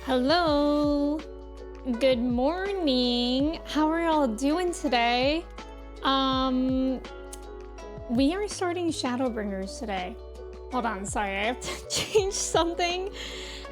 Hello. Good morning. How are y'all doing today? We are starting Shadowbringers today. Hold on, sorry, I have to change something.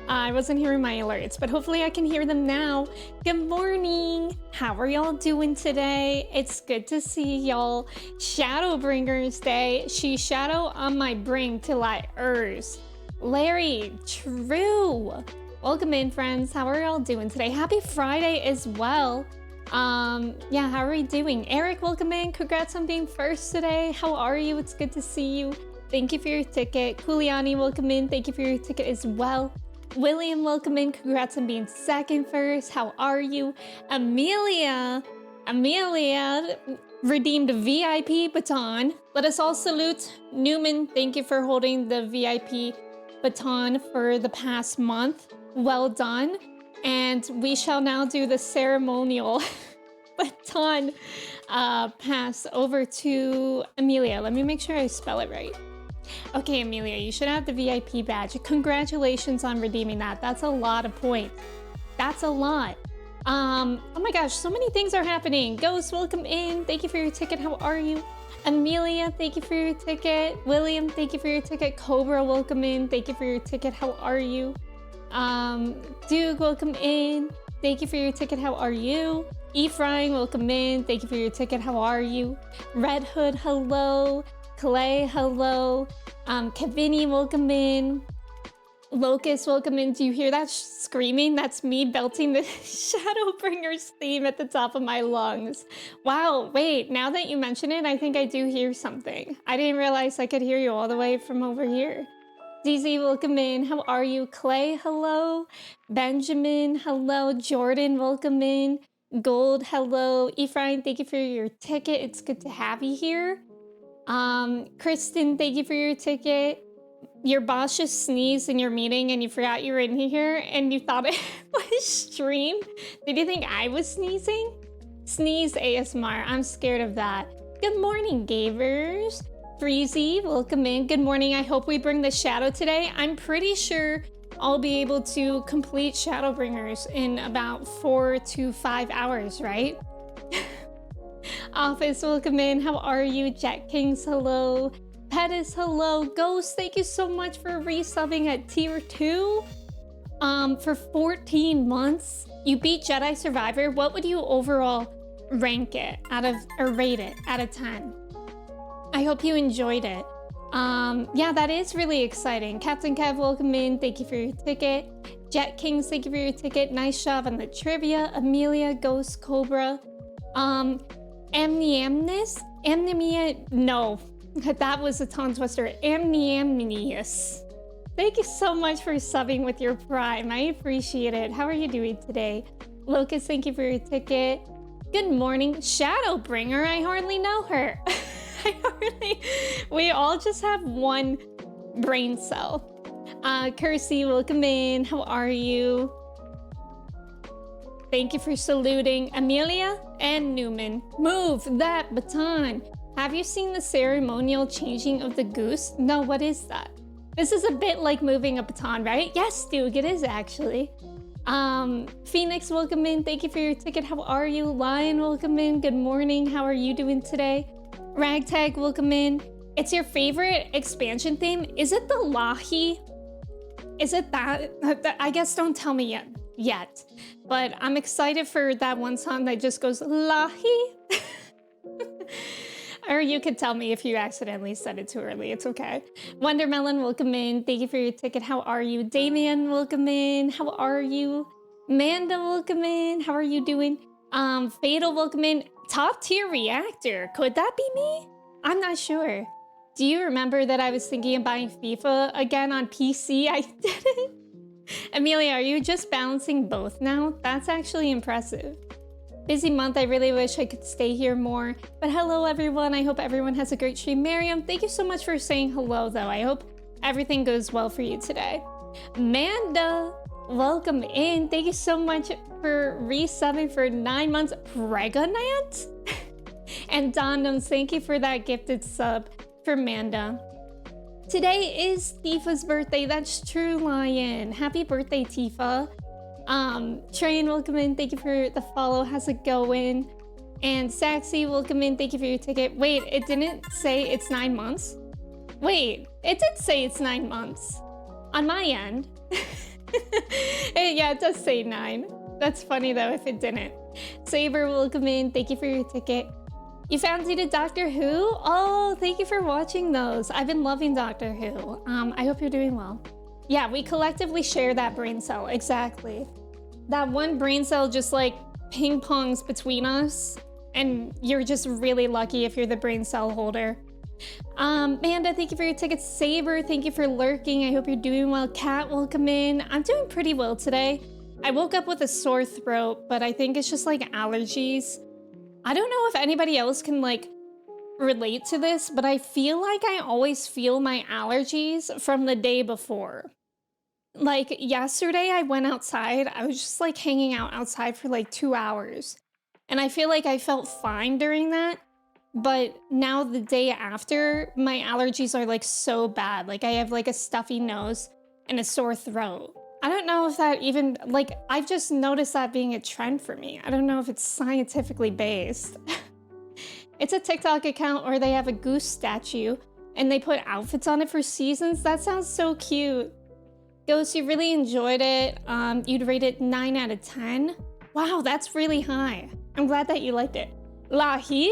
I wasn't hearing my alerts, but hopefully I can hear them now. Good morning. How are y'all doing today? It's good to see y'all. Shadowbringers Day. She shadow on my bring till I ers. Larry, true. Welcome in, friends. How are y'all doing today? Happy Friday as well. Yeah, how are we doing? Eric, welcome in. Congrats on being first today. How are you? It's good to see you. Thank you for your ticket. Kuliani, welcome in. Thank you for your ticket as well. William, welcome in. Congrats on being second first. How are you? Amelia redeemed a VIP baton. Let us all salute Newman. Thank you for holding the VIP baton for the past month. Well done. And we shall now do the ceremonial baton pass over to Amelia. Let me make sure I spell it right. Okay, Amelia, you should have the VIP badge. Congratulations on redeeming that. That's a lot of points. That's a lot. Oh my gosh, so many things are happening. Ghost, welcome in. Thank you for your ticket. How are you? Amelia, thank you for your ticket. William, thank you for your ticket. Cobra, welcome in. Thank you for your ticket. How are you? Duke, welcome in. Thank you for your ticket. How are you? Ephraim, welcome in. Thank you for your ticket. How are you? Red Hood, hello. Clay, hello. Kevini, welcome in. Locust, welcome in. Do you hear that screaming? That's me belting the Shadowbringers theme at the top of my lungs. Wow, wait, now that you mention it, I think I do hear something. I didn't realize I could hear you all the way from over here. DZ, welcome in. How are you? Clay, hello. Benjamin, hello. Jordan, welcome in. Gold, hello. Ephraim, thank you for your ticket. It's good to have you here. Kristen, thank you for your ticket. Your boss just sneezed in your meeting and you forgot you were in here and you thought it was stream. Did you think I was sneezing? Sneeze ASMR. I'm scared of that. Good morning, Gavers. Freezy, welcome in. Good morning. I hope we bring the shadow today. I'm pretty sure I'll be able to complete Shadowbringers in about 4 to 5 hours, right? Office, welcome in. How are you? Jet Kings, hello. Pettis, hello. Ghost, thank you so much for resubbing at tier 2. For 14 months. You beat Jedi Survivor. What would you overall rank it out of, or rate it out of 10? I hope you enjoyed it. Yeah, that is really exciting. Captain Kev, welcome in. Thank you for your ticket. Jet Kings, thank you for your ticket. Nice job on the trivia. Amelia, Ghost, Cobra. Amniamnus? Amnemia? No, that was a tongue twister. Amniamnius. Thank you so much for subbing with your prime. I appreciate it. How are you doing today? Locust, thank you for your ticket. Good morning. Shadowbringer, I hardly know her. We all just have one brain cell. Kersey, welcome in. How are you? Thank you for saluting Amelia and Newman. Move that baton. Have you seen the ceremonial changing of the goose? No, what is that? This is a bit like moving a baton, right? Yes, Duke, it is actually. Phoenix, welcome in. Thank you for your ticket. How are you? Lion, welcome in. Good morning. How are you doing today? Ragtag, welcome in. It's your favorite expansion theme. Is it the Lahi? Is it that? I guess don't tell me yet. But I'm excited for that one song that just goes Lahi. Or you could tell me if you accidentally said it too early. It's okay. Wondermelon, welcome in. Thank you for your ticket. How are you? Damien, welcome in. How are you? Manda, welcome in. How are you doing? Fatal, welcome in. Top tier reactor. Could that be me? I'm not sure. Do you remember that I was thinking of buying FIFA again on PC? I didn't. Amelia, are you just balancing both now? That's actually impressive. Busy month. I really wish I could stay here more. But hello, everyone. I hope everyone has a great stream. Miriam, thank you so much for saying hello, though. I hope everything goes well for you today. Manda, welcome in. Thank you so much for resubbing for 9 months. Pregnant? And Dondoms, thank you for that gifted sub for Manda. Today is Tifa's birthday. That's true, Lion. Happy birthday, Tifa. Train, welcome in. Thank you for the follow. How's it going? And Saxy, welcome in. Thank you for your ticket. Wait, it didn't say it's 9 months? Wait, it did say it's 9 months. On my end. Yeah, it does say 9. That's funny though if it didn't. Saber, welcome in. Thank you for your ticket. You fancied a Doctor Who? Oh, thank you for watching those. I've been loving Doctor Who. I hope you're doing well. Yeah, we collectively share that brain cell, exactly. That one brain cell just like ping pongs between us, and you're just really lucky if you're the brain cell holder. Manda, thank you for your tickets. Saber, thank you for lurking. I hope you're doing well. Kat, welcome in. I'm doing pretty well today. I woke up with a sore throat, but I think it's just like allergies. I don't know if anybody else can like relate to this, but I feel like I always feel my allergies from the day before. Like yesterday I went outside, I was just like hanging out outside for like 2 hours. And I feel like I felt fine during that. But now the day after, my allergies are like so bad. Like I have like a stuffy nose and a sore throat. I don't know if that even, like, I've just noticed that being a trend for me. I don't know if it's scientifically based. It's a TikTok account where they have a goose statue and they put outfits on it for seasons. That sounds so cute. Ghost, you really enjoyed it. You'd rate it 9 out of 10. Wow, that's really high. I'm glad that you liked it. Lahu?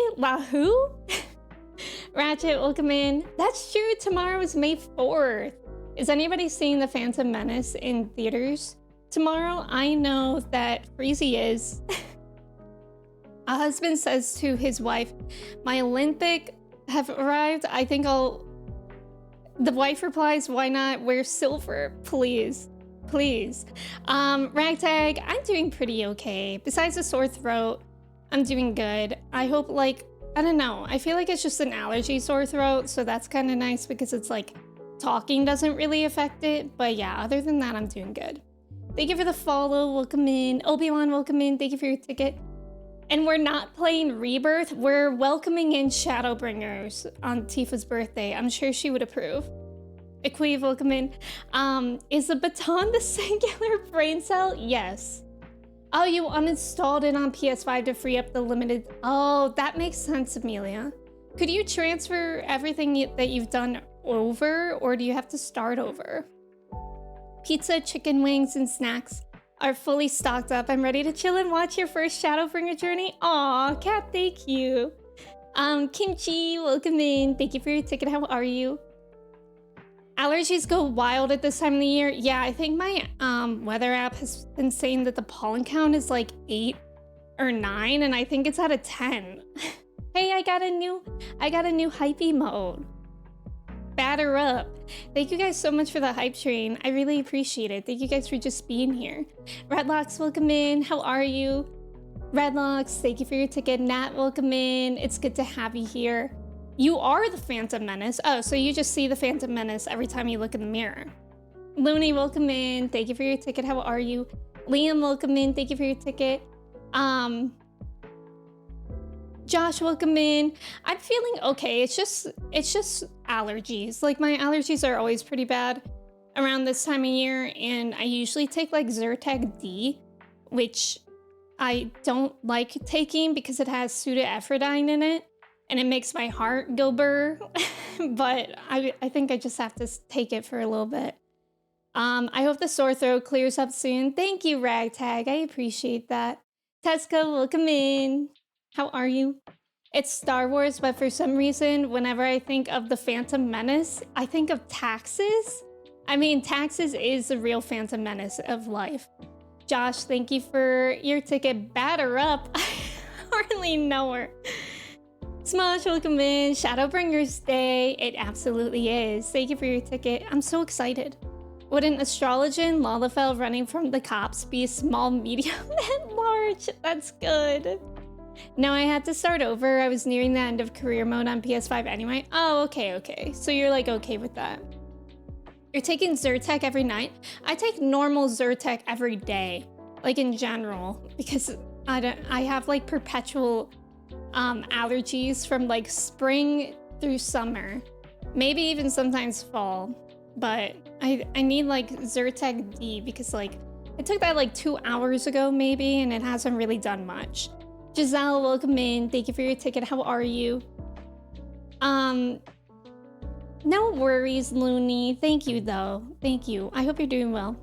Ratchet, welcome in. That's true, tomorrow is May 4th. Is anybody seeing The Phantom Menace in theaters tomorrow? I know that Freezy is. A husband says to his wife, my Olympic have arrived. I think I'll... The wife replies, why not wear silver? Please. Please. Ragtag, I'm doing pretty okay. Besides a sore throat, I'm doing good. I hope, like, I don't know. I feel like it's just an allergy sore throat, so that's kind of nice because it's like talking doesn't really affect it. But yeah, other than that, I'm doing good. Thank you for the follow. Welcome in. Obi-Wan, welcome in. Thank you for your ticket. And we're not playing Rebirth. We're welcoming in Shadowbringers on Tifa's birthday. I'm sure she would approve. Equiv, welcome in. Is the baton the singular brain cell? Yes. Oh, you uninstalled it on PS5 to free up the limited... Oh, that makes sense, Amelia. Could you transfer everything that you've done over, or do you have to start over? Pizza, chicken wings, and snacks are fully stocked up. I'm ready to chill and watch your first Shadowbringer journey. Aw, Kat, thank you. Kimchi, welcome in. Thank you for your ticket. How are you? Allergies go wild at this time of the year. Yeah, I think my weather app has been saying that the pollen count is like 8 or 9, and I think it's at a 10. Hey, I got a new hype mode. Batter up. Thank you guys so much for the hype train. I really appreciate it. Thank you guys for just being here. Redlocks, welcome in. How are you? Redlocks, thank you for your ticket. Nat, welcome in. It's good to have you here. You are the Phantom Menace. Oh, so you just see the Phantom Menace every time you look in the mirror. Looney, welcome in. Thank you for your ticket. How are you? Liam, welcome in. Thank you for your ticket. Josh, welcome in. I'm feeling okay. It's just allergies. Like my allergies are always pretty bad around this time of year, and I usually take like Zyrtec D, which I don't like taking because it has pseudoephedrine in it. And it makes my heart go burr, but I think I just have to take it for a little bit. I hope the sore throat clears up soon. Thank you, Ragtag. I appreciate that. Tesca, welcome in. How are you? It's Star Wars, but for some reason, whenever I think of the Phantom Menace, I think of taxes. I mean, taxes is the real Phantom Menace of life. Josh, thank you for your ticket. Batter up. I hardly know her. Smosh, welcome in. Shadowbringers Day. It absolutely is. Thank you for your ticket. I'm so excited. Wouldn't Astrologian Lalafell running from the cops be small, medium, and large? That's good. No, I had to start over. I was nearing the end of career mode on PS5 anyway. Oh, okay. So you're like okay with that. You're taking Zyrtec every night? I take normal Zyrtec every day, like in general, because I have like perpetual allergies from like spring through summer, maybe even sometimes fall, but I need like Zyrtec D because like I took that like 2 hours ago maybe, and it hasn't really done much. Giselle, welcome in. Thank you for your ticket. How are you? No worries, Looney. Thank you though. Thank you. I hope you're doing well.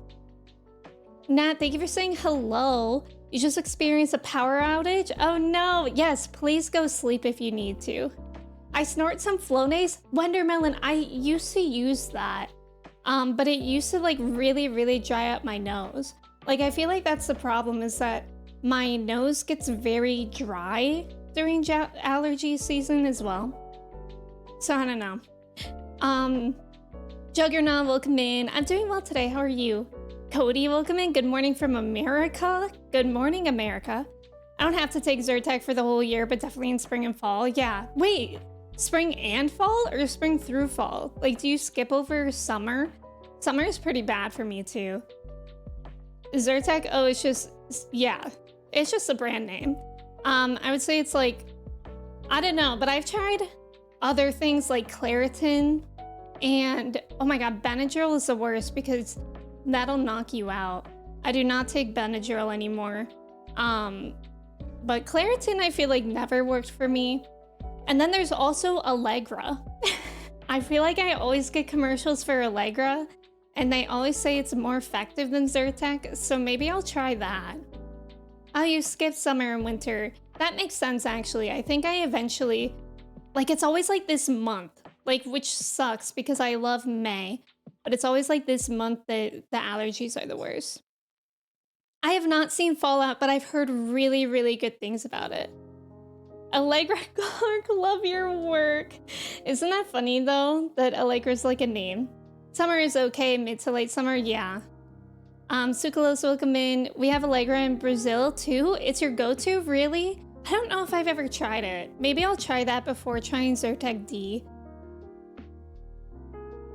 Nat, thank you for saying hello. You just experienced a power outage? Oh no. Yes, please go sleep if you need to. I snort some Flonase. Wendermelon, I used to use that. But it used to like really dry up my nose. Like I feel like that's the problem, is that my nose gets very dry during allergy season as well. So I don't know. Juggernaut, welcome in. I'm doing well today. How are you? Cody, welcome in. Good morning from America. Good morning, America. I don't have to take Zyrtec for the whole year, but definitely in spring and fall. Yeah. Wait, spring and fall or spring through fall? Like, do you skip over summer? Summer is pretty bad for me too. Zyrtec, oh, it's just, yeah. It's just a brand name. I would say it's like, I don't know, but I've tried other things like Claritin, and oh my god, Benadryl is the worst because that'll knock you out. I do not take Benadryl anymore. But Claritin I feel like never worked for me. And then there's also Allegra. I feel like I always get commercials for Allegra, and they always say it's more effective than Zyrtec, so maybe I'll try that. Oh, you skip summer and winter. That makes sense actually. I think I eventually, like it's always like this month, like which sucks because I love May, but it's always like this month that the allergies are the worst. I have not seen Fallout, but I've heard really good things about it. Allegra Clark, love your work. Isn't that funny though, that Allegra's like a name? Summer is okay, mid to late summer, yeah. Sukalos, welcome in. We have Allegra in Brazil too. It's your go-to, really? I don't know if I've ever tried it. Maybe I'll try that before trying Zyrtec D.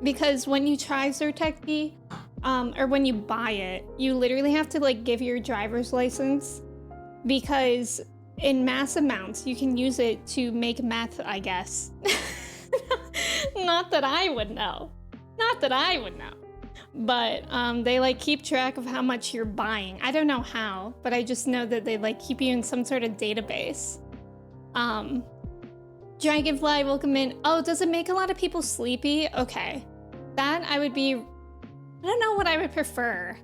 Because when you try Zyrtec D, or when you buy it, you literally have to like give your driver's license, because in mass amounts you can use it to make meth, I guess. Not that I would know. Not that I would know. But they like keep track of how much you're buying. I don't know how, but I just know that they like keep you in some sort of database. Dragonfly, welcome in. Oh, does it make a lot of people sleepy? Okay. That I would be, I don't know what I would prefer.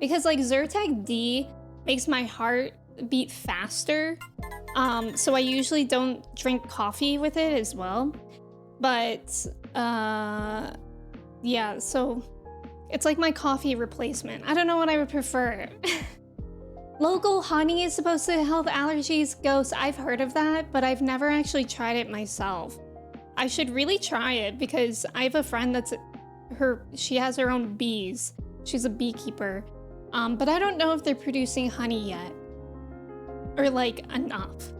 Because like Zyrtec D makes my heart beat faster. So I usually don't drink coffee with it as well. But yeah, so it's like my coffee replacement. I don't know what I would prefer. Local honey is supposed to help allergies. Ghost, I've heard of that, but I've never actually tried it myself. I should really try it because I have a friend that's she has her own bees. She's a beekeeper. But I don't know if they're producing honey yet. Or like enough.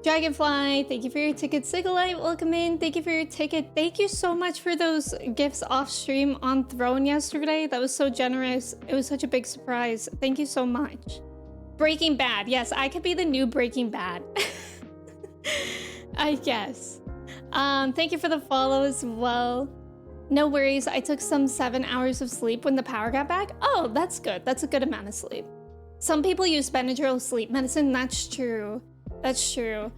Dragonfly, thank you for your ticket. Sigalite, welcome in. Thank you for your ticket. Thank you so much for those gifts off stream on Throne yesterday. That was so generous. It was such a big surprise. Thank you so much. Breaking Bad. Yes, I could be the new Breaking Bad. I guess. Thank you for the follow as well. No worries. I took some 7 hours of sleep when the power got back. Oh, that's good. That's a good amount of sleep. Some people use Benadryl sleep medicine. That's true. That's true.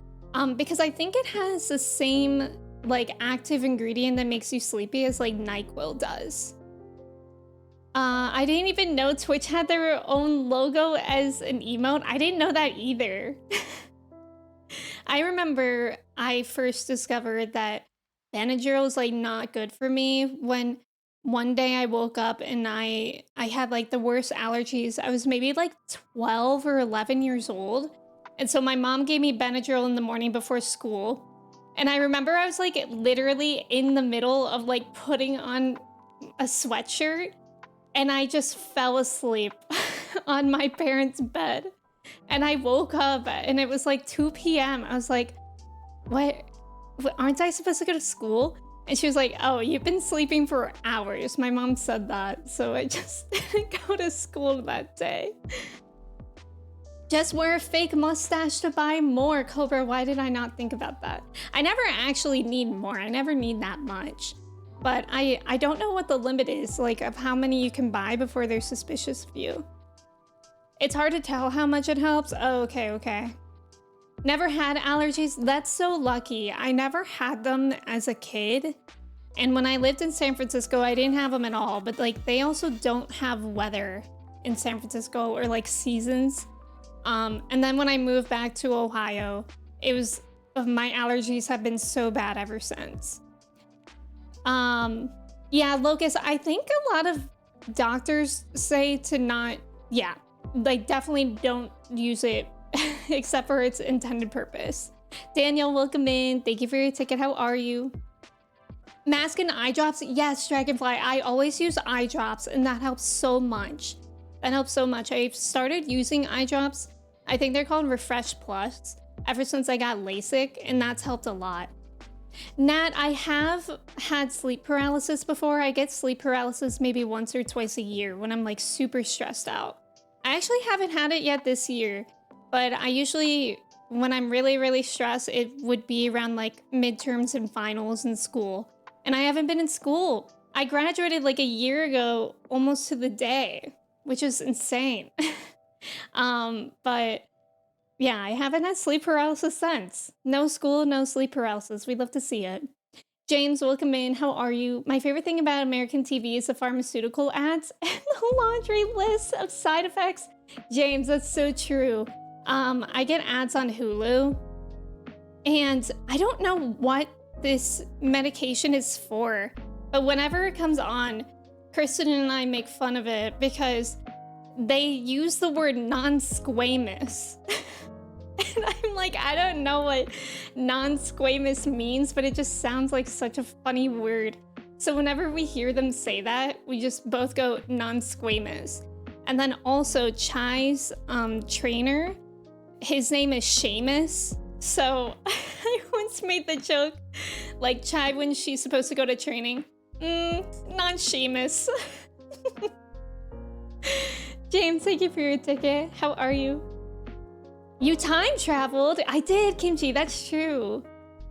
Because I think it has the same like active ingredient that makes you sleepy as like NyQuil does. I didn't even know Twitch had their own logo as an emote. I didn't know that either. I remember I first discovered that Benadryl is like not good for me when one day I woke up and I had like the worst allergies. I was maybe like 12 or 11 years old. And so my mom gave me Benadryl in the morning before school. And I remember I was like literally in the middle of like putting on a sweatshirt and I just fell asleep on my parents' bed. And I woke up and it was like 2 p.m. I was like, what? Aren't I supposed to go to school? And she was like, oh, you've been sleeping for hours. My mom said that. So I just didn't go to school that day. Just wear a fake mustache to buy more. Cobra, why did I not think about that? I never actually need more. I never need that much. But I don't know what the limit is, like, of how many you can buy before they're suspicious of you. It's hard to tell how much it helps. Oh, okay. Never had allergies. That's so lucky. I never had them as a kid. And when I lived in San Francisco, I didn't have them at all. But like, they also don't have weather in San Francisco or like seasons. And then when I moved back to Ohio, my allergies have been so bad ever since. Yeah, Locust, I think a lot of doctors say to not, like definitely don't use it except for its intended purpose. Daniel, welcome in. Thank you for your ticket. How are you? Mask and eye drops? Yes, Dragonfly. I always use eye drops and that helps so much. That helps so much. I've started using eye drops. I think they're called Refresh Plus ever since I got LASIK, and that's helped a lot. Nat, I have had sleep paralysis before. I get sleep paralysis maybe once or twice a year when I'm like super stressed out. I actually haven't had it yet this year, but I usually, when I'm really stressed, it would be around like midterms and finals in school. And I haven't been in school. I graduated like a year ago, almost to the day, which is insane. But yeah, I haven't had sleep paralysis since. No school, no sleep paralysis. We'd love to see it. James, welcome in. How are you? My favorite thing about American TV is the pharmaceutical ads and the laundry list of side effects. James, that's so true. I get ads on Hulu, and I don't know what this medication is for, but whenever it comes on, Kristen and I make fun of it because they use the word non-squamous. And I'm like, I don't know what non-squamous means, but it just sounds like such a funny word. So whenever we hear them say that, we just both go non-squamous. And then also Chai's trainer, his name is Seamus. So I once made the joke, like Chai when she's supposed to go to training, non-Seamus. James, thank you for your ticket. How are you? You time traveled? I did, Kimchi, that's true.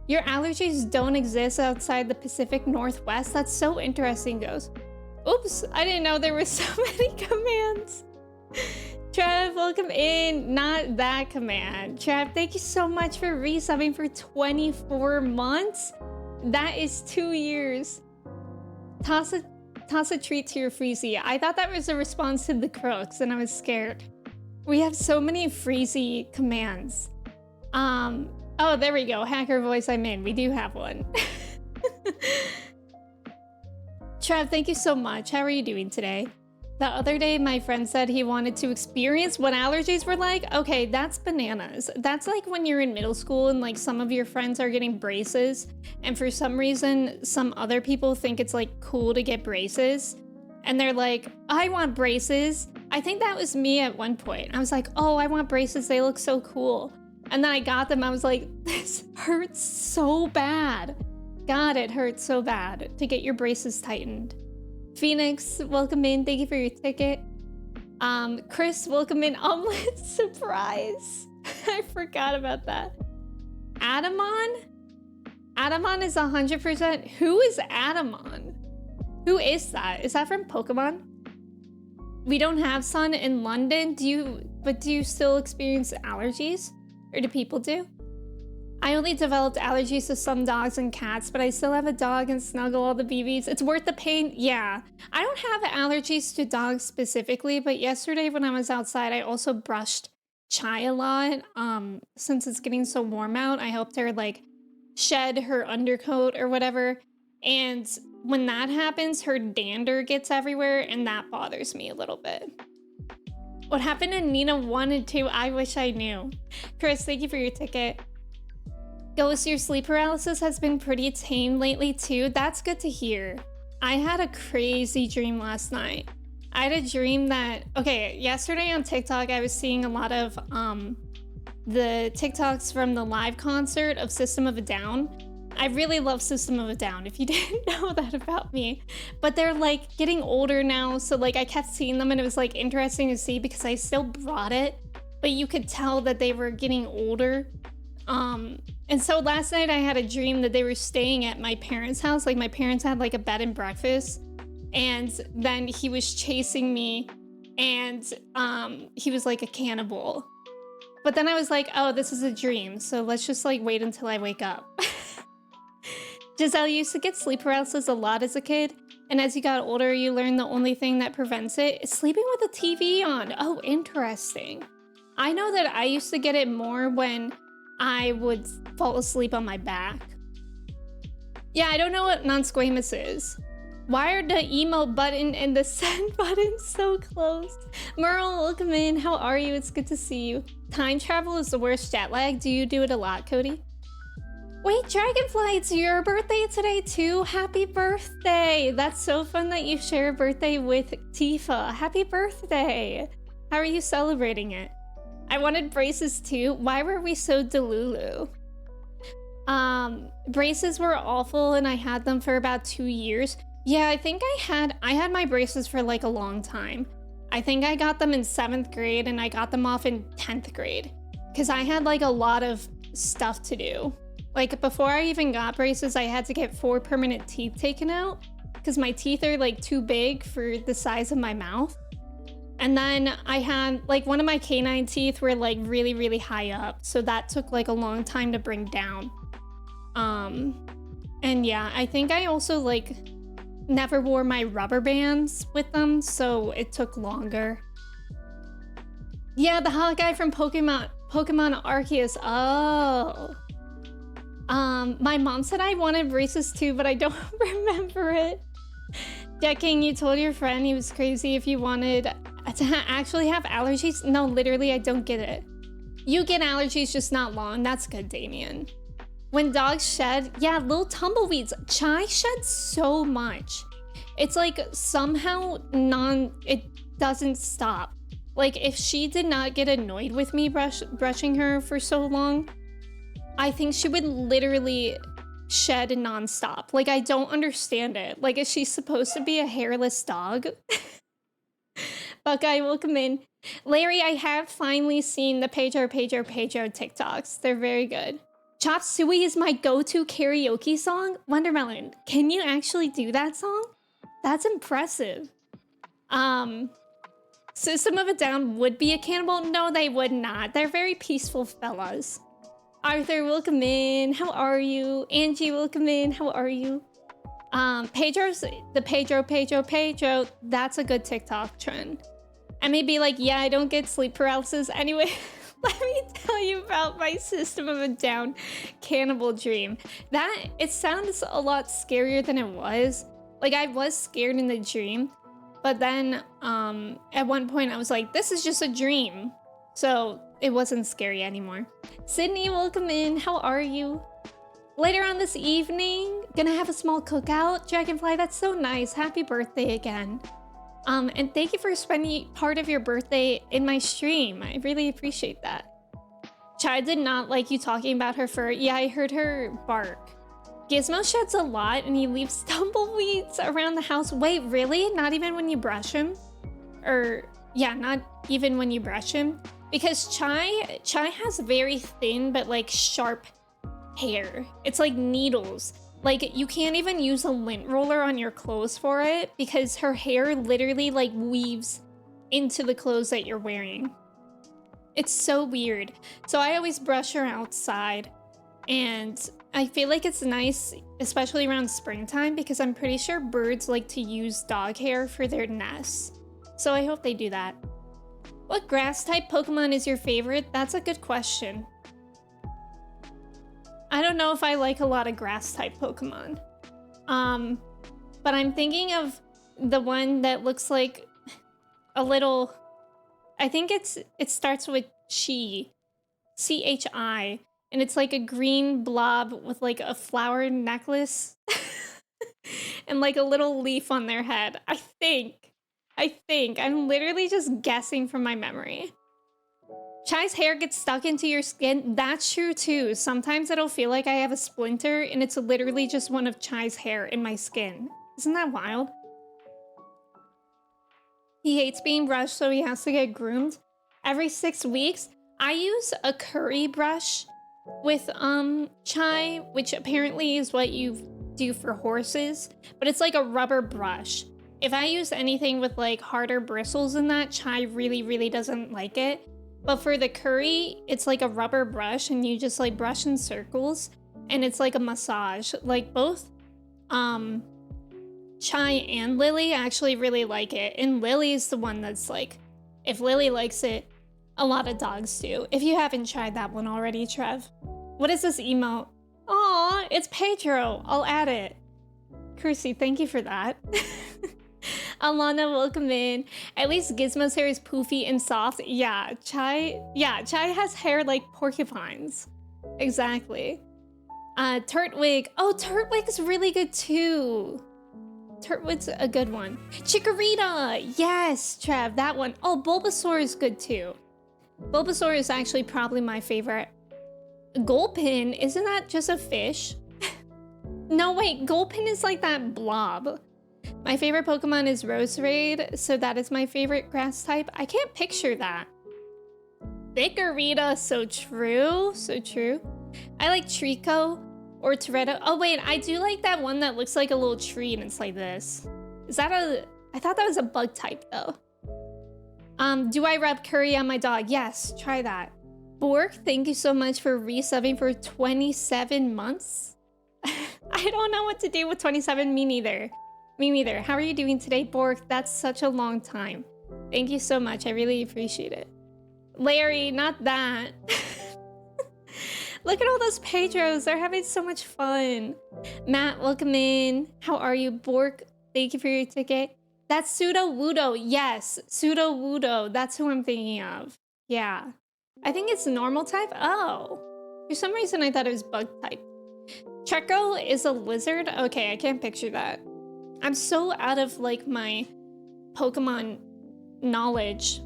Your allergies don't exist outside the Pacific Northwest? That's so interesting, Ghost. Oops, I didn't know there were so many commands. Trav, welcome in. Not that command. Trav, thank you so much for resubbing for 24 months. That is 2 years. Toss a treat to your Freezy. I thought that was a response to the Crooks, and I was scared. We have so many Freezy commands. Oh, there we go. Hacker voice, I'm in. We do have one. Trev, thank you so much. How are you doing today? The other day, my friend said he wanted to experience what allergies were like. Okay, that's bananas. That's like when you're in middle school and like some of your friends are getting braces, and for some reason, some other people think it's like cool to get braces. And they're like, I want braces. I think that was me at one point. I was like, oh, I want braces. They look so cool. And then I got them. I was like, this hurts so bad. God, it hurts so bad to get your braces tightened. Phoenix, welcome in. Thank you for your ticket. Chris, welcome in. Omelet surprise. I forgot about that. Adamon? Adamon is 100%. Who is Adamon? Who is that? Is that from Pokémon? We don't have sun in London. Do you still experience allergies? Or do people do? I only developed allergies to some dogs and cats, but I still have a dog and snuggle all the BBs. It's worth the pain. Yeah. I don't have allergies to dogs specifically, but yesterday when I was outside, I also brushed Chai a lot. Since it's getting so warm out, I helped her like shed her undercoat or whatever. And when that happens, her dander gets everywhere, and that bothers me a little bit. What happened to Nina 1 and 2? I wish I knew. Chris, thank you for your ticket. Ghost, your sleep paralysis has been pretty tame lately too. That's good to hear. I had a crazy dream last night. I had a drem that, okay, yesterday on TikTok, I was seeing a lot of the TikToks from the live concert of System of a Down. I really love System of a Down, if you didn't know that about me. But they're like getting older now, so like I kept seeing them and it was like interesting to see because I still brought it, but you could tell that they were getting older. And so last night I had a dream that they were staying at my parents' house. Like my parents had like a bed and breakfast, and then he was chasing me and he was like a cannibal. But then I was like, oh, this is a dream, so let's just like wait until I wake up. Giselle used to get sleep paralysis a lot as a kid, and as you got older, you learned the only thing that prevents it is sleeping with the TV on. Oh, interesting. I know that I used to get it more when I would fall asleep on my back. Yeah, I don't know what non-squamous is. Why are the emote button and the send button so close? Merle, welcome in. How are you? It's good to see you. Time travel is the worst jet lag. Do you do it a lot, Cody? Wait, Dragonfly, it's your birthday today too. Happy birthday. That's so fun that you share a birthday with Tifa. Happy birthday. How are you celebrating it? I wanted braces too. Why were we so delulu? Braces were awful and I had them for about 2 years. Yeah, I think I had my braces for like a long time. I think I got them in 7th grade and I got them off in 10th grade because I had like a lot of stuff to do. Like before I even got braces, I had to get 4 permanent teeth taken out because my teeth are like too big for the size of my mouth. And then I had like one of my canine teeth were like really, really high up. So that took like a long time to bring down. And yeah, I think I also like never wore my rubber bands with them. So it took longer. Yeah, the hot guy from Pokemon Arceus. Oh. My mom said I wanted braces too, but I don't remember it. Decking, you told your friend he was crazy if you wanted to actually have allergies? No, literally, I don't get it. You get allergies, just not long. That's good, Damien. When dogs shed, yeah, little tumbleweeds. Chai sheds so much. It's like somehow it doesn't stop. Like if she did not get annoyed with me brushing her for so long, I think she would literally shed nonstop. Like, I don't understand it. Like, is she supposed to be a hairless dog? Buckeye, welcome in. Larry, I have finally seen the Pedro TikToks. They're very good. Chop Suey is my go-to karaoke song. Wondermelon, can you actually do that song? That's impressive. System of a Down would be a cannibal? No, they would not. They're very peaceful fellas. Arthur, welcome in. How are you? Angie, welcome in. How are you? Pedro's the Pedro. That's a good TikTok trend. I may be like, yeah, I don't get sleep paralysis. Anyway, let me tell you about my System of a Down cannibal dream. It sounds a lot scarier than it was. Like, I was scared in the dream, but then at one point I was like, this is just a dream. So it wasn't scary anymore. Sydney, welcome in. How are you? Later on this evening, gonna have a small cookout. Dragonfly, that's so nice. Happy birthday again. And thank you for spending part of your birthday in my stream. I really appreciate that. Chai did not like you talking about her fur. Yeah, I heard her bark. Gizmo sheds a lot and he leaves tumbleweeds around the house. Wait, really? Not even when you brush him? Or, yeah, not even when you brush him? Because Chai has very thin but like sharp hair. It's like needles. Like you can't even use a lint roller on your clothes for it because her hair literally like weaves into the clothes that you're wearing. It's so weird. So I always brush her outside and I feel like it's nice, especially around springtime, because I'm pretty sure birds like to use dog hair for their nests. So I hope they do that. What grass type Pokemon is your favorite? That's a good question. I don't know if I like a lot of grass type Pokemon. But I'm thinking of the one that looks like a little, I think it starts with Chi, C-H-I, and it's like a green blob with like a flower necklace and like a little leaf on their head. I think. I'm literally just guessing from my memory. Chai's hair gets stuck into your skin. That's true too. Sometimes it'll feel like I have a splinter and it's literally just one of Chai's hair in my skin. Isn't that wild? He hates being brushed, so he has to get groomed every 6 weeks. I use a curry brush with Chai, which apparently is what you do for horses, but it's like a rubber brush. If I use anything with like harder bristles in that, Chai really doesn't like it. But for the curry, it's like a rubber brush and you just like brush in circles and it's like a massage. Like both Chai and Lily actually really like it. And Lily's the one that's like, if Lily likes it, a lot of dogs do. If you haven't tried that one already, Trev. What is this emote? Aw, it's Pedro. I'll add it. Kirsty, thank you for that. Alana, welcome in. At least Gizmo's hair is poofy and soft. Yeah, Chai has hair like porcupines. Exactly. Turtwig. Oh, Turtwig's really good too. Turtwig's a good one. Chikorita. Yes, Trev, that one. Oh, Bulbasaur is good too. Bulbasaur is actually probably my favorite. Gulpin, isn't that just a fish? No, wait, Gulpin is like that blob. My favorite Pokemon is Roserade, so that is my favorite grass type. I can't picture that. Vicarita, so true, so true. I like Trico or Toretto. Oh wait, I do like that one that looks like a little tree and it's like this. Is that a, I thought that was a bug type though. Do I rub curry on my dog? Yes, try that. Bork, thank you so much for resubbing for 27 months. I don't know what to do with 27, me neither. Me neither. How are you doing today, Bork? That's such a long time. Thank you so much. I really appreciate it. Larry, not that. Look at all those Pedros. They're having so much fun. Matt, welcome in. How are you, Bork? Thank you for your ticket. That's Pseudo-Wudo. Yes, Pseudo-Wudo. That's who I'm thinking of. Yeah. I think it's normal type. Oh. For some reason, I thought it was bug type. Treco is a lizard? Okay, I can't picture that. I'm so out of like my Pokemon knowledge,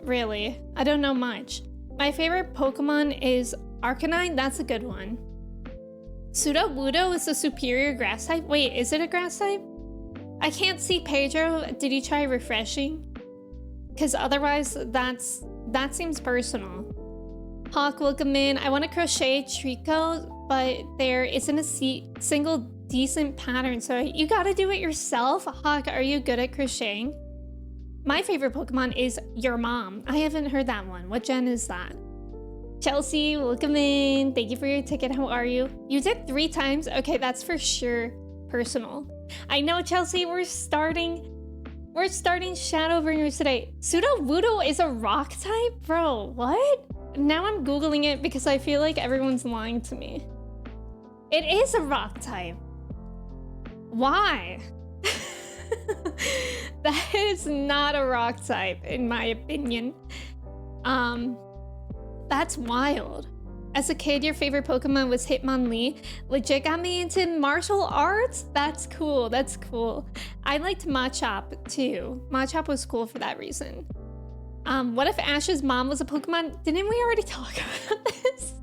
really. I don't know much. My favorite Pokemon is Arcanine. That's a good one. Pseudo-Wudo is a superior grass type. Wait, is it a grass type? I can't see Pedro. Did you try refreshing? Because otherwise, that seems personal. Hawk, welcome in. I want to crochet Trico, but there isn't a single decent pattern, so you gotta do it yourself. Hawk, are you good at crocheting? My favorite Pokemon is your mom. I haven't heard that one. What gen is that? Chelsea, welcome in. Thank you for your ticket. How are you? You did 3 times? Okay, that's for sure personal. I know, Chelsea, we're starting Shadowbringers today. Pseudo-Wudo is a rock type? Bro, what? Now I'm Googling it because I feel like everyone's lying to me. It is a rock type. Why? That is not a rock type, in my opinion. That's wild. As a kid, your favorite Pokemon was Hitmonlee. Legit got me into martial arts? That's cool, that's cool. I liked Machop too. Machop was cool for that reason. What if Ash's mom was a Pokemon? Didn't we already talk about this?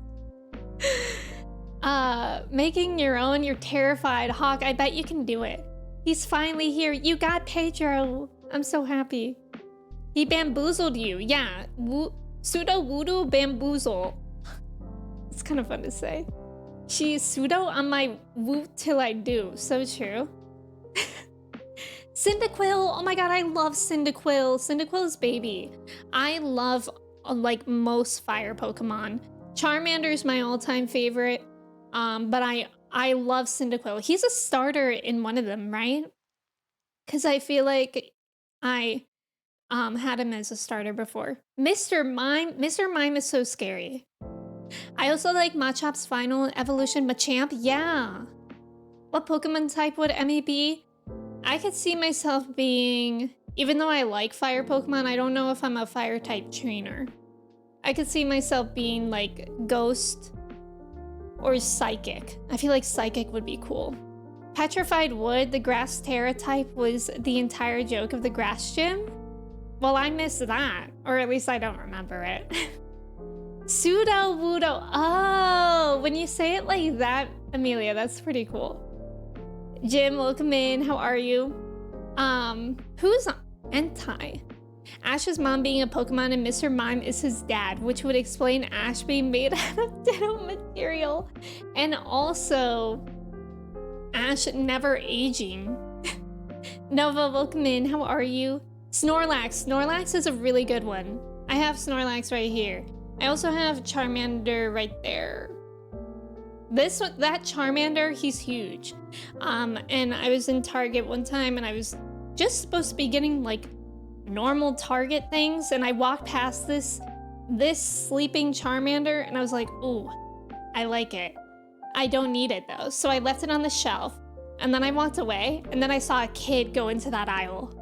Making your own, you're terrified. Hawk, I bet you can do it. He's finally here. You got Pedro. I'm so happy. He bamboozled you. Yeah. Pseudo-Wudo bamboozle. It's kind of fun to say. She's pseudo on my woo till I do. So true. Cyndaquil. Oh my god, I love Cyndaquil. Cyndaquil's baby. I love like most fire Pokemon. Charmander's my all-time favorite. But I love Cyndaquil. He's a starter in one of them, right? Because I feel like I had him as a starter before. Mr. Mime. Mr. Mime is so scary. I also like Machop's final evolution, Machamp. Yeah. What Pokemon type would Emmy be? I could see myself being, even though I like fire Pokemon, I don't know if I'm a fire type trainer. I could see myself being like Ghost or Psychic. I feel like Psychic would be cool. Petrified Wood, the Grass Terra type, was the entire joke of the Grass Gym. Well, I missed that, or at least I don't remember it. Pseudo-Wudo. Oh, when you say it like that, Amelia, that's pretty cool. Jim, welcome in. How are you? Who's Entei? Ash's mom being a Pokemon and Mr. Mime is his dad, which would explain Ash being made out of Ditto material. And also, Ash never aging. Nova, welcome in. How are you? Snorlax. Snorlax is a really good one. I have Snorlax right here. I also have Charmander right there. That Charmander, he's huge. And I was in Target one time and I was just supposed to be getting like normal Target things, and I walked past this sleeping Charmander and I was like, ooh, I like it. I don't need it though. So I left it on the shelf and then I walked away and then I saw a kid go into that aisle.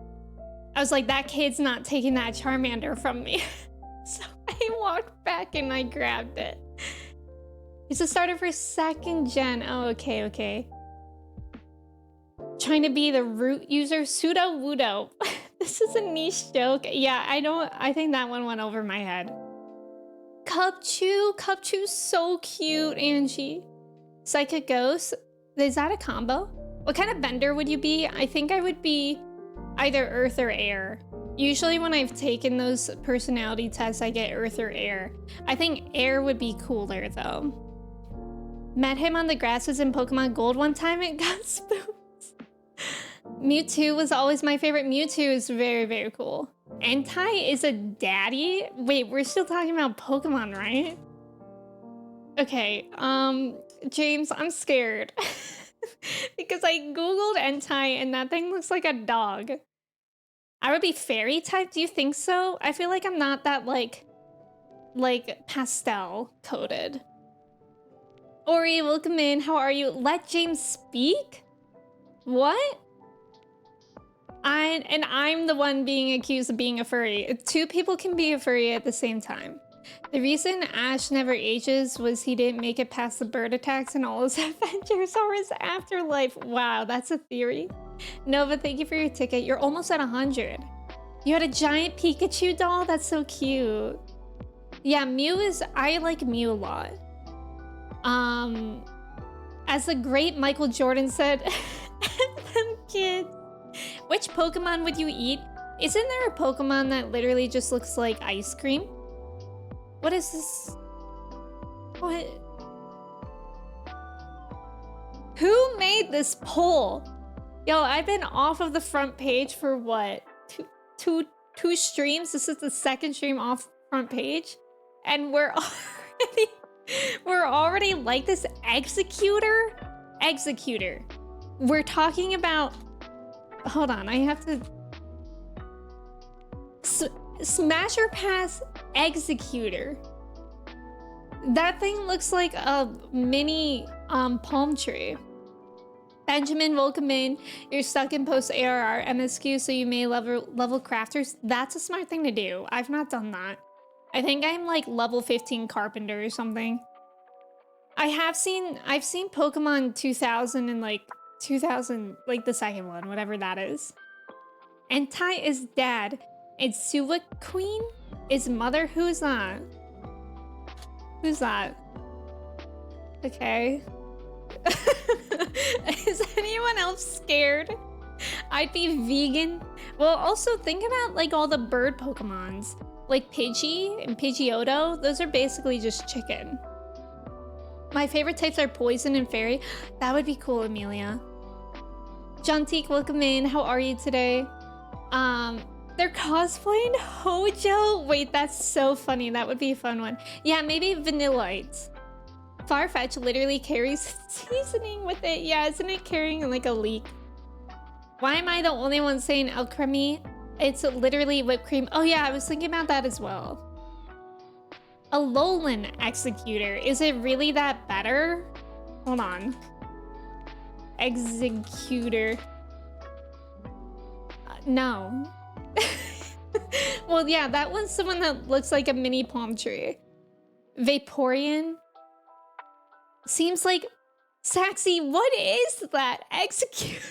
I was like, that kid's not taking that Charmander from me. So I walked back and I grabbed it. It's a starter for 2nd gen. Oh, okay. Trying to be the root user. Pseudo Wudo. This is a niche joke. Yeah, I think that one went over my head. Cupchew's so cute, Angie. Psychic Ghost. Is that a combo? What kind of bender would you be? I think I would be either earth or air. Usually when I've taken those personality tests, I get earth or air. I think air would be cooler though. Met him on the grasses in Pokemon Gold one time and got spooked. Mewtwo was always my favorite. Mewtwo is very, very cool. Entei is a daddy? Wait, we're still talking about Pokemon, right? Okay, James, I'm scared. Because I googled Entei and that thing looks like a dog. I would be fairy type, do you think so? I feel like I'm not that like pastel coded. Ori, welcome in, how are you? Let James speak? What? I'm the one being accused of being a furry. 2 people can be a furry at the same time. The reason Ash never ages was he didn't make it past the bird attacks in all his adventures or his afterlife. Wow, that's a theory. Nova, thank you for your ticket. You're almost at 100. You had a giant Pikachu doll? That's so cute. Yeah, I like Mew a lot. As the great Michael Jordan said, them kids. Which Pokemon would you eat? Isn't there a Pokemon that literally just looks like ice cream? What is this? What? Who made this poll? Yo, I've been off of the front page for what? Two streams? This is the 2nd stream off front page? And we're already like this Executor? Executor. We're talking about... Hold on, I have to... Smasher Pass Executor. That thing looks like a mini palm tree. Benjamin, welcome in. You're stuck in post ARR MSQ, so you may level crafters. That's a smart thing to do. I've not done that. I think I'm like level 15 carpenter or something. I've seen Pokemon 2000 and like 2000, like the 2nd one, whatever that is. Entei is dad. And Suwa Queen is mother. Who's that? Who's that? Okay. Is anyone else scared? I'd be vegan. Well, also think about like all the bird Pokemons. Like Pidgey and Pidgeotto. Those are basically just chicken. My favorite types are poison and fairy. That would be cool, Amelia. Jantique, welcome in. How are you today? They're cosplaying Hojo? Wait, that's so funny. That would be a fun one. Yeah, maybe Vanillite. Farfetch literally carries seasoning with it. Yeah, isn't it carrying like a leek? Why am I the only one saying alchemy? It's literally whipped cream. Oh yeah, I was thinking about that as well. Alolan Executor. Is it really that better? Hold on. Executor. No. Well, yeah, that one's the one that looks like a mini palm tree. Vaporeon. Seems like... Saxy, what is that? Executor.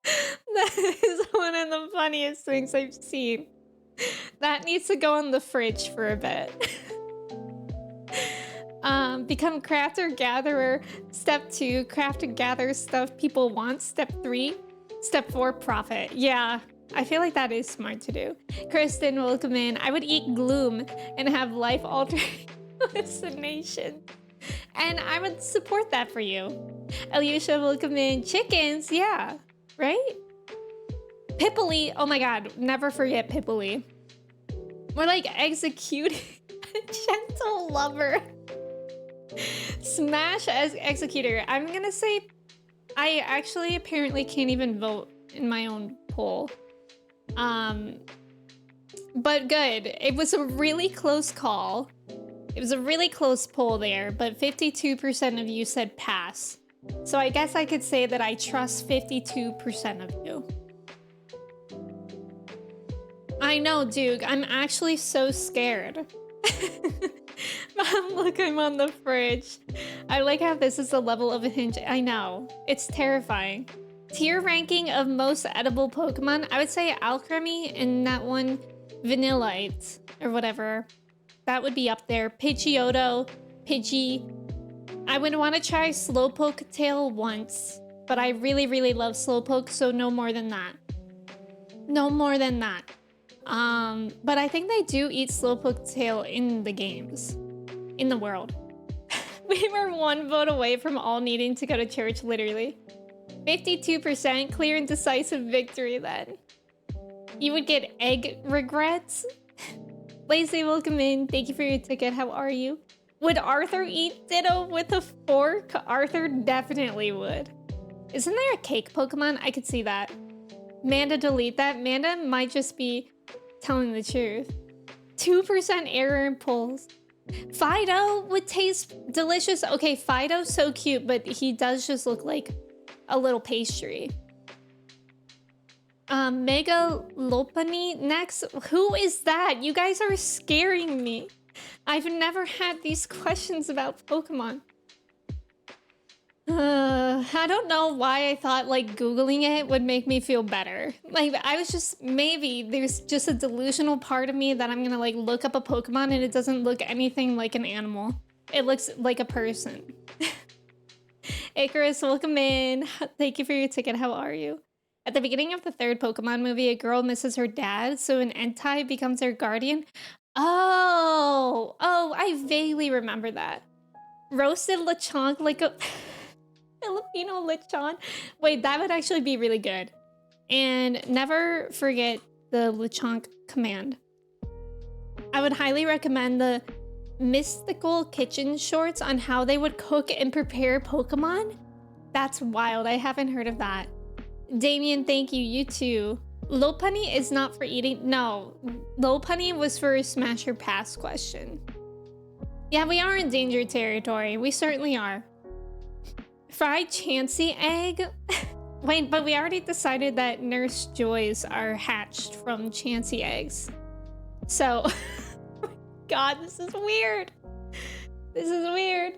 That is one of the funniest things I've seen. That needs to go in the fridge for a bit. Become crafter gatherer. Step 2, craft and gather stuff people want. Step 3, step 4, profit. Yeah, I feel like that is smart to do. Kristen, welcome in. I would eat gloom and have life-altering hallucination. And I would support that for you. Alyosha, welcome in. Chickens, yeah, right? Pipoli, oh my god, never forget Pipoli. We're like executing gentle lover. Smash as executor. I'm gonna say I actually apparently can't even vote in my own poll. But good. It was a really close call. It was a really close poll there, but 52% of you said pass. So I guess I could say that I trust 52% of you. I know, Duke. I'm actually so scared. Mom, look, I'm on the fridge. I like how this is the level of a hinge. I know. It's terrifying. Tier ranking of most edible Pokemon. I would say Alchemy and that one, Vanillite, or whatever. That would be up there. Pidgeotto, Pidgey. I would want to try Slowpoke Tail once, but I really, really love Slowpoke, so no more than that. No more than that. But I think they do eat Slowpoke Tail in the games. In the world. We were one vote away from all needing to go to church, literally. 52% clear and decisive victory then. You would get egg regrets. Lacey, welcome in. Thank you for your ticket. How are you? Would Arthur eat Ditto with a fork? Arthur definitely would. Isn't there a cake Pokemon? I could see that. Manda, delete that. Manda might just be telling the truth. 2% error in polls. Fido would taste delicious. Okay, Fido's so cute, but he does just look like a little pastry. Mega Lopani next. Who is that? You guys are scaring me. I've never had these questions about Pokemon. I don't know why I thought like Googling it would make me feel better. Like I was just, maybe there's just a delusional part of me that I'm gonna like look up a Pokemon and it doesn't look anything like an animal. It looks like a person. Icarus, welcome in. Thank you for your ticket. How are you? At the beginning of the third Pokemon movie, a girl misses her dad, so an Entei becomes her guardian. Oh, I vaguely remember that. Roasted Lechonk like a Filipino lechon. Wait, that would actually be really good. And never forget the Lechonk command. I would highly recommend the Mystical Kitchen shorts on how they would cook and prepare Pokemon. That's wild. I haven't heard of that. Damien, thank you. You too. Lopunny is not for eating. No, Lopunny was for a smash or pass question. Yeah, we are in danger territory. We certainly are. Fried Chansey egg? Wait, but we already decided that Nurse Joys are hatched from Chansey eggs. So, God, this is weird. This is weird.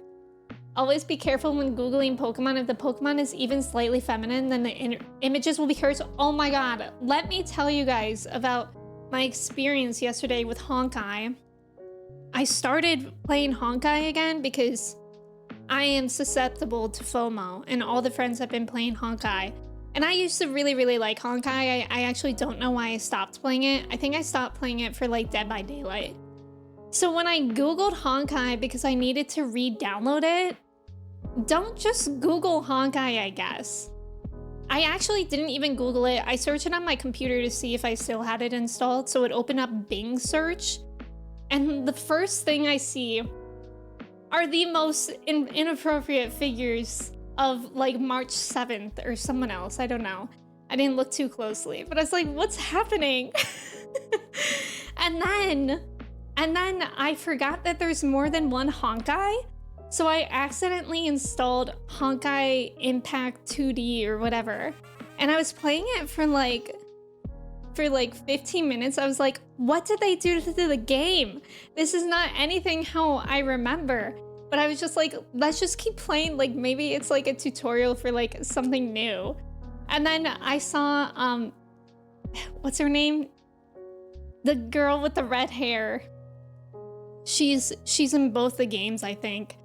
Always be careful when Googling Pokemon. If the Pokemon is even slightly feminine, then the images will be cursed. Oh my God. Let me tell you guys about my experience yesterday with Honkai. I started playing Honkai again because I am susceptible to FOMO and all the friends have been playing Honkai. And I used to really, really like Honkai. I actually don't know why I stopped playing it. I think I stopped playing it for like Dead by Daylight. So when I Googled Honkai because I needed to re-download it, don't just Google Honkai, I guess. I actually didn't even Google it. I searched it on my computer to see if I still had it installed. So it opened up Bing search. And the first thing I see are the most inappropriate figures of like March 7th or someone else. I don't know. I didn't look too closely, but I was like, what's happening? And then I forgot that there's more than one Honkai. So I accidentally installed Honkai Impact 2D or whatever. And I was playing it for like 15 minutes. I was like, what did they do to the game? This is not anything how I remember. But I was just like, let's just keep playing. Like maybe it's like a tutorial for like something new. And then I saw, what's her name? The girl with the red hair. She's in both the games, I think.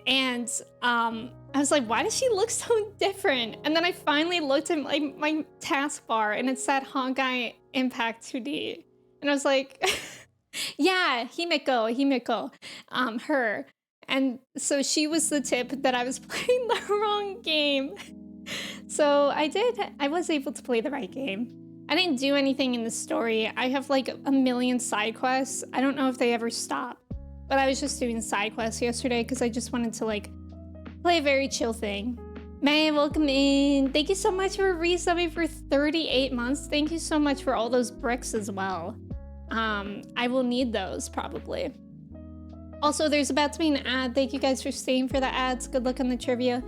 And I was like, why does she look so different? And then I finally looked at my taskbar and it said Honkai Impact 2D. And I was like, yeah, Himiko, her. And so she was the tip that I was playing the wrong game. So I was able to play the right game. I didn't do anything in the story. I have like a million side quests. I don't know if they ever stop, but I was just doing side quests yesterday because I just wanted to like play a very chill thing. May, welcome in. Thank you so much for resubbing for 38 months. Thank you so much for all those bricks as well. I will need those probably. Also, there's about to be an ad. Thank you guys for staying for the ads. Good luck on the trivia.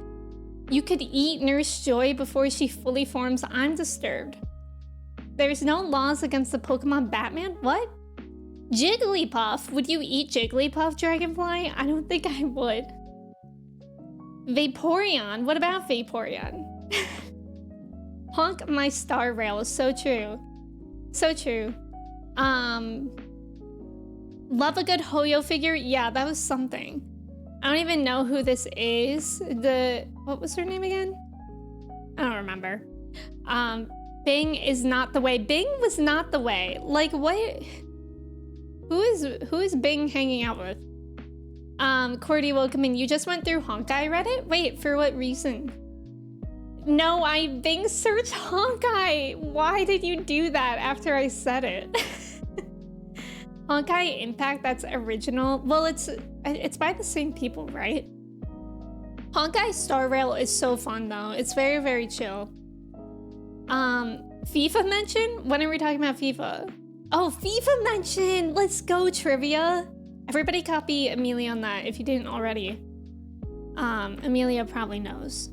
You could eat Nurse Joy before she fully forms undisturbed. There's no laws against the Pokemon Batman? What? Jigglypuff? Would you eat Jigglypuff, Dragonfly? I don't think I would. Vaporeon? What about Vaporeon? Honk my star rail. So true. So true. Love a good Hoyo figure? Yeah, that was something. I don't even know who this is. What was her name again? I don't remember. Bing is not the way. Bing was not the way. Like, what? Who is Bing hanging out with? Cordy, welcome in. You just went through Honkai Reddit? Wait, for what reason? No, I Bing searched Honkai. Why did you do that after I said it? Honkai Impact, that's original. Well, it's by the same people, right? Honkai Star Rail is so fun though. It's very, very chill. FIFA mention? When are we talking about FIFA? Oh, FIFA mention! Let's go, trivia! Everybody copy Amelia on that if you didn't already. Amelia probably knows.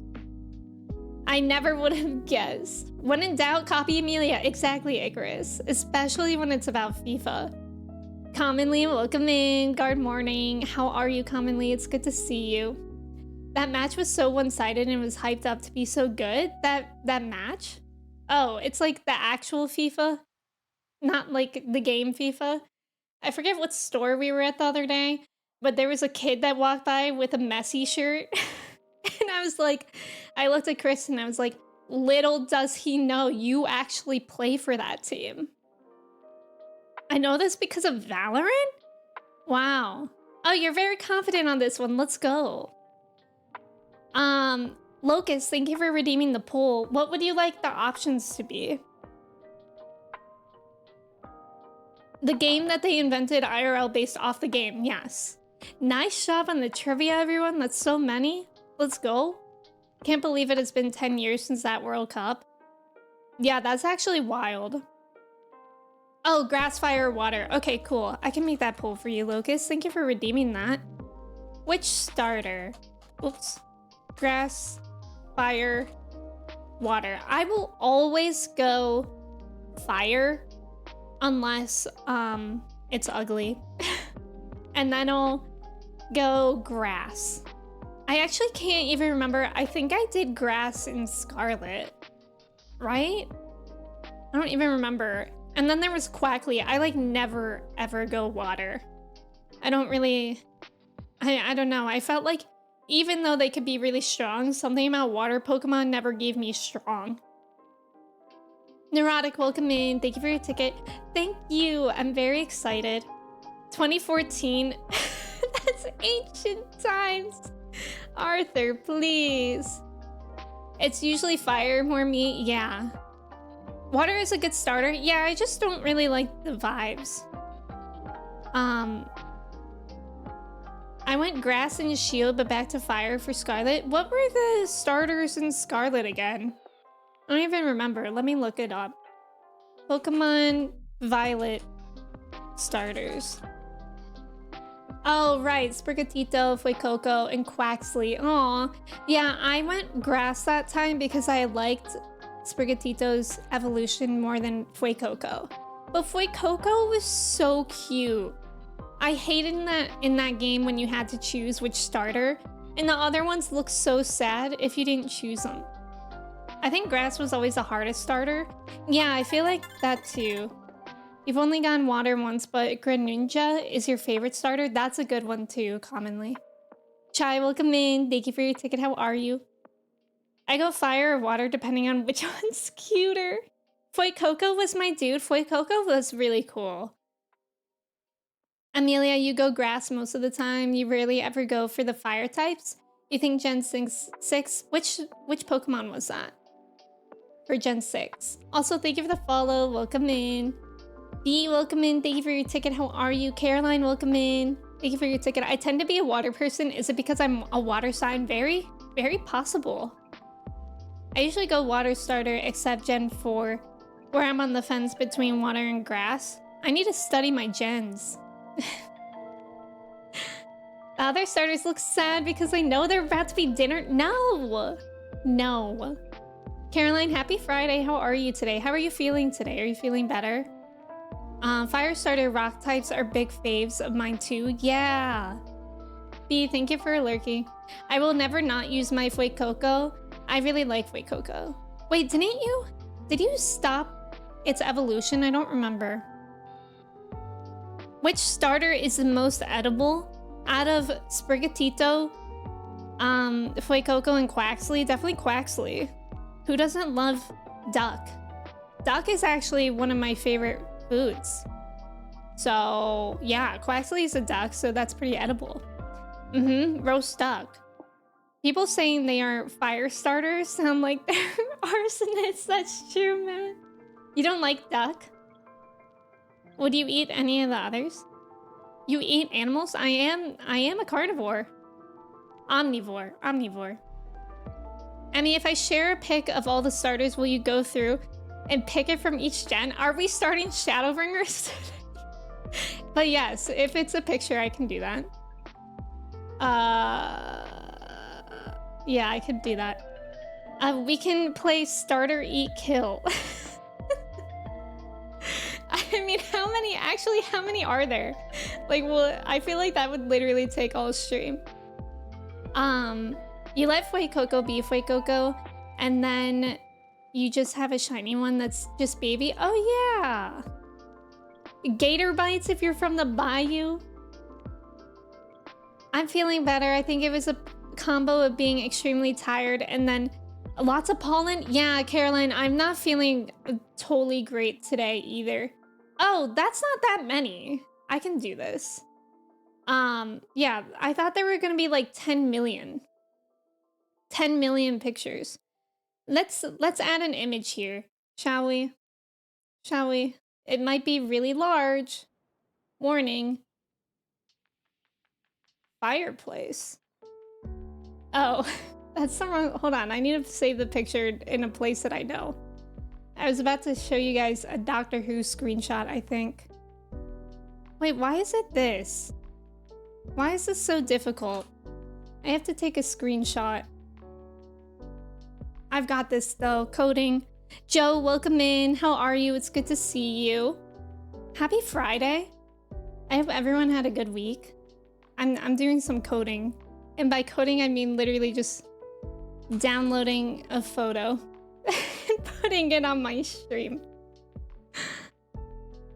I never would have guessed. When in doubt, copy Amelia. Exactly, Icarus. Especially when it's about FIFA. Commonly, welcome in. Guard morning. How are you, Commonly? It's good to see you. That match was so one-sided and was hyped up to be so good. That match? Oh, it's like the actual FIFA? Not like the game FIFA? I forget what store we were at the other day, but there was a kid that walked by with a Messi shirt. And I was like, I looked at Chris and I was like, little does he know you actually play for that team. I know this because of Valorant? Wow. Oh, you're very confident on this one. Let's go. Locust, thank you for redeeming the poll. What would you like the options to be? The game that they invented IRL based off the game, yes. Nice job on the trivia, everyone. That's so many. Let's go. Can't believe it has been 10 years since that World Cup. Yeah, that's actually wild. Oh, grass, fire, water. Okay, cool. I can make that poll for you, Locust. Thank you for redeeming that. Which starter? Oops. Grass, fire, water. I will always go fire unless it's ugly. And then I'll go grass. I actually can't even remember. I think I did grass in Scarlet, right? I don't even remember. And then there was Quackly. I like never ever go water. I don't really, I don't know. I felt like even though they could be really strong, something about water Pokemon never gave me strong. Neurotic, welcome in. Thank you for your ticket. Thank you. I'm very excited. 2014. That's ancient times. Arthur, please. It's usually fire, more meat. Yeah. Water is a good starter. Yeah, I just don't really like the vibes. I went grass and shield, but back to fire for Scarlet. What were the starters in Scarlet again? I don't even remember. Let me look it up. Pokemon Violet starters. Oh, right. Sprigatito, Fuecoco, and Quaxley. Aw. Yeah, I went grass that time because I liked Sprigatito's evolution more than Fuecoco. But Fuecoco was so cute. I hated in that game when you had to choose which starter, and the other ones look so sad if you didn't choose them. I think grass was always the hardest starter. Yeah, I feel like that too. You've only gone water once, but Greninja is your favorite starter. That's a good one too, commonly. Chai, welcome in. Thank you for your ticket. How are you? I go fire or water depending on which one's cuter. Fuecoco was my dude. Fuecoco was really cool. Amelia, you go grass most of the time. You rarely ever go for the fire types. You think Gen 6? Which Pokemon was that? For Gen 6. Also, thank you for the follow. Welcome in. B, welcome in. Thank you for your ticket. How are you? Caroline, welcome in. Thank you for your ticket. I tend to be a water person. Is it because I'm a water sign? Very, very possible. I usually go water starter except Gen 4, where I'm on the fence between water and grass. I need to study my gens. The other starters look sad because I know they're about to be dinner. No! No. Caroline, happy Friday. How are you today? How are you feeling today? Are you feeling better? Fire starter rock types are big faves of mine too. Yeah. B, thank you for lurking. I will never not use my Fuecoco. I really like Fuecoco. Wait, didn't you? Did you stop its evolution? I don't remember. Which starter is the most edible? Out of Sprigatito, Fuecoco, and Quaxley? Definitely Quaxley. Who doesn't love duck? Duck is actually one of my favorite foods. So yeah, Quaxley is a duck, so that's pretty edible. Roast duck. People saying they are fire starters sound like they're arsonists. That's true, man. You don't like duck? Would you eat any of the others? You eat animals? I am a carnivore. Omnivore. I mean, if I share a pic of all the starters, will you go through and pick it from each gen? Are we starting Shadowbringers? But yes, if it's a picture, I can do that. Yeah, I could do that. We can play starter, eat, kill. I mean, how many are there? Like, well, I feel like that would literally take all stream. You let Fuecoco be Fuecoco, and then you just have a shiny one that's just baby. Oh yeah. Gator bites if you're from the bayou. I'm feeling better. I think it was a combo of being extremely tired and then lots of pollen. Yeah, Caroline, I'm not feeling totally great today either. Oh, that's not that many. I can do this. Yeah, I thought there were gonna be like 10 million. 10 million pictures. Let's add an image here, shall we? Shall we? It might be really large. Warning. Fireplace. Oh, that's the wrong. Hold on, I need to save the picture in a place that I know. I was about to show you guys a Doctor Who screenshot, I think. Wait, why is it this? Why is this so difficult? I have to take a screenshot. I've got this though, coding. Joe, welcome in. How are you? It's good to see you. Happy Friday. I hope everyone had a good week. I'm doing some coding. And by coding, I mean literally just downloading a photo and putting it on my stream.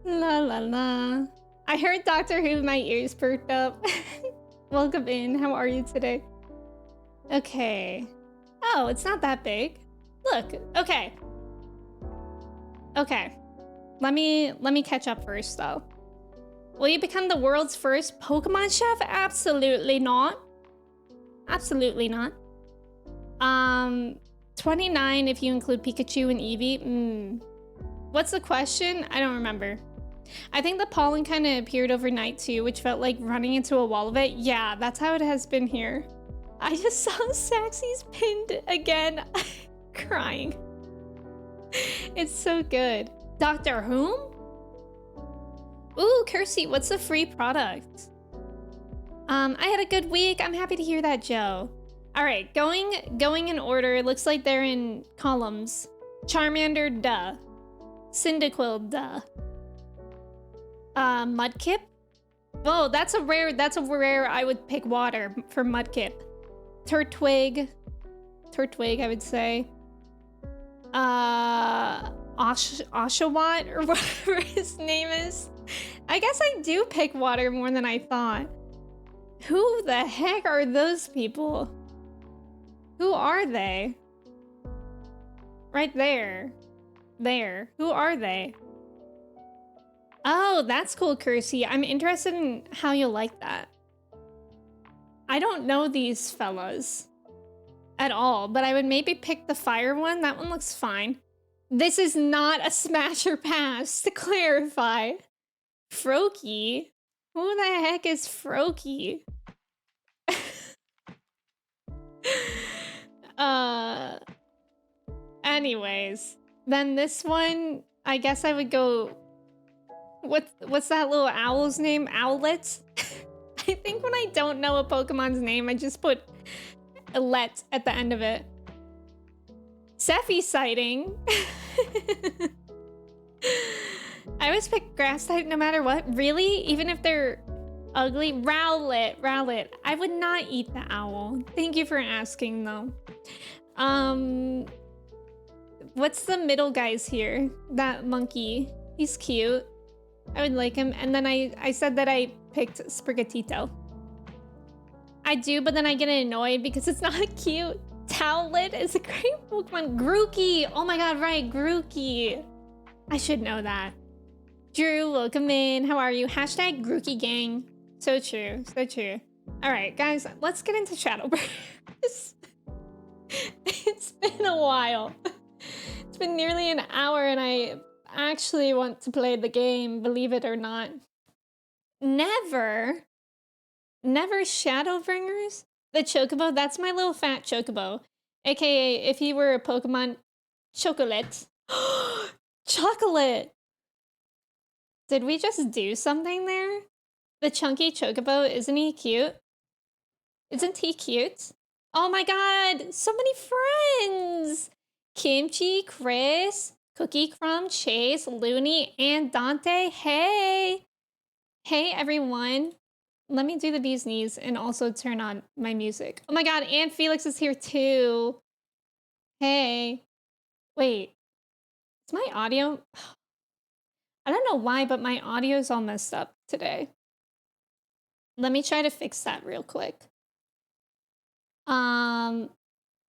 La la la. I heard Doctor Who, my ears perked up. Welcome in. How are you today? Okay. Oh, it's not that big. Look, okay. Okay. Let me catch up first though. Will you become the world's first Pokemon chef? Absolutely not. Absolutely not. 29 if you include Pikachu and Eevee. What's the question? I don't remember. I think the pollen kind of appeared overnight too, which felt like running into a wall of it. Yeah, that's how it has been here. I just saw Saxy's pinned again. Crying. It's so good. Doctor Whom? Ooh, Kirsty, what's the free product? I had a good week. I'm happy to hear that, Joe. All right, going in order. It looks like they're in columns. Charmander, duh. Cyndaquil, duh. Mudkip? Oh, that's a rare. I would pick water for Mudkip. Turtwig, I would say. Oshawott, or whatever his name is. I guess I do pick water more than I thought. Who the heck are those people? Who are they? Right there. There. Who are they? Oh, Oh, that's cool, Kersey. I'm interested in how you'll like that. I don't know these fellas at all, but I would maybe pick the fire one. That one looks fine. This is not a smash or pass, to clarify. Froakie? Who the heck is Froakie? Anyways, then this one, I guess I would go... What's that little owl's name? Owlet? I think when I don't know a Pokemon's name, I just put a let at the end of it. Sephi sighting. I always pick grass type no matter what. Really? Even if they're ugly? Rowlet. I would not eat the owl. Thank you for asking, though. What's the middle guy's here? That monkey. He's cute. I would like him. And then I said that I picked Sprigatito. I do, but then I get annoyed because it's not cute. Towlet is a great Pokemon. Grookey. Oh my god, right. Grookey. I should know that. Drew, welcome in. How are you? Hashtag Grookey gang. So true. So true. Alright, guys. Let's get into Shadowbringers. It's been a while. It's been nearly an hour and I actually want to play the game, believe it or not. Never Shadowbringers? The Chocobo? That's my little fat Chocobo. AKA, if he were a Pokemon, Chocolate. Chocolate! Did we just do something there? The chunky Chocobo, isn't he cute? Isn't he cute? Oh my god! So many friends! Kimchi, Chris, Cookie Crumb, Chase, Looney, and Dante. Hey! Hey, everyone. Let me do the bee's knees and also turn on my music. Oh my god, and Felix is here too. Hey. Wait. Is my audio... I don't know why, but my audio's all messed up today. Let me try to fix that real quick.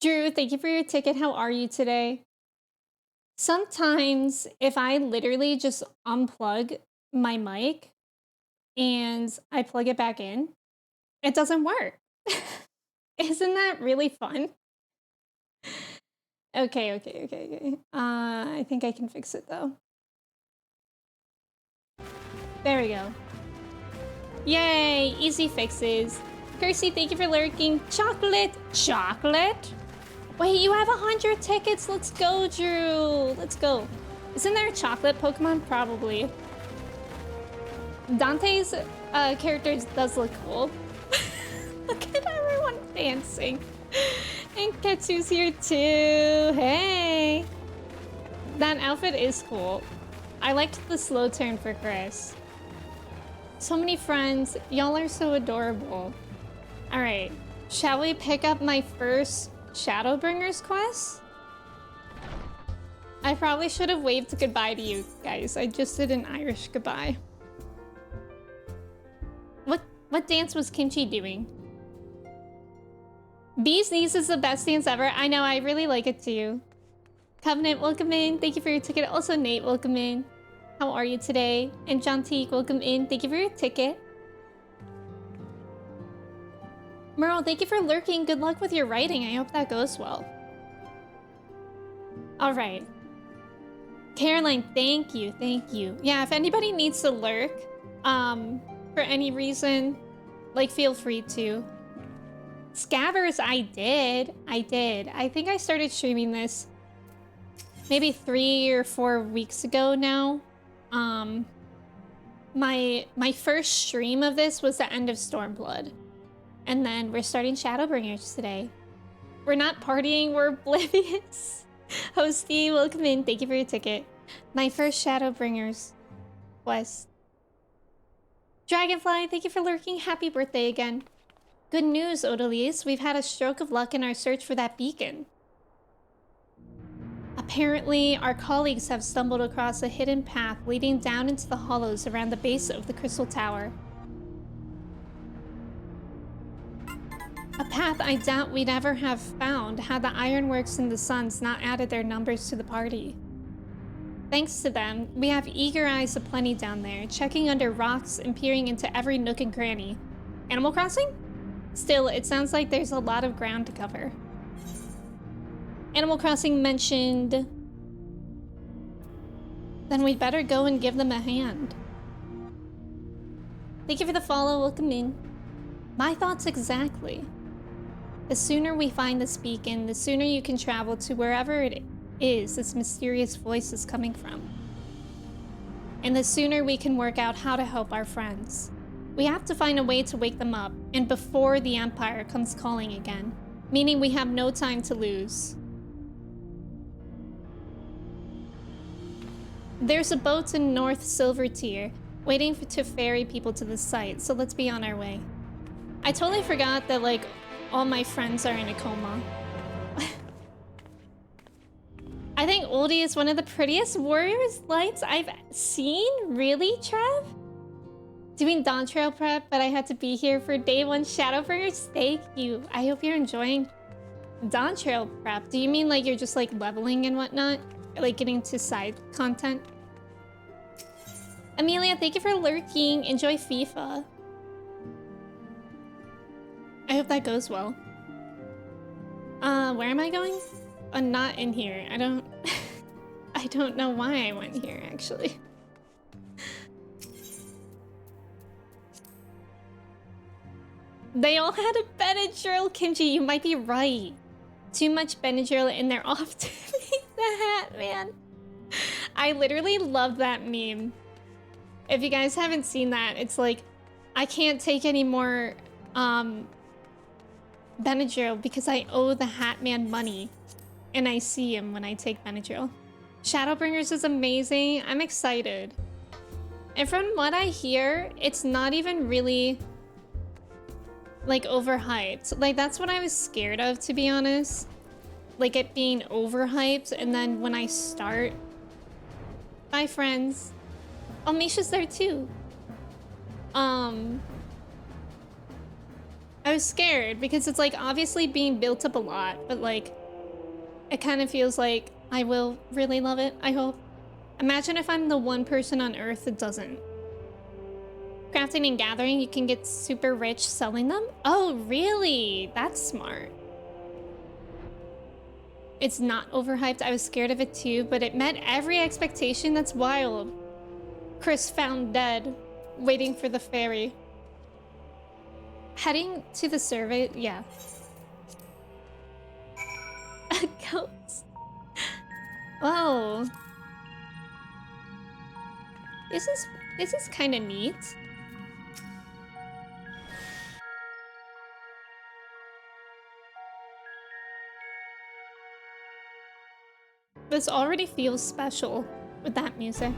Drew, thank you for your ticket. How are you today? Sometimes if I literally just unplug my mic and I plug it back in, it doesn't work. Isn't that really fun? Okay. I think I can fix it though. There we go. Yay, easy fixes. Kersey, thank you for lurking. Chocolate. Wait, you have 100 tickets. Let's go, Drew. Let's go. Isn't there a chocolate Pokemon? Probably. Dante's character does look cool. Look at everyone dancing. And Ketsu's here too. Hey. That outfit is cool. I liked the slow turn for Chris. So many friends. Y'all are so adorable. All right. Shall we pick up my first Shadowbringers quest? I probably should have waved goodbye to you guys. I just did an Irish goodbye. What dance was Kimchi doing? Bee's Knees is the best dance ever. I know, I really like it too. Covenant, welcome in. Thank you for your ticket. Also, Nate, welcome in. How are you today? And Jantique, welcome in. Thank you for your ticket. Merle, thank you for lurking. Good luck with your writing. I hope that goes well. All right. Caroline, thank you. Yeah, if anybody needs to lurk, for any reason, like, feel free to. Scabbers, I did. I think I started streaming this maybe 3 or 4 weeks ago now. My first stream of this was the end of Stormblood. And then we're starting Shadowbringers today. We're not partying, we're oblivious. Hosty, welcome in. Thank you for your ticket. My first Shadowbringers quest. Dragonfly, thank you for lurking. Happy birthday again. Good news, Odalise. We've had a stroke of luck in our search for that beacon. Apparently, our colleagues have stumbled across a hidden path leading down into the hollows around the base of the Crystal Tower. A path I doubt we'd ever have found had the Ironworks and the Suns not added their numbers to the party. Thanks to them, we have eager eyes aplenty down there, checking under rocks and peering into every nook and cranny. Animal Crossing? Still, it sounds like there's a lot of ground to cover. Animal Crossing mentioned. Then we'd better go and give them a hand. Thank you for the follow, welcome in. My thoughts exactly. The sooner we find this beacon, the sooner you can travel to wherever it is this mysterious voice is coming from. And the sooner we can work out how to help our friends. We have to find a way to wake them up, and before the Empire comes calling again, meaning we have no time to lose. There's a boat in North Silvertier waiting to ferry people to the site, so let's be on our way. I totally forgot that, like, all my friends are in a coma. I think Oldie is one of the prettiest Warriors lights I've seen. Really, Trev? Doing Dawn Trail prep, but I had to be here for day one Shadowbringers. Thank you. I hope you're enjoying Dawn Trail prep. Do you mean like you're just like leveling and whatnot? Like getting to side content? Amelia, thank you for lurking. Enjoy FIFA. I hope that goes well. Where am I going? Not in here. I don't know why I went here, actually. They all had a Benadryl, Kimchi. You might be right. Too much Benadryl and they're off to meet the hat, man. I literally love that meme. If you guys haven't seen that, it's like, I can't take any more Benadryl because I owe the Hat Man money. And I see him when I take Benadryl. Shadowbringers is amazing. I'm excited. And from what I hear, it's not even really like overhyped. Like that's what I was scared of, to be honest. Like it being overhyped, and then when I start... Bye, friends. Oh, Misha's there too. I was scared because it's like obviously being built up a lot, but like it kind of feels like I will really love it, I hope. Imagine if I'm the one person on Earth that doesn't. Crafting and gathering, you can get super rich selling them? Oh, really? That's smart. It's not overhyped. I was scared of it too, but it met every expectation. That's wild. Chris found dead, waiting for the ferry. Heading to the survey, yeah. A ghost. Whoa. This is kind of neat. This already feels special with that music.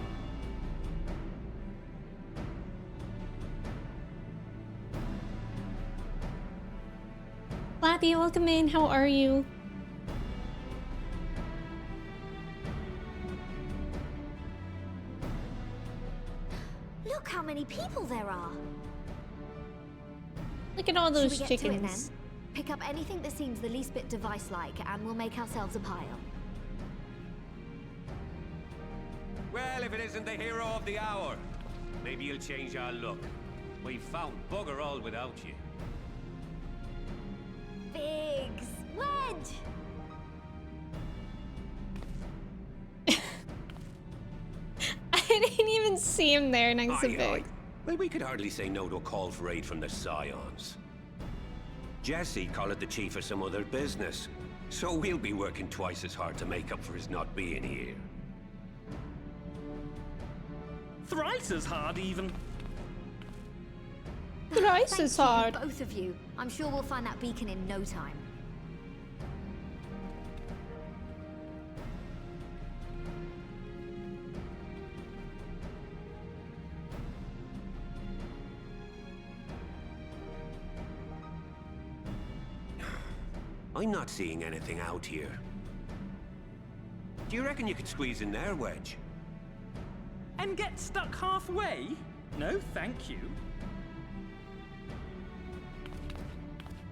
Flappy, welcome in. How are you? Look how many people there are. Look at all those Should we get chickens. to it, then? Pick up anything that seems the least bit device-like, and we'll make ourselves a pile. Well, if it isn't the hero of the hour, maybe you'll change our look. We've found bugger all without you. Biggs! Wedge! I didn't even see him there next to Big. Well, we could hardly say no to a call for aid from the Scions. Jesse called it the chief of some other business, so we'll be working twice as hard to make up for his not being here. Thrice as hard, even. Thrice Thank as you, hard. both of you. I'm sure we'll find that beacon in no time. I'm not seeing anything out here. Do you reckon you could squeeze in there, Wedge? And get stuck halfway? No, thank you.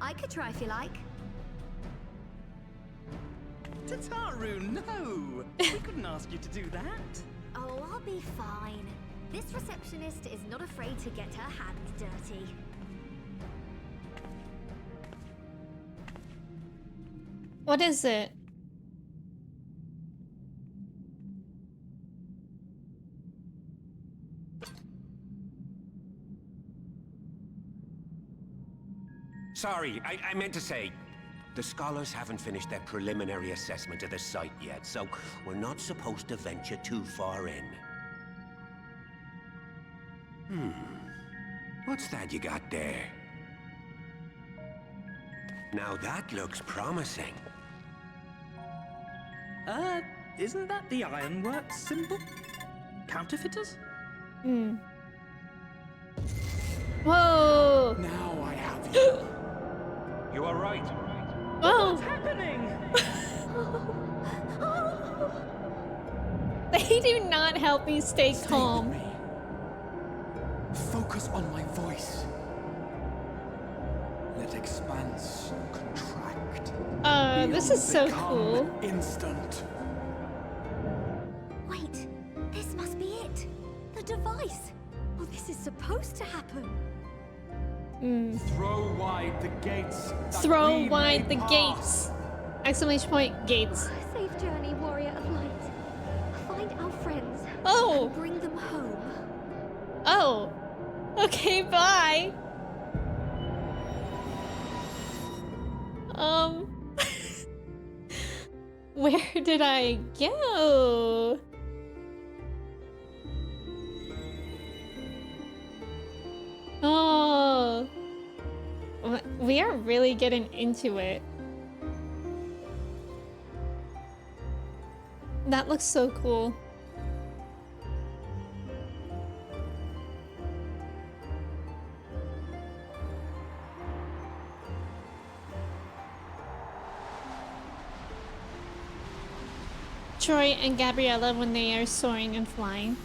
I could try if you like. Tataru, no! We couldn't ask you to do that. Oh, I'll be fine. This receptionist is not afraid to get her hands dirty. What is it? Sorry, I meant to say, the scholars haven't finished their preliminary assessment of the site yet, so we're not supposed to venture too far in. What's that you got there? Now that looks promising. Isn't that the Ironworks symbol? Counterfeiters? Whoa! Now I have you. You are right. Whoa! What's happening? They do not help me stay Stay calm. with me. Focus on my voice. Let expanse contract. This is so Become cool. Instant. Wait, this must be it. The device. Oh, this is supposed to happen. Throw wide the gates. that Throw we wide may the pass. gates! Exclamation point, gates. Safe journey, warrior of light. Find our friends Oh! and bring them home. Oh! Okay, bye! Where did I go? Oh, we are really getting into it. That looks so cool. Troy and Gabriella when they are soaring and flying.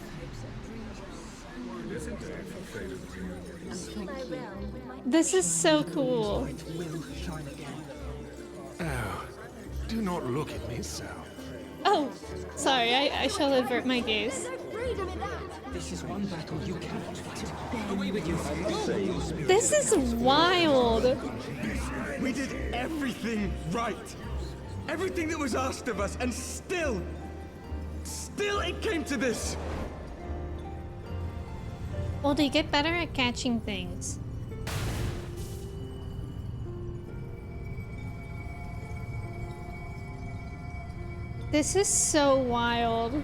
This is so cool. Oh, do not look at me so. Oh, sorry, I shall avert my gaze. This is one battle you cannot fight. Away with you. This is wild. We did everything right. Everything that was asked of us, and still it came to this. Well, they get better at catching things. This is so wild.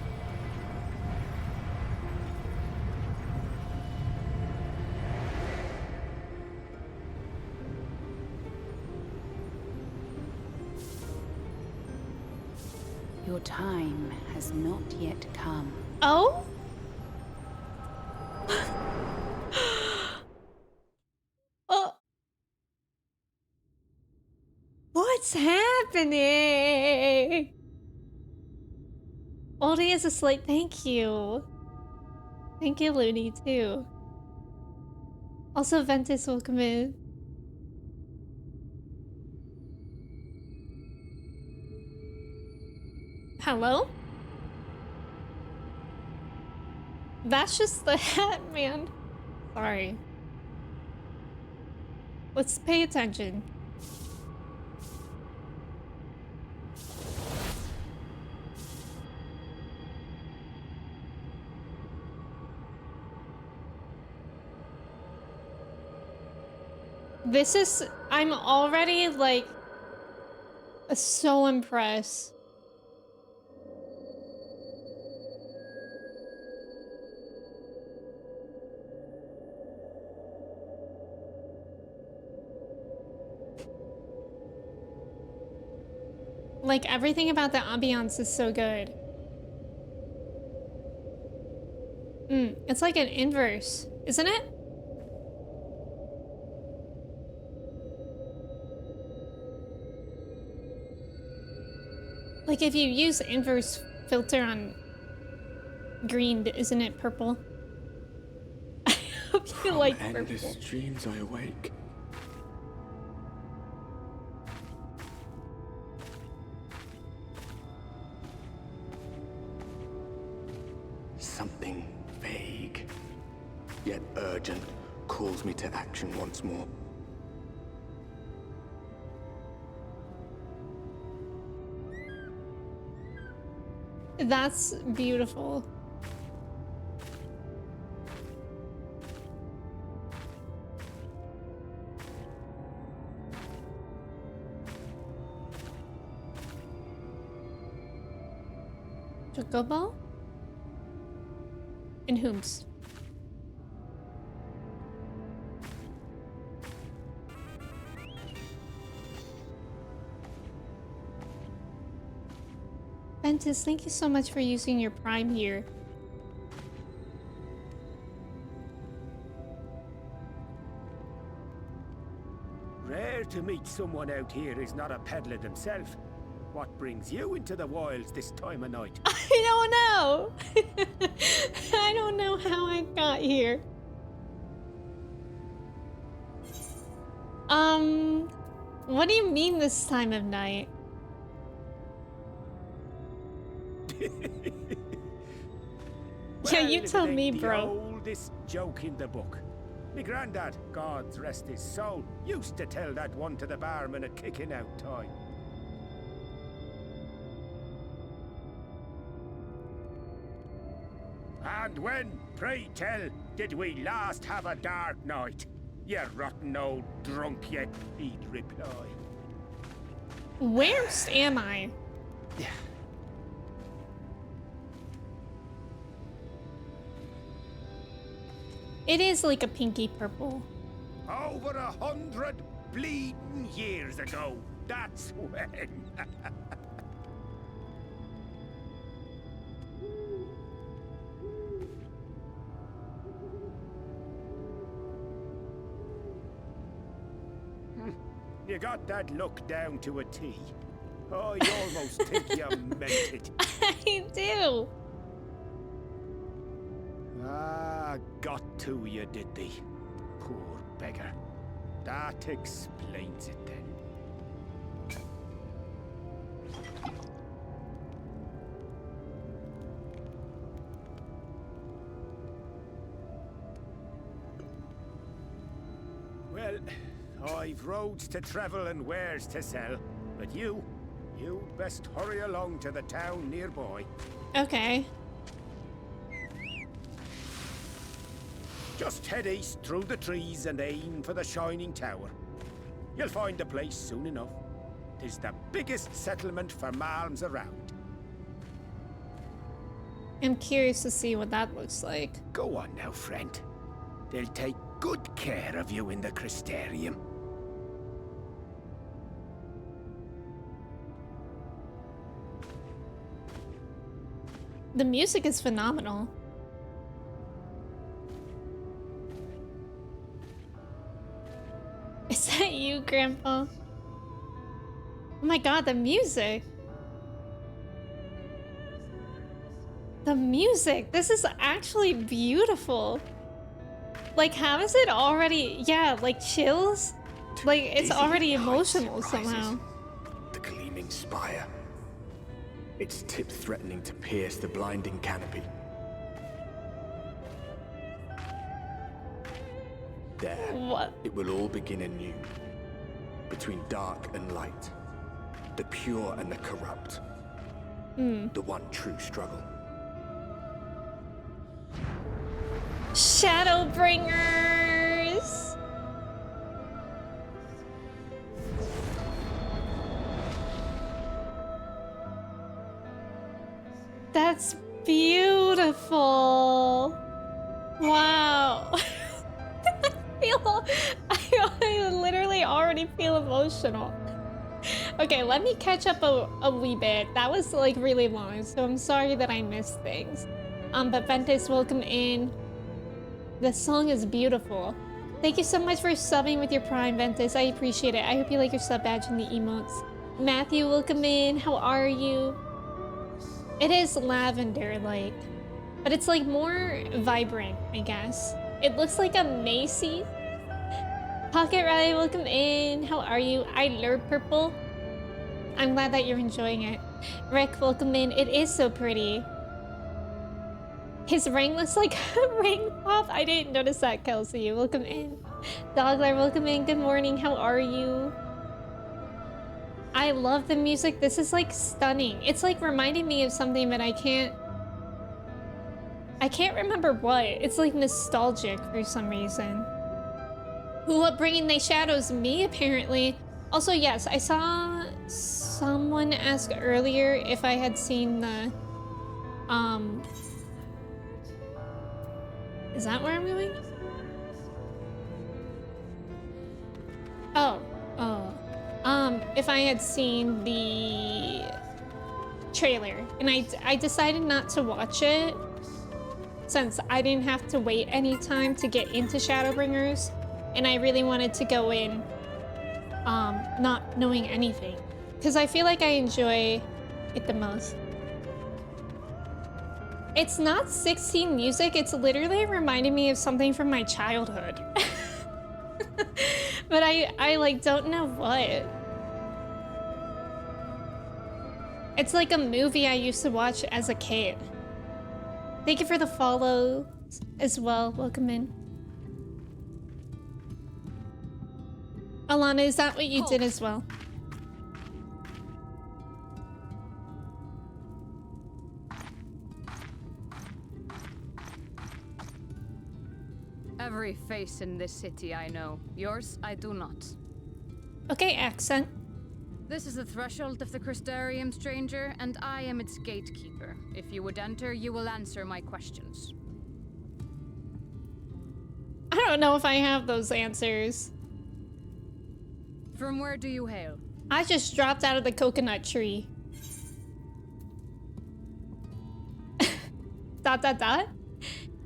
Your time has not yet come. Oh? Oh. What's happening? Oldie is asleep. Thank you. Thank you, Looney, too. Also, Ventus, welcome in. Hello? That's just the hat, man. Sorry. Let's pay attention. This is... I'm already, like... so impressed. Like, everything about the ambiance is so good. It's like an inverse, isn't it? Like, if you use inverse filter on green, isn't it purple? I hope you like purple. Endless dreams I awake. urgent, calls me to action once more. That's beautiful. Chocobo? And whom's? Ventus, thank you so much for using your Prime here. Rare to meet someone out here who's not a peddler themselves. What brings you into the wilds this time of night? I don't know. I don't know how I got here. What do you mean this time of night? Yeah, you Well, tell it ain't me, the bro. oldest joke in the book. Me granddad, God rest his soul, used to tell that one to the barman at kicking out time. And when, pray tell, did we last have a dark night? You rotten old drunk yet, he'd reply. Where's am I? It is like a pinky purple. Over 100 bleeding years ago, that's when. You got that look down to a T. Oh, you almost think you meant it. I do. Ah, got to you, did they? Poor beggar. That explains it then. Well, I've roads to travel and wares to sell, but you best hurry along to the town nearby. Okay. Just head east through the trees and aim for the Shining Tower. You'll find the place soon enough. 'Tis the biggest settlement for malms around. I'm curious to see what that looks like. Go on now, friend. They'll take good care of you in the Crystarium. The music is phenomenal. Is that you, Grandpa? Oh my god, the music! The music! This is actually beautiful! Like, how is it already... Yeah, like, chills? Like, it's already emotional somehow. The gleaming spire. Its tip threatening to pierce the blinding canopy. There, What? it will all begin anew. Between dark and light. The pure and the corrupt. The one true struggle. Shadowbringers! That's beautiful! Wow! I literally already feel emotional. Okay, let me catch up a wee bit. That was like really long, so I'm sorry that I missed things. But Ventus, welcome in. The song is beautiful. Thank you so much for subbing with your Prime, Ventus. I appreciate it. I hope you like your sub badge and the emotes. Matthew, welcome in. How are you? It is lavender-like, but it's like more vibrant, I guess. It looks like a Macy. Pocket Riley, welcome in. How are you? I love purple. I'm glad that you're enjoying it. Rick, welcome in. It is so pretty. His ring looks like a ring pop. I didn't notice that, Kelsey. Welcome in. Doglar, welcome in. Good morning. How are you? I love the music. This is like stunning. It's like reminding me of something, but I can't remember what. It's like nostalgic for some reason. Who upbringing they shadows? Me, apparently. Also, yes, I saw someone ask earlier if I had seen the, is that where I'm going? Oh, if I had seen the trailer, and I decided not to watch it since I didn't have to wait any time to get into Shadowbringers, and I really wanted to go in not knowing anything, because I feel like I enjoy it the most. It's not 16 music, it's literally reminding me of something from my childhood. But I like don't know what. It's like a movie I used to watch as a kid. Thank you for the follow as well. Welcome in. Alana, is that what you did as well? Every face in this city I know. Yours, I do not. Okay, accent. This is the threshold of the Crystarium, stranger, and I am its gatekeeper. If you would enter, you will answer my questions. I don't know if I have those answers. From where do you hail? I just dropped out of the coconut tree. Dot dot dot.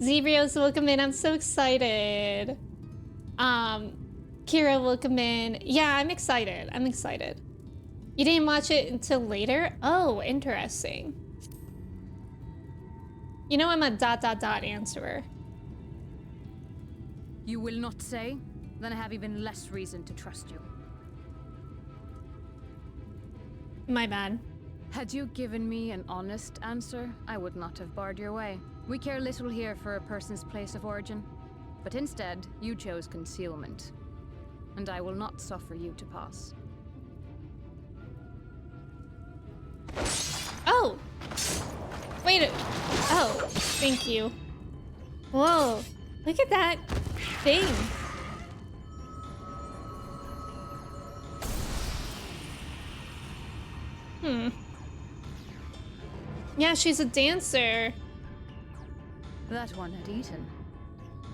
Zebrios, welcome in. I'm so excited. Kira, welcome in. Yeah, I'm excited. I'm excited. You didn't watch it until later? Oh, interesting. You know I'm a dot dot dot answerer. You will not say? Then I have even less reason to trust you. My bad. Had you given me an honest answer, I would not have barred your way. We care little here for a person's place of origin. But instead, you chose concealment. And I will not suffer you to pass. Oh! Wait a... Oh, thank you. Whoa. Look at that thing. Yeah, she's a dancer. That one had eaten.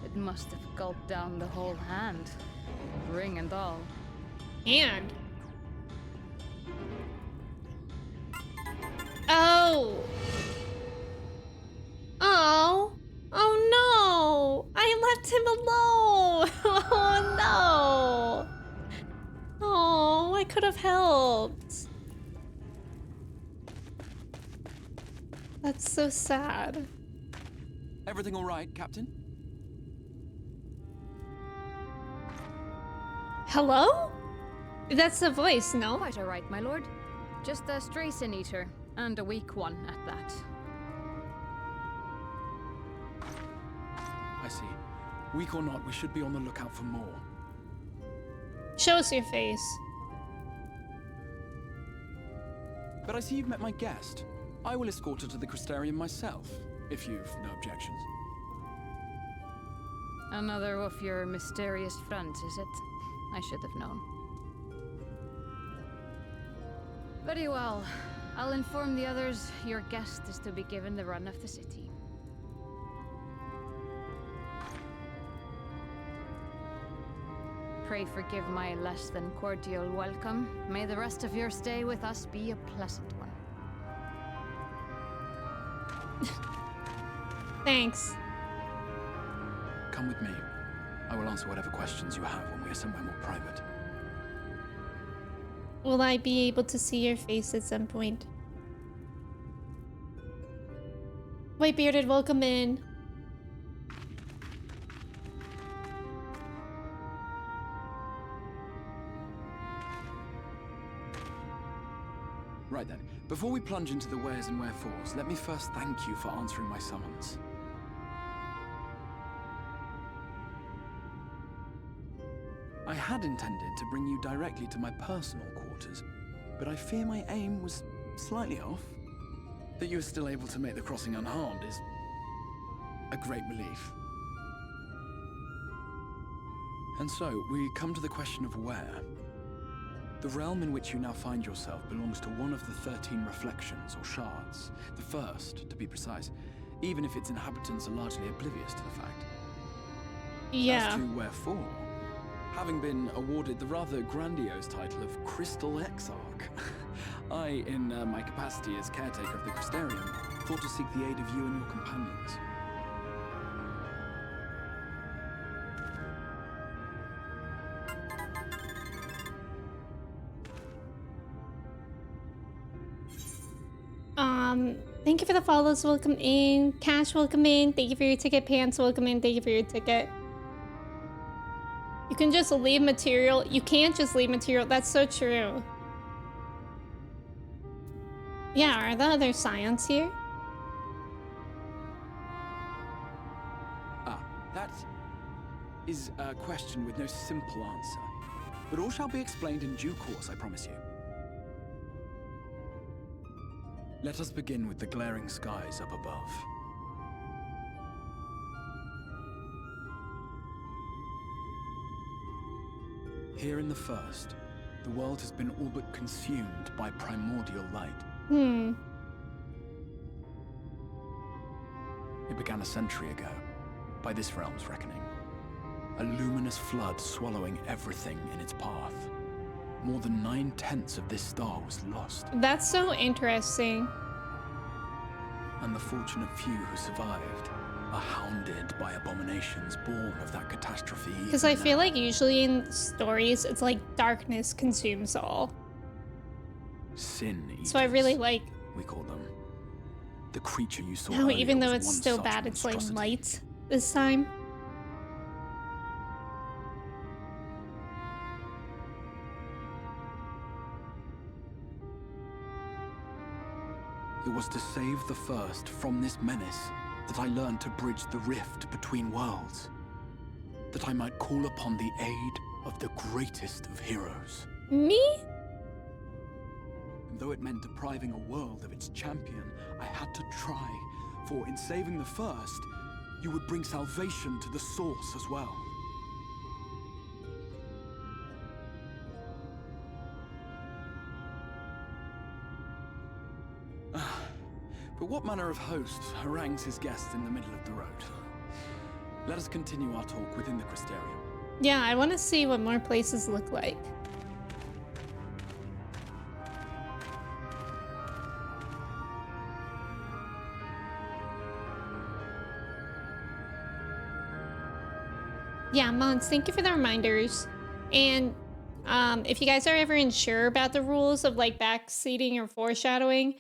It must have gulped down the whole hand. Ring and all. And... Oh! Oh! Oh no! I left him alone! Oh no! Oh, I could have helped. That's so sad. Everything all right, Captain? Hello? That's the voice, no? Quite all right, my lord. Just a stray sin eater, and a weak one at that. I see. Weak or not, we should be on the lookout for more. Show us your face. But I see you've met my guest. I will escort her to the Crystarium myself, if you've no objections. Another of your mysterious friends, is it? I should have known. Very well. I'll inform the others your guest is to be given the run of the city. Pray forgive my less than cordial welcome. May the rest of your stay with us be a pleasant one. Thanks. Come with me. I will answer whatever questions you have when we are somewhere more private. Will I be able to see your face at some point? White-bearded, welcome in. Right then, before we plunge into the wheres and wherefores, let me first thank you for answering my summons. I had intended to bring you directly to my personal quarters, but I fear my aim was slightly off. That you are still able to make the crossing unharmed is a great relief. And so, we come to the question of where. The realm in which you now find yourself belongs to one of the 13 reflections, or shards. The first, to be precise, even if its inhabitants are largely oblivious to the fact. Yeah. As to wherefore, having been awarded the rather grandiose title of Crystal Exarch, I, in my capacity as caretaker of the Crystarium, thought to seek the aid of you and your companions. Thank you for the follows, welcome in. Cash, welcome in. Thank you for your ticket. Pants, welcome in. Thank you for your ticket. You can just leave material. You can't just leave material. That's so true. Yeah, are the other Scions here? Ah, that is a question with no simple answer. But all shall be explained in due course, I promise you. Let us begin with the glaring skies up above. Here in the first, the world has been all but consumed by primordial light. It began a century ago, by this realm's reckoning. A luminous flood swallowing everything in its path. More than 9/10 of this star was lost. That's so interesting. And the fortunate few who survived are hounded by abominations born of that catastrophe. Because I feel like usually in stories, it's like darkness consumes all. Sin eaters, So I really like we call them. The creature you saw how earlier even though was it's one still such bad, it's like monstrosity. light this time. It was to save the first from this menace that I learned to bridge the rift between worlds. That I might call upon the aid of the greatest of heroes. Me? And though it meant depriving a world of its champion, I had to try, for in saving the first, you would bring salvation to the source as well. But what manner of host harangues his guests in the middle of the road? Let us continue our talk within the Crystarium. Yeah, I want to see what more places look like. Yeah, Mons, thank you for the reminders. And if you guys are ever unsure about the rules of like backseating or foreshadowing,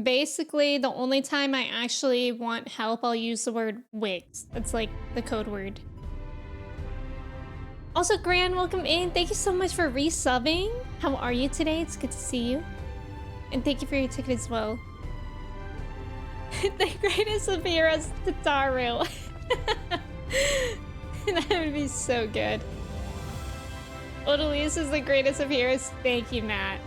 basically the only time I actually want help, I'll use the word wigs. That's like the code word. Also, Gran, welcome in. Thank you so much for resubbing. How are you today? It's good to see you. And thank you for your ticket as well. The greatest of heroes, Tataru. That would be so good. Odalise is the greatest of heroes. Thank you, Matt.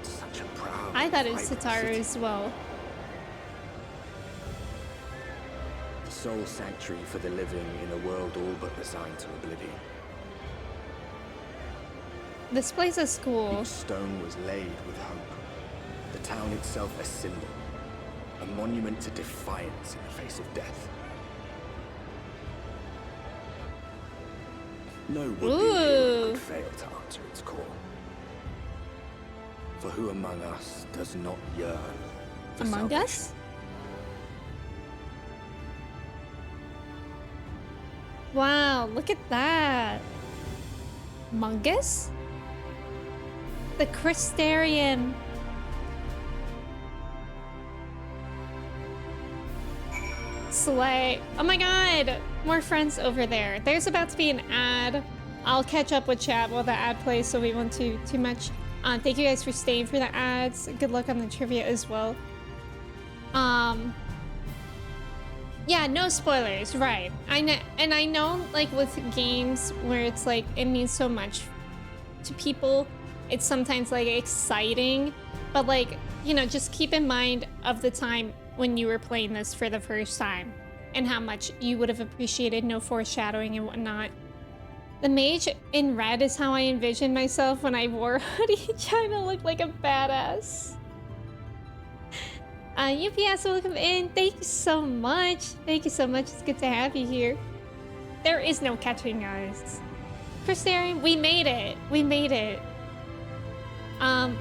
Such a proud I thought it was vibrant Tataru city. as well. The sole sanctuary for the living in a world all but resigned to oblivion. This place is cool. Each stone was laid with hope. The town itself a symbol. A monument to defiance in the face of death. No would-be hero could fail to answer its call. For who among us does not yearn for Among salvation? Us? Wow, look at that. Mungus? The Crystarium. Slay. Oh my god! More friends over there. There's about to be an ad. I'll catch up with chat while the ad plays so we won't do too much. Thank you guys for staying for the ads. Good luck on the trivia as well. Yeah, no spoilers, right. I know, and I know, like, with games where it's like, it means so much to people, it's sometimes, like, exciting, but, like, you know, just keep in mind of the time when you were playing this for the first time, and how much you would have appreciated no foreshadowing and whatnot. The mage in red is how I envisioned myself when I wore a hoodie, trying to look like a badass. UPS, welcome in. Thank you so much. Thank you so much. It's good to have you here. There is no catching us. Crystarium, we made it. We made it.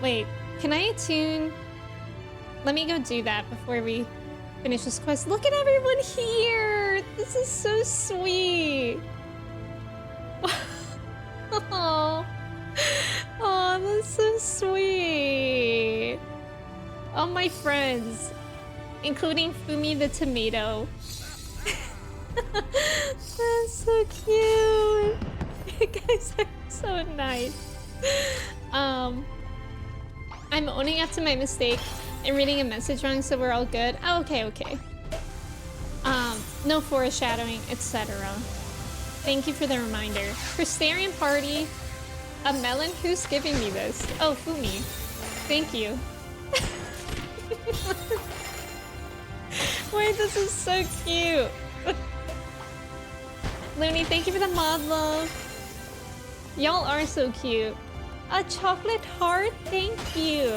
Wait. Can I attune? Let me go do that before we finish this quest. Look at everyone here. This is so sweet. Oh, that's so sweet. All my friends, including Fumi the tomato. That's so cute. You guys are so nice. I'm owning up to my mistake and reading a message wrong, so we're all good. Oh, okay. No foreshadowing, etc. Thank you for the reminder. Crystarium party. A melon? Who's giving me this? Oh, Fumi. Thank you. Wait, this is so cute. Looney, thank you for the mod love. Y'all are so cute. A chocolate heart? Thank you.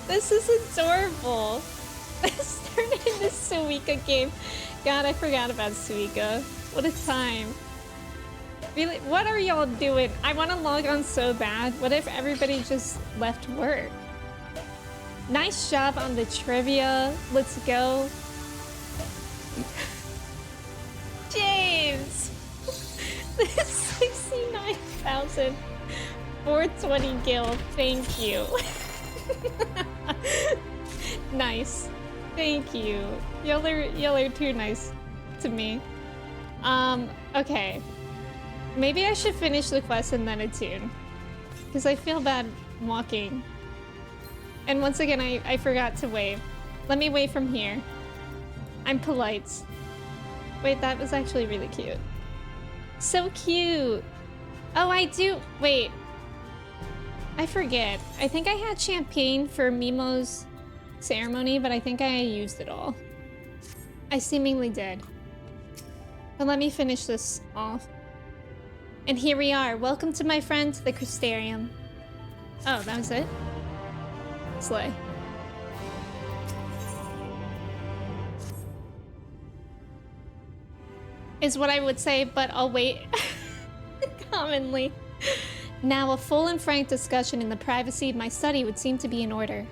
This is adorable. This turned into Suika game. God, I forgot about Suika. What a time. Really, what are y'all doing? I want to log on so bad. What if everybody just left work? Nice job on the trivia. Let's go. James! 69,420 gil. Thank you. Nice. Thank you. Y'all are too nice to me. Okay. Maybe I should finish the quest and then attune. Because I feel bad walking. And once again, I forgot to wave. Let me wave from here. I'm polite. Wait, that was actually really cute. So cute! Oh, I do- wait. I forget. I think I had champagne for Mimo's ceremony, but I think I used it all. I seemingly did. But let me finish this off. And here we are. Welcome to my friend, the Crystarium. Oh, that was it? Slay. Is what I would say, but I'll wait. Commonly. Now, a full and frank discussion in the privacy of my study would seem to be in order.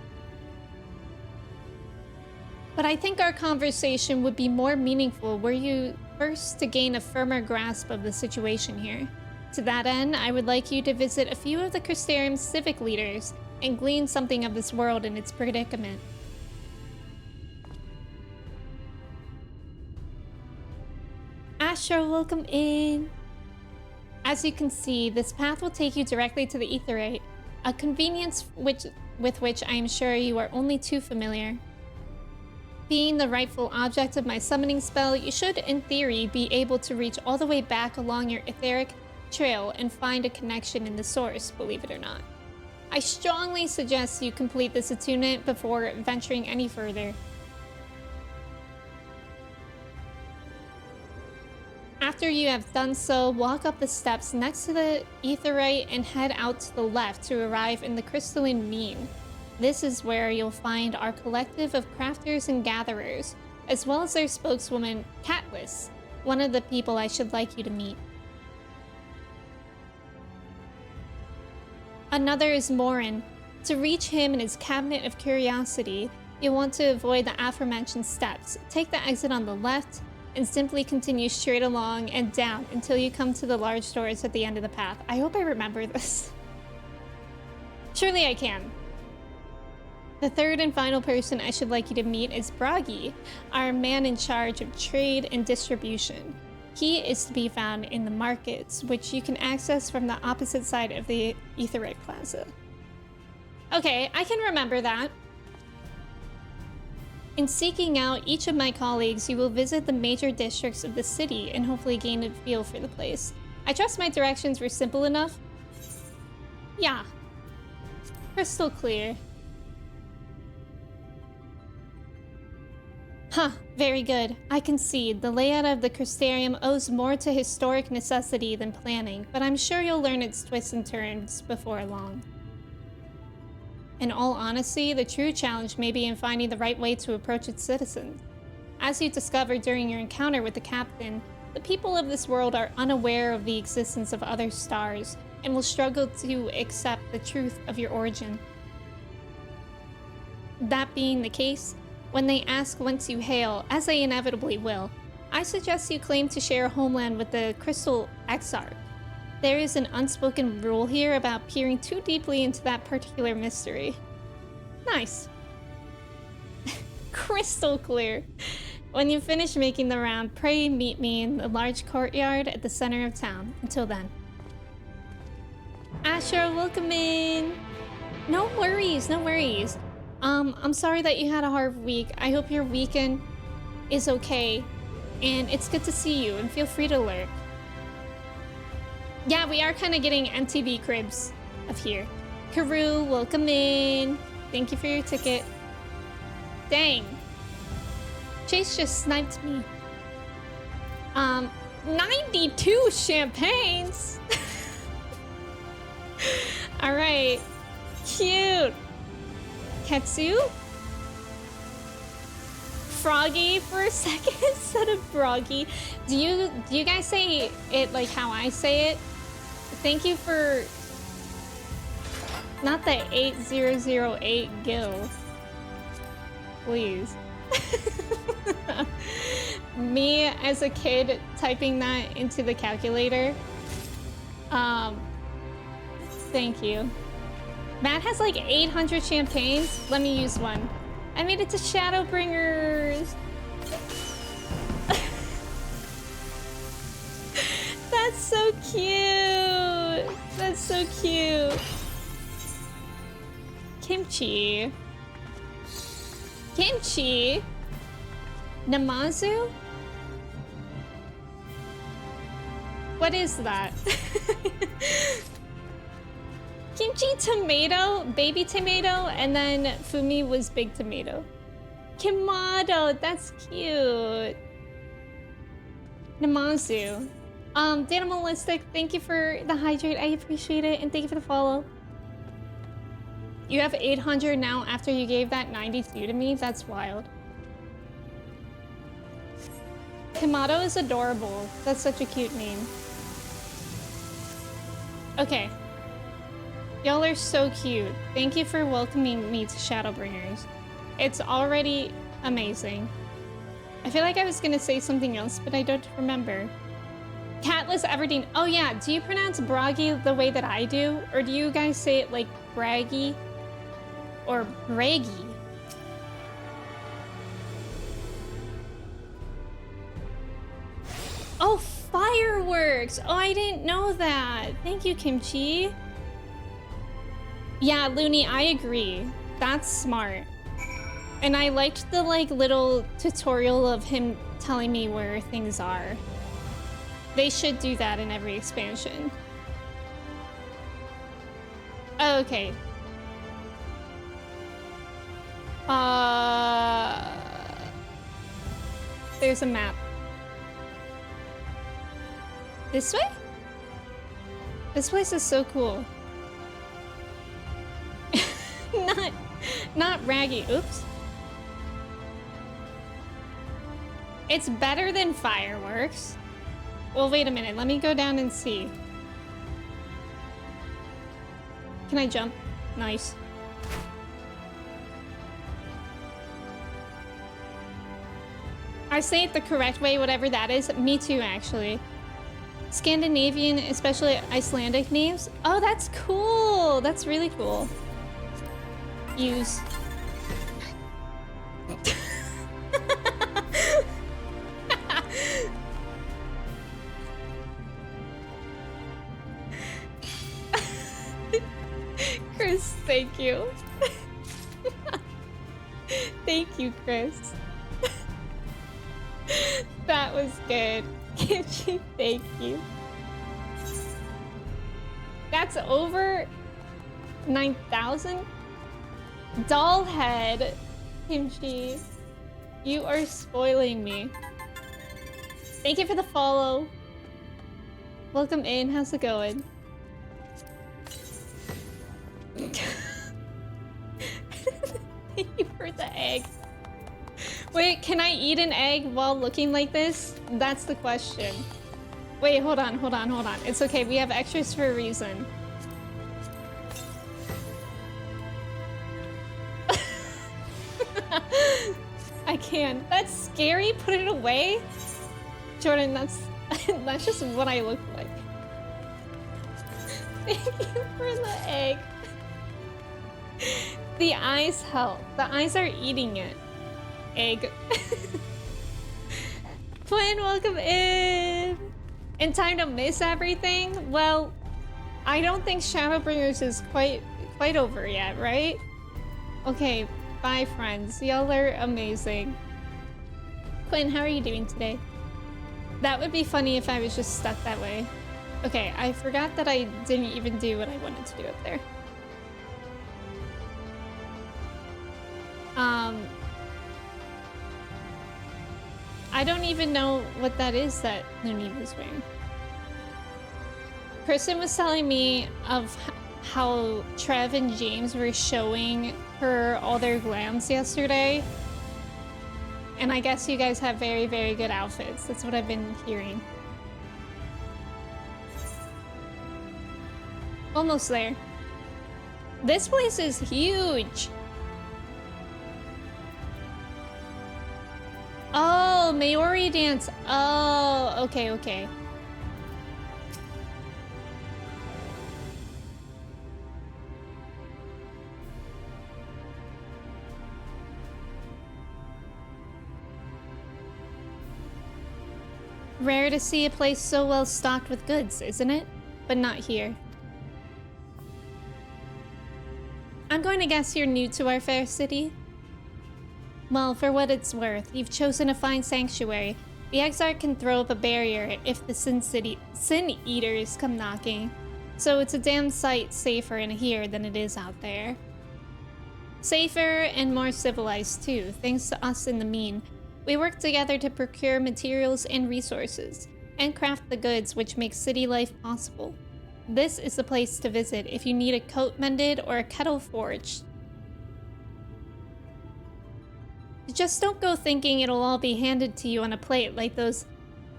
But I think our conversation would be more meaningful were you first to gain a firmer grasp of the situation here. To that end, I would like you to visit a few of the Crystarium's civic leaders and glean something of this world and its predicament. Astro, welcome in. As you can see, this path will take you directly to the Aetheryte, a convenience with which I am sure you are only too familiar. Being the rightful object of my summoning spell, you should, in theory, be able to reach all the way back along your etheric trail and find a connection in the source, believe it or not. I strongly suggest you complete this attunement before venturing any further. After you have done so, walk up the steps next to the Aetheryte and head out to the left to arrive in the Crystalline Mean. This is where you'll find our collective of crafters and gatherers, as well as their spokeswoman, Catliss, one of the people I should like you to meet. Another is Morin. To reach him in his Cabinet of Curiosity, you'll want to avoid the aforementioned steps. Take the exit on the left, and simply continue straight along and down until you come to the large doors at the end of the path. I hope I remember this. Surely I can. The third and final person I should like you to meet is Bragi, our man in charge of trade and distribution. He is to be found in the markets, which you can access from the opposite side of the Aetheryte Plaza. Okay, I can remember that. In seeking out each of my colleagues, you will visit the major districts of the city and hopefully gain a feel for the place. I trust my directions were simple enough? Yeah. Crystal clear. Huh, very good. I concede. The layout of the Crystarium owes more to historic necessity than planning, but I'm sure you'll learn its twists and turns before long. In all honesty, the true challenge may be in finding the right way to approach its citizens. As you discovered during your encounter with the captain, the people of this world are unaware of the existence of other stars and will struggle to accept the truth of your origin. That being the case, when they ask whence you hail, as they inevitably will, I suggest you claim to share a homeland with the Crystal Exarch. There is an unspoken rule here about peering too deeply into that particular mystery. Nice. Crystal clear. When you finish making the round, pray meet me in the large courtyard at the center of town. Until then. Asher, welcome in. No worries, no worries. I'm sorry that you had a hard week. I hope your weekend is okay. And it's good to see you, and feel free to lurk. Yeah, we are kind of getting MTV cribs of here. Karu, welcome in. Thank you for your ticket. Dang. Chase just sniped me. 92 champagnes. All right. Cute. Ketsu? Froggy for a second instead of Froggy. Do you guys say it like how I say it? Thank you for not the 8008 gil. Please. Me as a kid typing that into the calculator. Thank you. Matt has like 800 champagnes. Let me use one. I made it to Shadowbringers. That's so cute. That's so cute. Kimchi. Kimchi. Namazu? What is that? Kimchi tomato, baby tomato, and then Fumi was big tomato. Kimado, that's cute. Namazu. Danimalistic, thank you for the hydrate. I appreciate it, and thank you for the follow. You have 800 now after you gave that 92 to me? That's wild. Kimado is adorable. That's such a cute name. Okay. Y'all are so cute. Thank you for welcoming me to Shadowbringers. It's already amazing. I feel like I was gonna say something else, but I don't remember. Catless Everdeen. Oh yeah, do you pronounce Bragi the way that I do? Or do you guys say it like Braggy? Or Braggy? Oh, fireworks! Oh, I didn't know that. Thank you, Kimchi. Yeah, Looney, I agree. That's smart. And I liked the like little tutorial of him telling me where things are. They should do that in every expansion. Oh, okay. There's a map. This way? This place is so cool. Not raggy. Oops. It's better than fireworks. Well, wait a minute. Let me go down and see. Can I jump? Nice. I say it the correct way, whatever that is. Me too, actually. Scandinavian, especially Icelandic names. Oh, that's cool. That's really cool. Use. Chris, thank you. Thank you, Chris. That was good. Kimchi, thank you. That's over 9,000? Dollhead, Kimchi. You are spoiling me. Thank you for the follow. Welcome in, how's it going? Thank you for the egg. Wait, can I eat an egg while looking like this? That's the question. Wait, hold on. It's okay, we have extras for a reason. I can't. That's scary, put it away. Jordan, that's that's just what I look like. Thank you for the egg. The eyes help. The eyes are eating it. Egg. Quinn, welcome in. In time to miss everything? Well, I don't think Shadowbringers is quite over yet, right? Okay, bye friends. Y'all are amazing. Quinn, how are you doing today? That would be funny if I was just stuck that way. Okay, I forgot that I didn't even do what I wanted to do up there. I don't even know what that is that Nuni was wearing. Kristen was telling me of how Trev and James were showing her all their glams yesterday. And I guess you guys have very, very good outfits. That's what I've been hearing. Almost there. This place is huge. Oh, Maori dance. Oh, okay. Rare to see a place so well stocked with goods, isn't it? But not here. I'm going to guess you're new to our fair city? Well, for what it's worth, you've chosen a fine sanctuary. The Exarch can throw up a barrier if the Sin Eaters come knocking. So it's a damn sight safer in here than it is out there. Safer and more civilized too, thanks to us in the mean. We work together to procure materials and resources, and craft the goods which make city life possible. This is the place to visit if you need a coat mended or a kettle forged. Just don't go thinking it'll all be handed to you on a plate like those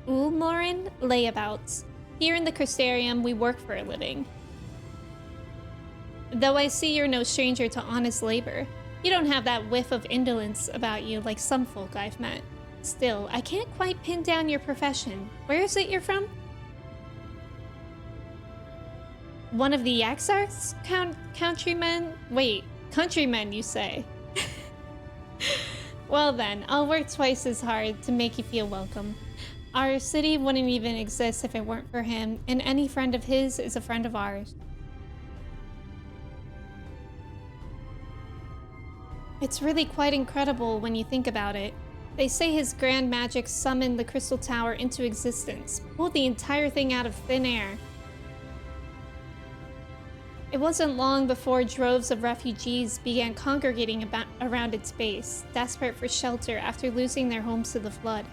Ulmoran layabouts. Here in the Crystarium, we work for a living. Though I see you're no stranger to honest labor, you don't have that whiff of indolence about you like some folk I've met. Still, I can't quite pin down your profession. Where is it you're from? One of the Exarch's countrymen? Wait, countrymen, you say? Well then, I'll work twice as hard to make you feel welcome. Our city wouldn't even exist if it weren't for him, and any friend of his is a friend of ours. It's really quite incredible when you think about it. They say his grand magic summoned the Crystal Tower into existence, pulled the entire thing out of thin air. It wasn't long before droves of refugees began congregating around its base, desperate for shelter after losing their homes to the flood.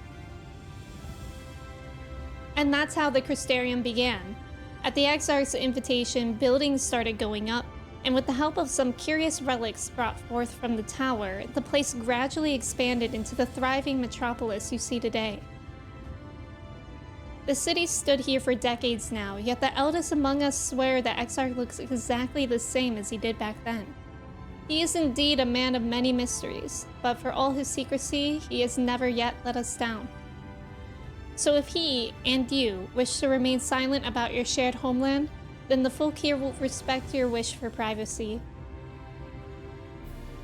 And that's how the Crystarium began. At the Exarch's invitation, buildings started going up, and with the help of some curious relics brought forth from the tower, the place gradually expanded into the thriving metropolis you see today. The city stood here for decades now, yet the eldest among us swear that Exarch looks exactly the same as he did back then. He is indeed a man of many mysteries, but for all his secrecy, he has never yet let us down. So if he, and you, wish to remain silent about your shared homeland, then the folk here will respect your wish for privacy.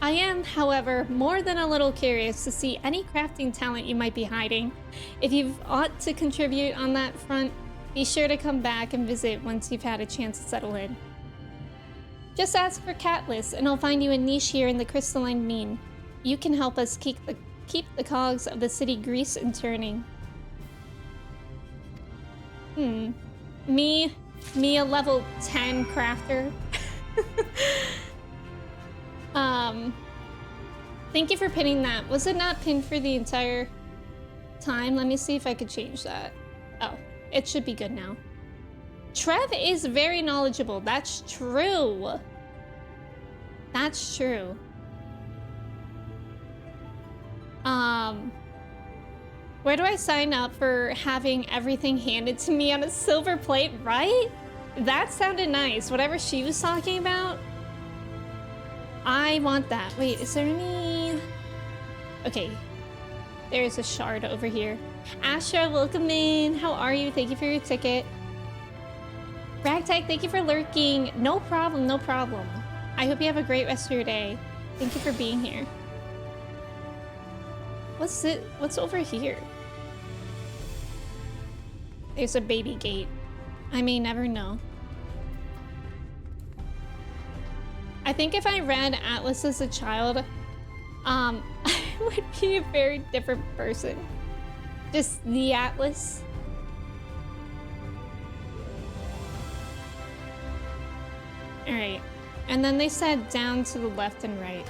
I am, however, more than a little curious to see any crafting talent you might be hiding. If you've aught to contribute on that front, be sure to come back and visit once you've had a chance to settle in. Just ask for Catless and I'll find you a niche here in the Crystalline Mean. You can help us keep the cogs of the city greased and turning. Me a level 10 crafter. Thank you for pinning that. Was it not pinned for the entire time? Let me see if I could change that. Oh, it should be good now. Trev is very knowledgeable. That's true. That's true. Where do I sign up for having everything handed to me on a silver plate, right? That sounded nice. Whatever she was talking about. I want that. Wait, is there any... Okay. There's a shard over here. Astra, welcome in. How are you? Thank you for your ticket. Ragtag, thank you for lurking. No problem, no problem. I hope you have a great rest of your day. Thank you for being here. What's over here? There's a baby gate. I may never know. I think if I read Atlas as a child, I would be a very different person. Just the Atlas. Alright. And then they said down to the left and right.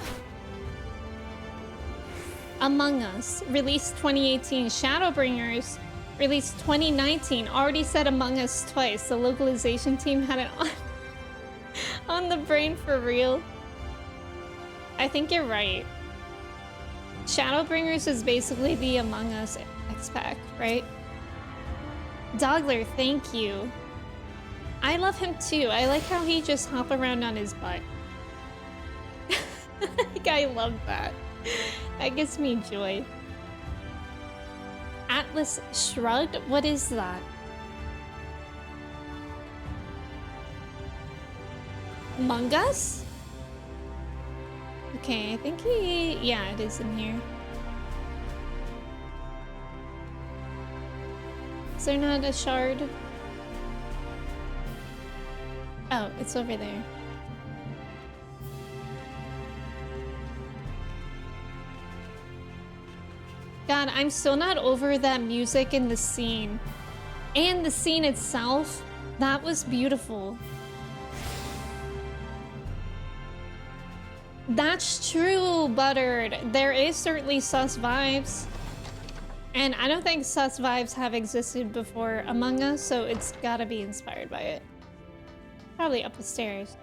Among Us, released 2018. Shadowbringers, released 2019. Already said Among Us twice. The localization team had it on the brain for real. I think you're right. Shadowbringers is basically the Among Us X-Pack, right? Dogler, thank you. I love him too. I like how he just hop around on his butt. Like, I love that. That gives me joy. Atlas shrugged? What is that? Among Us? Okay, I think yeah, it is in here. Is there not a shard? Oh, it's over there. God, I'm still not over that music in the scene. And the scene itself, that was beautiful. That's true, Buttered. There is certainly sus vibes. And I don't think sus vibes have existed before Among Us, so it's gotta be inspired by it. Probably up the stairs.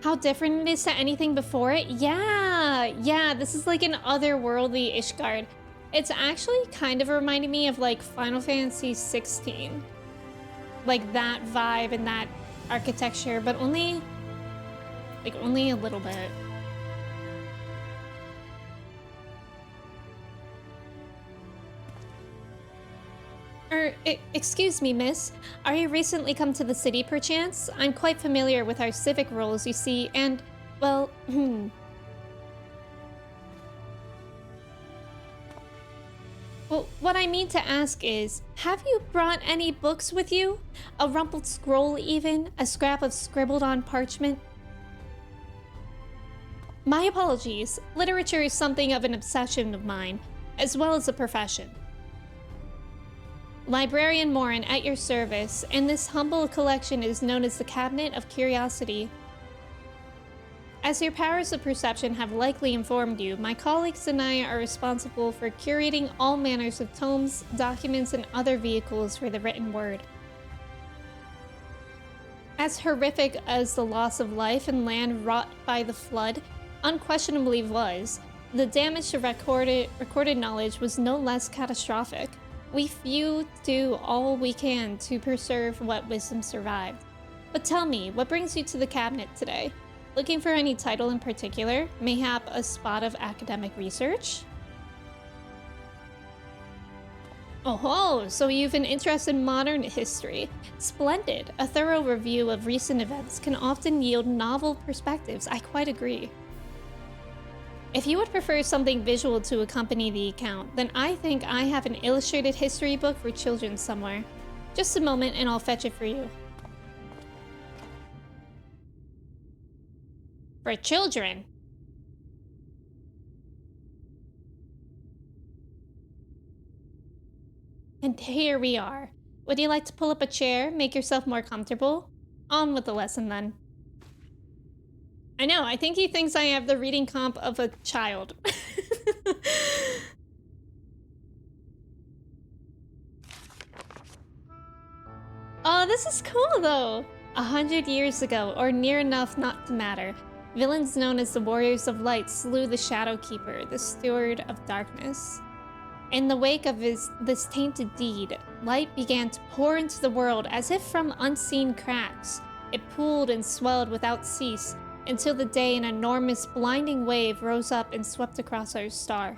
How different it is to anything before it? Yeah, this is like an otherworldly Ishgard. It's actually kind of reminding me of like Final Fantasy 16. Like that vibe and that architecture, but only a little bit. Excuse me, miss. Are you recently come to the city, perchance? I'm quite familiar with our civic roles, you see, and, well, Well, what I mean to ask is, have you brought any books with you? A rumpled scroll even? A scrap of scribbled on parchment? My apologies. Literature is something of an obsession of mine, as well as a profession. Librarian Morin at your service, and this humble collection is known as the Cabinet of Curiosity. As your powers of perception have likely informed you, my colleagues and I are responsible for curating all manners of tomes, documents, and other vehicles for the written word. As horrific as the loss of life and land wrought by the flood unquestionably was, the damage to recorded knowledge was no less catastrophic. We few do all we can to preserve what wisdom survived. But tell me, what brings you to the cabinet today? Looking for any title in particular? Mayhap a spot of academic research? Oh, so you've an interest in modern history. Splendid. A thorough review of recent events can often yield novel perspectives. I quite agree. If you would prefer something visual to accompany the account, then I think I have an illustrated history book for children somewhere. Just a moment and I'll fetch it for you. For children? And here we are. Would you like to pull up a chair, make yourself more comfortable? On with the lesson then. I know, I think he thinks I have the reading comp of a child. Oh, this is cool though. 100 years ago, or near enough not to matter, villains known as the Warriors of Light slew the Shadowkeeper, the Steward of Darkness. In the wake of this tainted deed, light began to pour into the world as if from unseen cracks. It pooled and swelled without cease, until the day an enormous blinding wave rose up and swept across our star.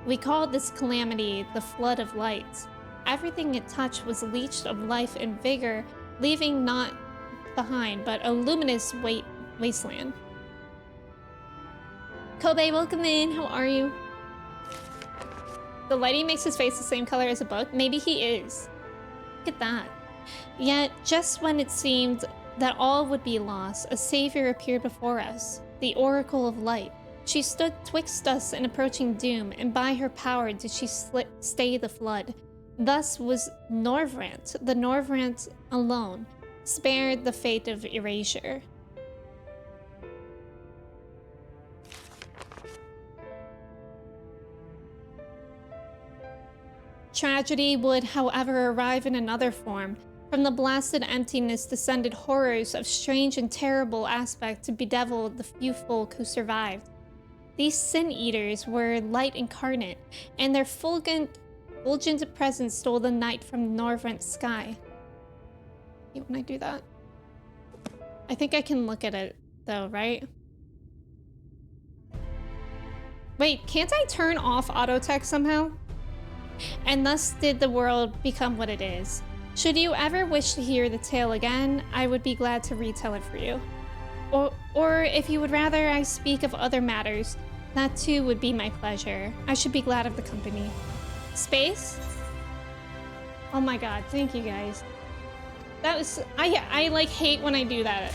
We called this calamity the Flood of Light. Everything it touched was leached of life and vigor, leaving naught behind but a luminous wasteland. Kobe, welcome in. How are you? The lighting makes his face the same color as a book. Maybe he is. Look at that. Yet, just when it seemed that all would be lost, a savior appeared before us, the Oracle of Light. She stood twixt us and approaching doom, and by her power did she stay the flood. Thus was Norvrant, the Norvrant alone, spared the fate of erasure. Tragedy would, however, arrive in another form. From the blasted emptiness descended horrors of strange and terrible aspect to bedevil the few folk who survived. These sin-eaters were light incarnate, and their fulgent presence stole the night from Norvrant's sky. Hey, when I do that, I think I can look at it though, right? Wait, can't I turn off auto text somehow? And thus did the world become what it is. Should you ever wish to hear the tale again, I would be glad to retell it for you. Or if you would rather I speak of other matters, that too would be my pleasure. I should be glad of the company. Space? Oh my god, thank you guys. That was... I like hate when I do that.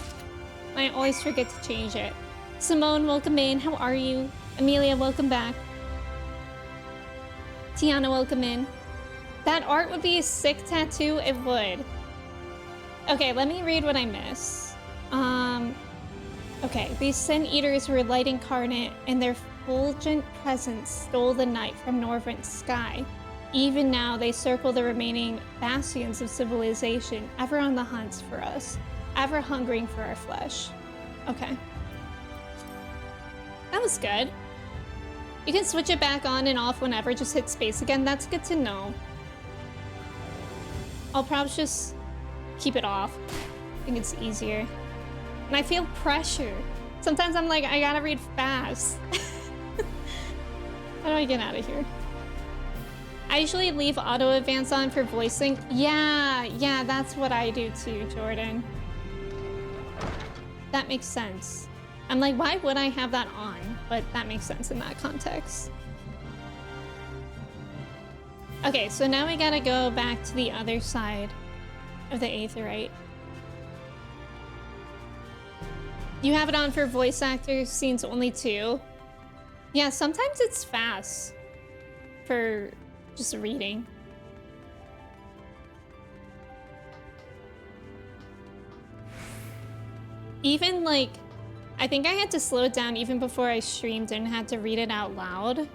I always forget to change it. Simone, welcome in. How are you? Amelia, welcome back. Tiana, welcome in. That art would be a sick tattoo. It would. Okay, let me read what I miss. Okay, these sin eaters were light incarnate, and their fulgent presence stole the night from Norvrant's sky. Even now, they circle the remaining bastions of civilization, ever on the hunt for us, ever hungering for our flesh. Okay. That was good. You can switch it back on and off whenever, just hit space again. That's good to know. I'll probably just keep it off. I think it's easier. And I feel pressure. Sometimes I'm like, I gotta read fast. How do I get out of here? I usually leave auto advance on for voicing. Yeah, that's what I do too, Jordan. That makes sense. I'm like, why would I have that on? But that makes sense in that context. Okay, so now we gotta go back to the other side of the Aetheryte. You have it on for voice actors, scenes only 2. Yeah, sometimes it's fast for just reading. Even like, I think I had to slow it down even before I streamed and had to read it out loud.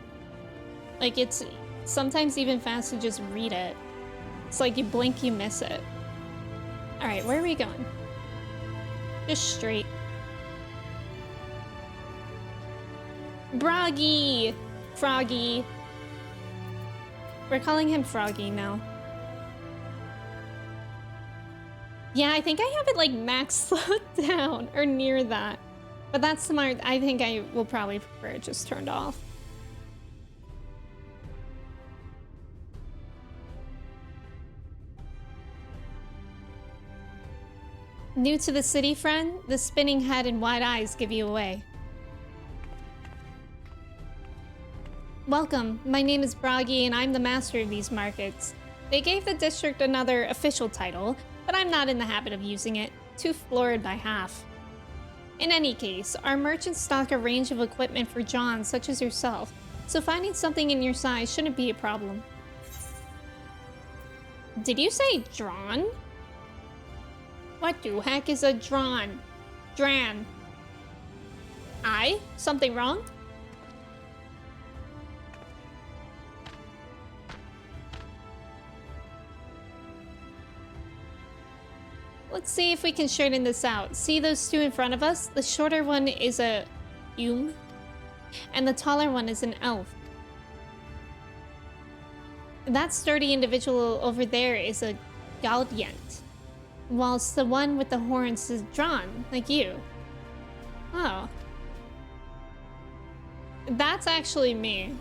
Like, it's sometimes even fast to just read it. It's like you blink, you miss it. All right, where are we going? Just straight. Broggy! Froggy. We're calling him Froggy now. Yeah, I think I have it like max slowed down or near that. But that's smart. I think I will probably prefer it just turned off. New to the city, friend? The spinning head and wide eyes give you away. Welcome, my name is Broggy and I'm the master of these markets. They gave the district another official title, but I'm not in the habit of using it. Too florid by half. In any case, our merchants stock a range of equipment for Johns such as yourself, so finding something in your size shouldn't be a problem. Did you say drawn? What the heck is a drawn? Dran. Something wrong? Let's see if we can straighten this out. See those two in front of us? The shorter one is a and the taller one is an elf. That sturdy individual over there is a Galdient, whilst the one with the horns is drawn, like you. Oh. That's actually me.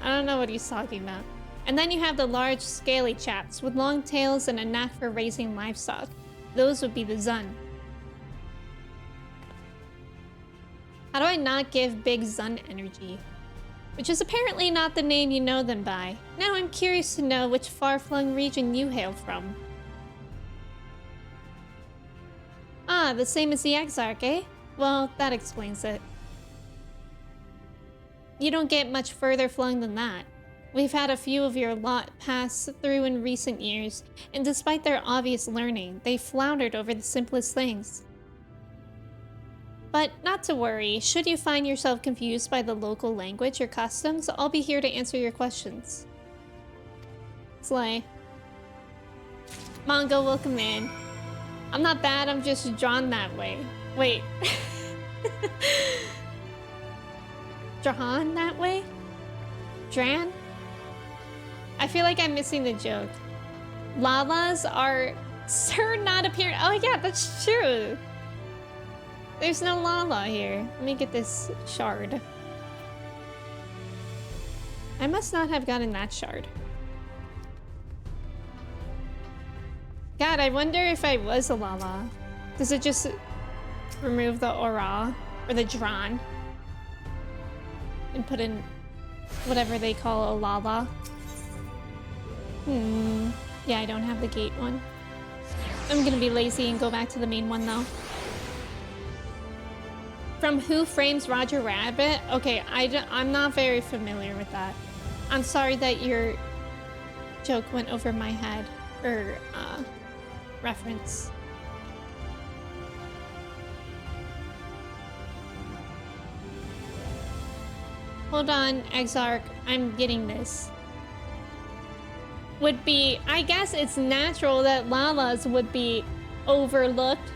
I don't know what he's talking about. And then you have the large, scaly chaps with long tails and a knack for raising livestock. Those would be the Zun. How do I not give Big Zun energy? Which is apparently not the name you know them by. Now I'm curious to know which far-flung region you hail from. Ah, the same as the Exarch, eh? Well, that explains it. You don't get much further flung than that. We've had a few of your lot pass through in recent years, and despite their obvious learning, they floundered over the simplest things. But not to worry, should you find yourself confused by the local language or customs, I'll be here to answer your questions. Slay. Mongo, welcome in. I'm not bad, I'm just drawn that way. Wait. Drawn that way? Dran? I feel like I'm missing the joke. Lalas are not appearing. Oh yeah, that's true. There's no Lala here. Let me get this shard. I must not have gotten that shard. God, I wonder if I was a Lala. Does it just remove the aura or the drawn and put in whatever they call a Lala? Yeah, I don't have the gate one. I'm gonna be lazy and go back to the main one though. From Who Frames Roger Rabbit? Okay, I'm not very familiar with that. I'm sorry that your joke went over my head, or reference. Hold on, Exarch, I'm getting this. Would be, I guess it's natural that Lalas would be overlooked.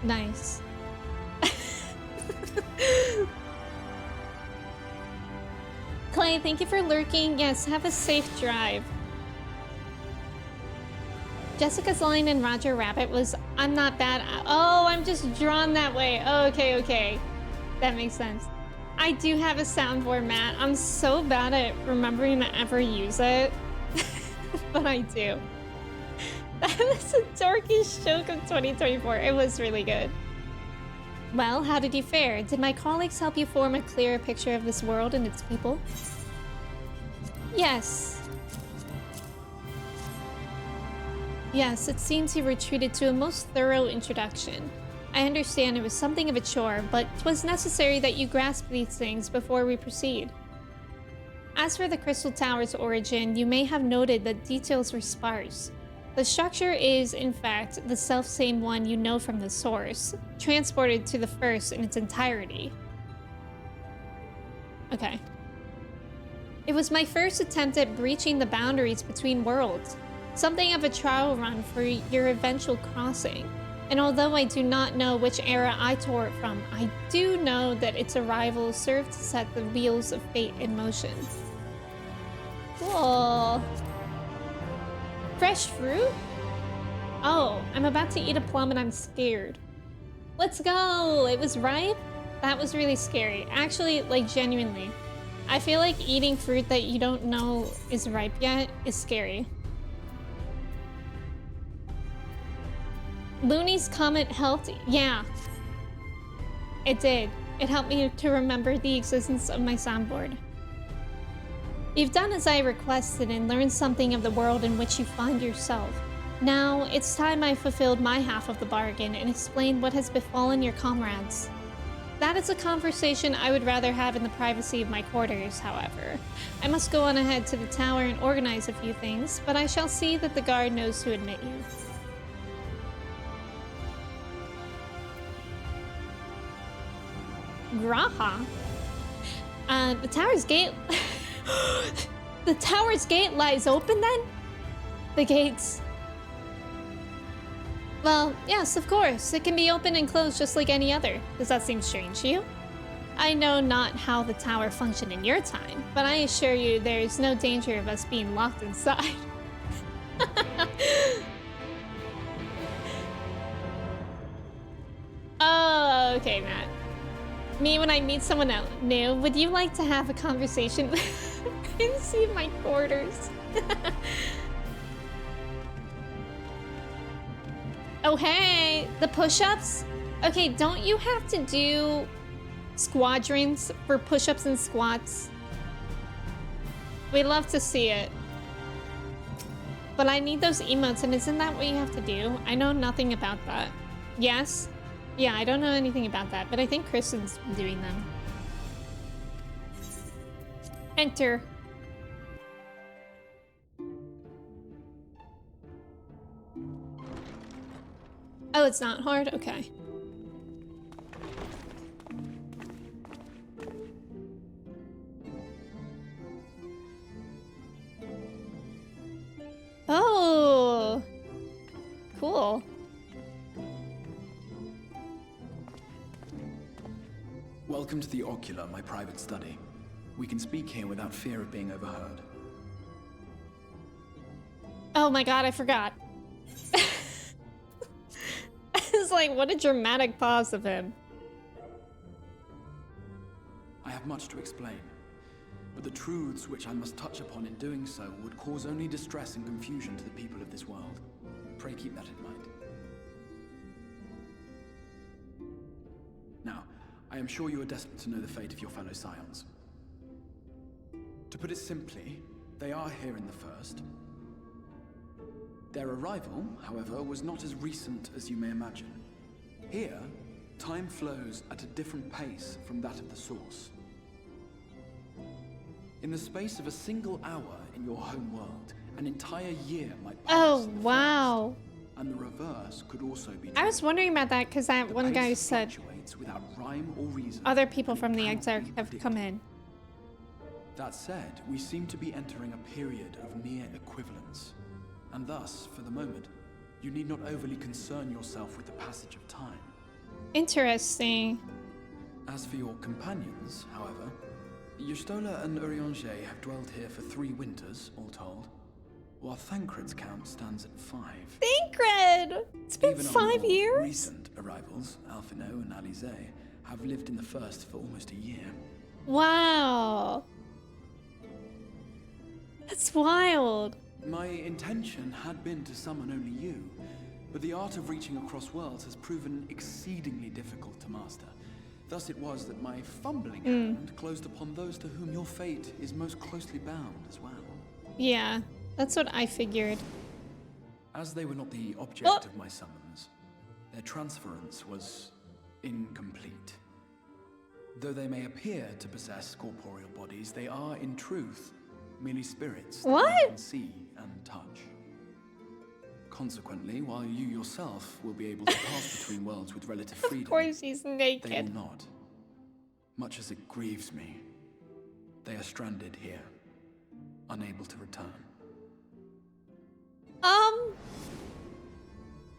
Nice. Clay, thank you for lurking. Yes, have a safe drive. Jessica's line in Roger Rabbit was, I'm not bad. Oh, I'm just drawn that way. Oh, okay. That makes sense. I do have a soundboard, Matt. I'm so bad at remembering to ever use it. But I do. That was a dorkish joke of 2024. It was really good. Well, how did you fare? Did my colleagues help you form a clearer picture of this world and its people? Yes. Yes, it seems you were treated to a most thorough introduction. I understand it was something of a chore, but 'twas necessary that you grasp these things before we proceed. As for the Crystal Tower's origin, you may have noted that details were sparse. The structure is, in fact, the selfsame one you know from the source, transported to the first in its entirety. Okay. It was my first attempt at breaching the boundaries between worlds, something of a trial run for your eventual crossing. And although I do not know which era I tore it from, I do know that its arrival served to set the wheels of fate in motion. Cool. Fresh fruit? Oh, I'm about to eat a plum and I'm scared. Let's go! It was ripe? That was really scary. Actually, like, genuinely. I feel like eating fruit that you don't know is ripe yet is scary. Looney's comment helped? Yeah. It did. It helped me to remember the existence of my soundboard. You've done as I requested and learned something of the world in which you find yourself. Now, it's time I fulfilled my half of the bargain and explained what has befallen your comrades. That is a conversation I would rather have in the privacy of my quarters, however. I must go on ahead to the tower and organize a few things, but I shall see that the guard knows to admit you. Graha? The tower's gate... The tower's gate lies open then? The gates... Well, yes, of course. It can be open and closed just like any other. Does that seem strange to you? I know not how the tower functioned in your time, but I assure you there is no danger of us being locked inside. Oh, okay, Matt. Me when I meet someone new, would you like to have a conversation? And see my quarters. Oh, hey, the push-ups? Okay, don't you have to do squadrons for push-ups and squats? We'd love to see it. But I need those emotes, and isn't that what you have to do? I know nothing about that. Yes? Yeah, I don't know anything about that, but I think Kristen's doing them. Enter. Oh, it's not hard? Okay. Oh! Cool. Welcome to the Ocular, my private study. We can speak here without fear of being overheard. Oh my god, I forgot. It's like, what a dramatic pause of him. I have much to explain, but the truths which I must touch upon in doing so would cause only distress and confusion to the people of this world. Pray keep that in mind. Now, I am sure you are desperate to know the fate of your fellow Scions. To put it simply, they are here in the first. Their arrival, however, was not as recent as you may imagine. Here, time flows at a different pace from that of the source. In the space of a single hour in your home world, an entire year might pass. Oh, wow. And the reverse could also be true. I was wondering about that because that one guy said without rhyme or reason, other people from the XIV have come in. That said, we seem to be entering a period of near equivalence. And thus, for the moment, you need not overly concern yourself with the passage of time. Interesting. As for your companions, however, Yustola and Urianger have dwelled here for 3 winters, all told, while Thancred's count stands at 5. Thancred! It's been Even 5 years? Recent arrivals, Alphino and Alize, have lived in the first for almost a year. Wow. That's wild. My intention had been to summon only you, but the art of reaching across worlds has proven exceedingly difficult to master. Thus it was that my fumbling hand closed upon those to whom your fate is most closely bound as well. Yeah, that's what I figured. As they were not the object of my summons, their transference was incomplete. Though they may appear to possess corporeal bodies, they are, in truth, merely spirits that can see and touch. Consequently, while you yourself will be able to pass between worlds with relative freedom, Of course he's naked. they will not. Much as it grieves me, they are stranded here, unable to return.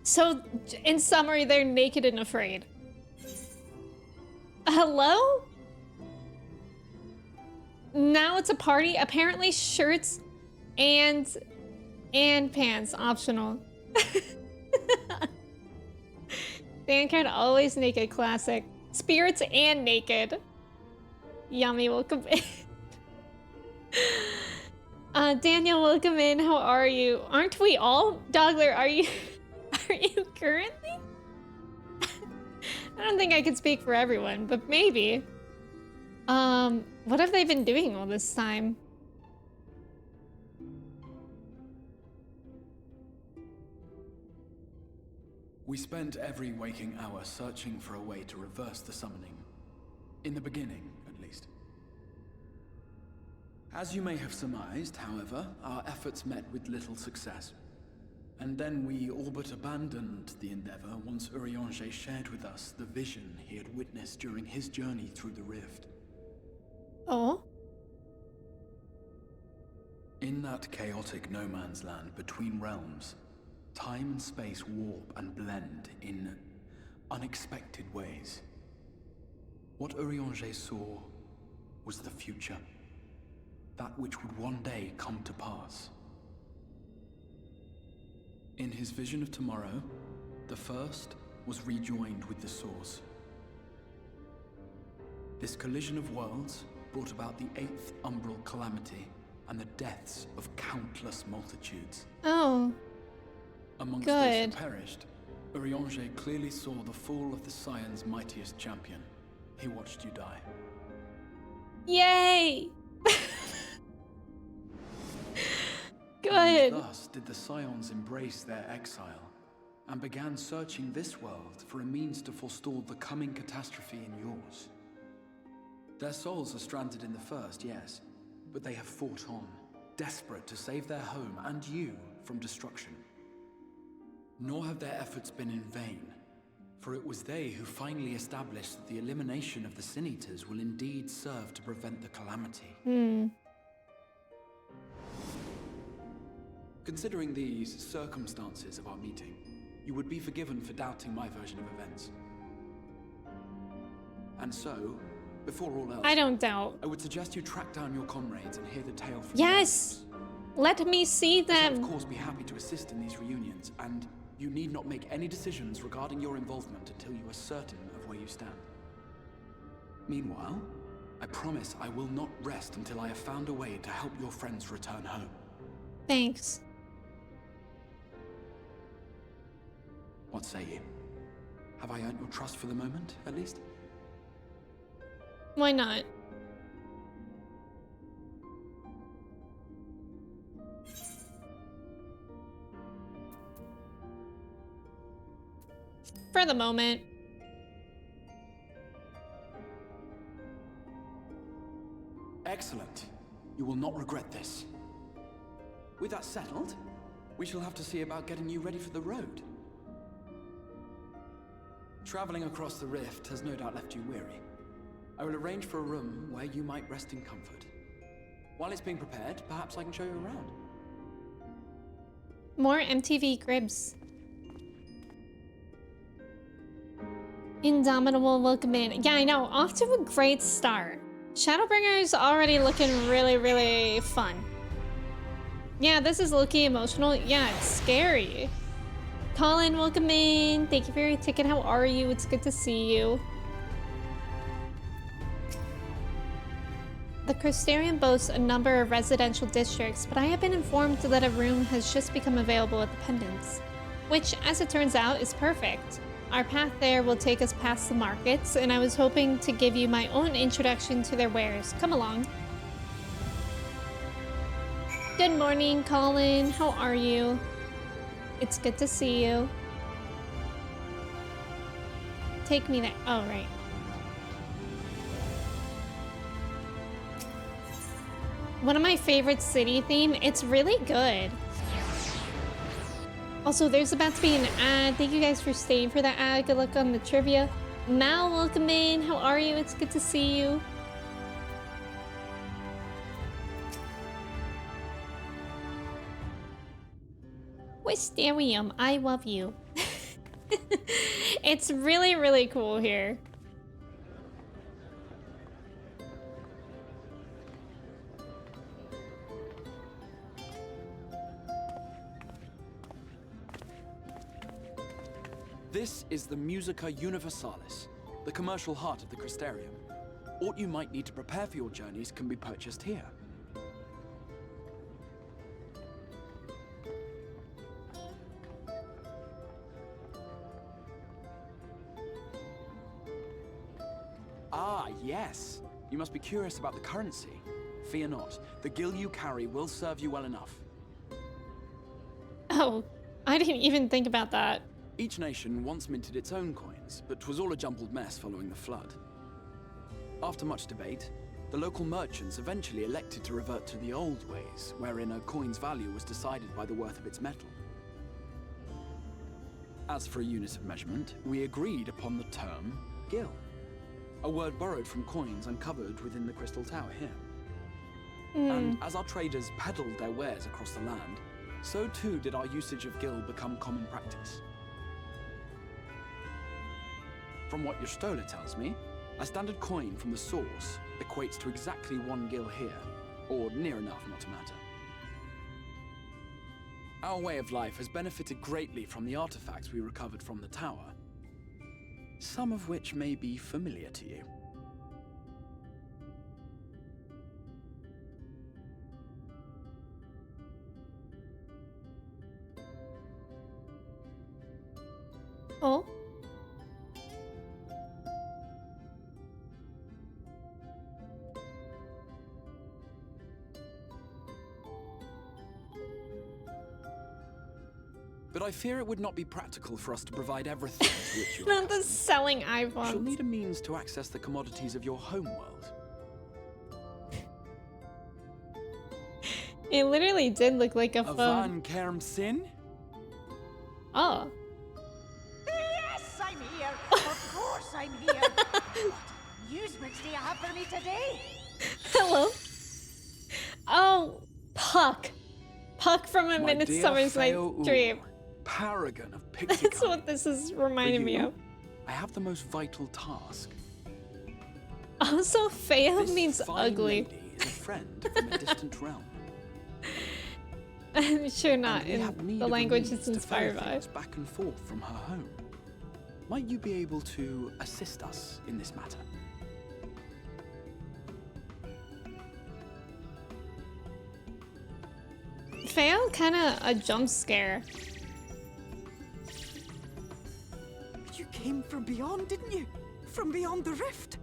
So, in summary, they're naked and afraid. Hello? Now it's a party. Apparently shirts and pants optional. Thancred always naked, classic. Spirits and naked. Yummy, welcome in. Daniel, welcome in. How are you? Aren't we all? Dogler, are you currently? I don't think I could speak for everyone, but maybe. What have they been doing all this time? We spent every waking hour searching for a way to reverse the summoning. In the beginning, at least. As you may have surmised, however, our efforts met with little success. And then we all but abandoned the endeavor once Urianger shared with us the vision he had witnessed during his journey through the rift. Oh? In that chaotic no man's land between realms, time and space warp and blend in unexpected ways. What Urianger saw was the future. That which would one day come to pass. In his vision of tomorrow, the first was rejoined with the source. This collision of worlds brought about the 8th umbral calamity and the deaths of countless multitudes. Oh. Amongst Good. those who perished, Urianger clearly saw the fall of the Scions' mightiest champion. He watched you die. Yay! Good. And thus did the Scions embrace their exile, and began searching this world for a means to forestall the coming catastrophe in yours. Their souls are stranded in the first, yes, but they have fought on, desperate to save their home and you from destruction. Nor have their efforts been in vain, for it was they who finally established that the elimination of the Sin Eaters will indeed serve to prevent the calamity. Considering these circumstances of our meeting, you would be forgiven for doubting my version of events. And so, before all else, I don't doubt. I would suggest you track down your comrades and hear the tale from Yes! Let me see I shall, them. of course, be happy to assist in these reunions, and you need not make any decisions regarding your involvement until you are certain of where you stand. Meanwhile, I promise I will not rest until I have found a way to help your friends return home. Thanks. What say you? Have I earned your trust for the moment, at least? Why not? For the moment. Excellent. You will not regret this. With that settled, we shall have to see about getting you ready for the road. Traveling across the rift has no doubt left you weary. I will arrange for a room where you might rest in comfort. While it's being prepared, perhaps I can show you around. More MTV cribs. Indomitable, welcome in. Yeah, I know. Off to a great start. Shadowbringers already looking really, really fun. Yeah, this is low-key emotional. Yeah, it's scary. Colin, welcome in. Thank you for your ticket. How are you? It's good to see you. The Crystarium boasts a number of residential districts, but I have been informed that a room has just become available at the Pendants, which, as it turns out, is perfect. Our path there will take us past the markets, and I was hoping to give you my own introduction to their wares. Come along. Good morning, Colin. How are you? It's good to see you. Take me there. Oh, right. One of my favorite city theme. It's really good. Also, there's about to be an ad. Thank you guys for staying for that ad. Good luck on the trivia. Mal, welcome in. How are you? It's good to see you. Crystarium, I love you. It's really, really cool here. This is the Musica Universalis, the commercial heart of the Crystarium. What you might need to prepare for your journeys can be purchased here. Ah, yes. You must be curious about the currency. Fear not. The gil you carry will serve you well enough. Oh, I didn't even think about that. Each nation once minted its own coins, but 'twas all a jumbled mess following the flood. After much debate, the local merchants eventually elected to revert to the old ways, wherein a coin's value was decided by the worth of its metal. As for a unit of measurement, we agreed upon the term gil, a word borrowed from coins uncovered within the Crystal Tower here. And as our traders peddled their wares across the land, so too did our usage of gil become common practice. From what your stola tells me, a standard coin from the source equates to exactly 1 gil here, or near enough not to matter. Our way of life has benefited greatly from the artifacts we recovered from the tower, some of which may be familiar to you. Oh? But I fear it would not be practical for us to provide everything to which you Not the selling You'll iPhones. need a means to access the commodities of your homeworld. It literally did look like a phone. Van Kerm Sin? Oh. Yes, I'm here. Of course I'm here. What amusements do you have for me today? Hello. Oh, Puck. Puck from A My dear Midsummer's Night's Feo Dream. Paragon of pixie That's kind. what this is reminding me of. I have the most vital task. Also, Feo This means fine ugly. lady is a friend from a distant realm. I'm sure not And we in have need the of a language means it's to inspired ferry by. things back and forth from her home. Might you be able to assist us in this matter? Feo kinda a jump scare. You came from beyond, didn't you? From beyond the rift.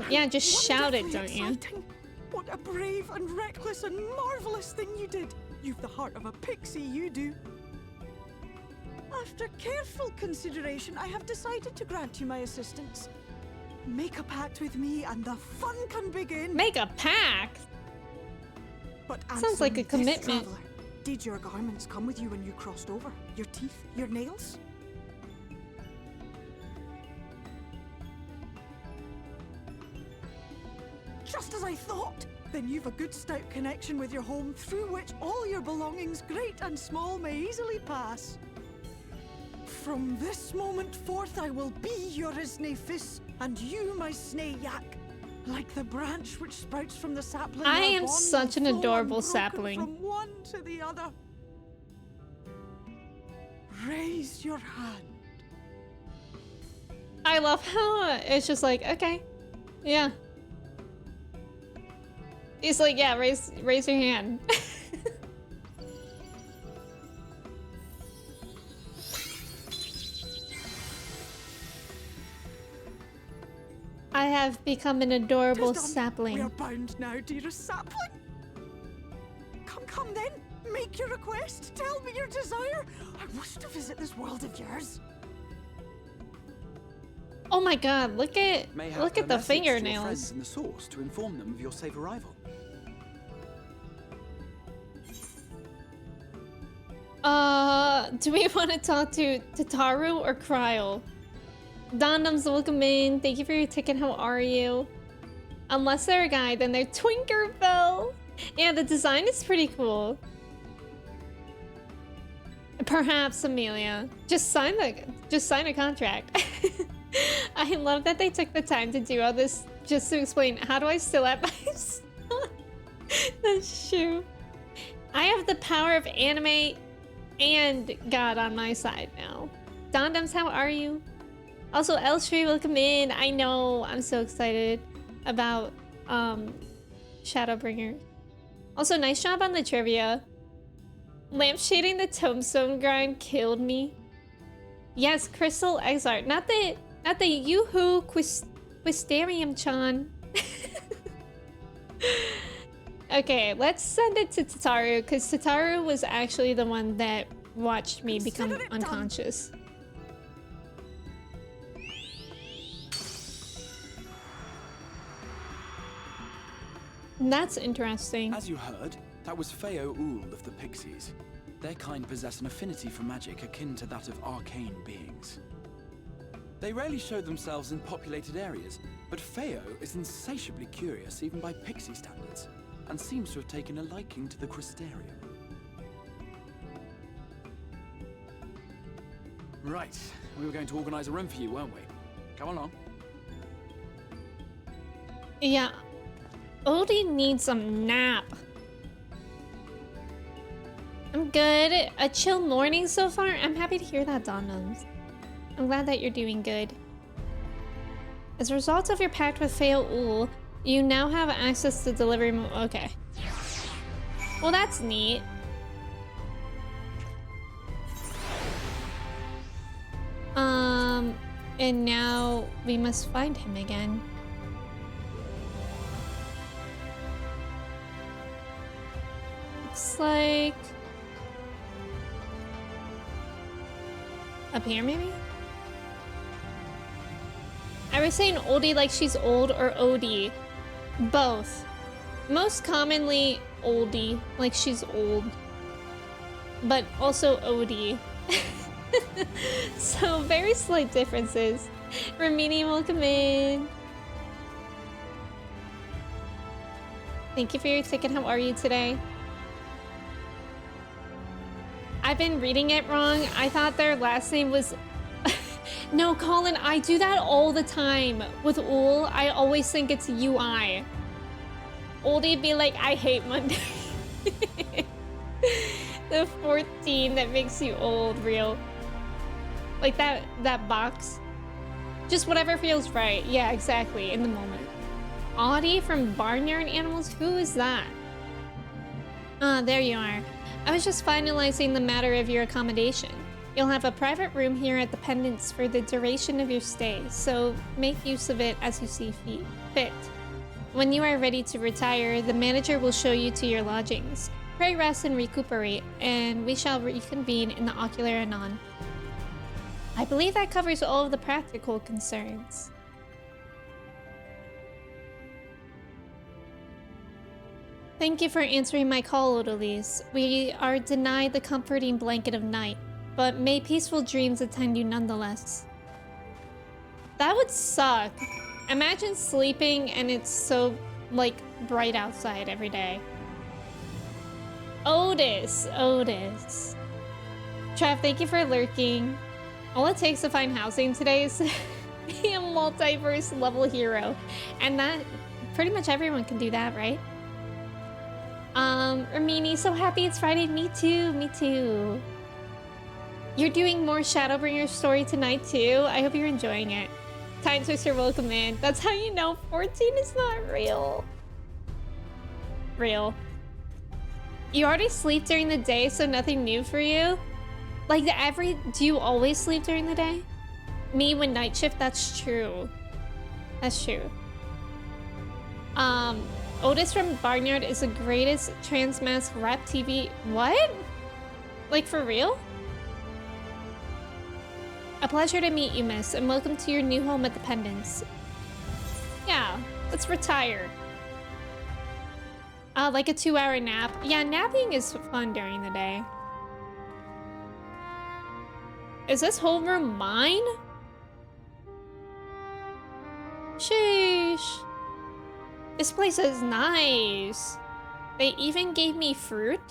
Yeah, just shout it, don't you? Exciting. What a brave and reckless and marvelous thing you did. You've the heart of a pixie, you do. After careful consideration, I have decided to grant you my assistance. Make a pact with me and the fun can begin. Make a pact? But Sounds like a answer me this, commitment. traveler. Did your garments come with you when you crossed over? Your teeth? Your nails? Just as I thought! Then you've a good stout connection with your home through which all your belongings, great and small, may easily pass. From this moment forth I will be your Isne Fis, and you my Snay Yak. Like the branch which sprouts from the sapling. I our am bond such will an flow adorable unbroken sapling. From one to the other. Raise your hand. I love how it's just like, okay, yeah. He's like, yeah, raise your hand. I have become an adorable Tis done. sapling. We are bound now, dearest sapling. Come then. Make your request. Tell me your desire. I wish to visit this world of yours. Oh my god, look at Mayhap look a at the message to your friends fingernails. in the source to inform them of your safe arrival. Do we want to talk to Tataru or Cryle? Dondums, welcome in. Thank you for your ticket. How are you? Unless they're a guy, then they're Twinkerville. Yeah, the design is pretty cool. Perhaps Amelia. Just sign a contract. I love that they took the time to do all this just to explain how do I still have my son? That's true. I have the power of anime and God on my side now. Dondums, how are you? Also, Elstree, welcome in. I know, I'm so excited about Shadowbringers. Also, nice job on the trivia. Lampshading the tombstone grind killed me. Yes, Crystal Exart. Not the Yoo-hoo Crystarium-chan. Okay, let's send it to Tataru, because Tataru was actually the one that watched me become unconscious. That's interesting. As you heard, that was Ocular of the Pixies. Their kind possess an affinity for magic akin to that of arcane beings. They rarely show themselves in populated areas, but Feo is insatiably curious even by Pixie standards, and seems to have taken a liking to the Crystarium. Right, we were going to organize a room for you, weren't we? Come along. Yeah. Odie needs some nap. I'm good. A chill morning so far. I'm happy to hear that, Donums. I'm glad that you're doing good. As a result of your pact with Ocular, you now have access to delivery okay. Well, that's neat. And now we must find him again. Looks like... up here, maybe? I was saying oldie like she's old or Odie. Both. Most commonly oldie, like she's old. But also Odie. So very slight differences. Ramini, welcome in. Thank you for your ticket. How are you today? I've been reading it wrong. I thought their last name was... No, Colin, I do that all the time. With Ul, I always think it's UI. Oldie be like, I hate Monday. The 14 that makes you old, real. Like that box. Just whatever feels right. Yeah, exactly, in the moment. Audie from Barnyard Animals? Who is that? Ah, there you are. I was just finalizing the matter of your accommodation. You'll have a private room here at the Pendants for the duration of your stay, so make use of it as you see fit. When you are ready to retire, the manager will show you to your lodgings. Pray rest and recuperate, and we shall reconvene in the Ocular anon. I believe that covers all of the practical concerns. Thank you for answering my call, Odalise. We are denied the comforting blanket of night, but may peaceful dreams attend you nonetheless. That would suck. Imagine sleeping and it's so, like, bright outside every day. Otis. Trav, thank you for lurking. All it takes to find housing today is be a multiverse level hero. And that, pretty much everyone can do that, right? Ermini, so happy it's Friday. Me too. You're doing more Shadowbringers story tonight too. I hope you're enjoying it. Time Twister, welcome in. That's how you know 14 is not real. Real. You already sleep during the day, so nothing new for you? Like do you always sleep during the day? Me when night shift, that's true. That's true. Otis from Barnyard is the greatest transmask rap TV. What? Like for real? A pleasure to meet you, miss, and welcome to your new home at the Pendants. Yeah, let's retire. Like a 2-hour nap. Yeah, napping is fun during the day. Is this whole room mine? Sheesh. This place is nice. They even gave me fruit.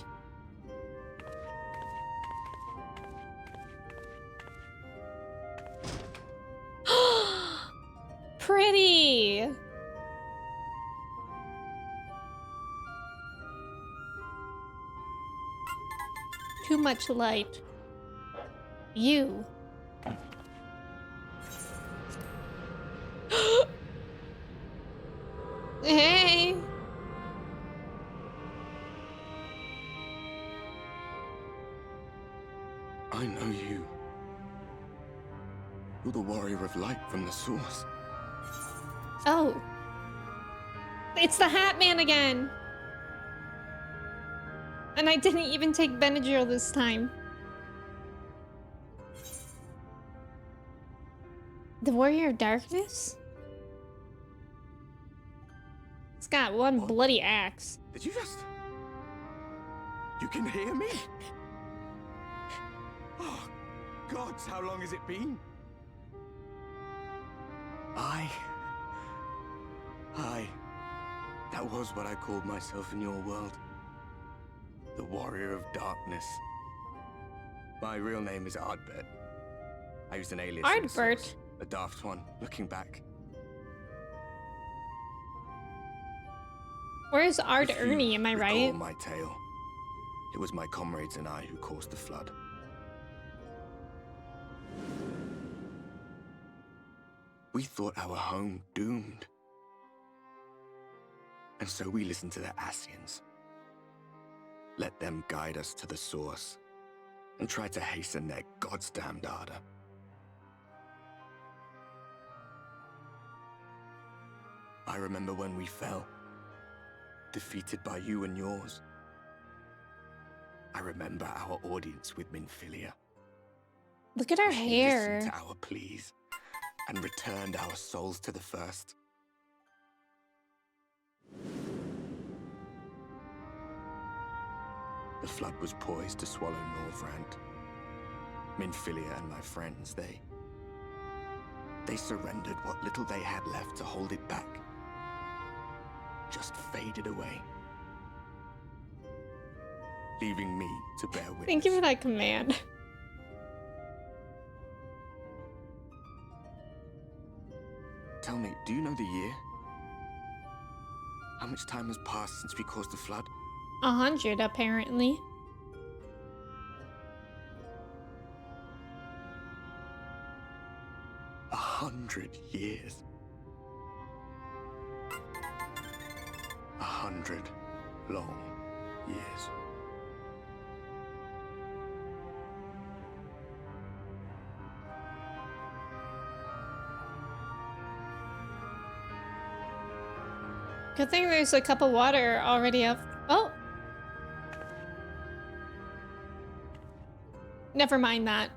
Pretty. Too much light. You. Hey. I know you. You're the warrior of light from the source. Oh. It's the Hat Man again. And I didn't even take Benadryl this time. The Warrior of Darkness? It's got one bloody axe. Did you just... You can hear me? Oh, gods, how long has it been? That was what I called myself in your world. The Warrior of Darkness. My real name is Ardbert. I used an alias. Ardbert? A daft one, looking back. Where's Ard Ernie, am I right? My tale. It was my comrades and I who caused the flood. We thought our home doomed. And so we listened to the Scions. Let them guide us to the source and try to hasten their god's damned ardor. I remember when we fell, defeated by you and yours. I remember our audience with Minfilia. Look at her She hair. listened to our pleas and returned our souls to the first. The flood was poised to swallow Northrend. Minfilia and my friends, they surrendered what little they had left to hold it back. Just faded away, leaving me to bear witness. Thank you for that command. Tell me, do you know the year? How much time has passed since we caused the flood? 100, apparently. A 100 years. 100 long years. Good thing there's a cup of water already up. Oh! Never mind that.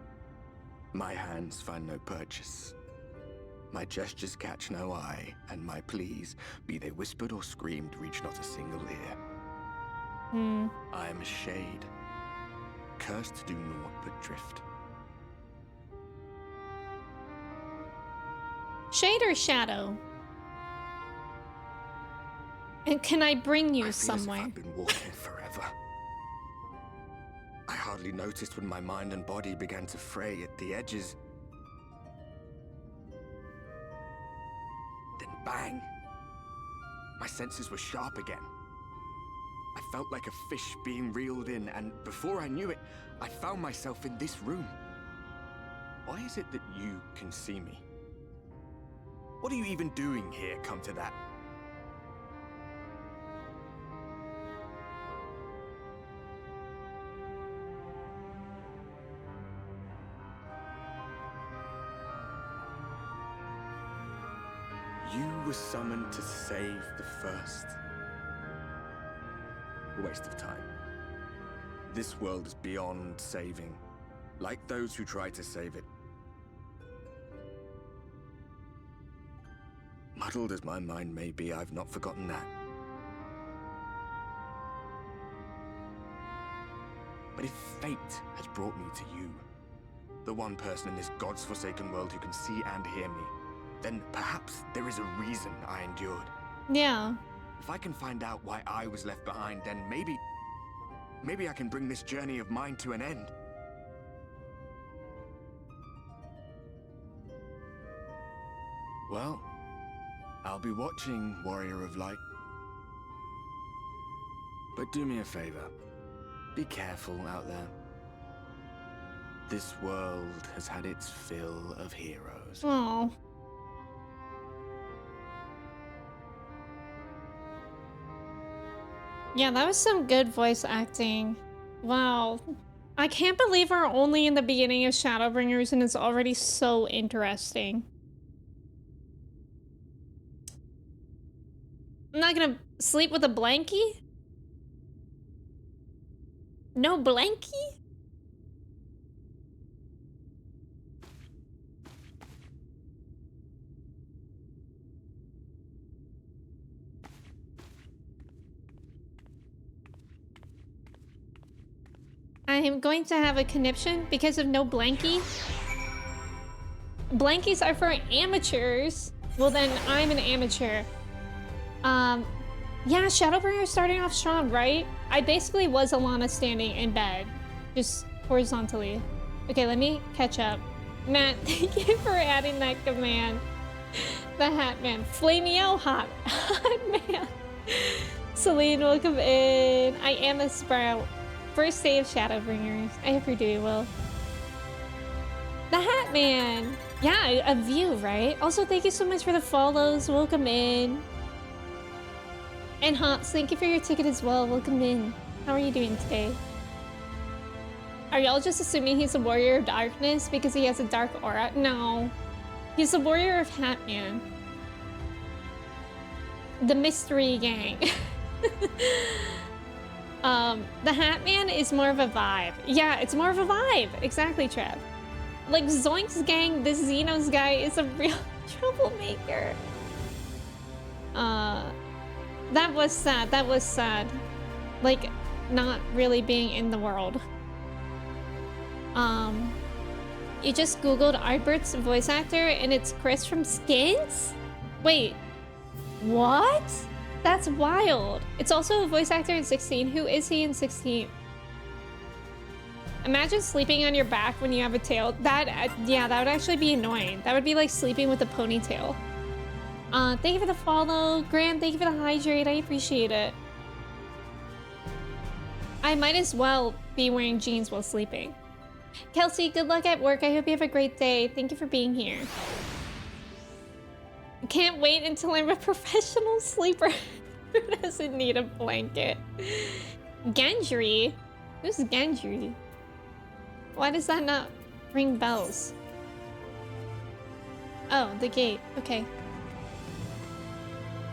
My hands find no purchase. My gestures catch no eye, and my pleas, be they whispered or screamed, reach not a single ear. I am a shade, cursed to do naught but drift. Shade or shadow? And can I bring you I feel as if somewhere? I've been walking forever. I hardly noticed when my mind and body began to fray at the edges. Then bang! My senses were sharp again. I felt like a fish being reeled in, and before I knew it, I found myself in this room. Why is it that you can see me? What are you even doing here, come to that? You were summoned to save the first. A waste of time. This world is beyond saving, like those who try to save it. Muddled as my mind may be, I've not forgotten that. But if fate has brought me to you, the one person in this God's forsaken world who can see and hear me, then perhaps there is a reason I endured. Yeah. If I can find out why I was left behind, then maybe I can bring this journey of mine to an end. Well, I'll be watching, Warrior of Light. But do me a favor. Be careful out there. This world has had its fill of heroes. Oh. Yeah, that was some good voice acting. Wow. I can't believe we're only in the beginning of Shadowbringers and it's already so interesting. I'm not gonna sleep with a blankie? No blankie? I'm going to have a conniption because of no blankie. Blankies are for amateurs. Well, then I'm an amateur. Yeah, Shadowbringers starting off strong, right? I basically was Alana standing in bed, just horizontally. Okay, let me catch up. Matt, thank you for adding that command. The Hat Man. Flameo hot man. Celine, welcome in. I am a sprout. First day of Shadowbringers. I hope you're doing well. The Hat Man. Yeah, a view, right? Also, thank you so much for the follows. Welcome in. And Hops, thank you for your ticket as well. Welcome in. How are you doing today? Are y'all just assuming he's a warrior of darkness because he has a dark aura? No. He's a warrior of Hat Man. The mystery gang. The Hat Man is more of a vibe. Yeah, it's more of a vibe. Exactly, Trev. Like Zoink's gang, this Xenos guy is a real troublemaker. That was sad. That was sad. Like, not really being in the world. You just Googled Artbert's voice actor and it's Chris from Skins? Wait, what? That's wild. It's also a voice actor in 16. Who is he in 16? Imagine sleeping on your back when you have a tail. Yeah, that would actually be annoying. That would be like sleeping with a ponytail. Thank you for the follow. Grant, thank you for the hydrate. I appreciate it. I might as well be wearing jeans while sleeping. Kelsey, good luck at work. I hope you have a great day. Thank you for being here. Can't wait until I'm a professional sleeper who doesn't need a blanket. Gendry? Who's Gendry? Why does that not ring bells? Oh, the gate. Okay.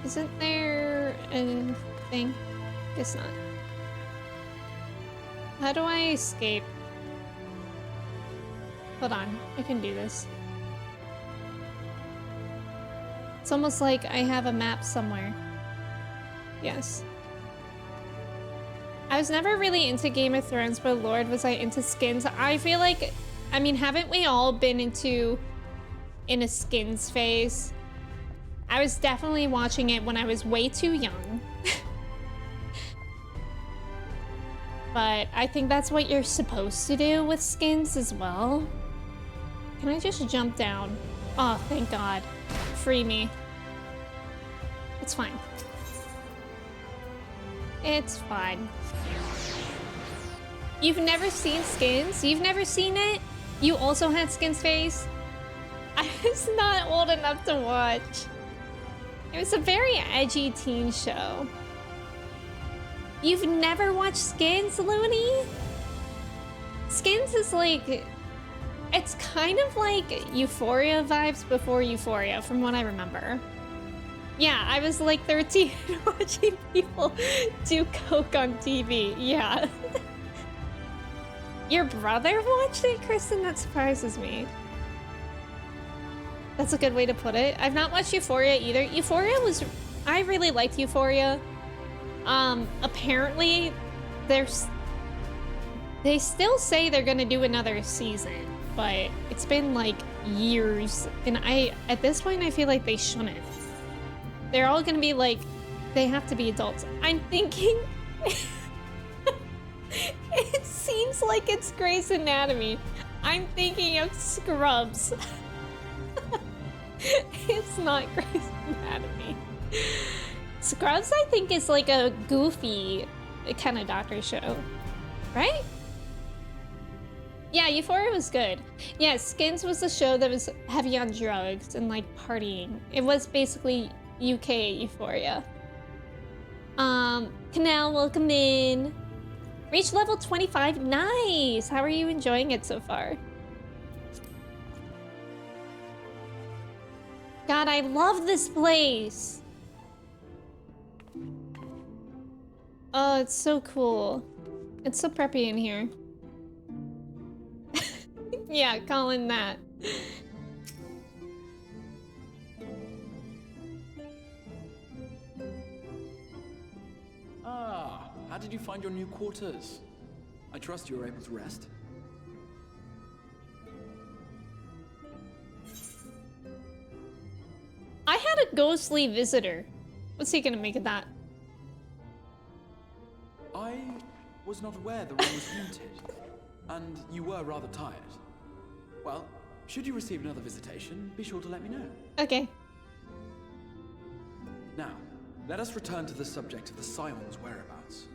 Isn't there a thing? Guess not. How do I escape? Hold on, I can do this. It's almost like I have a map somewhere. Yes. I was never really into Game of Thrones, but Lord, was I into Skins. I feel like, I mean, haven't we all been in a Skins phase? I was definitely watching it when I was way too young. But I think that's what you're supposed to do with Skins as well. Can I just jump down? Oh, thank God. Free me. It's fine. It's fine. You've never seen Skins? You've never seen it? You also had Skins phase? I was not old enough to watch. It was a very edgy teen show. You've never watched Skins, Looney? Skins is like... It's kind of like Euphoria vibes before Euphoria, from what I remember. Yeah, I was like 13 watching people do coke on TV. Yeah. Your brother watched it, Kristen? That surprises me. That's a good way to put it. I've not watched Euphoria either. Euphoria was... I really liked Euphoria. Apparently, they still say they're gonna do another season, but it's been like years, and at this point, I feel like they shouldn't. They're all gonna be like, they have to be adults. I'm thinking, it seems like it's Grey's Anatomy. I'm thinking of Scrubs. It's not Grey's Anatomy. Scrubs, I think, is like a goofy kind of doctor show, right? Yeah, Euphoria was good. Yeah, Skins was a show that was heavy on drugs and like partying. It was basically UK Euphoria. Canal, welcome in. Reach level 25, nice! How are you enjoying it so far? God, I love this place! Oh, it's so cool. It's so preppy in here. Yeah, calling that. Ah, how did you find your new quarters? I trust you were able to rest. I had a ghostly visitor. What's he gonna make of that? I was not aware the room was haunted, and you were rather tired. Well, should you receive another visitation, be sure to let me know. Okay. Now, let us return to the subject of the Scions' whereabouts.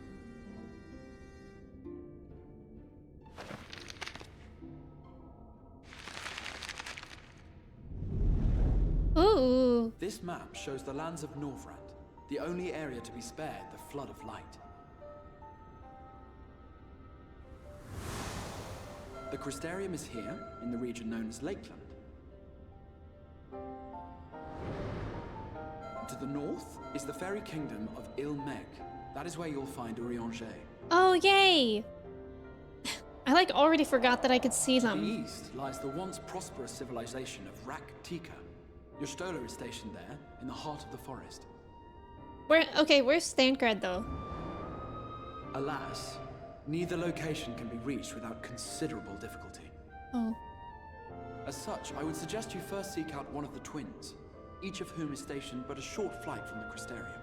Ooh. This map shows the lands of Norvrand, the only area to be spared the flood of light. The Crystarium is here, in the region known as Lakeland. To the north is the fairy kingdom of Il-Meg. That is where you'll find Urianger. Oh, yay! I like already forgot that I could see To them. the east lies the once prosperous civilization of Rak-Tika. Your Stolar is stationed there, in the heart of the forest. Where's Thancred though? Alas, neither location can be reached without considerable difficulty. Oh. As such, I would suggest you first seek out one of the twins, each of whom is stationed but a short flight from the Crystarium.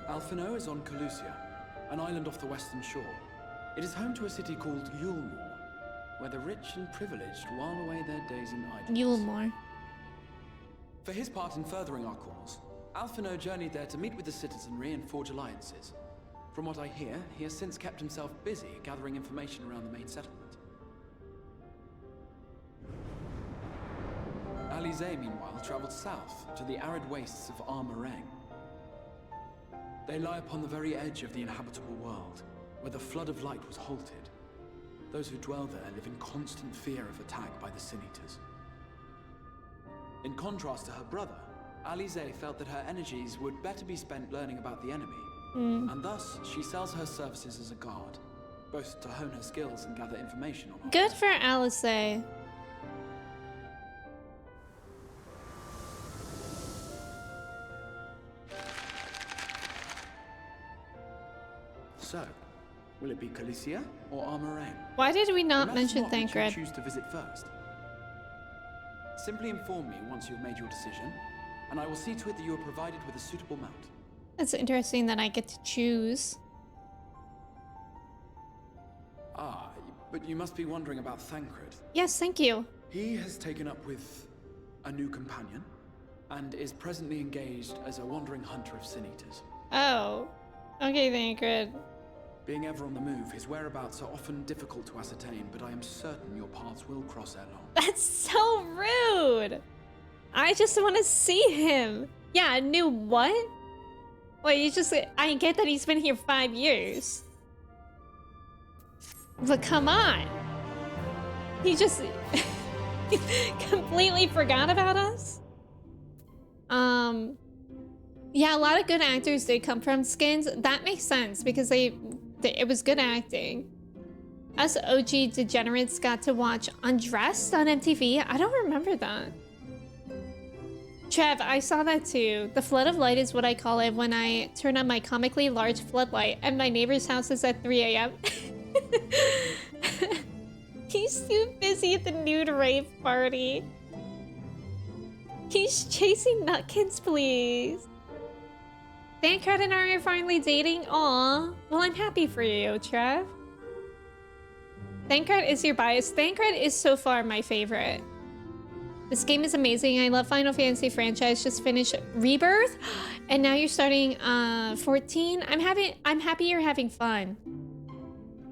Alphino is on Calusia, an island off the western shore. It is home to a city called Yulmore, where the rich and privileged while away their days in idleness. Yulmore. For his part in furthering our cause, Alphino journeyed there to meet with the citizenry and forge alliances. From what I hear, he has since kept himself busy gathering information around the main settlement. Alize, meanwhile, traveled south to the arid wastes of Armorang. They lie upon the very edge of the inhabitable world, where the flood of light was halted. Those who dwell there live in constant fear of attack by the Sin-Eaters. In contrast to her brother, Alize felt that her energies would better be spent learning about the enemy, and thus she sells her services as a guard, both to hone her skills and gather information on her. Good for Alice. So, will it be Calicia or Armorang? Why did we not Let us mention which you Thancred? choose to visit first. Simply inform me once you've made your decision, and I will see to it that you are provided with a suitable mount. It's interesting that I get to choose. Ah, but you must be wondering about Thancred. Yes, thank you. He has taken up with a new companion, and is presently engaged as a wandering hunter of Sin-Eaters. Oh. Okay, Thancred. Being ever on the move, his whereabouts are often difficult to ascertain, but I am certain your paths will cross ere long. That's so rude. I just want to see him. Yeah, new what? Wait, you just... I get that he's been here 5 years. But come on. He just... completely forgot about us? Yeah, a lot of good actors did come from Skins. That makes sense because it was good acting. Us OG degenerates got to watch Undressed on MTV. I don't remember that. Trev, I saw that too. The flood of light is what I call it when I turn on my comically large floodlight and my neighbor's house is at 3 a.m. He's too busy at the nude rave party. He's chasing Nutkins, please. Thancred and I are finally dating. Aw. Well, I'm happy for you, Trev. Thancred is your bias. Thancred is so far my favorite. This game is amazing. I love Final Fantasy franchise. Just finished Rebirth, and now you're starting 14. I'm happy you're having fun.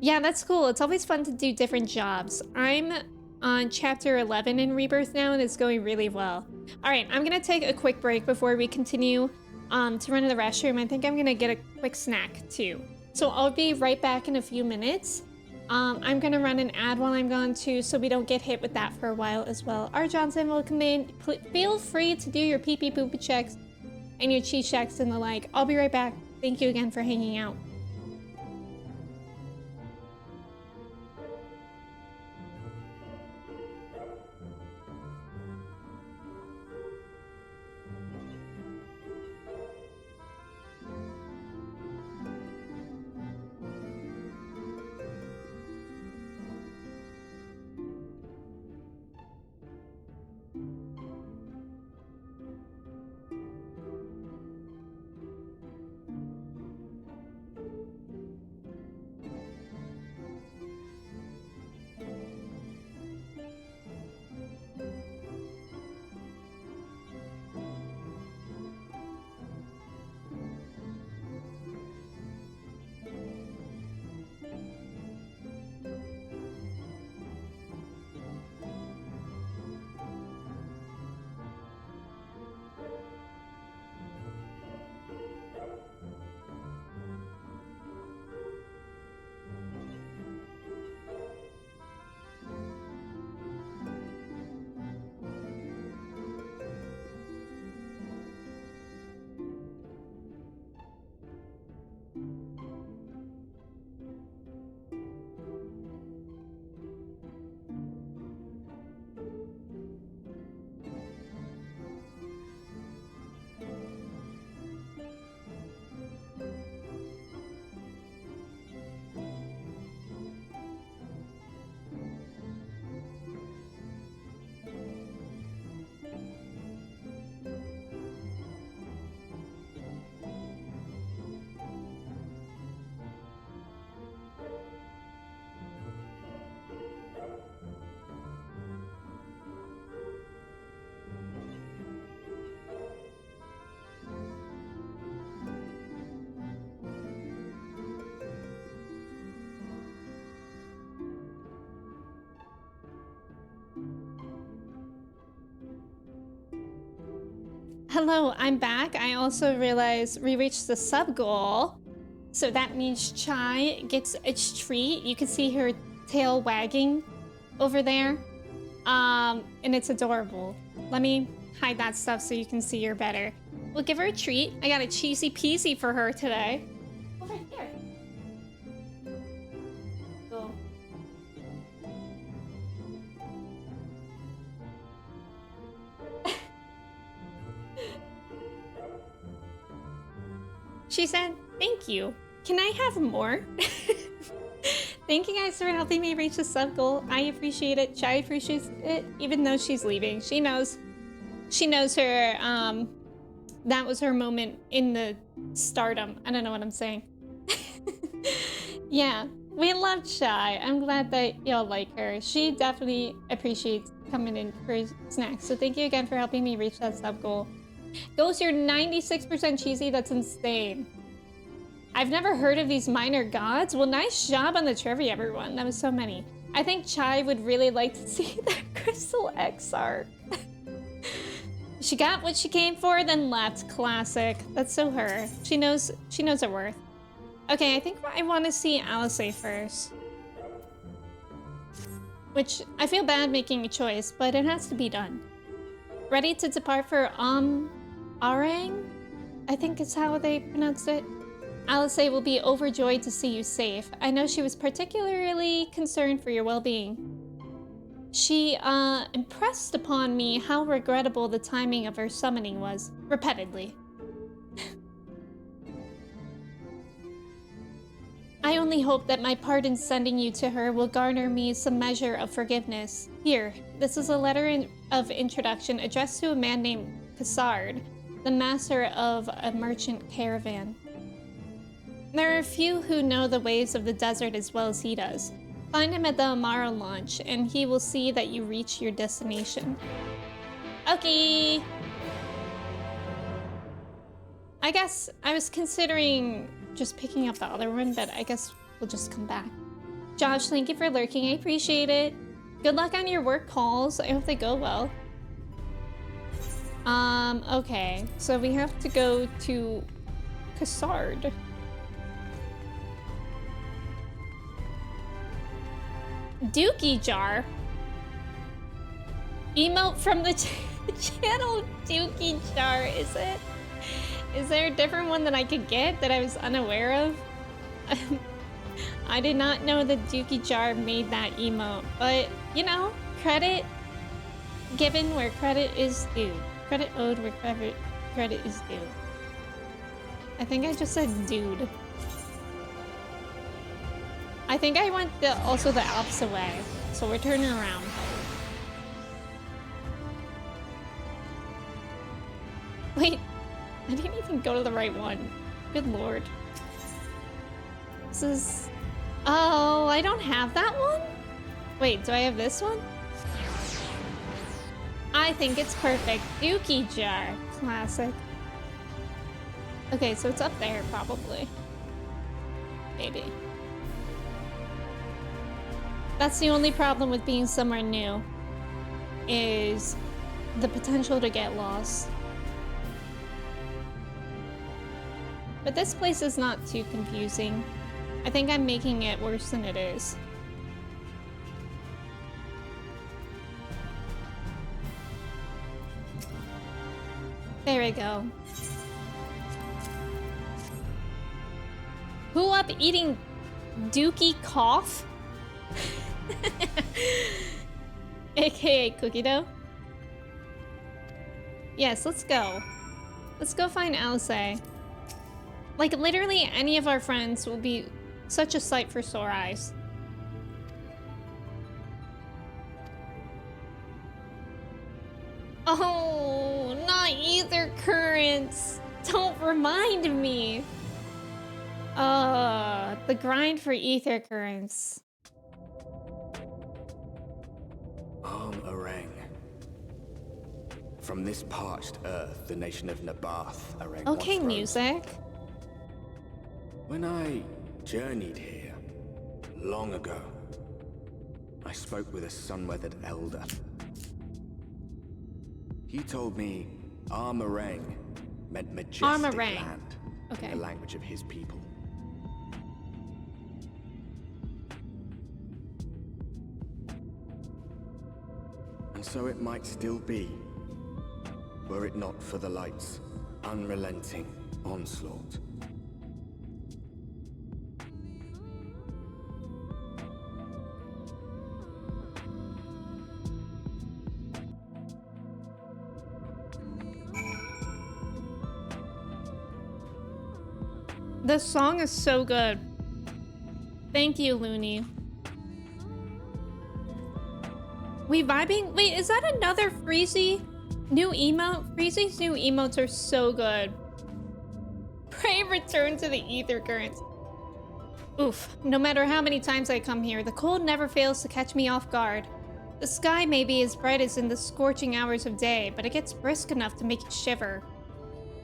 Yeah, that's cool. It's always fun to do different jobs. I'm on chapter 11 in Rebirth now, and it's going really well. All right, I'm gonna take a quick break before we continue to run to the restroom. I think I'm gonna get a quick snack too. So I'll be right back in a few minutes. I'm gonna run an ad while I'm gone too, so we don't get hit with that for a while as well. R. Johnson, welcome in. Feel free to do your pee-pee poopy checks and your cheese checks and the like. I'll be right back. Thank you again for hanging out. Hello, I'm back. I also realized we reached the sub goal. So that means Chai gets its treat. You can see her tail wagging over there. And it's adorable. Let me hide that stuff so you can see her better. We'll give her a treat. I got a cheesy peasy for her today. Over here. Go. She said, thank you. Can I have more? Thank you guys for helping me reach the sub goal. I appreciate it. Chai appreciates it, even though she's leaving. She knows her, that was her moment in the stardom. I don't know what I'm saying. Yeah, we love Chai. I'm glad that y'all like her. She definitely appreciates coming in for snacks. So thank you again for helping me reach that sub goal. Ghost, you're 96% cheesy. That's insane. I've never heard of these minor gods. Well, nice job on the trivia, everyone. That was so many. I think Chai would really like to see that Crystal XR. She got what she came for, then left. Classic. That's so her. She knows her worth. Okay, I think I want to see Alice first. Which, I feel bad making a choice, but it has to be done. Ready to depart for, Arang? I think is how they pronounced it. Alice will be overjoyed to see you safe. I know she was particularly concerned for your well-being. She, impressed upon me how regrettable the timing of her summoning was, repeatedly. I only hope that my part in sending you to her will garner me some measure of forgiveness. Here, this is a letter of introduction addressed to a man named Cassard, the master of a merchant caravan. There are a few who know the ways of the desert as well as he does. Find him at the Amara launch, and he will see that you reach your destination. Okay. I guess I was considering just picking up the other one, but I guess we'll just come back. Josh, thank you for lurking. I appreciate it. Good luck on your work calls. I hope they go well. Okay. So we have to go to Cassard. Dookie jar. Emote from the channel Dookie jar, is it? Is there a different one that I could get that I was unaware of? I did not know that Dookie jar made that emote, but you know, credit given where credit is due. Credit owed where credit is due. I think I just said dude. I think I went also the opposite way, so we're turning around. Wait, I didn't even go to the right one. Good lord. This is... Oh, I don't have that one? Wait, do I have this one? I think it's perfect. Dookie jar. Classic. Okay, so it's up there, probably. Maybe. That's the only problem with being somewhere new, is the potential to get lost. But this place is not too confusing. I think I'm making it worse than it is. There we go. Who up eating Dookie cough? AKA cookie dough. Yes, let's go. Let's go find Alice. Like, literally any of our friends will be such a sight for sore eyes. Oh, not ether currents. Don't remind me. The grind for ether currents. Arang. From this parched earth, the nation of Nabath, Arang. Okay, music. When I journeyed here, long ago, I spoke with a sun-weathered elder. He told me Armorang meant majestic Armorang. land. Okay. In the language of his people. And so it might still be, were it not for the light's unrelenting onslaught. This song is so good. Thank you, Looney. We vibing? Wait, is that another Freezy new emote? Freezy's new emotes are so good. Pray return to the ether currents. Oof, no matter how many times I come here, the cold never fails to catch me off guard. The sky may be as bright as in the scorching hours of day, but it gets brisk enough to make you shiver.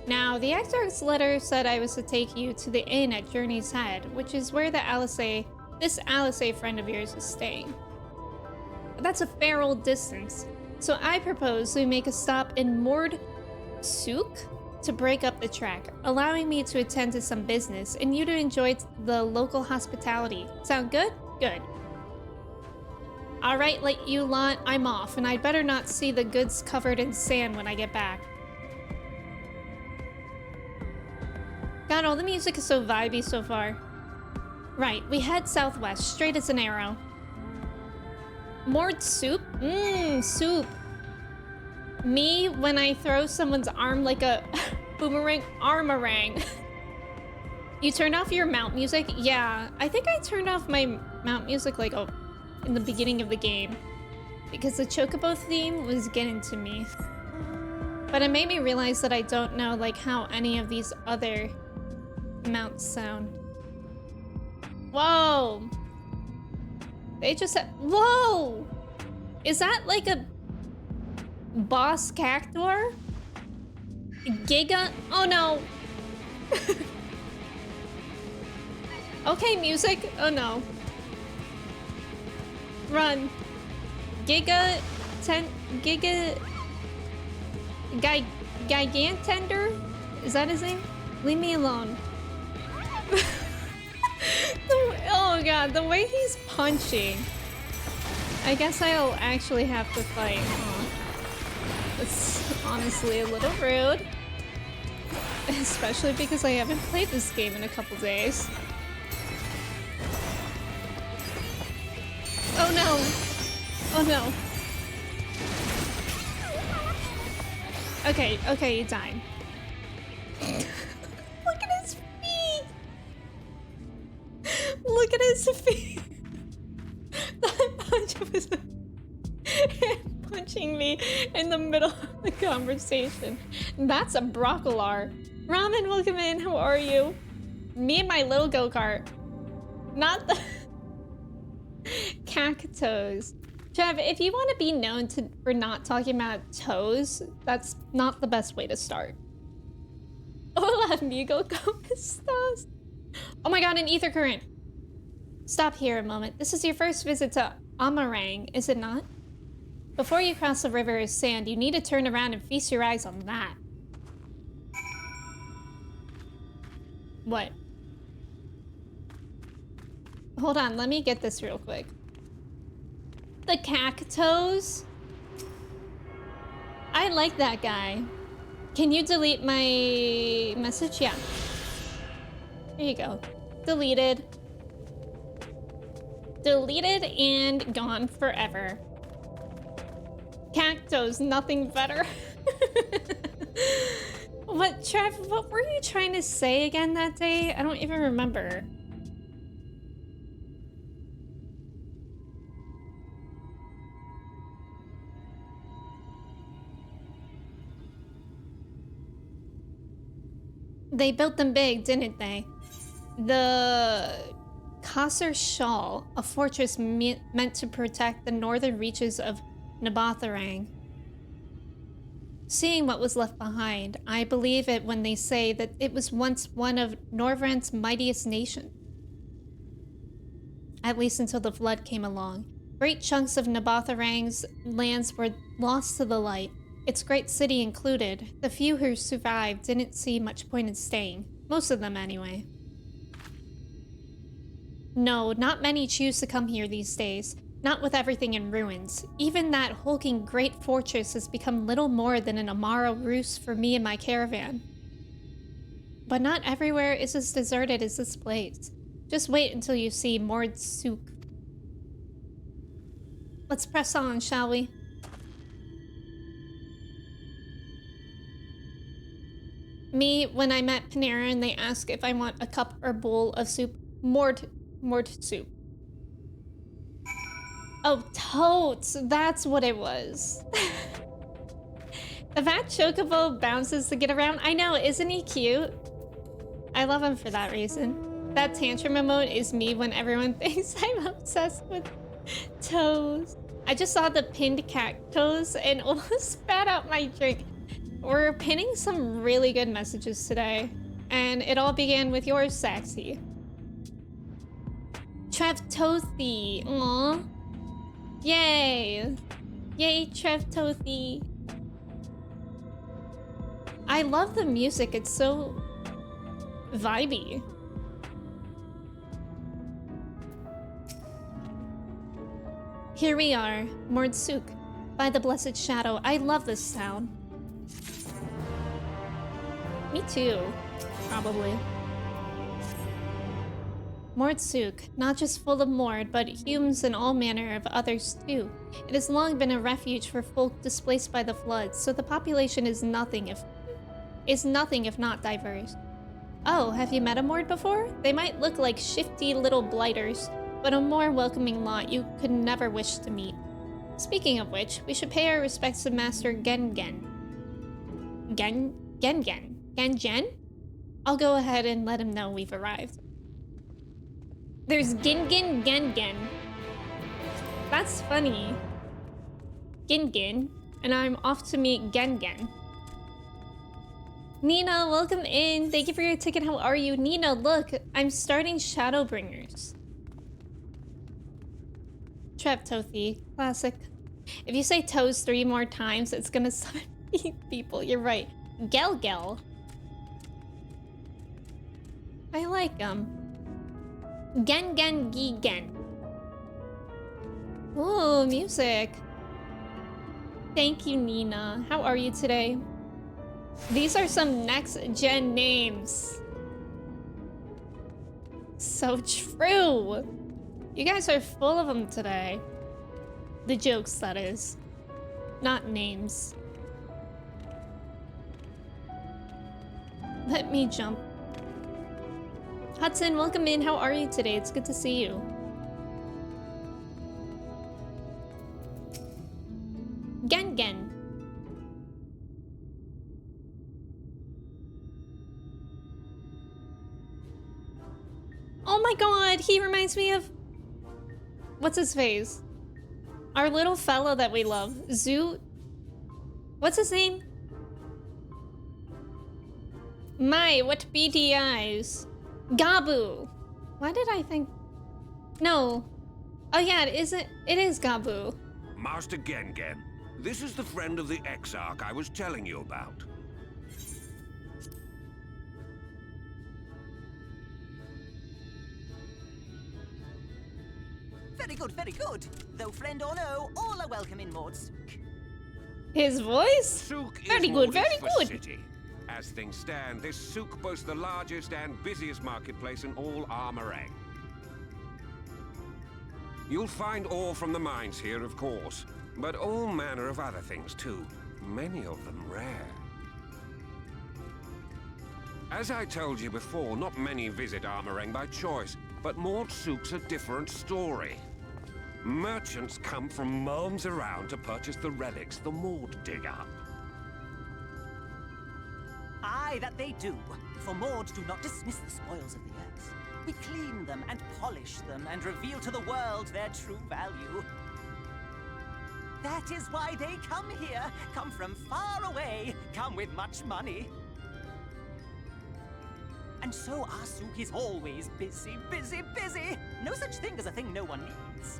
Now, the Exarch's letter said I was to take you to the inn at Journey's Head, which is where this Alice friend of yours is staying. But that's a fair old distance, so I propose we make a stop in Mord Souk to break up the trek, allowing me to attend to some business and you to enjoy the local hospitality. Sound good? Good. Alright, like you lot, I'm off, and I'd better not see the goods covered in sand when I get back. God, all the music is so vibey so far. Right, we head southwest, straight as an arrow. Mord soup? Mmm, soup. Me when I throw someone's arm like a boomerang armorang. You turned off your mount music? Yeah, I think I turned off my mount music like in the beginning of the game. Because the Chocobo theme was getting to me. But it made me realize that I don't know like how any of these other mounts sound. Whoa! They just said, whoa! Is that like a boss cactuar? Giga? Oh no! Okay, music. Oh no. Run. Gigantender? Is that his name? Leave me alone. Oh god, the way he's punching. I guess I'll actually have to fight. It's honestly a little rude. Especially because I haven't played this game in a couple days. Oh no! Oh no. Okay, you died. Look at his feet! Look at his feet! That punch was punching me in the middle of the conversation. That's a Brocolar. Ramen, welcome in. How are you? Me and my little go-kart. Not the cactos. Trev, if you want to be known for not talking about toes, that's not the best way to start. Hola, amigo, ¿cómo estás? Oh my god, an ether current. Stop here a moment. This is your first visit to Armorang, is it not? Before you cross the river of sand, you need to turn around and feast your eyes on that. What? Hold on, let me get this real quick. The cactos? I like that guy. Can you delete my message? Yeah. There you go. Deleted. Deleted and gone forever. Cactos, nothing better. What, Trev, what were you trying to say again that day? I don't even remember. They built them big, didn't they? The Kasser Shawl, a fortress meant to protect the northern reaches of Nabatharang. Seeing what was left behind, I believe it when they say that it was once one of Norvrand's mightiest nations. At least until the flood came along. Great chunks of Nabatharang's lands were lost to the light. its great city included. The few who survived didn't see much point in staying. Most of them, anyway. No, not many choose to come here these days. Not with everything in ruins. Even that hulking great fortress has become little more than an Amaro roost for me and my caravan. But not everywhere is as deserted as this place. Just wait until you see Mord Sook. Let's press on, shall we? Me, when I met Panera and they ask if I want a cup or bowl of soup. Mord soup. Oh, totes! That's what it was. The fat chocobo bounces to get around. I know, isn't he cute? I love him for that reason. That tantrum emote is me when everyone thinks I'm obsessed with toes. I just saw the pinned cat toes and almost spat out my drink. We're pinning some really good messages today. And it all began with yours, Saxy. Trev Tothy. Aww. Yay! Yay, Trev Tothy. I love the music, it's so vibey. Here we are, Mord Sook, by the Blessed Shadow. I love this sound. Me too, probably. Mord Sook, not just full of Mord, but humans and all manner of others too. It has long been a refuge for folk displaced by the floods, so the population is nothing if not diverse. Oh, have you met a Mord before? They might look like shifty little blighters, but a more welcoming lot you could never wish to meet. Speaking of which, we should pay our respects to Master Gengen. Gengen? I'll go ahead and let him know we've arrived. There's Gengen. That's funny. Gengen, and I'm off to meet Gengen. Nina, welcome in. Thank you for your ticket. How are you? Nina, look, I'm starting Shadowbringers. Trev Tothy, classic. If you say toes 3 more times, it's gonna summon people. You're right. Gel. I like them. Gen. Ooh, music. Thank you, Nina. How are you today? These are some next-gen names. So true. You guys are full of them today. The jokes, that is. Not names. Let me jump. Hudson, welcome in. How are you today? It's good to see you. Gengen. Oh my god, he reminds me of... What's his face? Our little fellow that we love. What's his name? My, what beady eyes. Gabu. Why did I think... No. Oh yeah, it is Gabu. Master Gengen, this is the friend of the Exarch I was telling you about. Very good. Though friend or no, all are welcome in Mord Sook. His voice? Sook is very good. City. As things stand, this souk boasts the largest and busiest marketplace in all Armorang. You'll find ore from the mines here, of course, but all manner of other things too, many of them rare. As I told you before, not many visit Armorang by choice, but Mord Sook's a different story. Merchants come from miles around to purchase the relics the Mord dig up. Aye, that they do. For Mords do not dismiss the spoils of the earth. We clean them and polish them and reveal to the world their true value. That is why they come here, come from far away, come with much money. And so our souk is always busy. No such thing as a thing no one needs.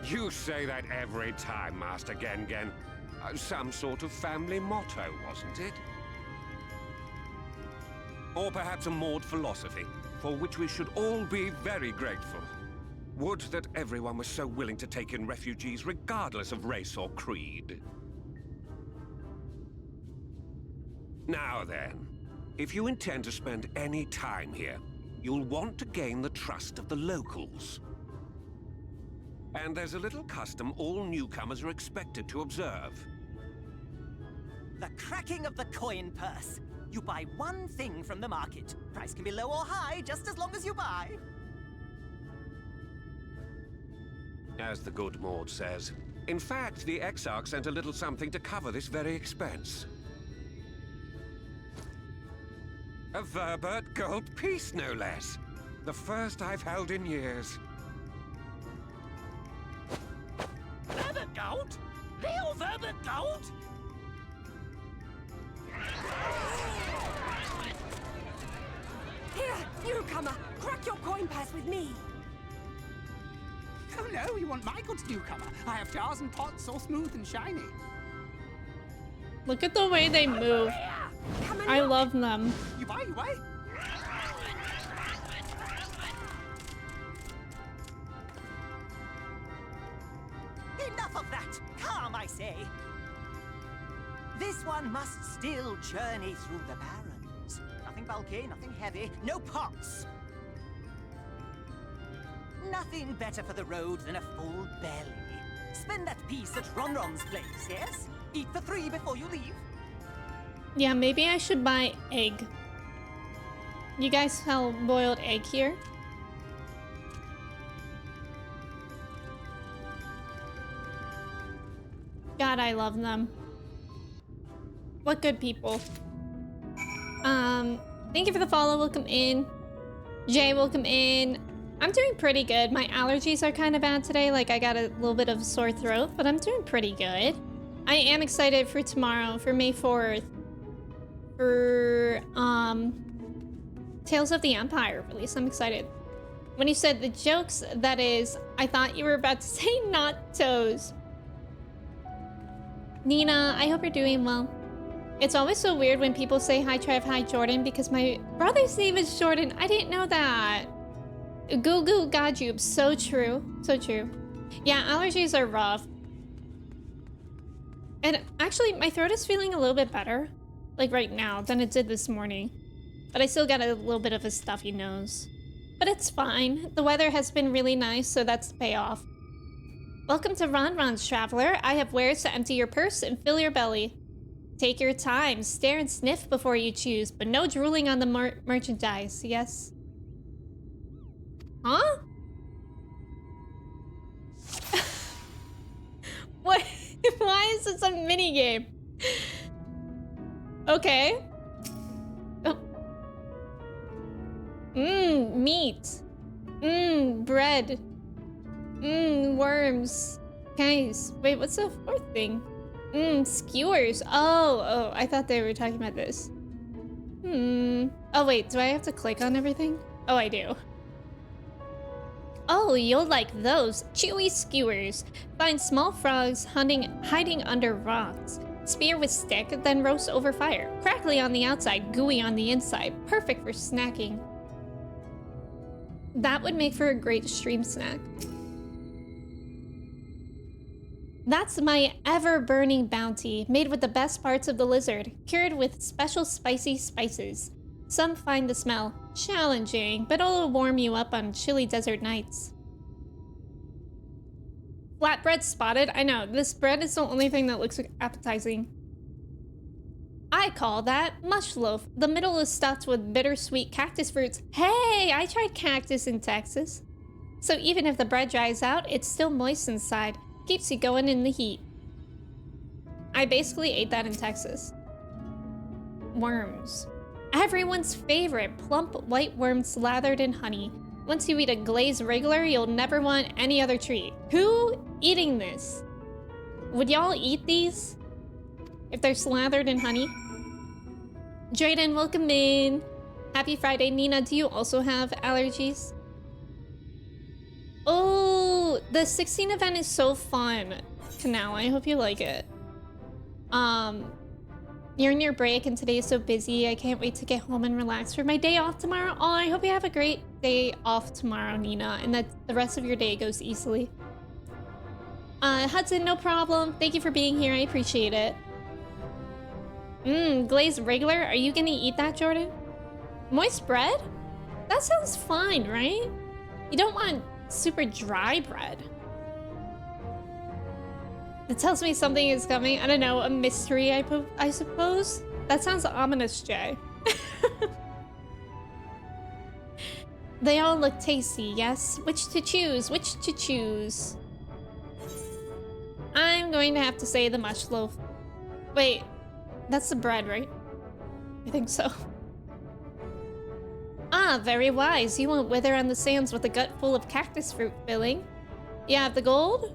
You say that every time, Master Gengen. Some sort of family motto, wasn't it? Or perhaps a Maud philosophy, for which we should all be very grateful. Would that everyone was so willing to take in refugees regardless of race or creed. Now then, if you intend to spend any time here, you'll want to gain the trust of the locals. And there's a little custom all newcomers are expected to observe. The cracking of the coin purse. You buy one thing from the market. Price can be low or high, just as long as you buy. As the good Maud says. In fact, the Exarch sent a little something to cover this very expense. A Verbert gold piece, no less. The first I've held in years. Verbert gold? Real Verbert gold? Here, newcomer! Crack your coin purse with me! Oh no, you want my goods, newcomer? I have jars and pots all smooth and shiny. Look at the way they move. I love them. You buy, you buy. Enough of that! Calm, I say! This one must still journey through the barrens. Nothing bulky, nothing heavy, no pots. Nothing better for the road than a full belly. Spend that piece at Ronron's place, yes? Eat for 3 before you leave. Yeah, maybe I should buy egg. You guys sell boiled egg here? God, I love them. What good people. Thank you for the follow. Welcome in. Jay, welcome in. I'm doing pretty good. My allergies are kind of bad today. Like, I got a little bit of sore throat, but I'm doing pretty good. I am excited for tomorrow, for May 4th. For, Tales of the Empire release. I'm excited. When you said the jokes, that is, I thought you were about to say not toes. Nina, I hope you're doing well. It's always so weird when people say hi Trev, hi Jordan, because my brother's name is Jordan. I didn't know that. Goo goo gajube. So true. So true. Yeah, allergies are rough. And actually, my throat is feeling a little bit better, like right now, than it did this morning. But I still got a little bit of a stuffy nose. But it's fine. The weather has been really nice, so that's the payoff. Welcome to Ronron's, traveler. I have wares to empty your purse and fill your belly. Take your time, stare and sniff before you choose, but no drooling on the merchandise, yes? Huh? What? Why is this a minigame? Okay. Oh. Meat. Bread. Worms. Guys, wait, what's the 4th thing? Skewers. Oh, I thought they were talking about this. Oh wait, do I have to click on everything? Oh, I do. Oh, you'll like those. Chewy skewers. Find small frogs hiding under rocks. Spear with stick, then roast over fire. Crackly on the outside, gooey on the inside. Perfect for snacking. That would make for a great stream snack. That's my ever-burning bounty, made with the best parts of the lizard, cured with special spicy spices. Some find the smell challenging, but it'll warm you up on chilly desert nights. Flatbread spotted? I know, this bread is the only thing that looks appetizing. I call that mush loaf. The middle is stuffed with bittersweet cactus fruits. Hey, I tried cactus in Texas. So even if the bread dries out, it's still moist inside. Keeps you going in the heat. I basically ate that in Texas. Worms. Everyone's favorite, plump white worms slathered in honey. Once you eat a glazed regular, you'll never want any other treat. Who eating this? Would y'all eat these? If they're slathered in honey? Drayden, welcome in. Happy Friday. Nina, do you also have allergies? Oh, the 16 event is so fun. Canal, I hope you like it. You're in your break and today is so busy. I can't wait to get home and relax for my day off tomorrow. Oh, I hope you have a great day off tomorrow, Nina, and that the rest of your day goes easily. Hudson, no problem. Thank you for being here. I appreciate it. Glazed regular? Are you gonna eat that, Jordan? Moist bread? That sounds fine, right? You don't want super dry bread. It tells me something is coming. I don't know, a mystery, I suppose? That sounds ominous, Jay. They all look tasty, yes? Which to choose? Which to choose? I'm going to have to say the mush loaf. Wait, that's the bread, right? I think so. Ah, very wise. You won't wither on the sands with a gut full of cactus fruit filling. You have the gold?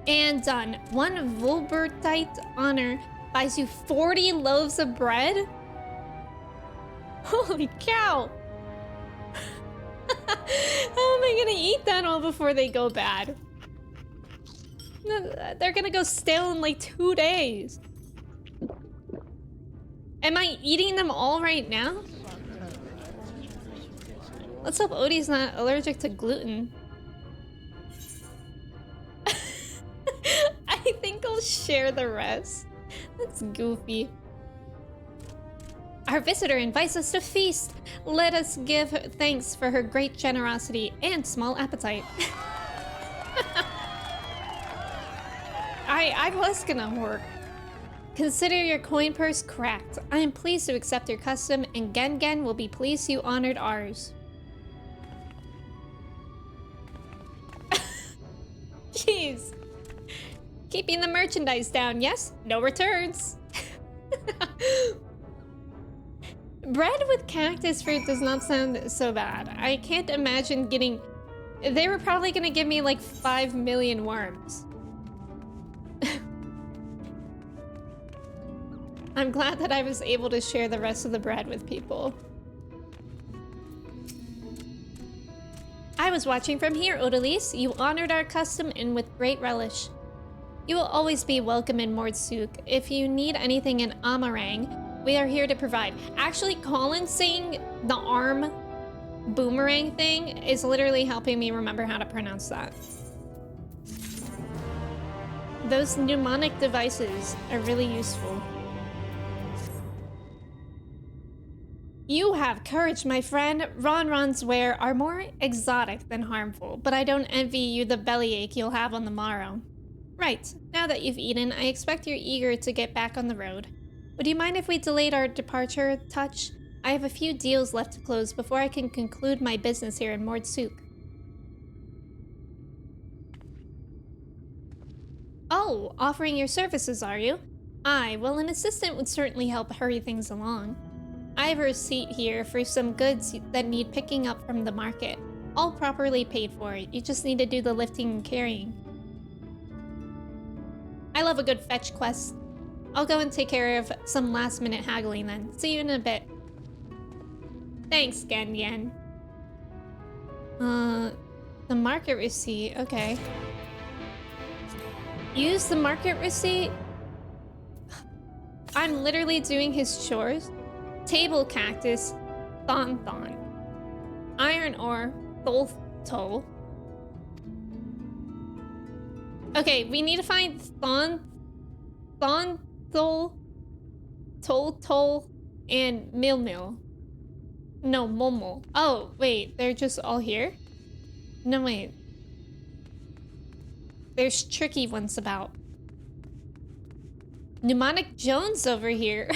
And done. One Vulbertite honor buys you 40 loaves of bread? Holy cow! How am I gonna eat that all before they go bad? They're gonna go stale in like 2 days. Am I eating them all right now? Let's hope Odie's not allergic to gluten. I think I'll share the rest. That's goofy. Our visitor invites us to feast. Let us give her thanks for her great generosity and small appetite. I was gonna work. Consider your coin purse cracked. I am pleased to accept your custom, and Gen will be pleased you honored ours. Jeez. Keeping the merchandise down, yes? No returns. Bread with cactus fruit does not sound so bad. I can't imagine getting... They were probably gonna give me like 5 million worms. I'm glad that I was able to share the rest of the bread with people. I was watching from here, Odalise. You honored our custom and with great relish. You will always be welcome in Mordsuk. If you need anything in Amarang, we are here to provide. Actually, Colin saying the arm boomerang thing is literally helping me remember how to pronounce that. Those mnemonic devices are really useful. You have courage, my friend. Ronron's wear are more exotic than harmful, but I don't envy you the bellyache you'll have on the morrow. Right, now that you've eaten, I expect you're eager to get back on the road. Would you mind if we delayed our departure a touch? I have a few deals left to close before I can conclude my business here in Mordsuk. Oh, offering your services, are you? Aye, well, an assistant would certainly help hurry things along. I have a receipt here for some goods that need picking up from the market. All properly paid for. You just need to do the lifting and carrying. I love a good fetch quest. I'll go and take care of some last-minute haggling then. See you in a bit. Thanks, Gen. The market receipt. Okay. Use the market receipt? I'm literally doing his chores. Table cactus, thon. Iron ore, thol. Okay, we need to find thol, and mil. No, momo. Oh, wait, they're just all here? No, wait. There's tricky ones about. Mnemonic Jones over here.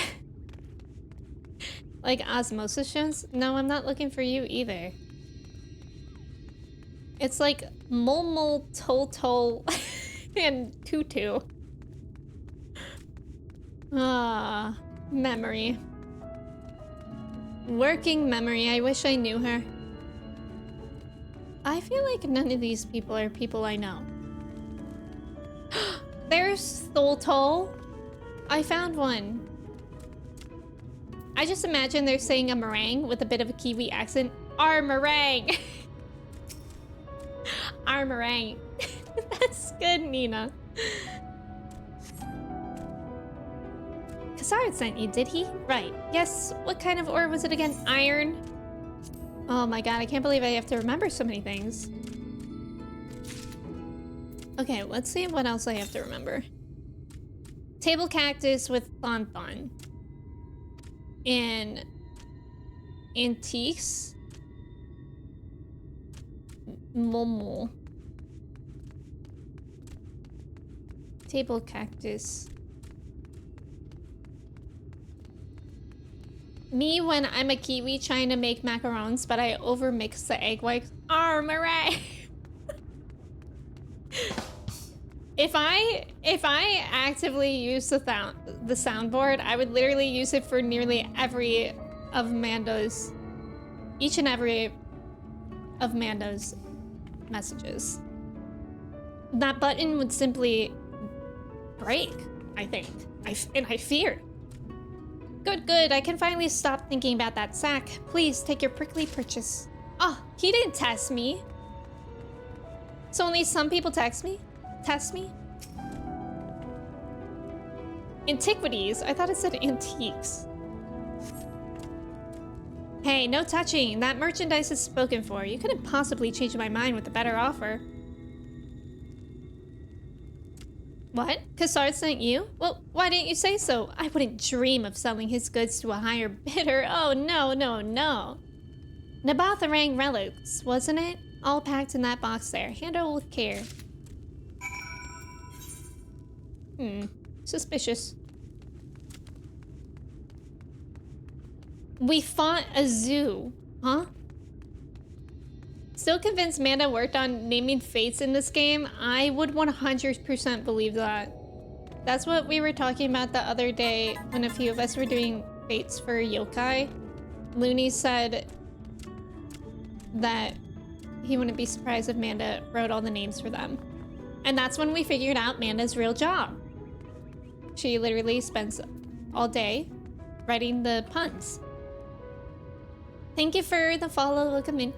Like Osmosis Jones? No, I'm not looking for you either. It's like Molmol, Tol, and Tutu. Ah, memory. Working memory. I wish I knew her. I feel like none of these people are people I know. There's Tholtol. I found one. I just imagine they're saying a meringue with a bit of a Kiwi accent. Our meringue. Our meringue. That's good, Nina. Kassard sent you, did he? Right. Yes. What kind of ore was it again? Iron? Oh my god, I can't believe I have to remember so many things. Okay, let's see what else I have to remember. Table cactus with Thon. And antiques. Momo. Table cactus. Me when I'm a Kiwi trying to make macarons, but I overmix the egg whites. Armory. If I actively use the soundboard, I would literally use it for nearly every of Mando's, each and every of Mando's messages. That button would simply break, I think. I fear. Good. I can finally stop thinking about that sack. Please take your prickly purchase. Oh, he didn't test me. So only some people test me? Antiquities? I thought it said antiques. Hey, no touching. That merchandise is spoken for. You couldn't possibly change my mind with a better offer. What? Kassard sent you? Well, why didn't you say so? I wouldn't dream of selling his goods to a higher bidder. Oh, no. Nabatharang relics, wasn't it? All packed in that box there. Handle with care. Suspicious. We fought a zoo. Huh? Still convinced Manda worked on naming fates in this game? I would 100% believe that. That's what we were talking about the other day when a few of us were doing fates for yokai. Looney said that he wouldn't be surprised if Manda wrote all the names for them. And that's when we figured out Manda's real job. She literally spends all day writing the puns. Thank you for the follow, welcome in.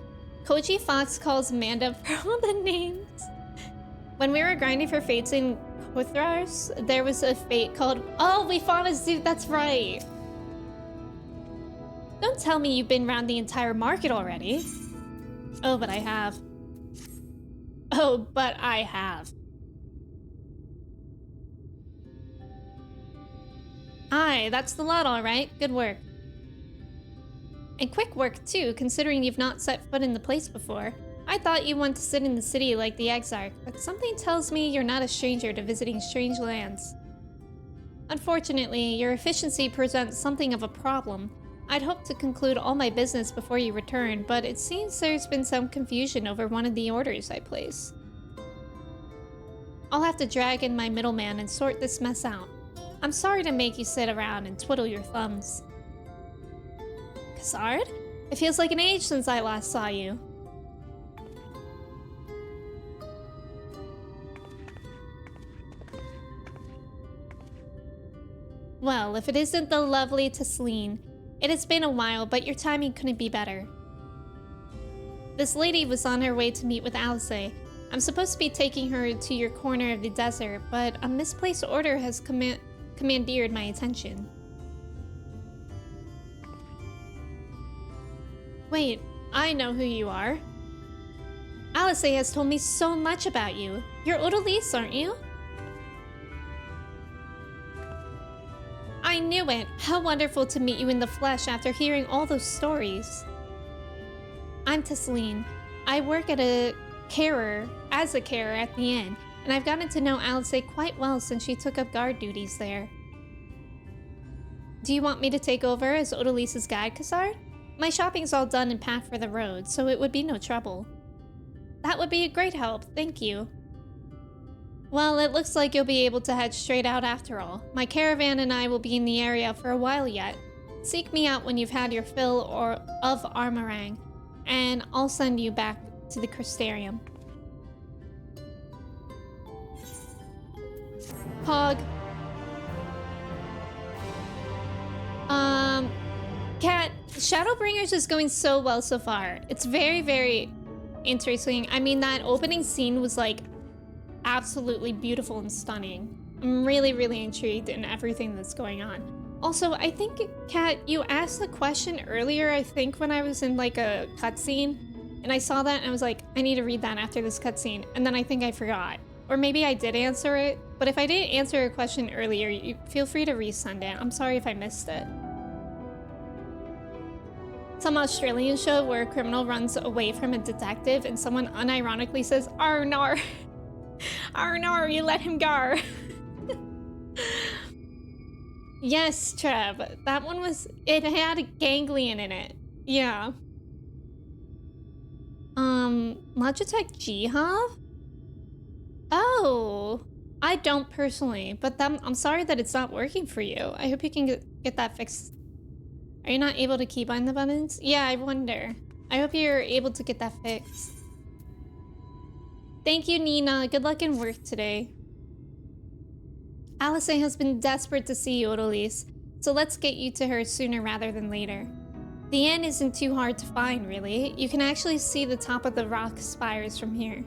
Koji Fox calls Manda for all the names. When we were grinding for fates in Kuthras, there was a fate called... Oh, we fought a zoo, that's right. Don't tell me you've been around the entire market already. Oh, but I have. Aye, that's the lot, all right. Good work. And quick work, too, considering you've not set foot in the place before. I thought you wanted to sit in the city like the Exarch, but something tells me you're not a stranger to visiting strange lands. Unfortunately, your efficiency presents something of a problem. I'd hoped to conclude all my business before you return, but it seems there's been some confusion over one of the orders I placed. I'll have to drag in my middleman and sort this mess out. I'm sorry to make you sit around and twiddle your thumbs. Kassard? It feels like an age since I last saw you. Well, if it isn't the lovely Tasleen. It has been a while, but your timing couldn't be better. This lady was on her way to meet with Alice. I'm supposed to be taking her to your corner of the desert, but a misplaced order has commandeered my attention. Wait, I know who you are. Alice has told me so much about you. You're Odalise, aren't you? I knew it! How wonderful to meet you in the flesh after hearing all those stories. I'm Tasleen. I work as a carer at the inn, and I've gotten to know Alice quite well since she took up guard duties there. Do you want me to take over as Odalise's guide, Kassard? My shopping's all done and packed for the road, so it would be no trouble. That would be a great help, thank you. Well, it looks like you'll be able to head straight out after all. My caravan and I will be in the area for a while yet. Seek me out when you've had your fill of Armorang, and I'll send you back to the Crystarium. Pog. Cat, Shadowbringers is going so well so far. It's very, very interesting. I mean, that opening scene was like absolutely beautiful and stunning. I'm really, really intrigued in everything that's going on. Also, I think, Kat, you asked the question earlier, I think when I was in like a cutscene, and I saw that and I was like, I need to read that after this cutscene, and then I think I forgot. Or maybe I did answer it, but if I didn't answer a question earlier, you feel free to resend it. I'm sorry if I missed it. Some Australian show where a criminal runs away from a detective and someone unironically says, "Arnar, Arnar, you let him go." Yes, Trev, that one was, it had a ganglion in it. Yeah. Logitech G-Hov? Oh, I don't personally, but I'm sorry that it's not working for you. I hope you can get that fixed. Are you not able to keybind the buttons? Yeah, I wonder. I hope you're able to get that fixed. Thank you, Nina. Good luck in work today. Alice has been desperate to see you, Odalise, so let's get you to her sooner rather than later. The inn isn't too hard to find, really. You can actually see the top of the rock spires from here.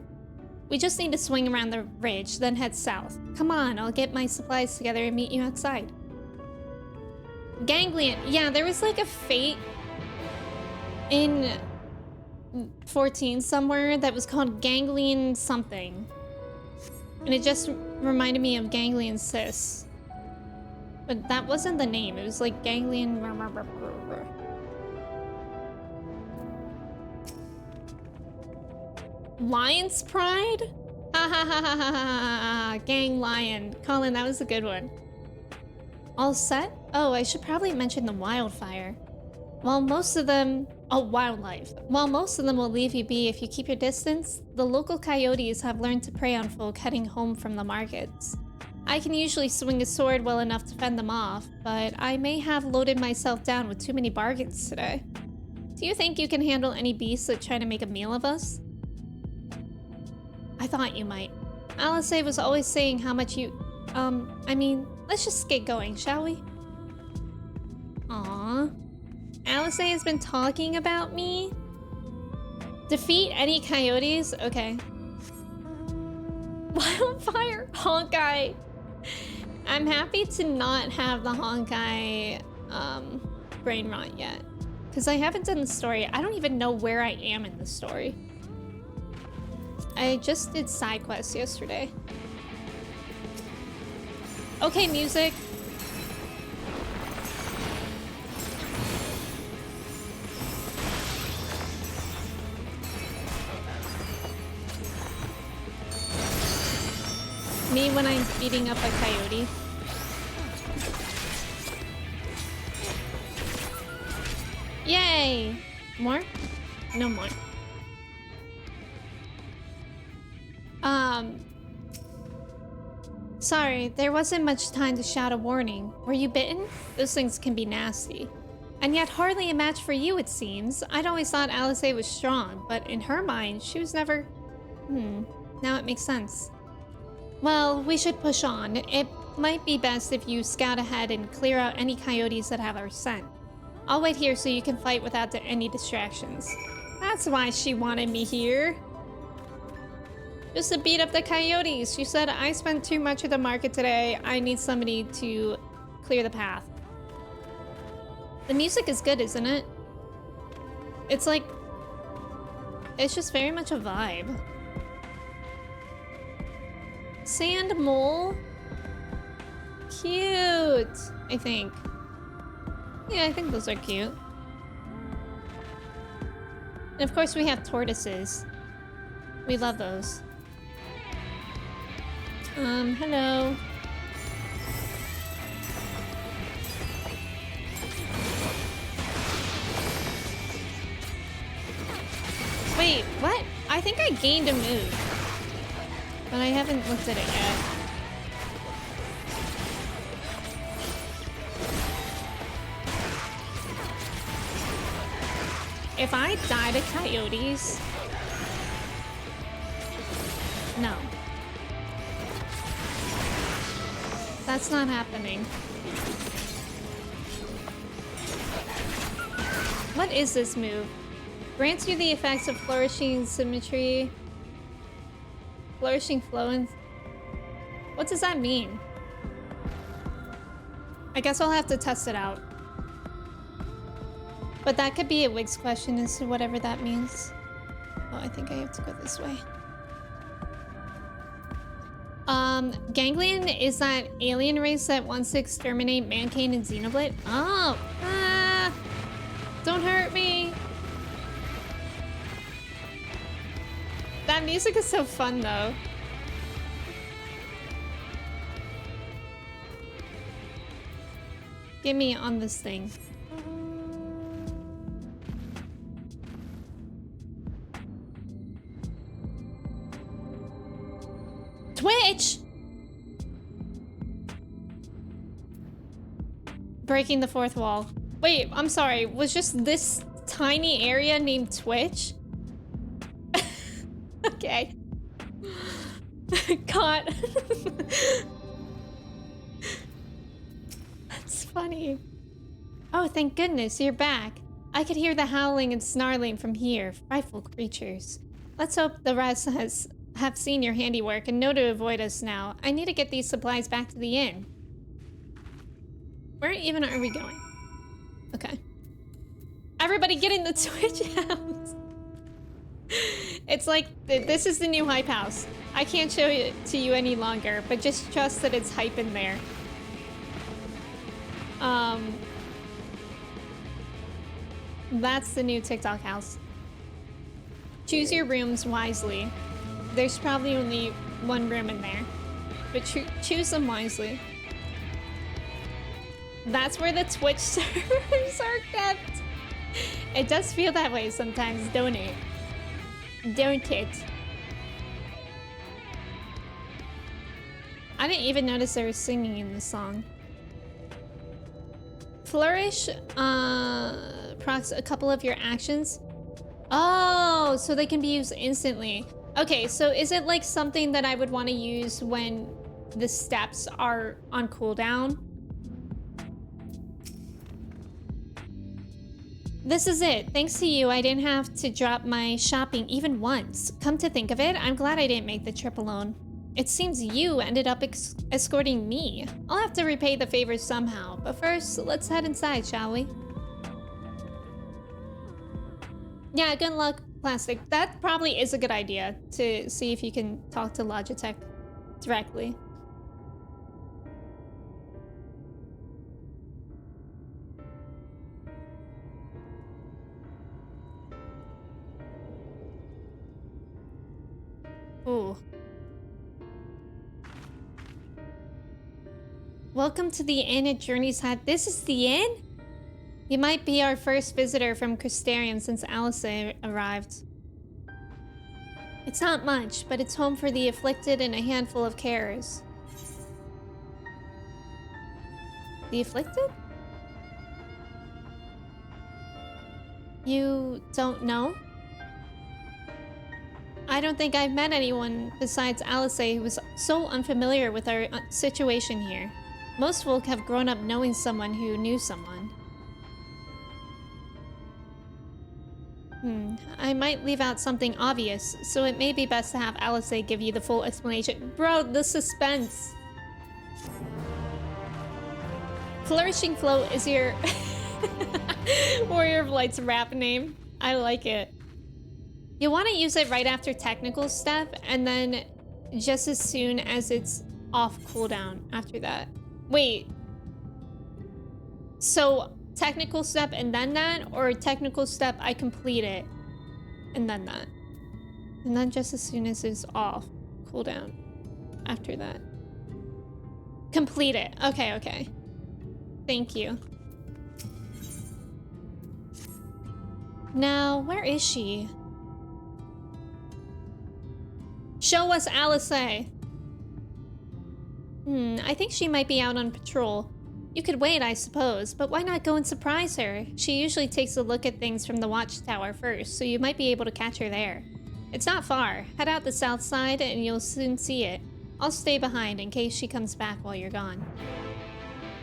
We just need to swing around the ridge, then head south. Come on, I'll get my supplies together and meet you outside. Ganglion. Yeah, there was like a fate in 14 somewhere that was called Ganglion something. And it just reminded me of Ganglion Sis. But that wasn't the name. It was like Ganglion... Lion's Pride? Ha ha ha ha ha ha. Gang Lion. Colin, that was a good one. All set? Oh, I should probably mention the wildfire. While most of them... Oh, wildlife. While most of them will leave you be if you keep your distance, the local coyotes have learned to prey on folk heading home from the markets. I can usually swing a sword well enough to fend them off, but I may have loaded myself down with too many bargains today. Do you think you can handle any beasts that try to make a meal of us? I thought you might. Alice was always saying how much you... I mean, let's just get going, shall we? Aww. Alice has been talking about me? Defeat any coyotes? Okay. Wildfire Honkai. I'm happy to not have the Honkai brain rot yet. Because I haven't done the story. I don't even know where I am in the story. I just did side quests yesterday. Okay, music. Me when I'm beating up a coyote. Yay! More? No more. Sorry, there wasn't much time to shout a warning. Were you bitten? Those things can be nasty. And yet hardly a match for you, it seems. I'd always thought Alice was strong, but in her mind, she was never... Now it makes sense. Well, we should push on. It might be best if you scout ahead and clear out any coyotes that have our scent. I'll wait here so you can fight without any distractions. That's why she wanted me here. Just to beat up the coyotes. She said, I spent too much at the market today. I need somebody to clear the path. The music is good, isn't it? It's like... It's just very much a vibe. Sand mole? Cute, I think. Yeah, I think those are cute. And of course we have tortoises. We love those. Hello. Wait, what? I think I gained a move. But I haven't looked at it yet. If I die to coyotes... No. That's not happening. What is this move? Grants you the effects of flourishing symmetry, flourishing flow, and What does that mean? I guess I'll have to test it out. But that could be a Wiggs question as to whatever that means. Oh, I think I have to go this way. Ganglion is that alien race that wants to exterminate Mankind and Xenoblade? Oh, don't hurt me. That music is so fun though. Get me on this thing. Twitch! Breaking the fourth wall. Wait, I'm sorry. Was just this tiny area named Twitch? Okay. Caught. That's funny. Oh, thank goodness, you're back. I could hear the howling and snarling from here. Frightful creatures. Let's hope the rest have seen your handiwork and know to avoid us now. I need to get these supplies back to the inn. Where even are we going? Okay. Everybody get in the Twitch house. It's like, this is the new hype house. I can't show it to you any longer, but just trust that it's hype in there. That's the new TikTok house. Choose your rooms wisely. There's probably only one room in there, but choose them wisely. That's where the Twitch servers are kept. It does feel that way sometimes, don't it? Don't it? I didn't even notice there was singing in the song. Flourish procs a couple of your actions. Oh, so they can be used instantly. Okay, so is it like something that I would want to use when the steps are on cooldown? This is it. Thanks to you, I didn't have to drop my shopping even once. Come to think of it, I'm glad I didn't make the trip alone. It seems you ended up escorting me. I'll have to repay the favor somehow, but first, let's head inside, shall we? Yeah, good luck, Plastic. That probably is a good idea, to see if you can talk to Logitech directly. Ooh. Welcome to the inn at Journey's Hat. This is the inn? You might be our first visitor from Crystarium since Allergy arrived. It's not much, but it's home for the afflicted and a handful of carers. The afflicted? You don't know? I don't think I've met anyone besides Allergy who was so unfamiliar with our situation here. Most folk have grown up knowing someone who knew someone. I might leave out something obvious, so it may be best to have Allergy give you the full explanation. Bro, the suspense! Flourishing Flow is your Warrior of Light's rap name. I like it. You want to use it right after technical step, and then just as soon as it's off cooldown after that. Wait. So, technical step and then that, or technical step, I complete it, and then that. And then just as soon as it's off cooldown after that. Complete it. Okay, okay. Thank you. Now, where is she? Show us Allergy. I think she might be out on patrol. You could wait, I suppose, but why not go and surprise her? She usually takes a look at things from the watchtower first, so you might be able to catch her there. It's not far. Head out the south side and you'll soon see it. I'll stay behind in case she comes back while you're gone.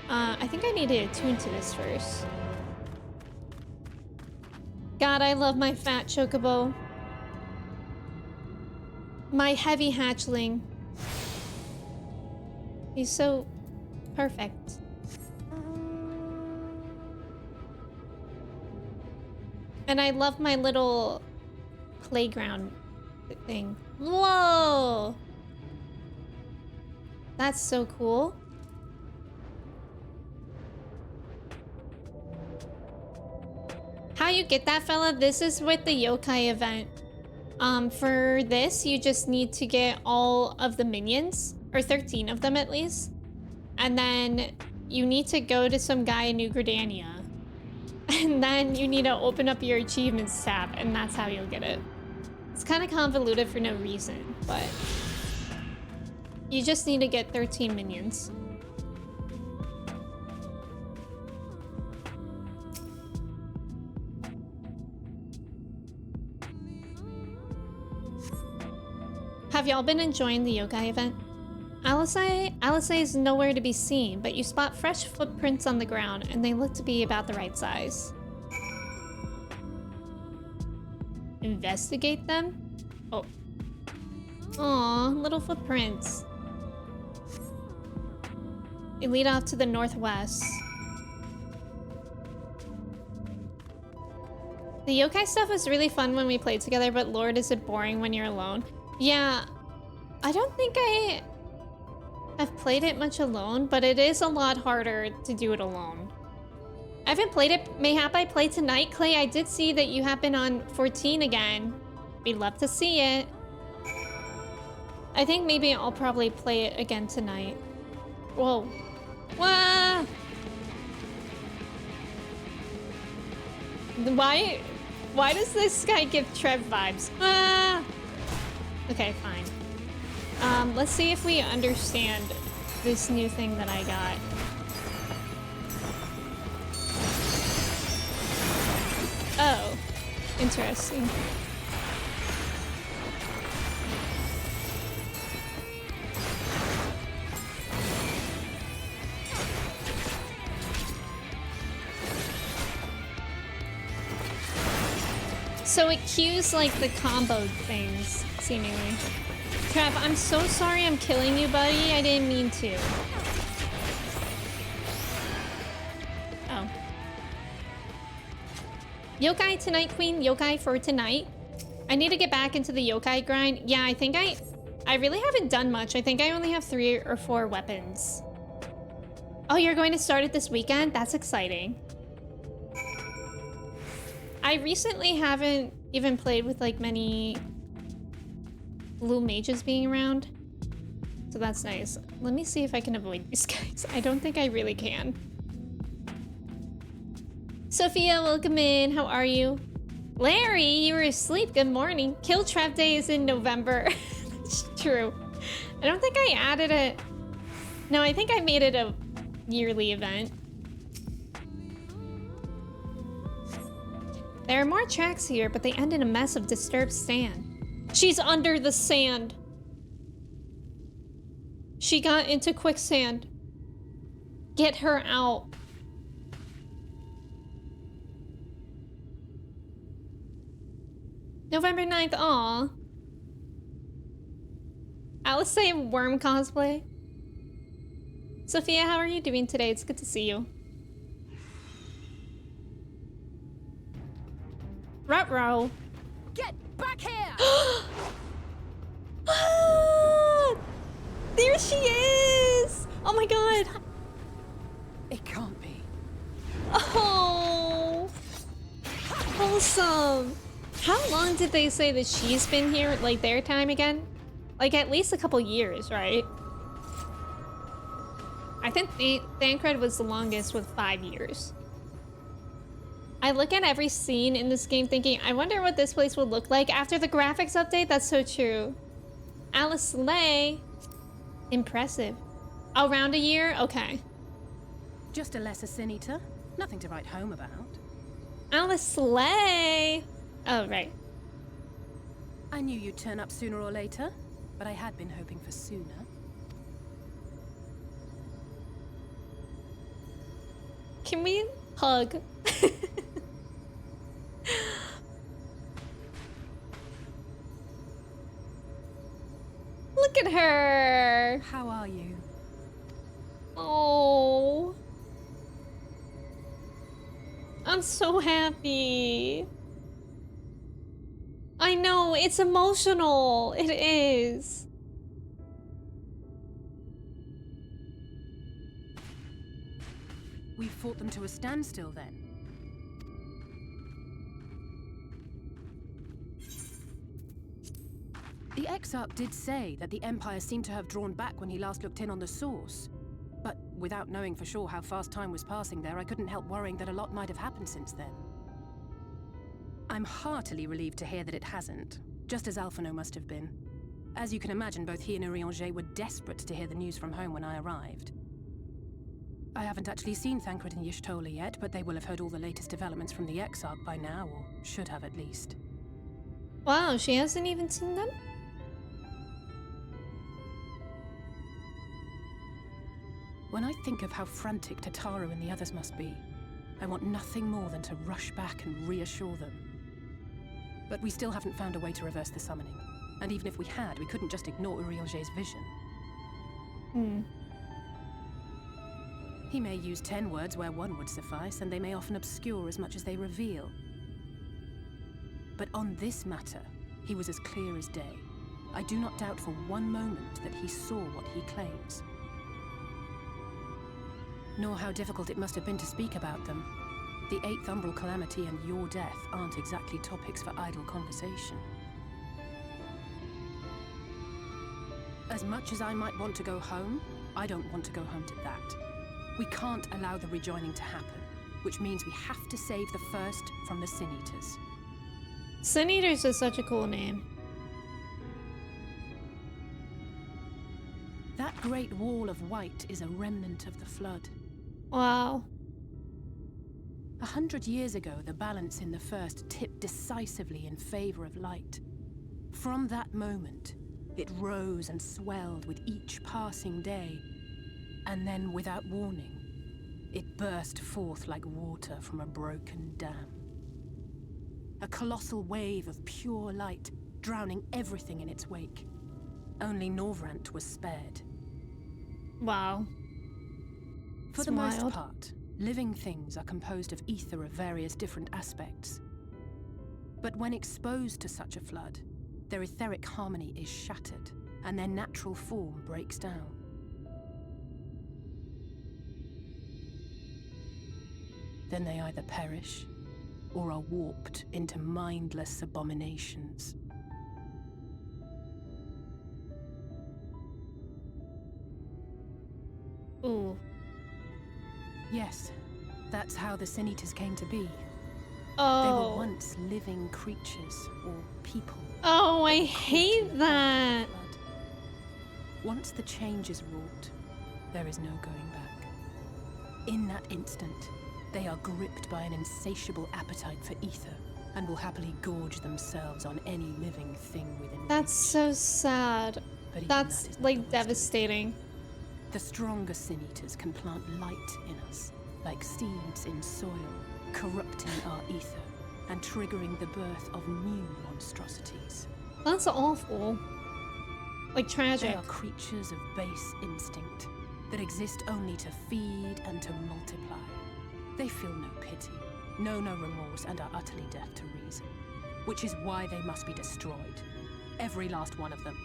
I think I need to attune to this first. God, I love my fat chocobo. My heavy hatchling. He's so perfect. And I love my little playground thing. Whoa! That's so cool. How you get that, fella? This is with the yokai event. For this, you just need to get all of the minions, or 13 of them at least. And then you need to go to some guy in New Gridania. And then you need to open up your achievements tab, and that's how you'll get it. It's kind of convoluted for no reason, but you just need to get 13 minions. Have y'all been enjoying the yokai event? Alisei is nowhere to be seen, but you spot fresh footprints on the ground, and they look to be about the right size. Investigate them? Oh. Aw, little footprints. They lead off to the northwest. The yokai stuff was really fun when we played together, but Lord, is it boring when you're alone? Yeah, I don't think I have played it much alone, but it is a lot harder to do it alone. I haven't played it. Mayhap I play tonight? Clay, I did see that you have been on 14 again. We'd love to see it. I think maybe I'll probably play it again tonight. Whoa. Wah! Why does this guy give Trev vibes? Ah! Okay, fine. Let's see if we understand this new thing that I got. Oh, interesting. So it cues like the combo things, seemingly. Trev, I'm so sorry I'm killing you, buddy. I didn't mean to. Oh. Yokai tonight, Queen. Yokai for tonight. I need to get back into the yokai grind. Yeah, I think I really haven't done much. I think I only have 3 or 4 weapons. Oh, you're going to start it this weekend? That's exciting. I recently haven't even played with like many blue mages being around, so that's nice. Let me see if I can avoid these guys. I don't think I really can. Sophia, welcome in. How are you? Larry, you were asleep. Good morning. Kill Trap Day is in November. That's true. I don't think I added it. No, I think I made it a yearly event. There are more tracks here, but they end in a mess of disturbed sand. She's under the sand. She got into quicksand. Get her out. November 9th, aw. Alice say worm cosplay. Sophia, how are you doing today? It's good to see you. Ruh-roh. Get back here! Ah, there she is! Oh my god. It can't be. Oh. Wholesome. How long did they say that she's been here, like their time again? Like at least a couple years, right? I think Thancred was the longest with 5 years. I look at every scene in this game thinking, I wonder what this place would look like after the graphics update. That's so true. Alice Slay. Impressive. Around a year? Okay. Just a lesser sin eater. Nothing to write home about. Alice Slay. Oh, right. I knew you'd turn up sooner or later, but I had been hoping for sooner. Can we hug? Look at her. How are you? I'm so happy. I know, it's emotional. It is. We fought them to a standstill then. The Exarch did say that the Empire seemed to have drawn back when he last looked in on the source. But without knowing for sure how fast time was passing there, I couldn't help worrying that a lot might have happened since then. I'm heartily relieved to hear that it hasn't, just as Alphino must have been. As you can imagine, both he and Urianger were desperate to hear the news from home when I arrived. I haven't actually seen Thancred and Y'shtola yet, but they will have heard all the latest developments from the Exarch by now, or should have at least. Wow, she hasn't even seen them? When I think of how frantic Tataru and the others must be, I want nothing more than to rush back and reassure them. But we still haven't found a way to reverse the summoning. And even if we had, we couldn't just ignore Urianger's vision. He may use 10 words where 1 would suffice, and they may often obscure as much as they reveal. But on this matter, he was as clear as day. I do not doubt for one moment that he saw what he claims. Nor how difficult it must have been to speak about them. The 8th Umbral Calamity and your death aren't exactly topics for idle conversation. As much as I might want to go home, I don't want to go home to that. We can't allow the rejoining to happen, which means we have to save the first from the Sin Eaters. Sin Eaters is such a cool name. That great wall of white is a remnant of the Flood. Wow. 100 years ago, the balance in the First tipped decisively in favor of light. From that moment, it rose and swelled with each passing day, and then, without warning, it burst forth like water from a broken dam. A colossal wave of pure light, drowning everything in its wake. Only Norvrant was spared. Wow. For the most part, living things are composed of ether of various different aspects. But when exposed to such a flood, their etheric harmony is shattered, and their natural form breaks down. Then they either perish, or are warped into mindless abominations. Ooh. Yes, that's how the Sin Eaters came to be. Oh. They were once living creatures, or people. Oh, I hate that. Once the change is wrought, there is no going back. In that instant, they are gripped by an insatiable appetite for ether, and will happily gorge themselves on any living thing within That's so sad. That's like devastating. The stronger Sin Eaters can plant light in us, like seeds in soil, corrupting our ether and triggering the birth of new monstrosities. That's awful. Like tragic. They are creatures of base instinct that exist only to feed and to multiply. They feel no pity, know no remorse, and are utterly deaf to reason. Which is why they must be destroyed. Every last one of them.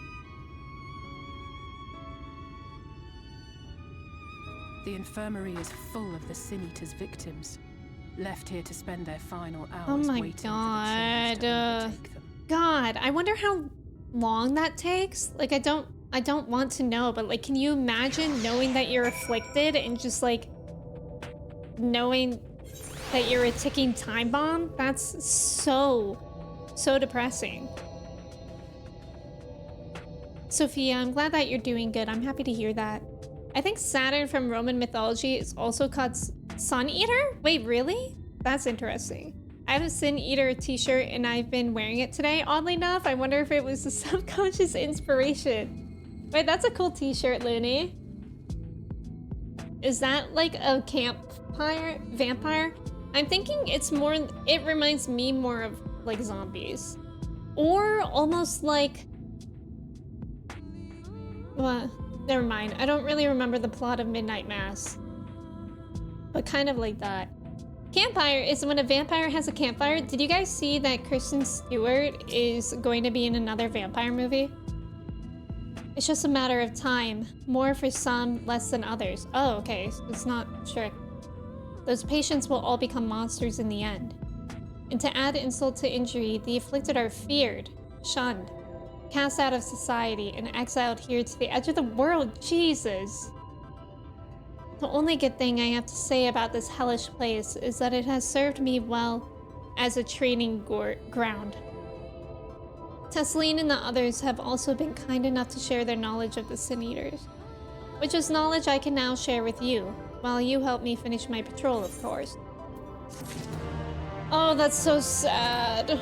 The infirmary is full of the Sin Eaters' victims, left here to spend their final hours waiting for the change to overtake them. God, I wonder how long that takes. Like, I don't want to know, but like, can you imagine knowing that you're afflicted and just like knowing that you're a ticking time bomb? That's so depressing. Sophia, I'm glad that you're doing good. I'm happy to hear that. I think Saturn from Roman mythology is also called Sun Eater? Wait, really? That's interesting. I have a Sin Eater t-shirt and I've been wearing it today. Oddly enough, I wonder if it was a subconscious inspiration. Wait, that's a cool t-shirt, Looney. Is that like a vampire? I'm thinking it's more, it reminds me more of like zombies. Or almost like, what? Never mind. I don't really remember the plot of Midnight Mass. But kind of like that. Campfire is when a vampire has a campfire. Did you guys see that Kristen Stewart is going to be in another vampire movie? It's just a matter of time. More for some, less than others. Oh, okay, so it's not strict. Those patients will all become monsters in the end. And to add insult to injury, the afflicted are feared, shunned, cast out of society, and exiled here to the edge of the world. Jesus! The only good thing I have to say about this hellish place is that it has served me well as a training ground. Tesseline and the others have also been kind enough to share their knowledge of the Sin Eaters, which is knowledge I can now share with you, while you help me finish my patrol, of course. Oh, that's so sad.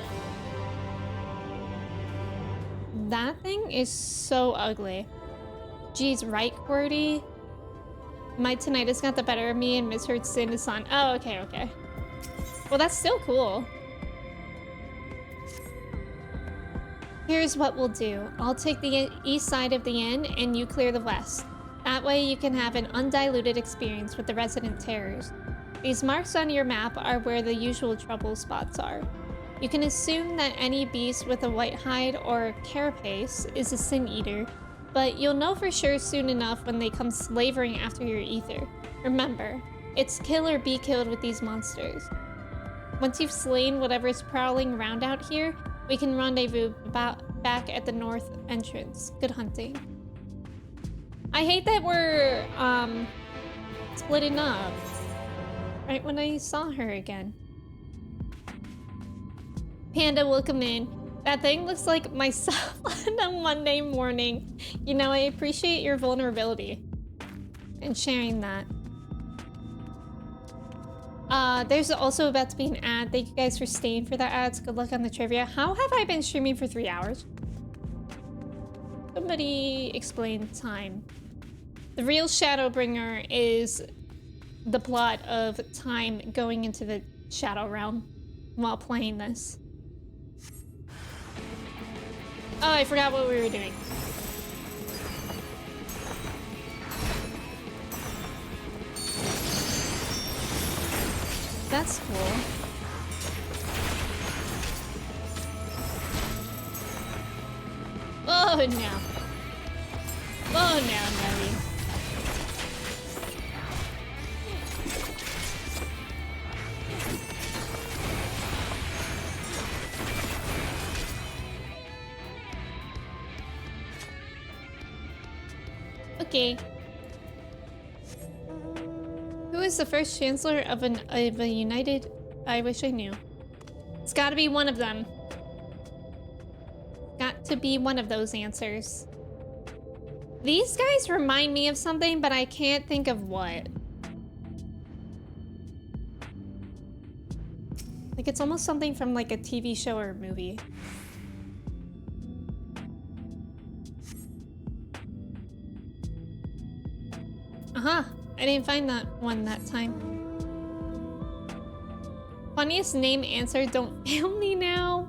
That thing is so ugly. Geez, right, QWERTY? My tinnitus got the better of me and misheard Sin is on. Oh, okay, okay. Well, that's still cool. Here's what we'll do. I'll take the east side of the inn and you clear the west. That way you can have an undiluted experience with the resident terrors. These marks on your map are where the usual trouble spots are. You can assume that any beast with a white hide or carapace is a Sin Eater, but you'll know for sure soon enough when they come slavering after your ether. Remember, it's kill or be killed with these monsters. Once you've slain whatever's prowling around out here, we can rendezvous back at the north entrance. Good hunting. I hate that we're splitting up right when I saw her again. Panda, welcome in. That thing looks like myself on a Monday morning. You know, I appreciate your vulnerability and sharing that. There's also about to be an ad. Thank you guys for staying for that ads. Good luck on the trivia. How have I been streaming for 3 hours? Somebody explain time. The real Shadowbringer is the plot of time going into the Shadow Realm while playing this. Oh, I forgot what we were doing. That's cool. Oh no. Oh no, Nelly. Okay. Who is the first chancellor of a united... I wish I knew. It's gotta be one of them. Got to be one of those answers. These guys remind me of something, but I can't think of what. Like, it's almost something from like a TV show or a movie. Uh-huh. I didn't find that one that time. Funniest name answer, don't fail me now.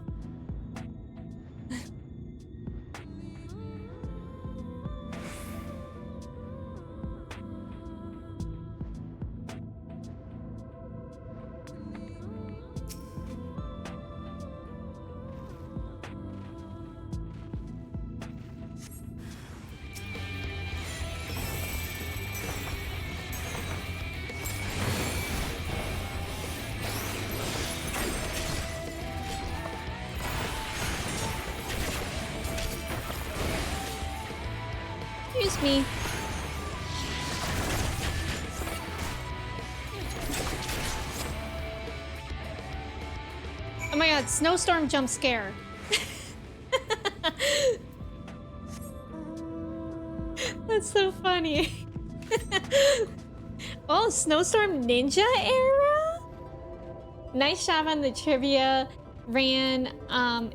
Excuse me. Oh my god, snowstorm jump scare. That's so funny. Oh, snowstorm ninja era? Nice job on the trivia. Ran,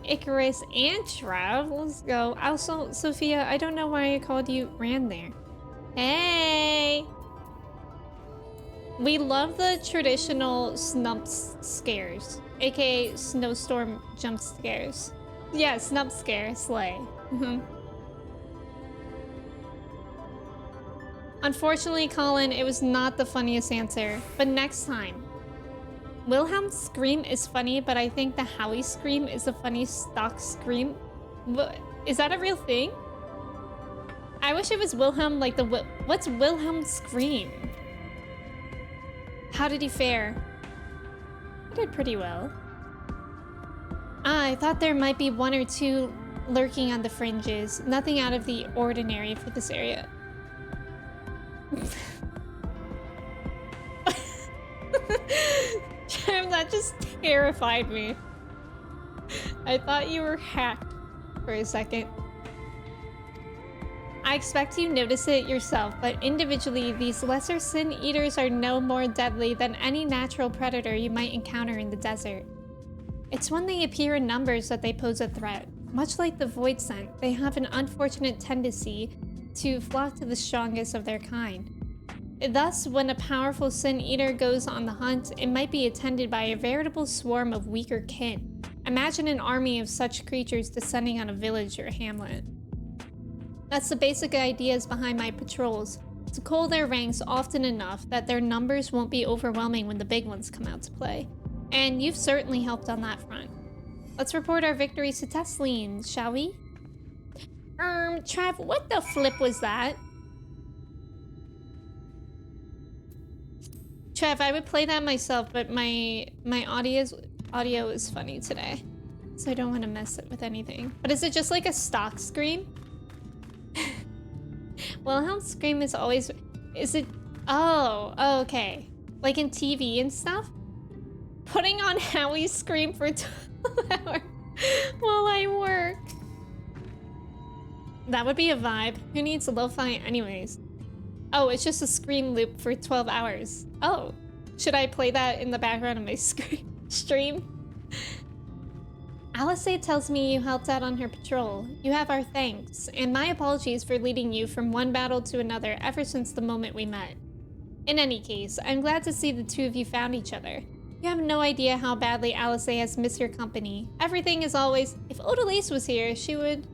Icarus, and Trav. Let's go. Also, Sophia, I don't know why I called you Ran there. Hey! We love the traditional snump scares, aka snowstorm jump scares. Yeah, snump scare, slay. Unfortunately, Colin, it was not the funniest answer, but next time. Wilhelm's scream is funny, but I think the Howie scream is a funny stock scream. What, is that a real thing? I wish it was Wilhelm, like the... What's Wilhelm's scream? How did he fare? He did pretty well. I thought there might be one or two lurking on the fringes. Nothing out of the ordinary for this area. That just terrified me. I thought you were hacked for a second. I expect you notice it yourself, but individually, these lesser sin eaters are no more deadly than any natural predator you might encounter in the desert. It's when they appear in numbers that they pose a threat. Much like the void scent, they have an unfortunate tendency to flock to the strongest of their kind. Thus, when a powerful sin eater goes on the hunt, it might be attended by a veritable swarm of weaker kin. Imagine an army of such creatures descending on a village or hamlet. That's the basic ideas behind my patrols. To cull their ranks often enough that their numbers won't be overwhelming when the big ones come out to play. And you've certainly helped on that front. Let's report our victories to Tesleen, shall we? Trav, what the flip was that? Trev, I would play that myself, but my audio is funny today. So I don't want to mess it with anything. But is it just like a stock scream? Wilhelm's scream is always... Is it... Oh, okay. Like in TV and stuff? Putting on Howie's scream for 12 hours while I work. That would be a vibe. Who needs lo-fi anyways? Oh, it's just a scream loop for 12 hours. Oh, should I play that in the background of my stream? Alice tells me you helped out on her patrol. You have our thanks, and my apologies for leading you from one battle to another ever since the moment we met. In any case, I'm glad to see the two of you found each other. You have no idea how badly Alice has missed your company. Everything is always, if Odalise was here, she would...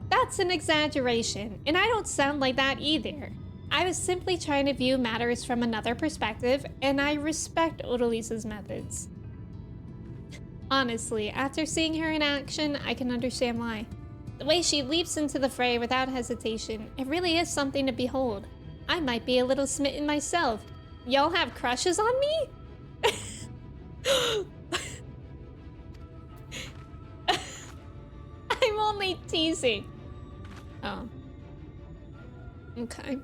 That's an exaggeration, and I don't sound like that either. I was simply trying to view matters from another perspective, and I respect Odalise's methods. Honestly, after seeing her in action, I can understand why. The way she leaps into the fray without hesitation, it really is something to behold. I might be a little smitten myself. Y'all have crushes on me? I'm only teasing. Oh. Okay.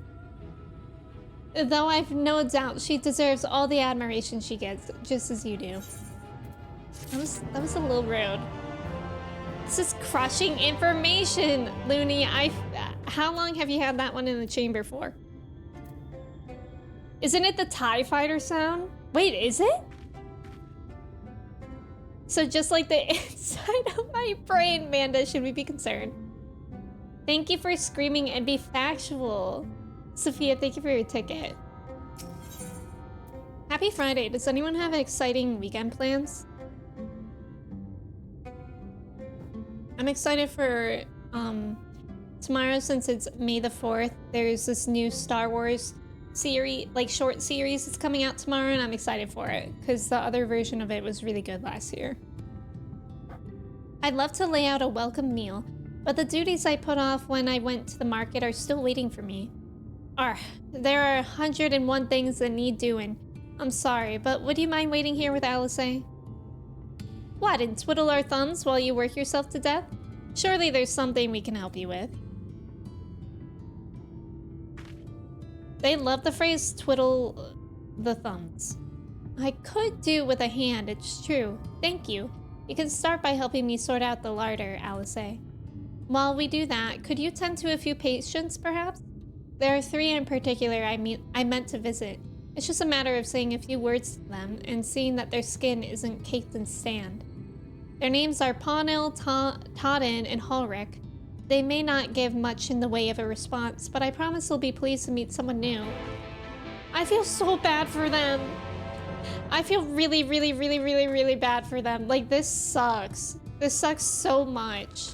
Though I've no doubt she deserves all the admiration she gets, just as you do. That was a little rude. This is crushing information, Looney. How long have you had that one in the chamber for? Isn't it the TIE fighter sound? Wait, is it? So just like the inside of my brain, Manda, should we be concerned? Thank you for screaming and be factual. Sophia, thank you for your ticket. Happy Friday. Does anyone have exciting weekend plans? I'm excited for tomorrow, since it's May the 4th. There's this new Star Wars series, like short series that's coming out tomorrow, and I'm excited for it because the other version of it was really good last year. I'd love to lay out a welcome meal, but the duties I put off when I went to the market are still waiting for me. There are 101 things that need doing. I'm sorry, but would you mind waiting here with Alice? What, and twiddle our thumbs while you work yourself to death? Surely there's something we can help you with. They love the phrase twiddle the thumbs. I could do with a hand, it's true. Thank you. You can start by helping me sort out the larder, Alice. While we do that, could you tend to a few patients, perhaps? There are 3 in particular I meant to visit. It's just a matter of saying a few words to them and seeing that their skin isn't caked in sand. Their names are Pawnil, Todden, and Halric. They may not give much in the way of a response, but I promise they'll be pleased to meet someone new. I feel so bad for them. I feel really, really, really, really, really bad for them. Like, this sucks. This sucks so much.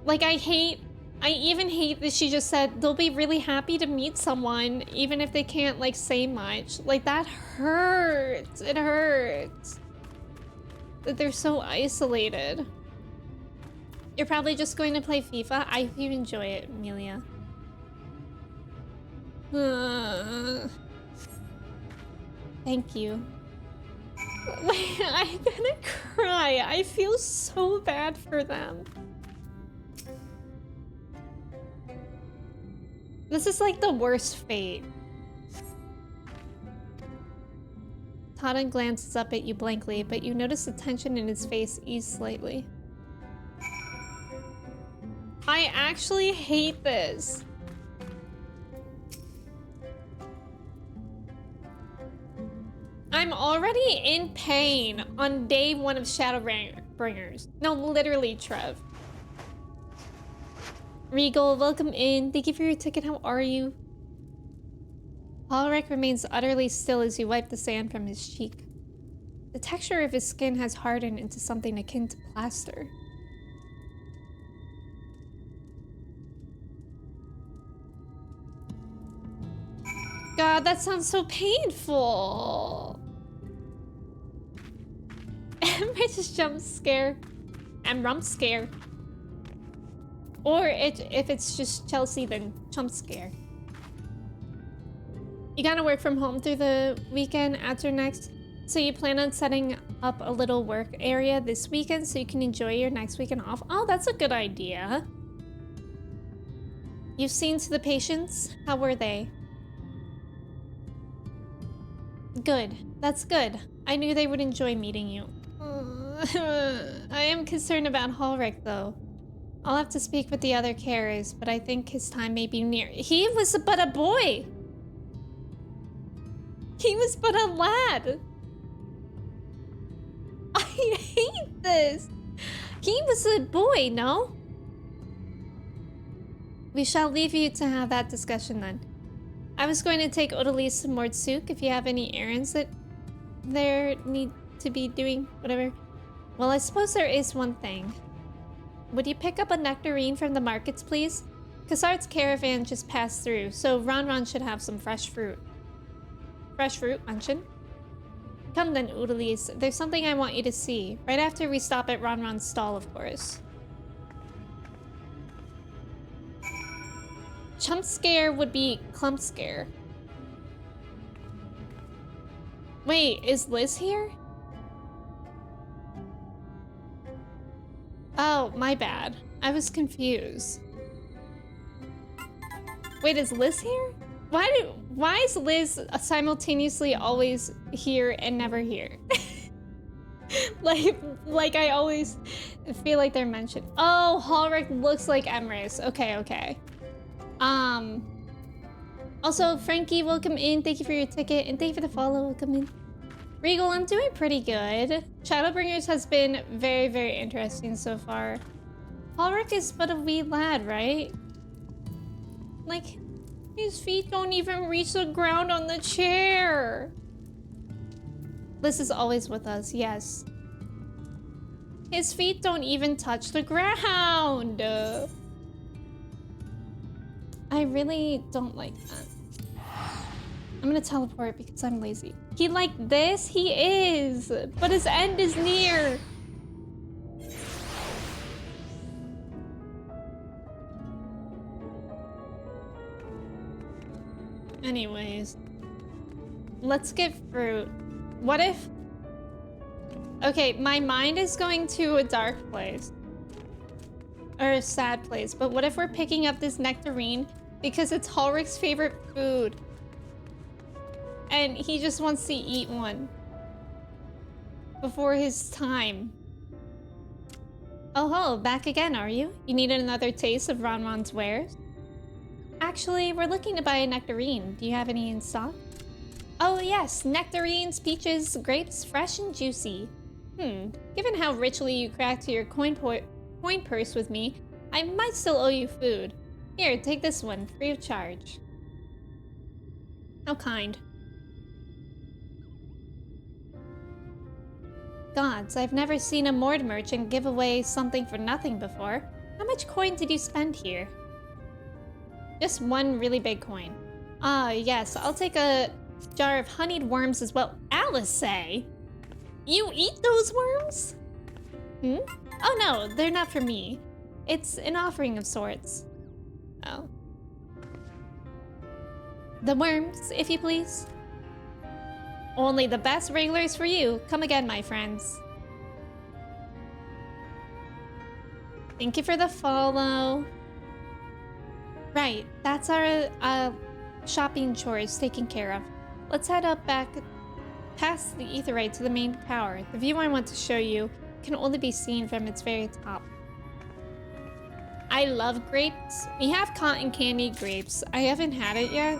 Like, I hate I even hate that she just said they'll be really happy to meet someone, even if they can't, like, say much. Like, that hurts. It hurts. That they're so isolated. You're probably just going to play FIFA. I hope you enjoy it, Amelia. Thank you. Wait, I'm gonna cry. I feel so bad for them. This is like the worst fate. Tata glances up at you blankly, but you notice the tension in his face ease slightly. I actually hate this. I'm already in pain on day 1 of Shadowbringers. No, literally, Trev. Regal, welcome in. Thank you for your ticket. How are you? Ulrich remains utterly still as you wipe the sand from his cheek. The texture of his skin has hardened into something akin to plaster. God, that sounds so painful. British jump scare. And rump scare. Or if it's just Chelsea, then chump scare. You gotta work from home through the weekend after next, so you plan on setting up a little work area this weekend so you can enjoy your next weekend off. Oh, that's a good idea. You've seen to the patients? How were they? Good. That's good. I knew they would enjoy meeting you. I am concerned about Ulrich, though. I'll have to speak with the other carers, but I think his time may be near. He was but a boy! He was but a lad! I hate this! He was a boy, no? We shall leave you to have that discussion then. I was going to take Odalise to Mordsuk if you have any errands that there need to be doing, whatever. Well, I suppose there is one thing. Would you pick up a nectarine from the markets, please? Cassard's caravan just passed through, so Ron should have some fresh fruit. Fresh fruit, Munchin? Come then, Odalise. There's something I want you to see. Right after we stop at Ron's stall, of course. Chump scare would be clump scare. Wait, is Liz here? Oh, my bad. I was confused. Wait, is Liz here? Why is Liz simultaneously always here and never here? like I always feel like they're mentioned. Oh, Ulrich looks like Emrys. Okay. Also, Frankie, welcome in. Thank you for your ticket, and thank you for the follow. Welcome in. Regal, I'm doing pretty good. Shadowbringers has been very, very interesting so far. Ulrich is but a wee lad, right? Like, his feet don't even reach the ground on the chair. Liz is always with us, yes. His feet don't even touch the ground. I really don't like that. I'm gonna teleport because I'm lazy. He like this? He is, but his end is near. Anyways, let's get fruit. What if... Okay, my mind is going to a dark place. Or a sad place, but what if we're picking up this nectarine because it's Ulrich's favorite food? And he just wants to eat one before his time. Oh ho, back again, are you? You needed another taste of Ron's wares? Actually, we're looking to buy a nectarine. Do you have any in stock? Oh yes, nectarines, peaches, grapes, fresh and juicy. Given how richly you cracked your coin purse with me, I might still owe you food. Here, take this one, free of charge. How kind. Gods, I've never seen a Mord merchant give away something for nothing before. How much coin did you spend here? Just one really big coin. Ah, yes, I'll take a jar of honeyed worms as well. Alice say? You eat those worms? Hmm? Oh no, they're not for me. It's an offering of sorts. Oh. The worms, if you please. Only the best regulars for you. Come again, my friends. Thank you for the follow. Right, that's our shopping chores taken care of. Let's head up back past the Aetheryte to the main tower. The view I want to show you can only be seen from its very top. I love grapes. We have cotton candy grapes. I haven't had it yet.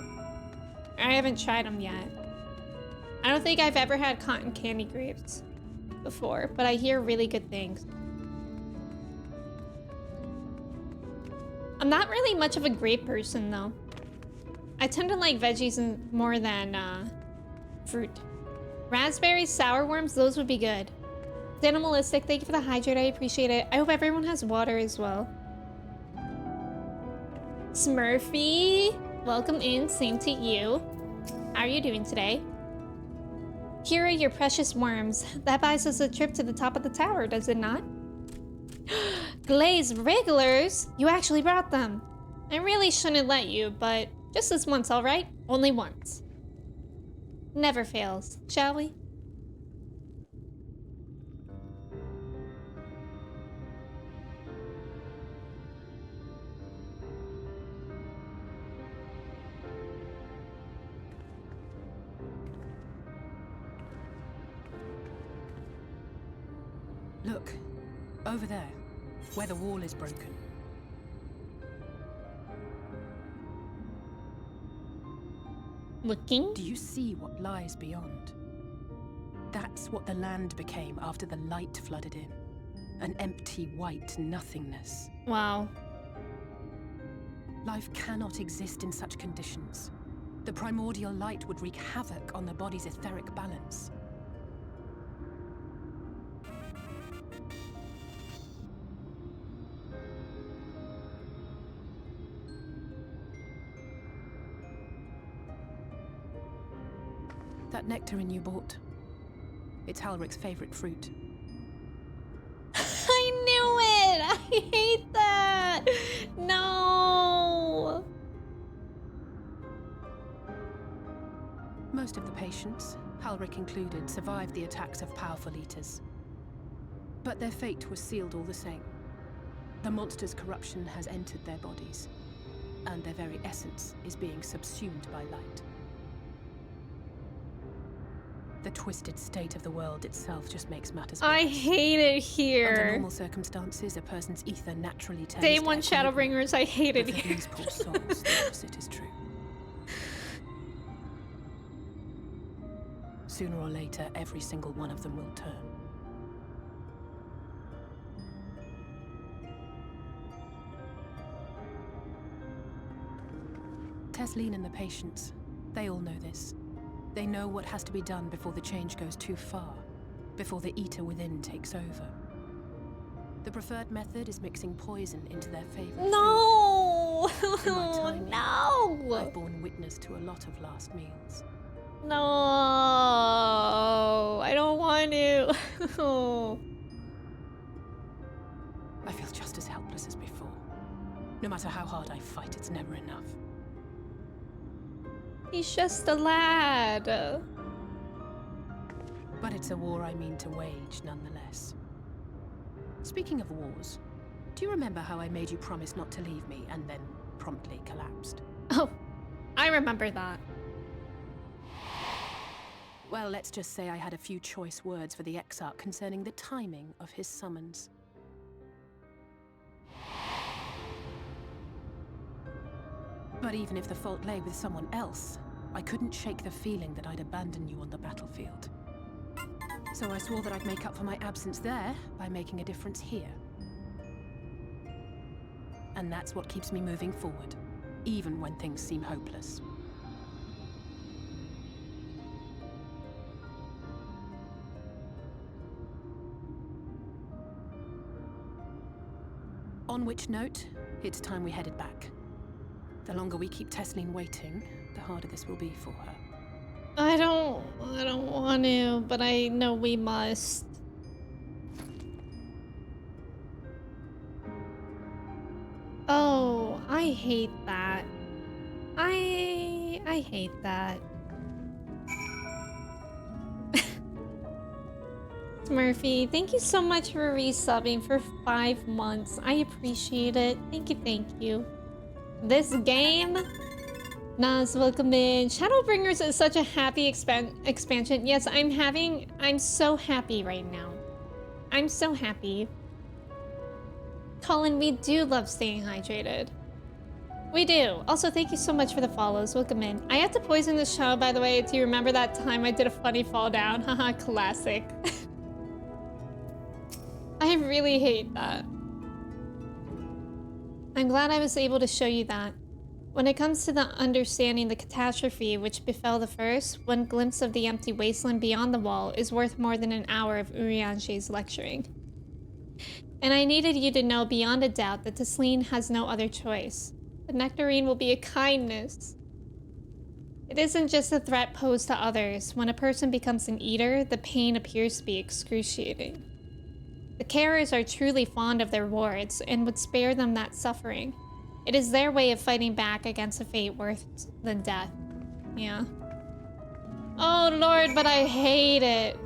I haven't tried them yet. I don't think I've ever had cotton candy grapes before, but I hear really good things. I'm not really much of a grape person though. I tend to like veggies more than fruit. Raspberries, sour worms, those would be good. Animalistic, thank you for the hydrate, I appreciate it. I hope everyone has water as well. Smurfy, welcome in, same to you. How are you doing today? Here are your precious worms. That buys us a trip to the top of the tower, does it not? Glazed regulars? You actually brought them. I really shouldn't let you, but just this once, all right? Only once. Never fails, shall we? Look, over there, where the wall is broken. Looking? Do you see what lies beyond? That's what the land became after the light flooded in. An empty white nothingness. Wow. Life cannot exist in such conditions. The primordial light would wreak havoc on the body's etheric balance. That nectarine you bought, it's Halric's favorite fruit. I knew it! I hate that! No! Most of the patients, Halric included, survived the attacks of powerful eaters. But their fate was sealed all the same. The monster's corruption has entered their bodies, and their very essence is being subsumed by light. The twisted state of the world itself just makes matters worse. I hate it here. Under normal circumstances, a person's ether naturally turns Day to one Shadowbringers, I hate it but for here. these poor souls, the opposite is true. Sooner or later, every single one of them will turn. Tesleen and the patients, they all know this. They know what has to be done before the change goes too far, before the eater within takes over. The preferred method is mixing poison into their favorite No! food. In my time, No! I've borne witness to a lot of last meals. No! I don't want to. I feel just as helpless as before. No matter how hard I fight, it's never enough. He's just a lad. But it's a war I mean to wage, nonetheless. Speaking of wars, do you remember how I made you promise not to leave me and then promptly collapsed? Oh, I remember that. Well, let's just say I had a few choice words for the Exarch concerning the timing of his summons. But even if the fault lay with someone else, I couldn't shake the feeling that I'd abandon you on the battlefield. So I swore that I'd make up for my absence there by making a difference here. And that's what keeps me moving forward, even when things seem hopeless. On which note, it's time we headed back. The longer we keep Tesleen waiting, the harder this will be for her. I don't want to, but I know we must. Oh, I hate that. I hate that. Murphy, thank you so much for resubbing for 5 months. I appreciate it. Thank you, thank you. This game, Nas, welcome in. Shadowbringers is such a happy expansion. Yes, I'm so happy right now. I'm so happy. Colin, we do love staying hydrated. We do. Also, thank you so much for the follows. Welcome in. I have to poison the show, by the way. Do you remember that time I did a funny fall down? Haha, classic. I really hate that. I'm glad I was able to show you that. When it comes to the understanding the catastrophe which befell the first, one glimpse of the empty wasteland beyond the wall is worth more than an hour of Urianger's lecturing. And I needed you to know beyond a doubt that Tesleen has no other choice. The nectarine will be a kindness. It isn't just a threat posed to others. When a person becomes an eater, the pain appears to be excruciating. The carers are truly fond of their wards and would spare them that suffering. It is their way of fighting back against a fate worse than death. Yeah. Oh Lord, but I hate it.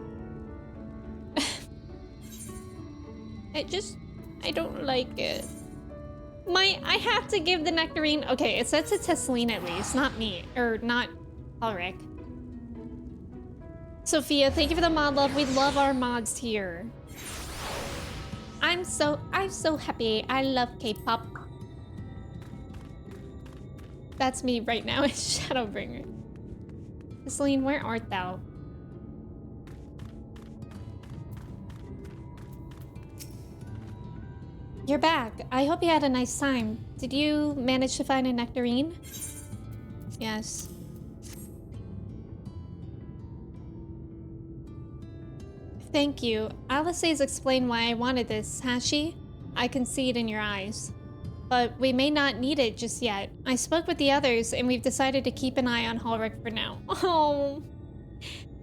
I don't like it. I have to give the nectarine. Okay, it said to Tesleen at least, not me, or not Ulrich. Sophia, thank you for the mod love. We love our mods here. I'm so happy. I love K-pop. That's me right now. It's Shadowbringer. Tesleen, where art thou? You're back. I hope you had a nice time. Did you manage to find a nectarine? Yes. Thank you. Alice's explained why I wanted this, has she? I can see it in your eyes. But we may not need it just yet. I spoke with the others, and we've decided to keep an eye on Ulrich for now. Oh.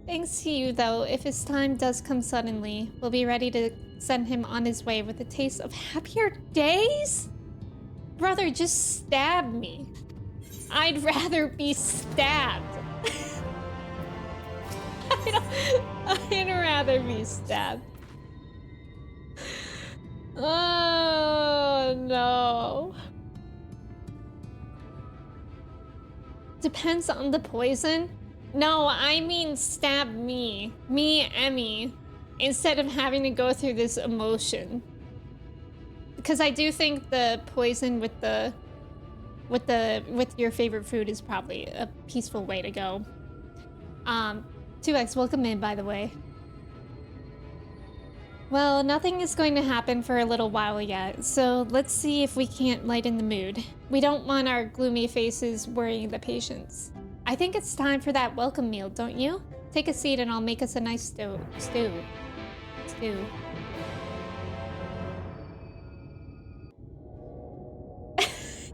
Thanks to you, though, if his time does come suddenly, we'll be ready to send him on his way with a taste of happier days? Brother, just stab me. I'd rather be stabbed. I'd rather be stabbed. Oh, no. Depends on the poison? No, I mean stab me. Me, Emmy. Instead of having to go through this emotion. Because I do think the poison with your favorite food is probably a peaceful way to go. 2X, welcome in, by the way. Well, nothing is going to happen for a little while yet, so let's see if we can't lighten the mood. We don't want our gloomy faces worrying the patients. I think it's time for that welcome meal, don't you? Take a seat and I'll make us a nice stew.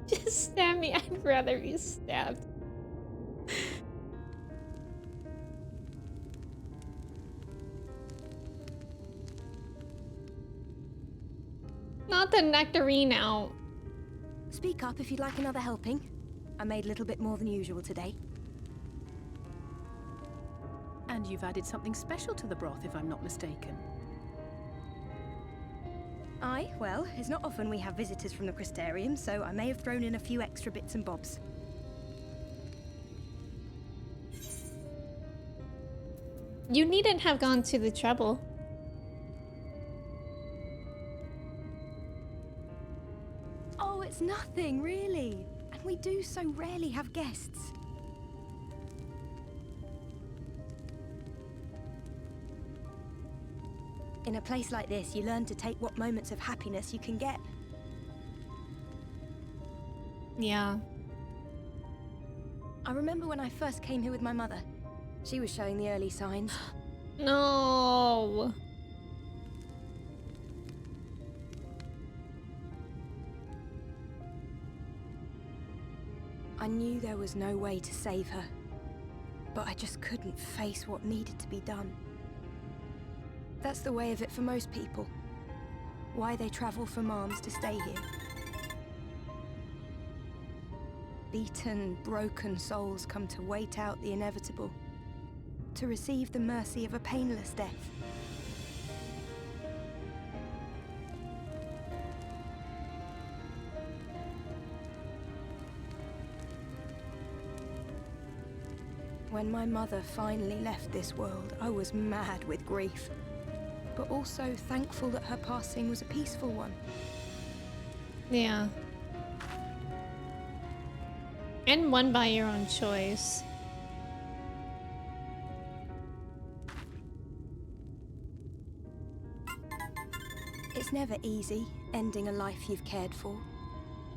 Just stab me. I'd rather be stabbed. Not the nectarine out. Speak up if you'd like another helping. I made a little bit more than usual today. And you've added something special to the broth, if I'm not mistaken. Aye, well, it's not often we have visitors from the Crystarium, so I may have thrown in a few extra bits and bobs. You needn't have gone to the trouble. Oh, it's nothing, really. And we do so rarely have guests. In a place like this, you learn to take what moments of happiness you can get. Yeah. I remember when I first came here with my mother. She was showing the early signs. No. I knew there was no way to save her, but I just couldn't face what needed to be done. That's the way of it for most people. Why they travel from arms to stay here. Beaten, broken souls come to wait out the inevitable, to receive the mercy of a painless death. When my mother finally left this world, I was mad with grief, but also thankful that her passing was a peaceful one. Yeah. And one by your own choice. It's never easy, ending a life you've cared for,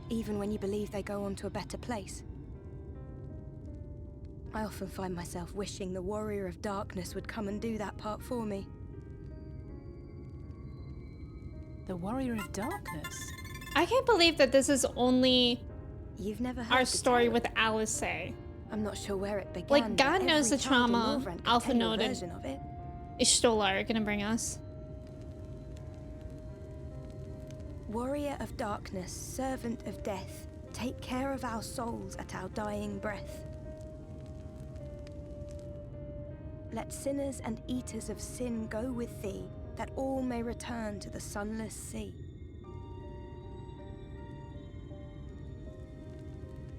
even when you believe they go on to a better place. I often find myself wishing the Warrior of Darkness would come and do that part for me. The Warrior of Darkness? I can't believe that this is only You've never heard our the story tale? with Alice. I'm not sure where it began. Like, God but knows every the child in trauma Wolverine can Alpha tell you a Node and version of it. Ishtola are gonna bring us. Warrior of Darkness, servant of death, take care of our souls at our dying breath. Let sinners and eaters of sin go with thee, that all may return to the sunless sea.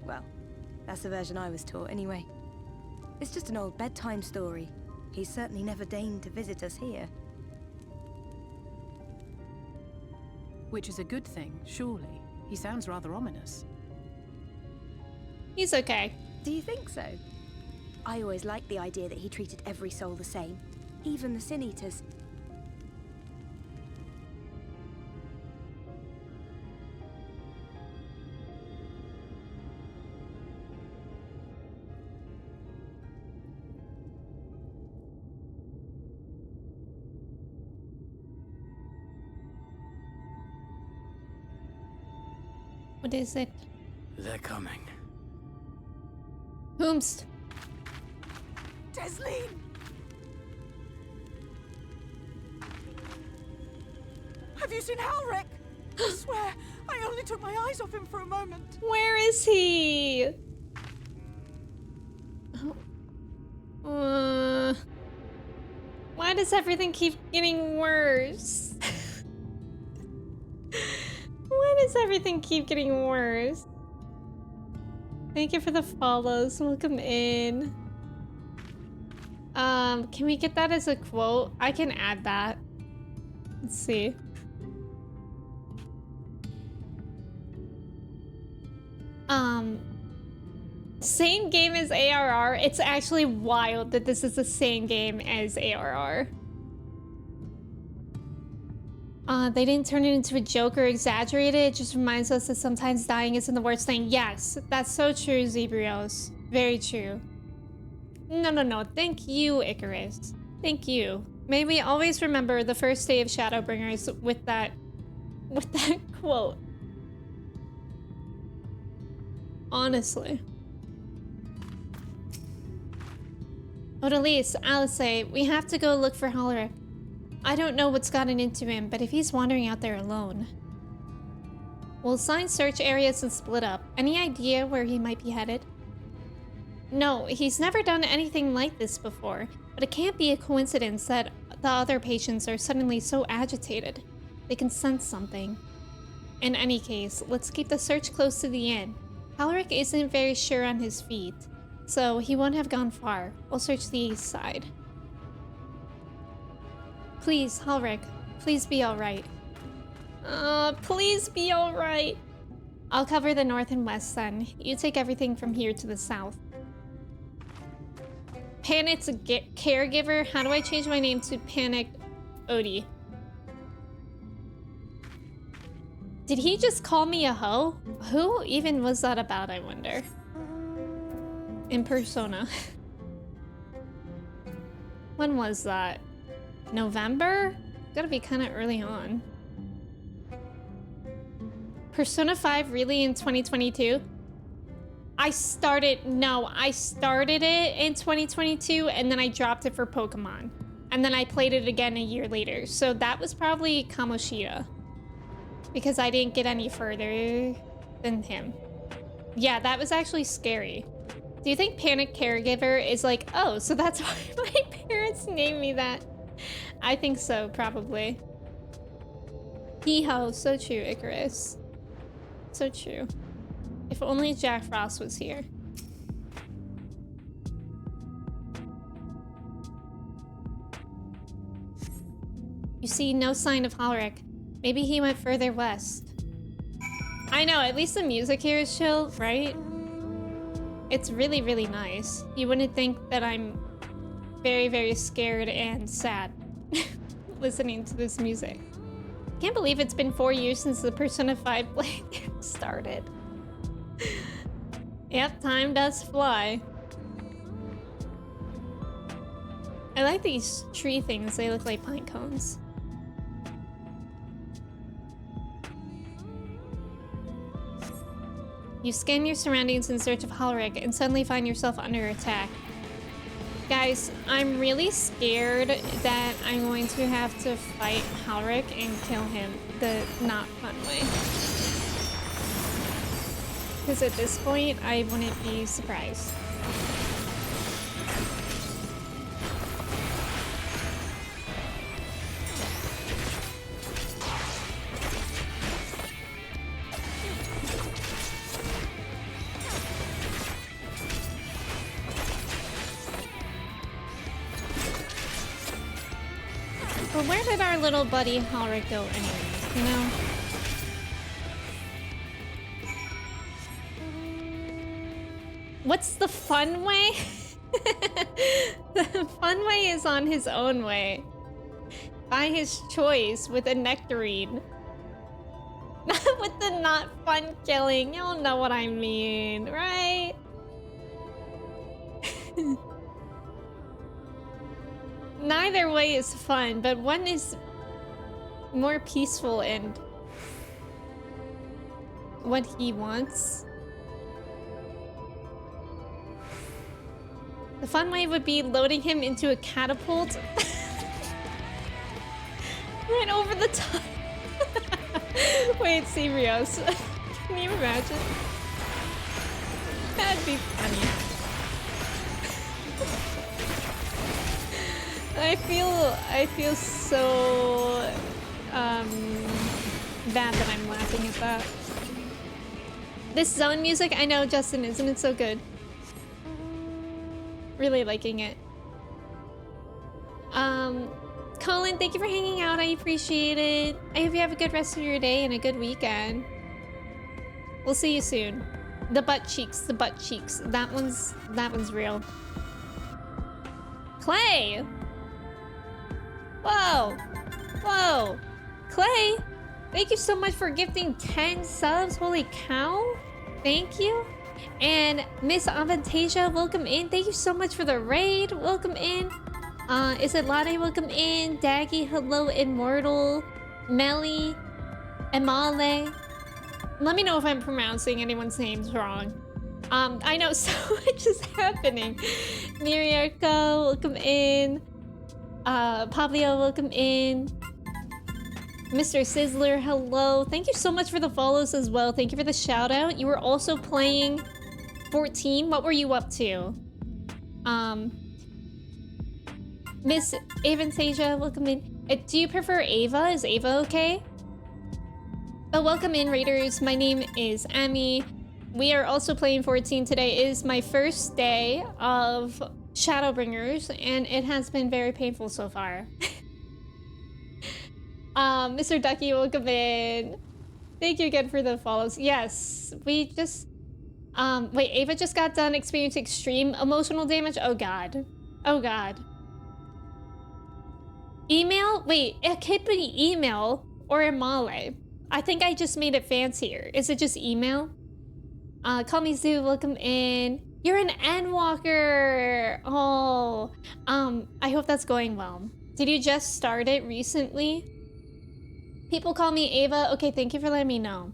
Well, that's the version I was taught anyway. It's just an old bedtime story. He's certainly never deigned to visit us here. Which is a good thing, surely. He sounds rather ominous. He's okay. Do you think so? I always liked the idea that he treated every soul the same, even the Sin Eaters. What is it? They're coming. Whomst? Desleen! Have you seen Halric? I swear, I only took my eyes off him for a moment. Where is he? Why does everything keep getting worse? Why does everything keep getting worse? Thank you for the follows. Welcome in. Can we get that as a quote? I can add that. Let's see. Same game as ARR. It's actually wild that this is the same game as ARR. They didn't turn it into a joke or exaggerate it. It just reminds us that sometimes dying isn't the worst thing. Yes, that's so true, Zebrios. Very true. No. Thank you, Icarus. Thank you. May we always remember the first day of Shadowbringers with that quote. Honestly. Odalise, Alice, we have to go look for Halric. I don't know what's gotten into him, but if he's wandering out there alone... We'll assign search areas and split up. Any idea where he might be headed? No, he's never done anything like this before, but it can't be a coincidence that the other patients are suddenly so agitated. They can sense something. In any case, let's keep the search close to the inn. Halric isn't very sure on his feet, so he won't have gone far. We'll search the east side. Please, Halric, please be alright. Please be alright. I'll cover the north and west then. You take everything from here to the south. Panicked caregiver? How do I change my name to Panicked Odie? Did he just call me a hoe? Who even was that about, I wonder? In Persona. When was that? November? Gotta be kind of early on. Persona 5 really in 2022? I started it in 2022 and then I dropped it for Pokemon. And then I played it again a year later. So that was probably Kamoshida. Because I didn't get any further than him. Yeah, that was actually scary. Do you think Panic Caregiver is like, oh, so that's why my parents named me that? I think so, probably. Hee-ho, so true, Icarus. So true. If only Jack Frost was here. You see no sign of Halric. Maybe he went further west. I know, at least the music here is chill, right? It's really, really nice. You wouldn't think that I'm very, very scared and sad listening to this music. Can't believe it's been 4 years since the Persona 5 play started. Yep, time does fly. I like these tree things. They look like pine cones. You scan your surroundings in search of Halric and suddenly find yourself under attack. Guys, I'm really scared that I'm going to have to fight Halric and kill him the not fun way. Because at this point, I wouldn't be surprised. But where did our little buddy Halric go anyways, you know? What's the fun way? The fun way is on his own way. By his choice with a nectarine. Not with the not fun killing. Y'all know what I mean, right? Neither way is fun, but one is more peaceful and what he wants. The fun way would be loading him into a catapult. Right over the top. Wait, Sirius. Can you imagine? That'd be funny. I feel so bad that I'm laughing at that. This zone music, I know, Justin, isn't it so good? Really liking it. Colin, thank you for hanging out. I appreciate it. I hope you have a good rest of your day and a good weekend. We'll see you soon. The butt cheeks, the butt cheeks. That one's real. Clay! Whoa! Whoa! Clay! Thank you so much for gifting 10 subs. Holy cow! Thank you. And Miss Avantasia, welcome in. Thank you so much for the raid. Welcome in. Is it Lade? Welcome in. Daggy, hello. Immortal. Melly. Emale. Let me know if I'm pronouncing anyone's names wrong. I know so much is happening. Miriarco, welcome in. Pablo, welcome in. Mr. Sizzler, hello. Thank you so much for the follows as well. Thank you for the shout out. You were also playing 14. What were you up to? Miss Avantasia, welcome in. Do you prefer Ava? Is Ava okay? Oh, welcome in, Raiders. My name is Amy. We are also playing 14 today. It is my first day of Shadowbringers, and it has been very painful so far. Mr. Ducky, welcome in. Thank you again for the follows. Yes, we just... wait, Ava just got done experiencing extreme emotional damage? Oh god. Oh god. Email? Wait, it could be email or Emale. I think I just made it fancier. Is it just email? Call me Zoo, welcome in. You're an Endwalker! Oh, I hope that's going well. Did you just start it recently? People call me Ava. Okay, thank you for letting me know.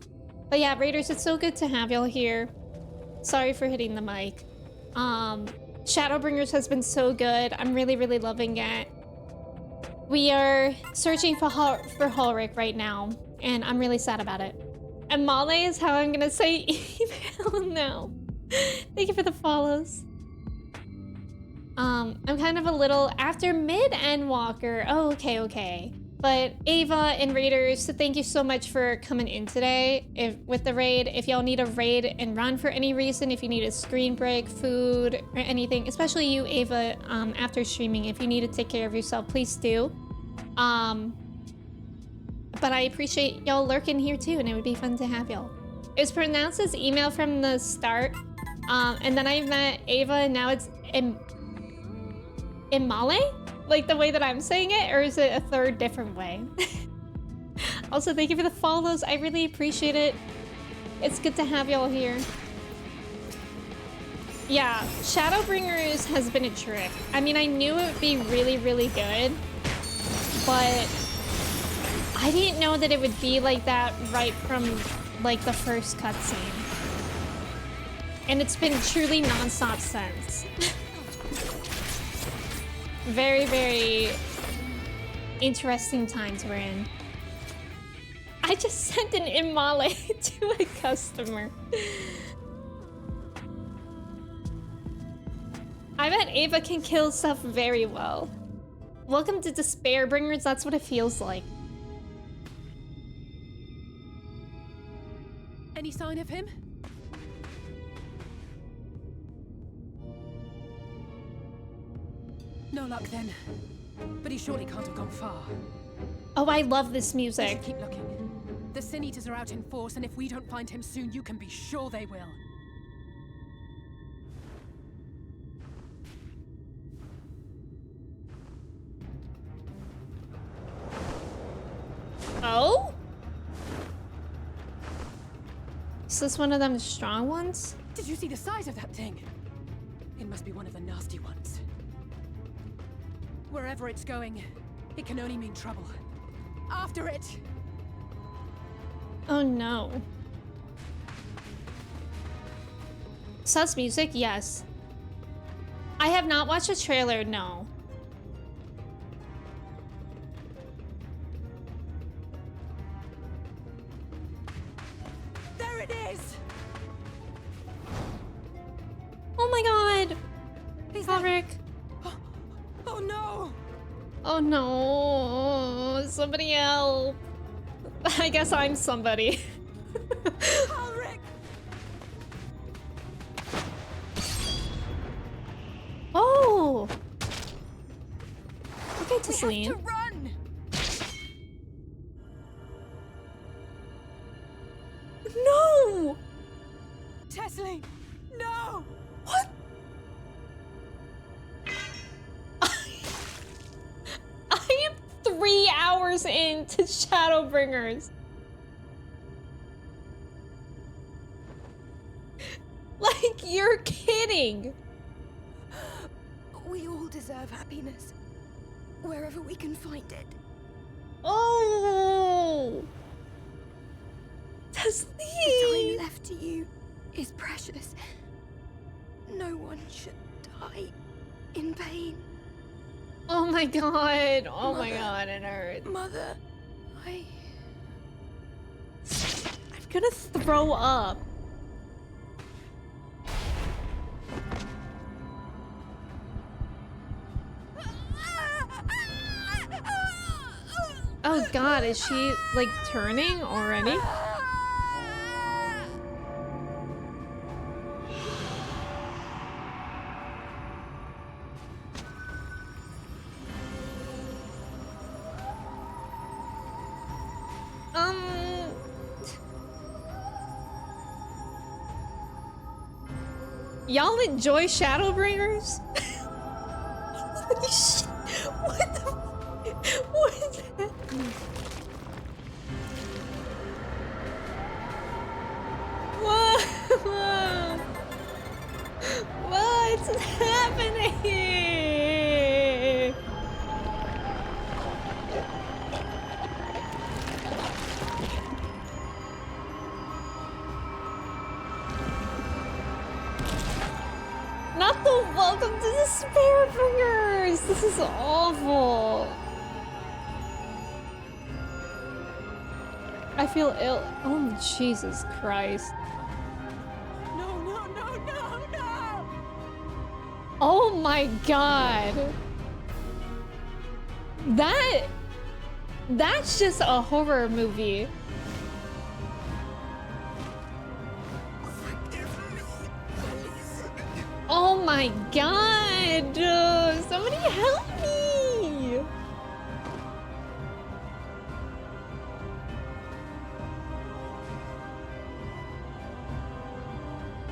But yeah, Raiders, it's so good to have y'all here. Sorry for hitting the mic. Shadowbringers has been so good. I'm really, really loving it. We are searching for Ulrich right now, and I'm really sad about it. And Male is how I'm gonna say email now. Thank you for the follows. I'm kind of a little after mid and Walker. Oh, okay. But Ava and Raiders, so thank you so much for coming in today with the raid. If y'all need a raid and run for any reason, if you need a screen break, food, or anything, especially you, Ava, after streaming, if you need to take care of yourself, please do. But I appreciate y'all lurking here too, and it would be fun to have y'all. It was pronounced as email from the start, and then I met Ava, and now it's Imale? Like the way that I'm saying it, or is it a third different way? Also, thank you for the follows. I really appreciate it. It's good to have y'all here. Yeah, Shadowbringers has been a trick. I mean, I knew it would be really, really good, but I didn't know that it would be like that right from like the first cutscene. And it's been truly non-stop since. Very, very interesting times we're in. I just sent an Imale to a customer. I bet Ava can kill stuff very well. Welcome to Despair Bringers, that's what it feels like. Any sign of him? No luck then. But he surely can't have gone far. Oh, I love this We music. should keep looking. The Sin Eaters are out in force, and if we don't find him soon, you can be sure they will. Oh? Is this one of them strong ones? Did you see the size of that thing? It must be one of the nasty ones. Wherever it's going, it can only mean trouble. After it! Oh no. Sus music? Yes. I have not watched a trailer, no. There it is! Oh my god! Ulrich. Oh no! Oh no! Somebody help! I guess I'm somebody. Ulrich! Oh! Okay, Tesseline. We have to run! No! Tesseline! No! What? I am 3 hours into Shadowbringers. Like, you're kidding. We all deserve happiness, wherever we can find it. Oh! The time left to you is precious. No one should die in pain. Oh my god. Oh my Mother. god, it hurts. Mother, I'm gonna throw up. Oh god, is she like turning already? Y'all enjoy Shadowbringers? Holy shit. What the? What is that? What? What's happening? Shadowbringers! This is awful. I feel ill. Oh, Jesus Christ. No, no, no, no, no! Oh my god. That's just a horror movie. Oh my god! Somebody help me!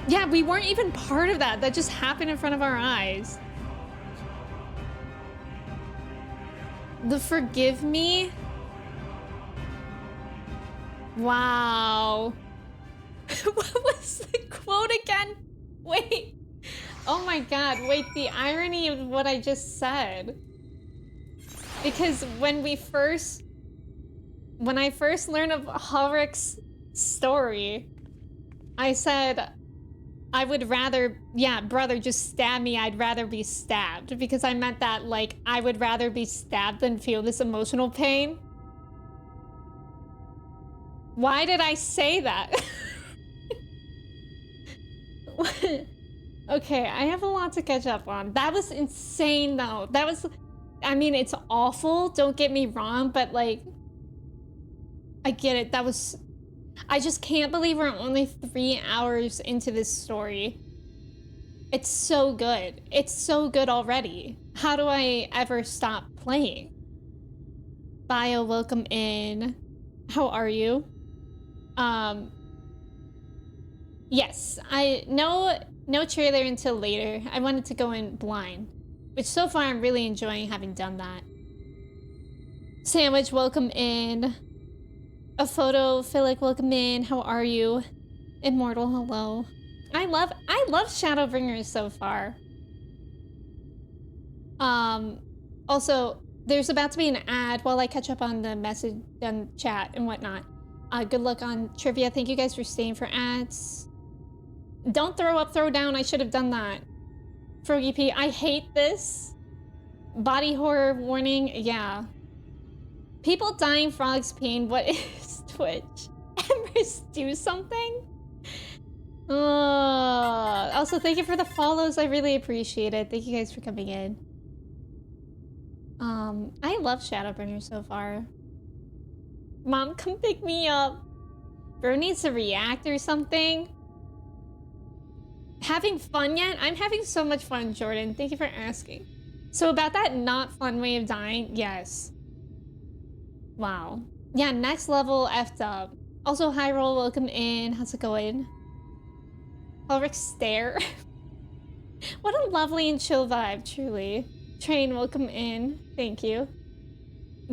Yeah, we weren't even part of that. That just happened in front of our eyes. The forgive me? Wow. What was the quote again? Wait. Oh my god, wait, the irony of what I just said. Because when I first learned of Ulrich's story, I said, I would rather, yeah, brother, just stab me, I'd rather be stabbed. Because I meant that, like, I would rather be stabbed than feel this emotional pain. Why did I say that? Okay, I have a lot to catch up on. That was insane, though. That was, I mean, it's awful, don't get me wrong, but, like, I get it. That was, I just can't believe we're only 3 hours into this story. It's so good. It's so good already. How do I ever stop playing? Bio, welcome in. How are you? Yes, no trailer until later. I wanted to go in blind, which so far I'm really enjoying having done that. Sandwich, welcome in. A photo, Philic, welcome in. How are you? Immortal, hello. I love Shadowbringers so far. Also, there's about to be an ad while I catch up on the message and chat and whatnot. Good luck on trivia. Thank you guys for staying for ads. Don't throw up, throw down. I should have done that. Froggy P, I hate this. Body horror warning. Yeah. People dying, frogs peeing. What is Twitch? Embers, do something? Also, thank you for the follows. I really appreciate it. Thank you guys for coming in. I love Shadowbringers so far. Mom, come pick me up. Bro needs to react or something. Having fun yet? I'm having so much fun, Jordan. Thank you for asking. So about that not fun way of dying, yes. Wow. Yeah, next level effed up. Also, hi roll, welcome in. How's it going? Ulrich stare. What a lovely and chill vibe, truly. Train, welcome in. Thank you.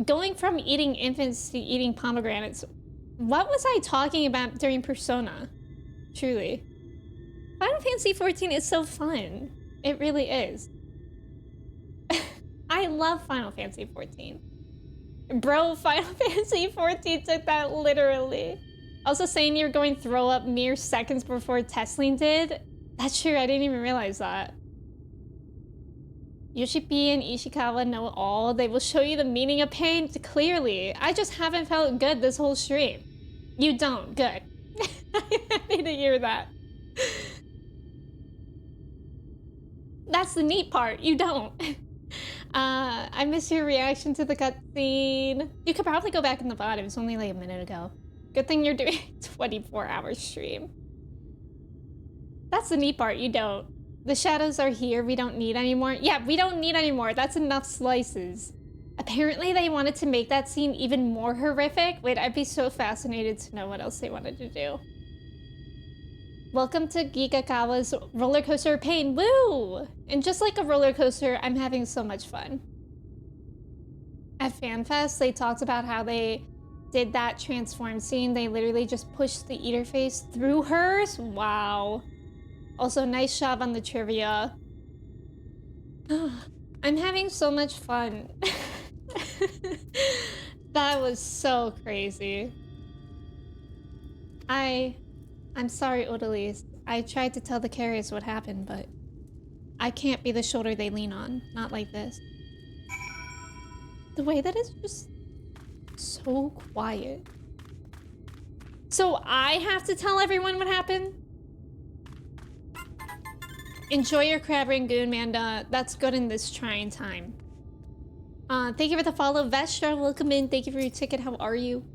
Going from eating infants to eating pomegranates. What was I talking about during Persona? Truly. Final Fantasy XIV is so fun. It really is. I love Final Fantasy XIV. Bro, Final Fantasy XIV took that literally. Also saying you're going to throw up mere seconds before Tesling did? That's true, I didn't even realize that. Yoshipi and Ishikawa know all. They will show you the meaning of pain clearly. I just haven't felt good this whole stream. You don't. Good. I'm happy to hear that. That's the neat part. You don't. I miss your reaction to the cutscene. You could probably go back in the VOD. It was only like a minute ago. Good thing you're doing a 24-hour stream. That's the neat part. You don't. The shadows are here. We don't need any more. Yeah, we don't need any more. That's enough slices. Apparently, they wanted to make that scene even more horrific. Wait, I'd be so fascinated to know what else they wanted to do. Welcome to Gikakawa's roller coaster of pain. Woo! And just like a roller coaster, I'm having so much fun. At FanFest, they talked about how they did that transform scene. They literally just pushed the eater face through hers. Wow. Also, nice job on the trivia. I'm having so much fun. That was so crazy. I'm sorry, Odalise. I tried to tell the carriers what happened, but I can't be the shoulder they lean on. Not like this. The way that it's just so quiet. So I have to tell everyone what happened? Enjoy your crab rangoon, Manda. That's good in this trying time. Thank you for the follow. Vestra, welcome in. Thank you for your ticket. How are you?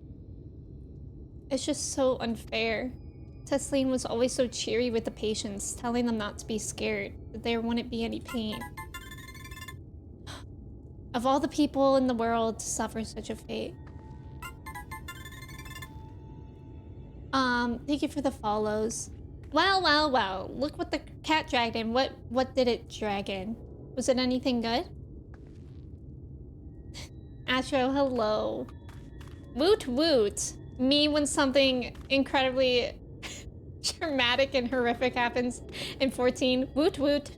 It's just so unfair. Tesleen was always so cheery with the patients, telling them not to be scared, that there wouldn't be any pain. Of all the people in the world to suffer such a fate. Thank you for the follows. Well, well, well. Look what the cat dragged in. What did it drag in? Was it anything good? Astro, hello. Woot woot. Me when something incredibly traumatic and horrific happens in 14. Woot woot.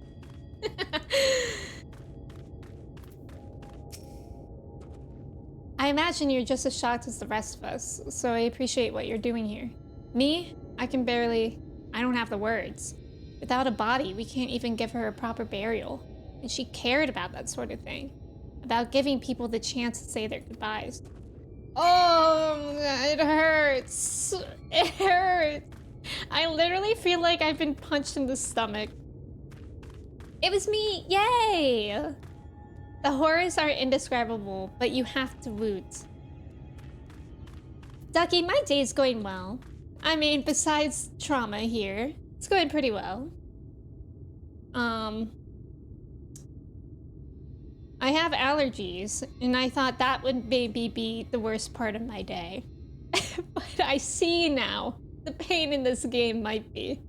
I imagine you're just as shocked as the rest of us, so I appreciate what you're doing here. Me? I don't have the words. Without a body, we can't even give her a proper burial. And she cared about that sort of thing. About giving people the chance to say their goodbyes. Oh, it hurts. It hurts. I literally feel like I've been punched in the stomach. It was me, yay! The horrors are indescribable, but you have to woot. Ducky, my day's going well. I mean, besides trauma here, it's going pretty well. I have allergies, and I thought that would maybe be the worst part of my day. But I see now the pain in this game might be.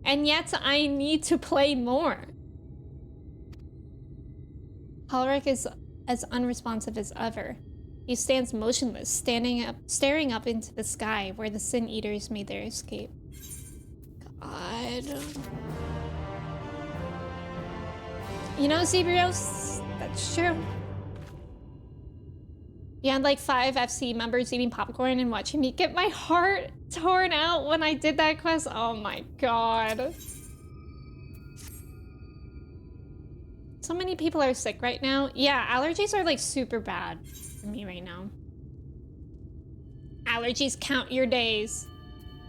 And yet I need to play more. Halric is as unresponsive as ever. He stands motionless, staring up into the sky where the Sin Eaters made their escape. God. You know, Zebrios, that's true. You had like 5 FC members eating popcorn and watching me get my heart torn out when I did that quest. Oh my god. So many people are sick right now. Yeah, allergies are like super bad for me right now. Allergies count your days.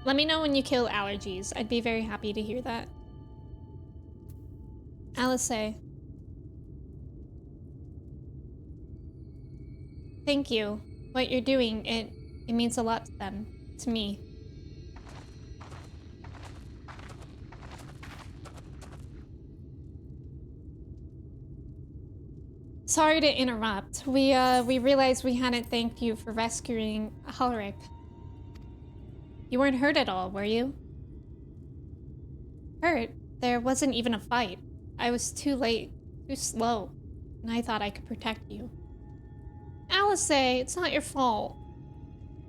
Let me know when you kill allergies. I'd be very happy to hear that. Alice. Thank you. What you're doing, it means a lot to them. To me. Sorry to interrupt. We realized we hadn't thanked you for rescuing Halric. You weren't hurt at all, were you? Hurt? There wasn't even a fight. I was too late, too slow, and I thought I could protect you. Alice, it's not your fault.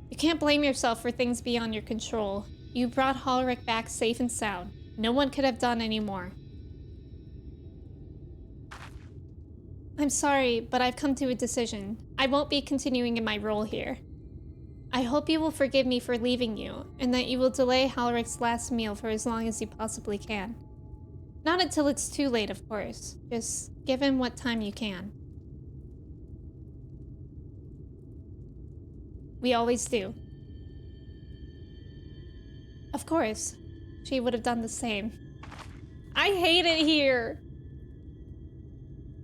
You can't blame yourself for things beyond your control. You brought Halric back safe and sound. No one could have done any more. I'm sorry, but I've come to a decision. I won't be continuing in my role here. I hope you will forgive me for leaving you, and that you will delay Halric's last meal for as long as you possibly can. Not until it's too late, of course. Just give him what time you can. We always do. Of course. She would have done the same. I hate it here!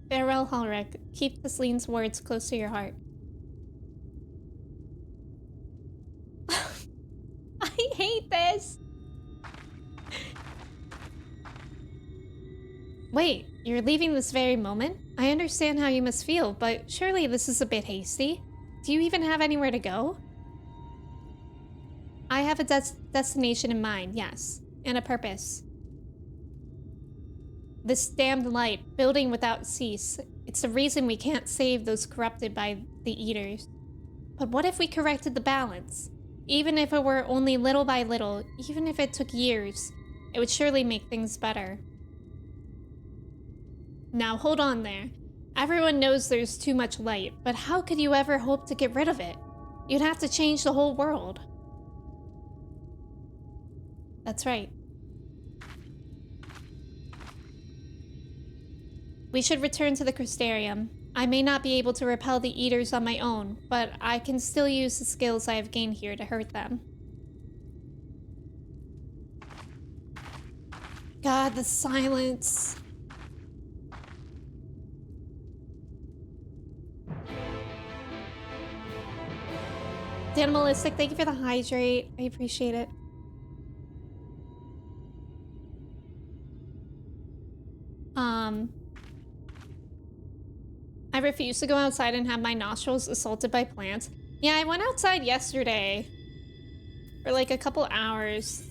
Farewell, Halric. Keep Tesleen's words close to your heart. I hate this! Wait, you're leaving this very moment? I understand how you must feel, but surely this is a bit hasty. Do you even have anywhere to go? I have a destination in mind, yes. And a purpose. This damned light, building without cease. It's the reason we can't save those corrupted by the Eaters. But what if we corrected the balance? Even if it were only little by little, even if it took years, it would surely make things better. Now hold on there. Everyone knows there's too much light, but how could you ever hope to get rid of it? You'd have to change the whole world. That's right. We should return to the Crystarium. I may not be able to repel the eaters on my own, but I can still use the skills I have gained here to hurt them. God, the silence. The Animalistic, thank you for the hydrate. I appreciate it. I refuse to go outside and have my nostrils assaulted by plants. Yeah, I went outside yesterday for like a couple hours,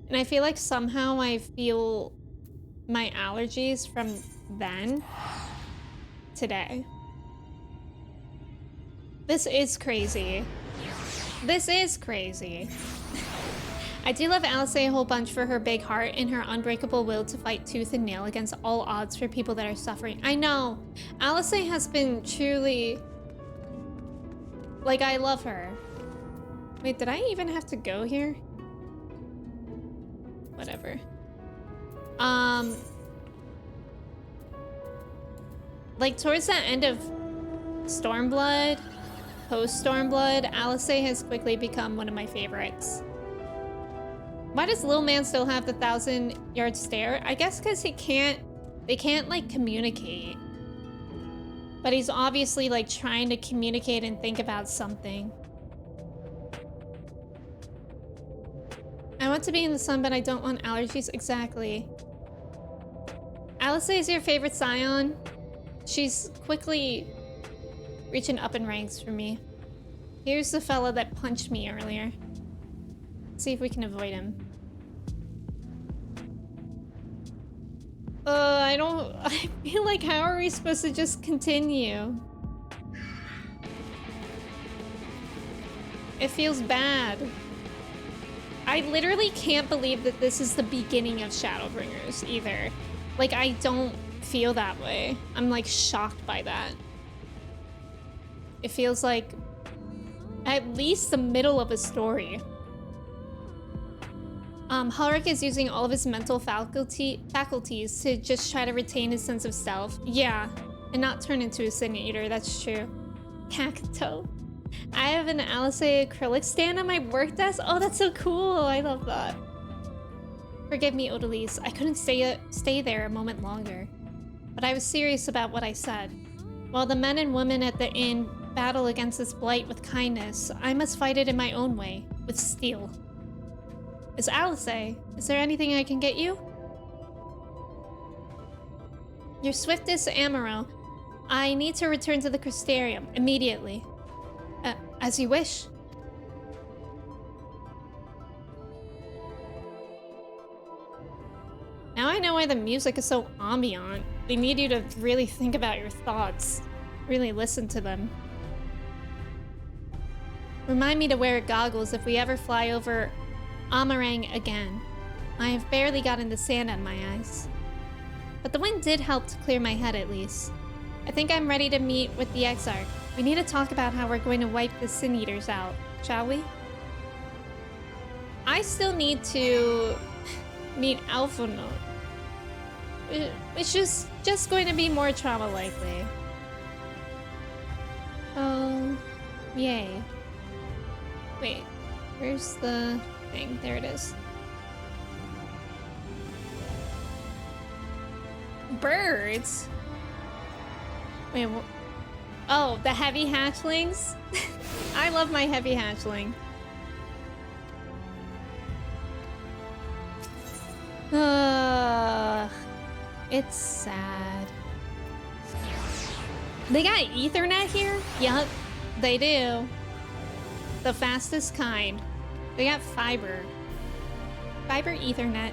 and I feel like somehow I feel my allergies from then today. This is crazy. This is crazy. I do love Alice a whole bunch for her big heart and her unbreakable will to fight tooth and nail against all odds for people that are suffering. I know. Alice has been truly... Like, I love her. Wait, did I even have to go here? Whatever. Like, towards the end of Stormblood, post-Stormblood, Alice has quickly become one of my favorites. Why does Lil Man still have the 1,000-yard stare? I guess because they can't like communicate. But he's obviously like trying to communicate and think about something. I want to be in the sun, but I don't want allergies. Exactly. Alice is your favorite Scion. She's quickly reaching up in ranks for me. Here's the fella that punched me earlier. Let's see if we can avoid him. I feel like, how are we supposed to just continue? It feels bad. I literally can't believe that this is the beginning of Shadowbringers either. Like, I don't feel that way. I'm like shocked by that. It feels like at least the middle of a story. Hulric is using all of his mental faculties to just try to retain his sense of self. Yeah, and not turn into a Sin Eater, that's true. Cacto. I have an Alice acrylic stand on my work desk. Oh, that's so cool. I love that. Forgive me, Odalise. I couldn't stay there a moment longer. But I was serious about what I said. While the men and women at the inn battle against this blight with kindness, I must fight it in my own way, with steel. Is Alice, is there anything I can get you? Your swiftest Amaro. I need to return to the Crystarium immediately. As you wish. Now I know why the music is so ambient. They need you to really think about your thoughts. Really listen to them. Remind me to wear goggles if we ever fly over Amarang again. I have barely gotten the sand on my eyes. But the wind did help to clear my head at least. I think I'm ready to meet with the Exarch. We need to talk about how we're going to wipe the Sin Eaters out, shall we? I still need to meet Alphonode, which is just going to be more trauma likely. Oh, yay. Wait, where's the thing? There it is. Birds? Wait, oh, the heavy hatchlings? I love my heavy hatchling. It's sad. They got Ethernet here? Yup, they do. The fastest kind. They got fiber. Fiber Ethernet.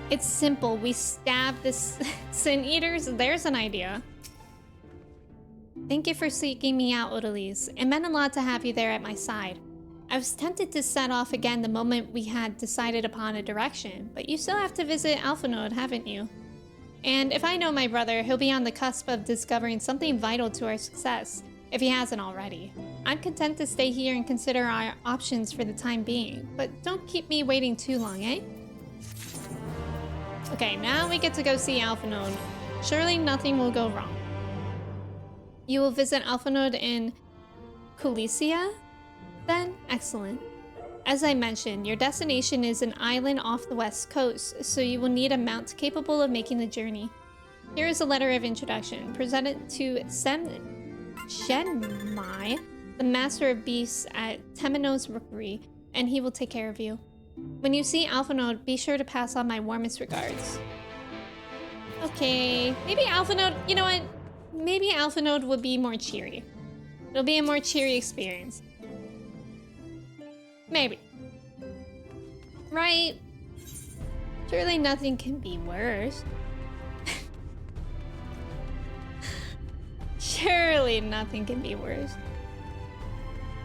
It's simple. We stab the Sin Eaters. There's an idea. Thank you for seeking me out, Odalise. It meant a lot to have you there at my side. I was tempted to set off again the moment we had decided upon a direction, but you still have to visit Alphonode, haven't you? And if I know my brother, he'll be on the cusp of discovering something vital to our success. if he hasn't already. I'm content to stay here and consider our options for the time being, but don't keep me waiting too long, eh? Okay, now we get to go see Alphanode. Surely nothing will go wrong. You will visit Alphanode in Culicia? Then, excellent. As I mentioned, your destination is an island off the west coast, so you will need a mount capable of making the journey. Here is a letter of introduction, presented to Shenmai, the master of beasts at Temeno's Rookery, and he will take care of you. When you see Alphanode, be sure to pass on my warmest regards. Okay, maybe Alphanode, you know what? Maybe Alphanode will be more cheery. It'll be a more cheery experience. Maybe. Right? Surely nothing can be worse. Surely nothing can be worse.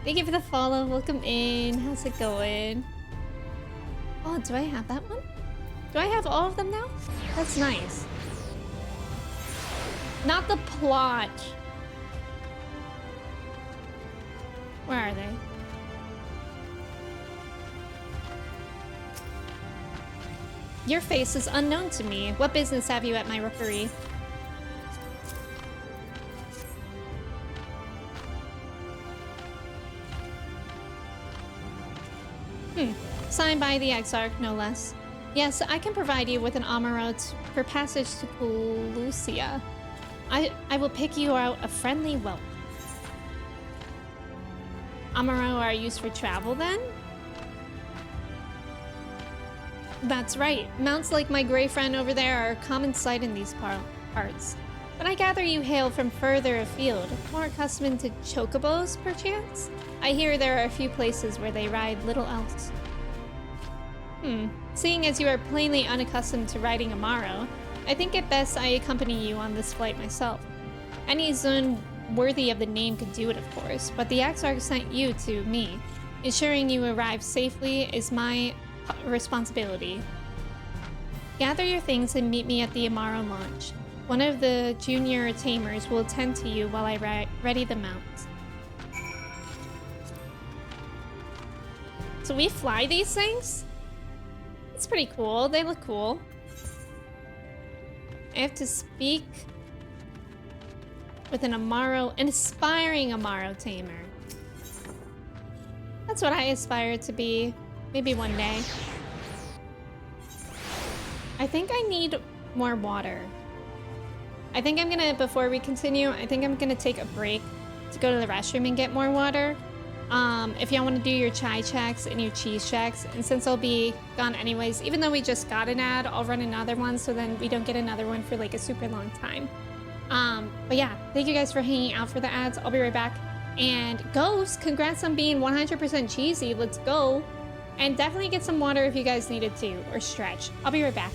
Thank you for the follow. Welcome in. How's it going? Oh, do I have that one? Do I have all of them now? That's nice. Not the plot. Where are they? Your face is unknown to me. What business have you at my rookery? Signed by the Exarch, no less. Yes, I can provide you with an Amarote for passage to Colucia. I will pick you out a friendly whelp. Amaro are used for travel then? That's right. Mounts like my gray friend over there are a common sight in these parts. But I gather you hail from further afield, more accustomed to chocobos, perchance? I hear there are a few places where they ride little else. Seeing as you are plainly unaccustomed to riding Amaro, I think it best I accompany you on this flight myself. Any Zun worthy of the name could do it, of course, but the Exarch sent you to me. Ensuring you arrive safely is my responsibility. Gather your things and meet me at the Amaro launch. One of the junior tamers will attend to you while I ready the mount. So we fly these things? It's pretty cool. They look cool. I have to speak with an aspiring Amaro tamer. That's what I aspire to be. Maybe one day. I think I need more water. I think I'm gonna, before we continue, I think I'm gonna take a break to go to the restroom and get more water. If y'all want to do your chai checks and your cheese checks, and since I'll be gone anyways, even though we just got an ad, I'll run another one so then we don't get another one for like a super long time. But yeah, thank you guys for hanging out for the ads. I'll be right back. And Ghost, congrats on being 100% cheesy. Let's go. And definitely get some water if you guys needed to, or stretch. I'll be right back.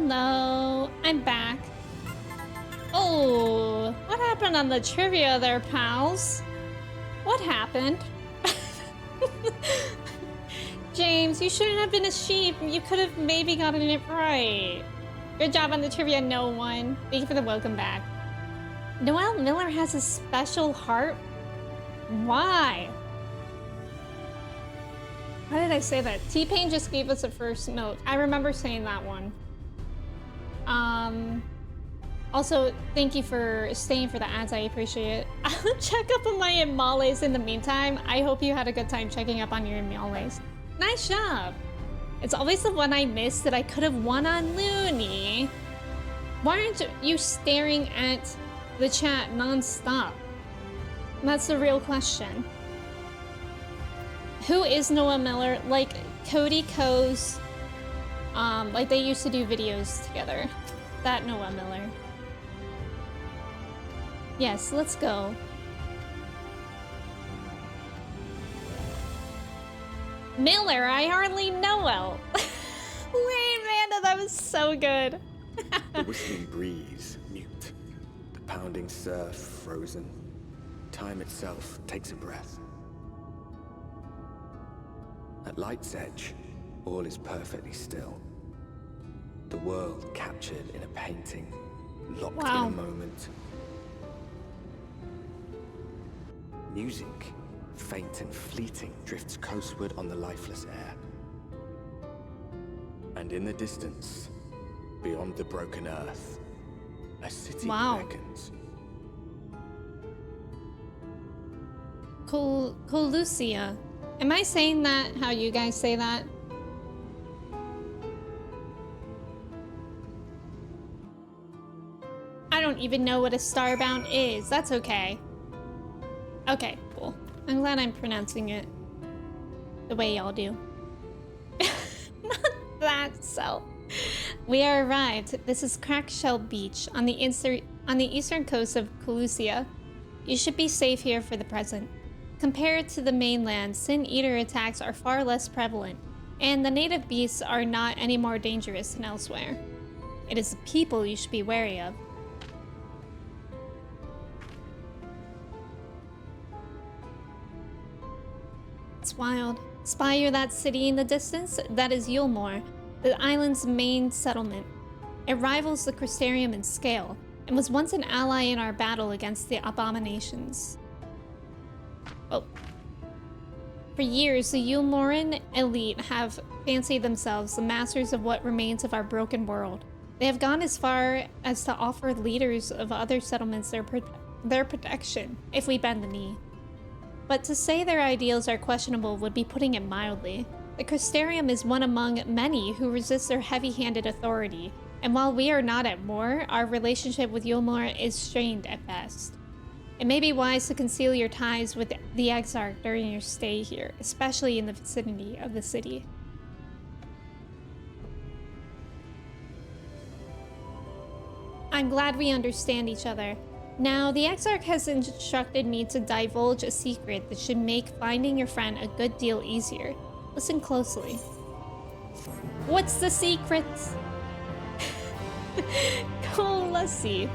Hello, I'm back. Oh, what happened on the trivia there, pals? What happened? James, you shouldn't have been a sheep. You could have maybe gotten it right. Good job on the trivia, no one. Thank you for the welcome back. Noel Miller has a special heart? Why? Why did I say that? T-Pain just gave us a first note. I remember saying that one. Also, thank you for staying for the ads. I appreciate it. I'll check up on my Imales in the meantime. I hope you had a good time checking up on your Imales. Nice job. It's always the one I missed that I could have won on Looney. Why aren't you staring at the chat non-stop? That's the real question. Who is Noah Miller? Like Cody Co's, like they used to do videos together. That Noah Miller. Yes, let's go. Miller, I hardly know well. Wait, Amanda, that was so good. The whistling breeze, mute. The pounding surf, frozen. Time itself takes a breath. At light's edge, all is perfectly still. The world captured in a painting, locked in a moment. Music, faint and fleeting, drifts coastward on the lifeless air. And in the distance, beyond the broken earth, a city beckons. Colucia. Am I saying that how you guys say that? I don't even know what a starbound is. That's okay. Okay, cool. I'm glad I'm pronouncing it the way y'all do. Not that so. We are arrived. This is Crackshell Beach on the eastern coast of Colucia. You should be safe here for the present. Compared to the mainland, Sin Eater attacks are far less prevalent, and the native beasts are not any more dangerous than elsewhere. It is the people you should be wary of. It's wild. Spy you that city in the distance? That is Yulmore, the island's main settlement. It rivals the Crystarium in scale, and was once an ally in our battle against the abominations. Oh. For years, the Yulmoran elite have fancied themselves the masters of what remains of our broken world. They have gone as far as to offer leaders of other settlements their protection, if we bend the knee. But to say their ideals are questionable would be putting it mildly. The Crystarium is one among many who resist their heavy-handed authority, and while we are not at war, our relationship with Yulmore is strained at best. It may be wise to conceal your ties with the Exarch during your stay here, especially in the vicinity of the city. I'm glad we understand each other. Now, the Exarch has instructed me to divulge a secret that should make finding your friend a good deal easier. Listen closely. What's the secret? Cool, let's see.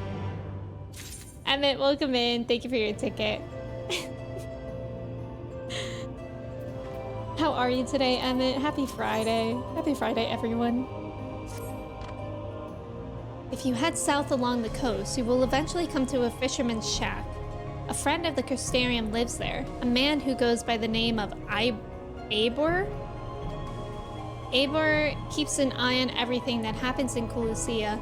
Emmett, welcome in. Thank you for your ticket. How are you today, Emmett? Happy Friday. Happy Friday, everyone. If you head south along the coast, you will eventually come to a fisherman's shack. A friend of the Crystarium lives there, a man who goes by the name of Eibor. Eibor keeps an eye on everything that happens in Colucia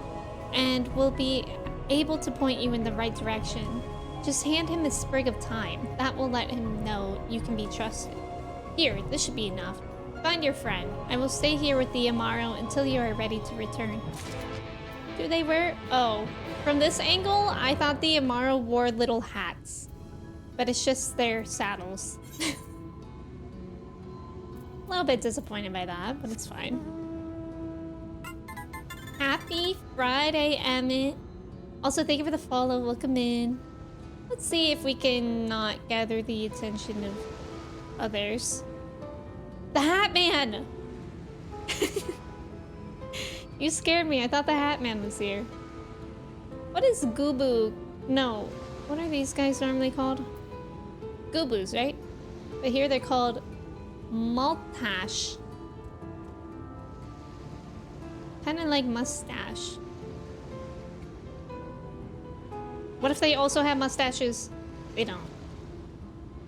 and will be able to point you in the right direction. Just hand him a sprig of thyme. That will let him know you can be trusted. Here, this should be enough. Find your friend. I will stay here with the Amaro until you are ready to return. Do they wear? Oh, from this angle, I thought the Amaro wore little hats. But it's just their saddles. A little bit disappointed by that, but it's fine. Happy Friday, Emmett. Also, thank you for the follow. Welcome in. Let's see if we can not gather the attention of others. The Hat Man! You scared me. I thought the Hat Man was here. What is Goobu? No. What are these guys normally called? Goobus, right? But here they're called Maltash. Kinda like mustache. What if they also have mustaches? They don't.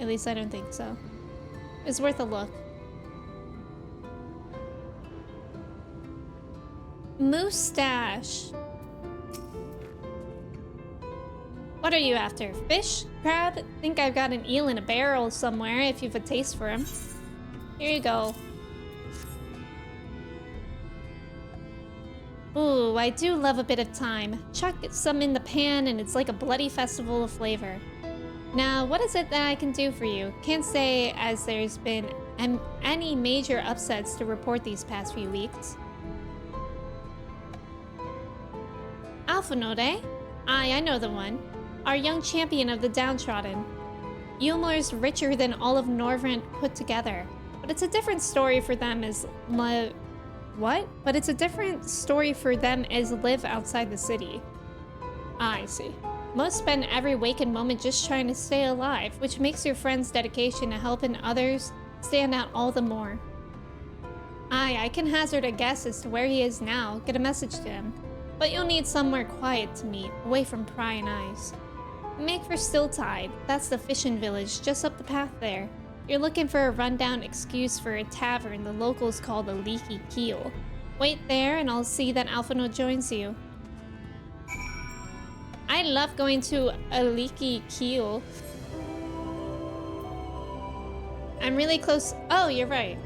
At least I don't think so. It's worth a look. Moustache. What are you after? Fish? Crab? Think I've got an eel in a barrel somewhere if you've a taste for him. Here you go. Ooh, I do love a bit of thyme. Chuck some in the pan and it's like a bloody festival of flavor. Now, what is it that I can do for you? Can't say as there's been any major upsets to report these past few weeks. Alphanode, eh? Aye, I know the one. Our young champion of the downtrodden. Yulmor's richer than all of Norvrent put together. But it's a different story for them as what? But it's a different story for them as live outside the city. Ah, I see. Most spend every waking moment just trying to stay alive, which makes your friend's dedication to helping others stand out all the more. Aye, I can hazard a guess as to where he is now, get a message to him. But you'll need somewhere quiet to meet, away from prying eyes. Make for Stilltide, that's the fishing village just up the path there. You're looking for a rundown excuse for a tavern the locals call the Leaky Keel. Wait there and I'll see that Alphano joins you. I love going to a Leaky Keel. I'm really close. Oh, you're right.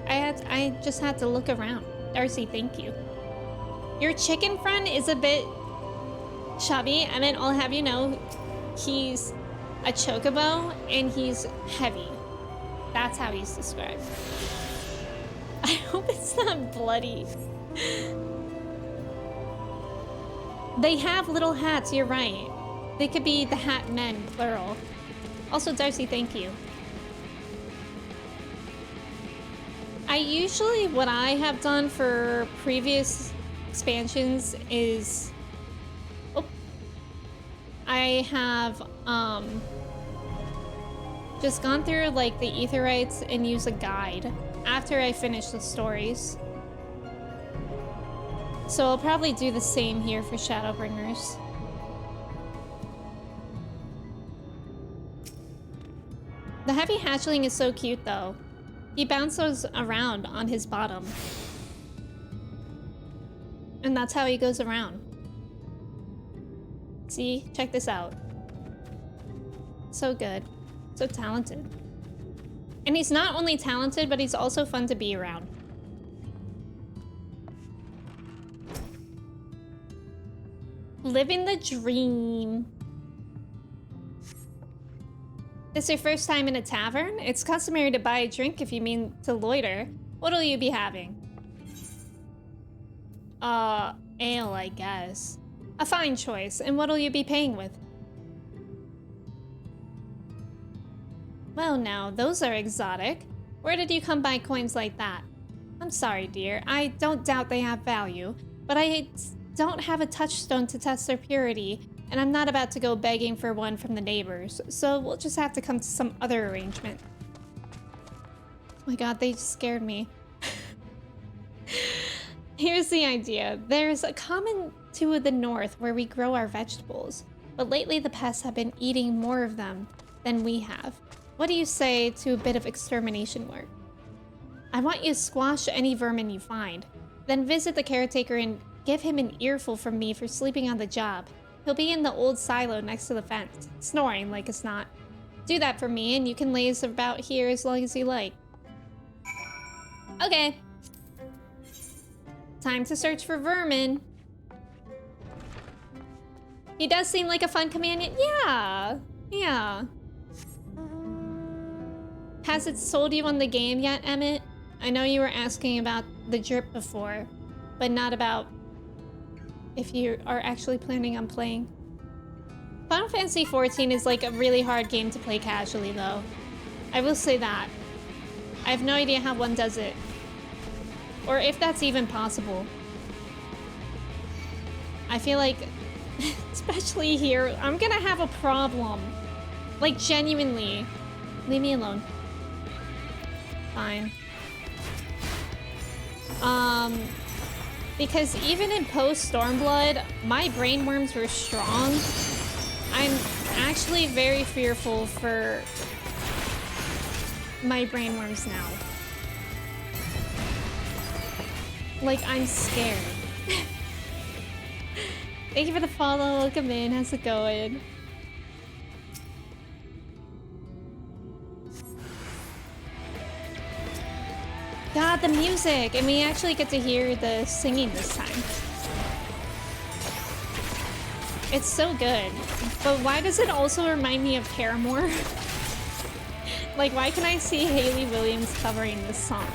I just had to look around. Darcy, thank you. Your chicken friend is a bit chubby. I mean, I'll have you know, he's a chocobo and he's heavy. That's how he's described. I hope it's not bloody. They have little hats, you're right. They could be the Hat Men, plural. Also, Darcy, thank you. What I have done for previous expansions is... Oh. I have, just gone through like the Aetherites and use a guide after I finish the stories. So I'll probably do the same here for Shadowbringers. The heavy hatchling is so cute though. He bounces around on his bottom. And that's how he goes around. See, check this out. So good. So talented. And he's not only talented, but he's also fun to be around. Living the dream. This your first time in a tavern? It's customary to buy a drink if you mean to loiter. What'll you be having? Ale, I guess. A fine choice. And what'll you be paying with? Well now, those are exotic. Where did you come by coins like that? I'm sorry, dear. I don't doubt they have value, but I don't have a touchstone to test their purity, and I'm not about to go begging for one from the neighbors, so we'll just have to come to some other arrangement. Oh my god, they just scared me. Here's the idea. There's a common to the north where we grow our vegetables, but lately the pests have been eating more of them than we have. What do you say to a bit of extermination work? I want you to squash any vermin you find, then visit the caretaker and give him an earful from me for sleeping on the job. He'll be in the old silo next to the fence, snoring like it's not. Do that for me and you can laze about here as long as you like. Okay. Time to search for vermin. He does seem like a fun companion. Yeah. Has it sold you on the game yet, Emmett? I know you were asking about the drip before, but not about if you are actually planning on playing. Final Fantasy XIV is like a really hard game to play casually though. I will say that. I have no idea how one does it. Or if that's even possible. I feel like, especially here, I'm gonna have a problem. Like, genuinely. Leave me alone. Fine. Because even in post-Stormblood, my brainworms were strong. I'm actually very fearful for my brainworms now. Like, I'm scared. Thank you for the follow. Welcome in. How's it going? God, the music! And we actually get to hear the singing this time. It's so good. But why does it also remind me of Paramore? Like, why can I see Hayley Williams covering this song?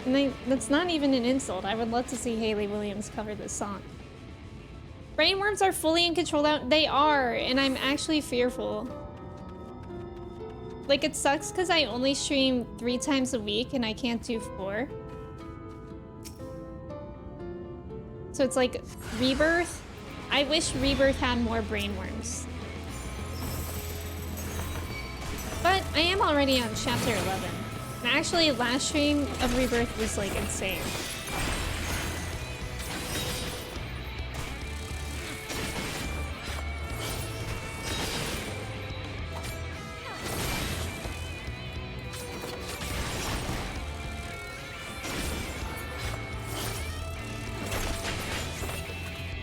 And that's not even an insult. I would love to see Hayley Williams cover this song. Brainworms are fully in control now. They are, and I'm actually fearful. Like, it sucks because I only stream 3 times a week and I can't do 4. So it's like Rebirth. I wish Rebirth had more brainworms. But I am already on chapter 11. And actually, last stream of Rebirth was like insane.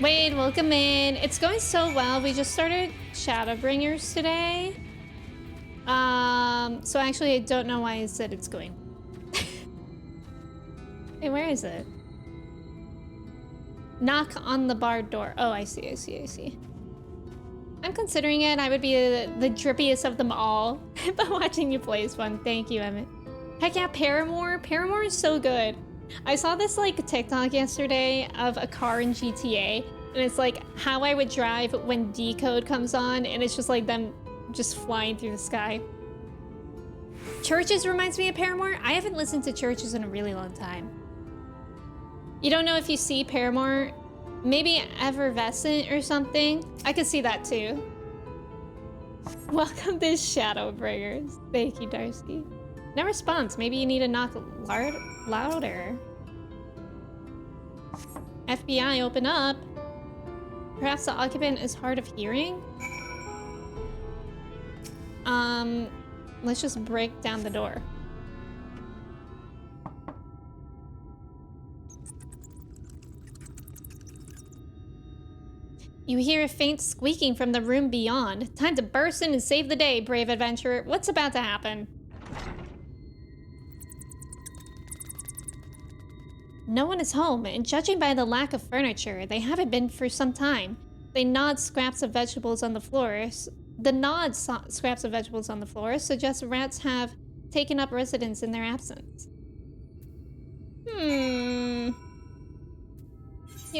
Wade, welcome in. It's going so well. We just started Shadowbringers today. So actually I don't know why I said it's going. Hey, where is it? Knock on the barred door. Oh, I see. I'm considering it. I would be the drippiest of them all. But watching you play is fun. Thank you, Emmett. Heck yeah, Paramore. Paramore is so good. I saw this like TikTok yesterday of a car in GTA, and it's like how I would drive when Decode comes on, and it's just like them just flying through the sky. Churches reminds me of Paramore. I haven't listened to Churches in a really long time. You don't know if you see Paramore, maybe Effervescent or something. I could see that too. Welcome to Shadowbringers. Thank you, Darcy. No response. Maybe you need to knock louder. FBI, open up. Perhaps the occupant is hard of hearing? Let's just break down the door. You hear a faint squeaking from the room beyond. Time to burst in and save the day, brave adventurer. What's about to happen? No one is home, and judging by the lack of furniture, they haven't been for some time. They gnawed scraps of vegetables on the floors. Scraps of vegetables on the floor suggest rats have taken up residence in their absence. You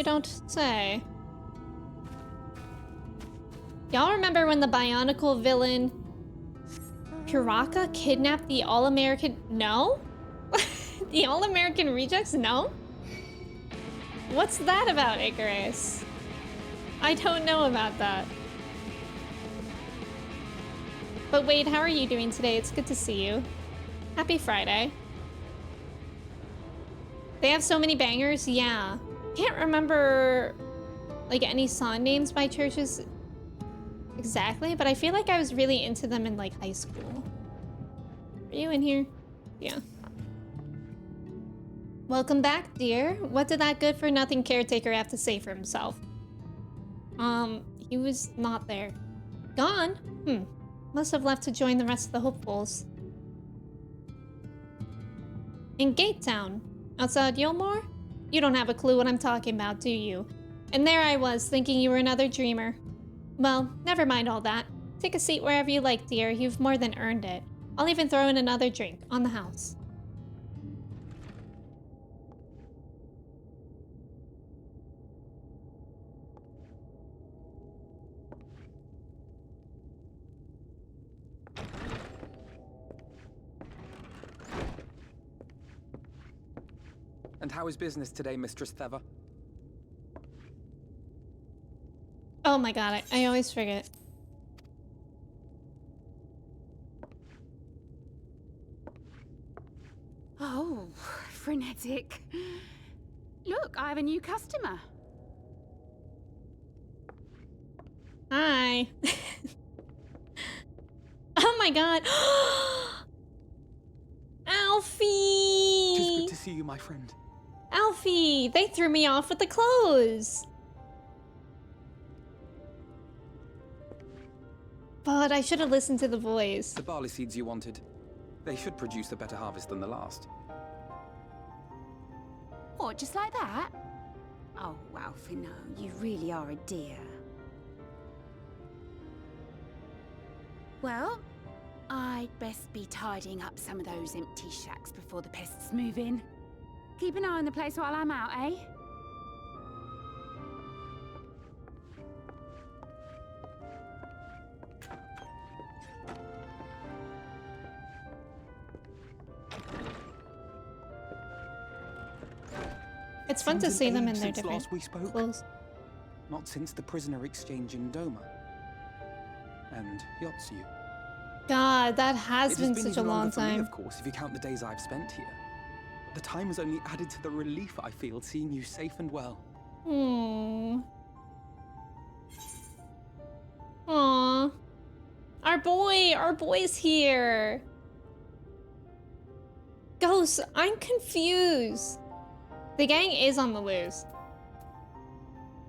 don't say. Y'all remember when the Bionicle villain Piraka kidnapped the All-American... No? The All-American Rejects? No? What's that about, Icarus? I don't know about that. But Wade, how are you doing today? It's good to see you. Happy Friday. They have so many bangers? Yeah. Can't remember like any song names by Churches exactly, but I feel like I was really into them in like high school. Are you in here? Yeah. Welcome back, dear. What did that good-for-nothing caretaker have to say for himself? He was not there. Gone? Must have left to join the rest of the hopefuls. In Gatetown, outside Yulmore? You don't have a clue what I'm talking about, do you? And there I was, thinking you were another dreamer. Well, never mind all that. Take a seat wherever you like, dear. You've more than earned it. I'll even throw in another drink, on the house. And how is business today, Mistress Theva? Oh my god, I always forget. Oh, frenetic. Look, I have a new customer. Hi. Oh my god. Alfie! Tis good to see you, my friend. Alfie! They threw me off with the clothes! But I should have listened to the voice. The barley seeds you wanted. They should produce a better harvest than the last. What, just like that? Oh, Alfie, no, you really are a dear. Well, I'd best be tidying up some of those empty shacks before the pests move in. Keep an eye on the place while I'm out, eh? It's fun to see them in their Since different last we spoke. clothes. Not since the prisoner exchange in Doma. And Yotsu. God, that has It been been such a even long longer for me, time. of course, if you count the days I've spent here. But the time has only added to the relief I feel seeing you safe and well. Hmm. Aw. Our boy's here. Ghost, I'm confused. The gang is on the loose.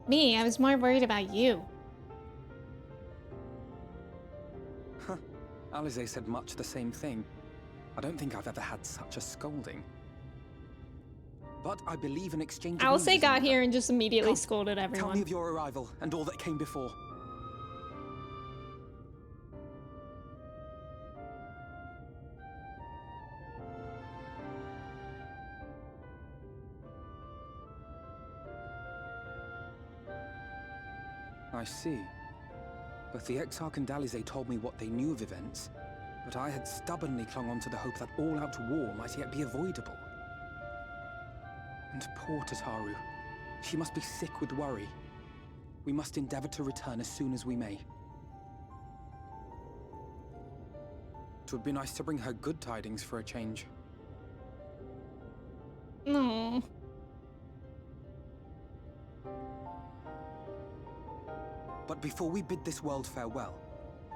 Me, I was more worried about you. Huh. Alize said much the same thing. I don't think I've ever had such a scolding. But I believe in exchange of Alice news got is here and just immediately Come, scolded Tell me everyone. of your arrival and all that came before. I see. Both the Exarch and Alize told me what they knew of events, but I had stubbornly clung on to the hope that all-out war might yet be avoidable. And poor Tataru. She must be sick with worry. We must endeavor to return as soon as we may. It would be nice to bring her good tidings for a change. No. But before we bid this world farewell,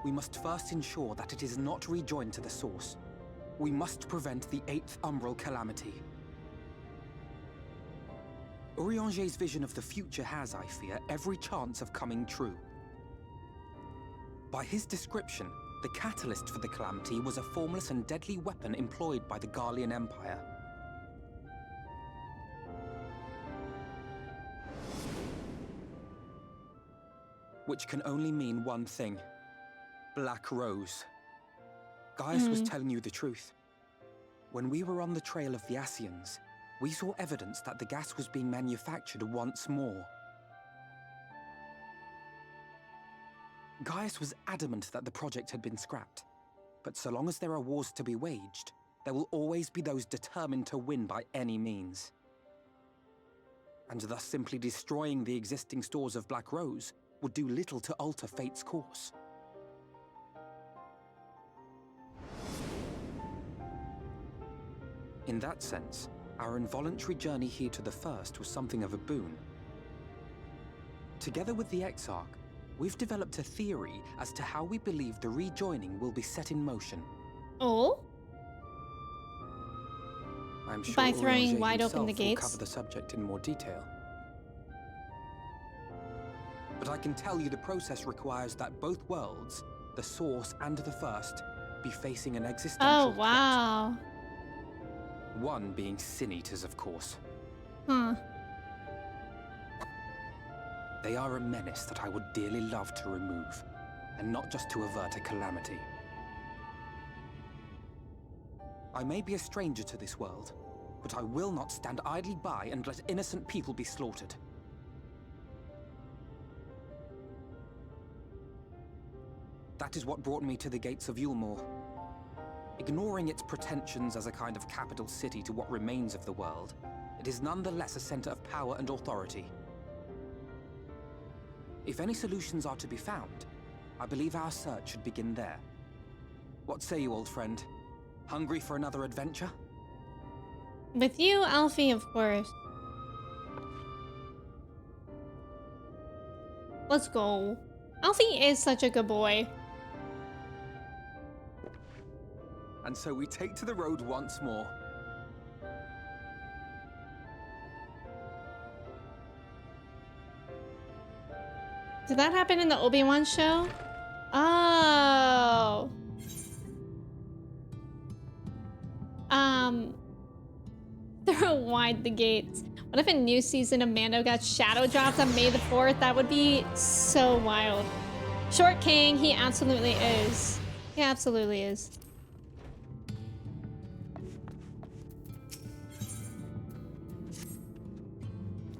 we must first ensure that it is not rejoined to the source. We must prevent the 8th Umbral calamity. Urianger's vision of the future has, I fear, every chance of coming true. By his description, the catalyst for the calamity was a formless and deadly weapon employed by the Garlean Empire. Which can only mean one thing. Black Rose. Gaius was telling you the truth. When we were on the trail of the Scions, we saw evidence that the gas was being manufactured once more. Gaius was adamant that the project had been scrapped. But so long as there are wars to be waged, there will always be those determined to win by any means. And thus simply destroying the existing stores of Black Rose would do little to alter fate's course. In that sense, our involuntary journey here to the First was something of a boon. Together with the Exarch, we've developed a theory as to how we believe the rejoining will be set in motion. Oh? I'm sure By throwing Urianger wide open himself the will gates? cover the subject in more detail. But I can tell you the process requires that both worlds, the Source and the First, be facing an existential Oh, wow. threat. One being Sin Eaters, of course. Huh. They are a menace that I would dearly love to remove, and not just to avert a calamity. I may be a stranger to this world, but I will not stand idly by and let innocent people be slaughtered. That is what brought me to the gates of Yulmore. Ignoring its pretensions as a kind of capital city to what remains of the world, it is nonetheless a center of power and authority. If any solutions are to be found, I believe our search should begin there. What say you, old friend? Hungry for another adventure? With you, Alfie, of course. Let's go. Alfie is such a good boy. And so we take to the road once more. Did that happen in the Obi-Wan show? Oh. Throw wide the gates. What if a new season of Mando got shadow dropped on May the 4th? That would be so wild. Short King, he absolutely is. He absolutely is.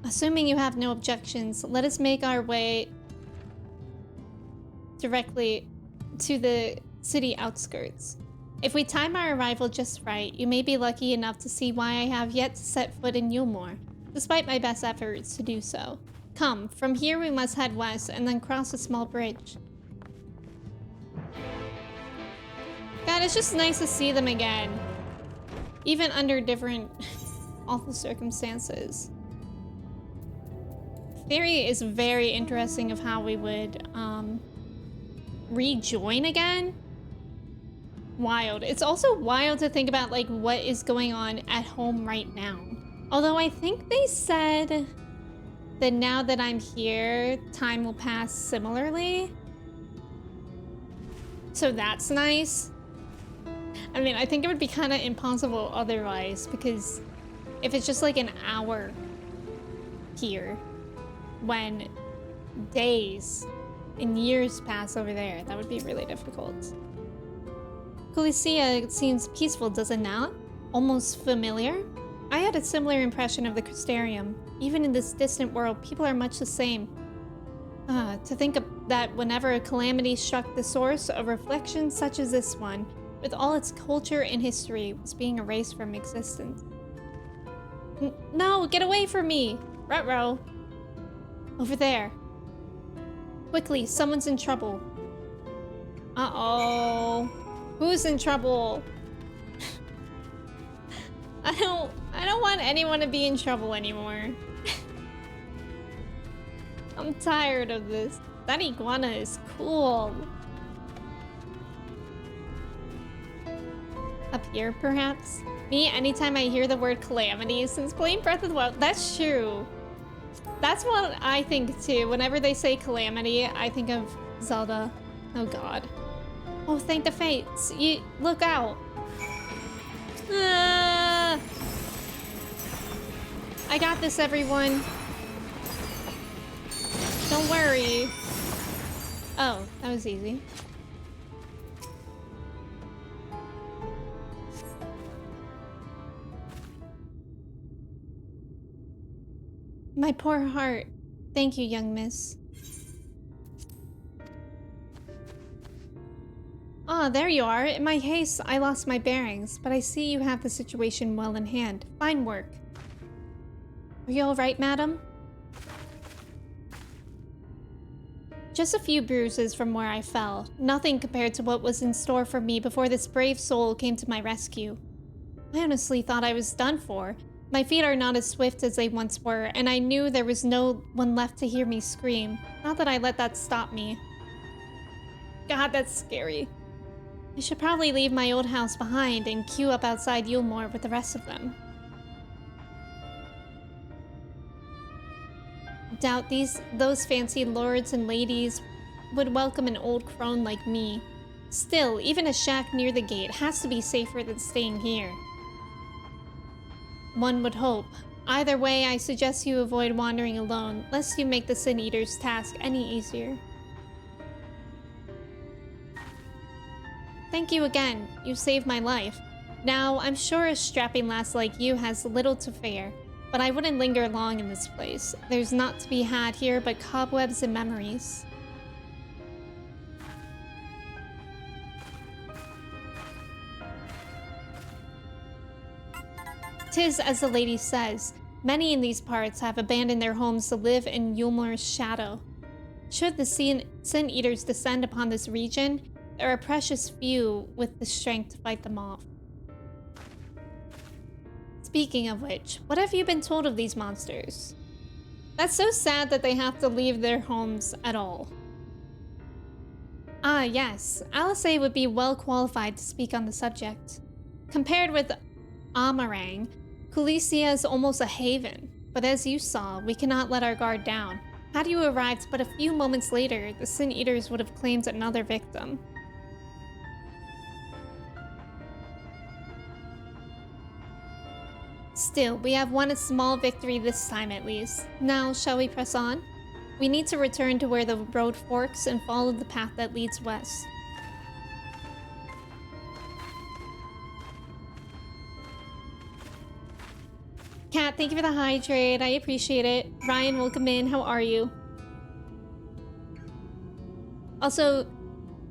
Assuming you have no objections, let us make our way directly to the city outskirts. If we time our arrival just right, you may be lucky enough to see why I have yet to set foot in Yulmore, despite my best efforts to do so. Come, from here we must head west and then cross a small bridge. God, it's just nice to see them again. Even under different awful circumstances. Theory is very interesting of how we would rejoin again. Wild. It's also wild to think about like what is going on at home right now. Although I think they said that now that I'm here, time will pass similarly. So that's nice. I mean, I think it would be kind of impossible otherwise, because if it's just like an hour here, when days and years pass over there, that would be really difficult. Coliseum seems peaceful, does it not? Almost familiar? I had a similar impression of the Crystarium. Even in this distant world, people are much the same. To think of that whenever a calamity struck the source, a reflection such as this one, with all its culture and history, was being erased from existence. No, get away from me! Ruh-roh. Over there. Quickly, someone's in trouble. Uh-oh. Who's in trouble? I don't want anyone to be in trouble anymore. I'm tired of this. That iguana is cool. Up here, perhaps? Me, anytime I hear the word calamity since playing Breath of the Wild. That's true. That's what I think too. Whenever they say calamity, I think of Zelda. Oh god. Oh, thank the fates. You look out. I got this, everyone. Don't worry. Oh, that was easy. My poor heart. Thank you, young miss. Ah, there you are. In my haste, I lost my bearings, but I see you have the situation well in hand. Fine work. Are you all right, madam? Just a few bruises from where I fell. Nothing compared to what was in store for me before this brave soul came to my rescue. I honestly thought I was done for. My feet are not as swift as they once were, and I knew there was no one left to hear me scream. Not that I let that stop me. God, that's scary. I should probably leave my old house behind and queue up outside Yulmore with the rest of them. Doubt those fancy lords and ladies would welcome an old crone like me. Still, even a shack near the gate has to be safer than staying here. One would hope. Either way, I suggest you avoid wandering alone, lest you make the Sin Eater's task any easier. Thank you again. You saved my life. Now, I'm sure a strapping lass like you has little to fear, but I wouldn't linger long in this place. There's naught to be had here but cobwebs and memories. Tis as the lady says, many in these parts have abandoned their homes to live in Yulmore's shadow. Should the Sin Eaters descend upon this region, there are precious few with the strength to fight them off. Speaking of which, what have you been told of these monsters? That's so sad that they have to leave their homes at all. Ah, yes, Alice would be well qualified to speak on the subject. Compared with Amarang, Kulicia is almost a haven, but as you saw, we cannot let our guard down. Had you arrived but a few moments later, the Sin Eaters would have claimed another victim. Still, we have won a small victory this time at least. Now, shall we press on? We need to return to where the road forks and follow the path that leads west. Kat, thank you for the hydrate. I appreciate it. Ryan, welcome in. How are you? Also,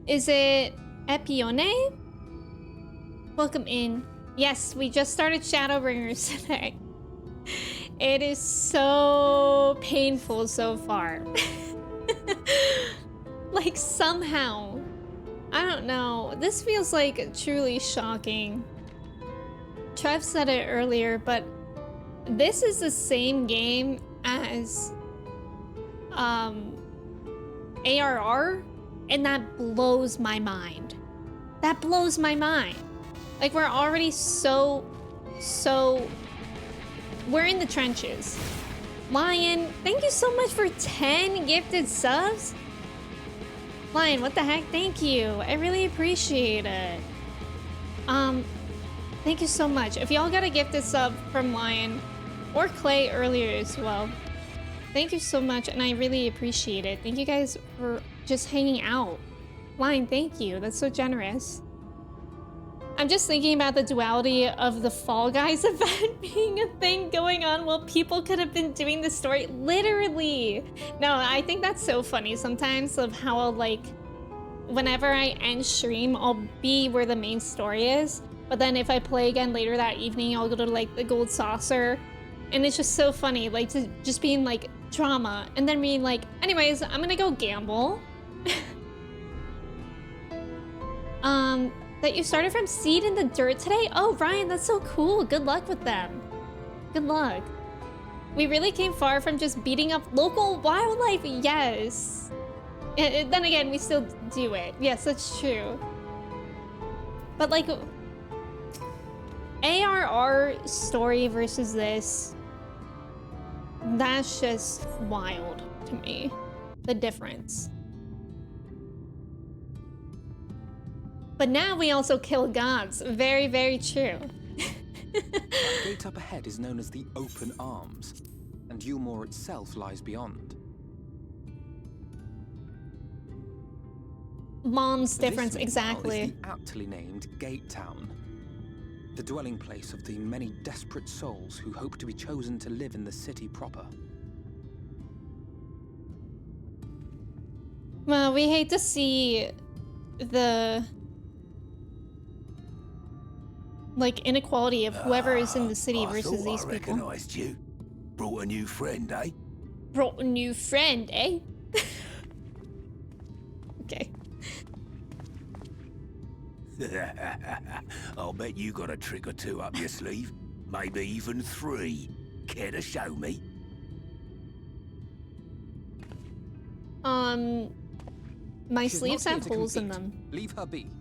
is it Epione? Welcome in. Yes, we just started Shadowbringers today. It is so painful so far. Like, somehow. I don't know. This feels like truly shocking. Trev said it earlier, but this is the same game as ARR, and that blows my mind. That blows my mind. Like, we're already so we're in the trenches. Lion, thank you so much for 10 gifted subs. Lion, what the heck? Thank you. I really appreciate it. Thank you so much. If y'all got a gifted sub from Lion or Clay earlier as well, thank you so much, and I really appreciate it. Thank you guys for just hanging out. Lion, thank you. That's so generous. I'm just thinking about the duality of the Fall Guys event being a thing going on while people could have been doing the story. Literally. No, I think that's so funny sometimes of how I'll, like, whenever I end stream, I'll be where the main story is. But then if I play again later that evening, I'll go to, like, the Gold Saucer. And it's just so funny, like, to just being, like, drama. And then being like, anyways, I'm gonna go gamble. That you started from seed in the dirt today? Oh, Ryan, that's so cool. Good luck with them. Good luck. We really came far from just beating up local wildlife. Yes. And then again, we still do it. Yes, that's true. But like, ARR story versus this, that's just wild to me. The difference. But now we also kill gods. Very, very true. The gate up ahead is known as the Open Arms, and Yulmore itself lies beyond. Mom's difference, This, exactly. Is the aptly named Gate Town, the dwelling place of the many desperate souls who hope to be chosen to live in the city proper. Well, we hate to see the inequality of whoever is in the city versus these people. I recognized you. Brought a new friend, eh? Brought a new friend, eh? Okay. I'll bet you got a trick or two up your sleeve. Maybe even 3. Care to show me? My sleeves have holes in them. Leave her be.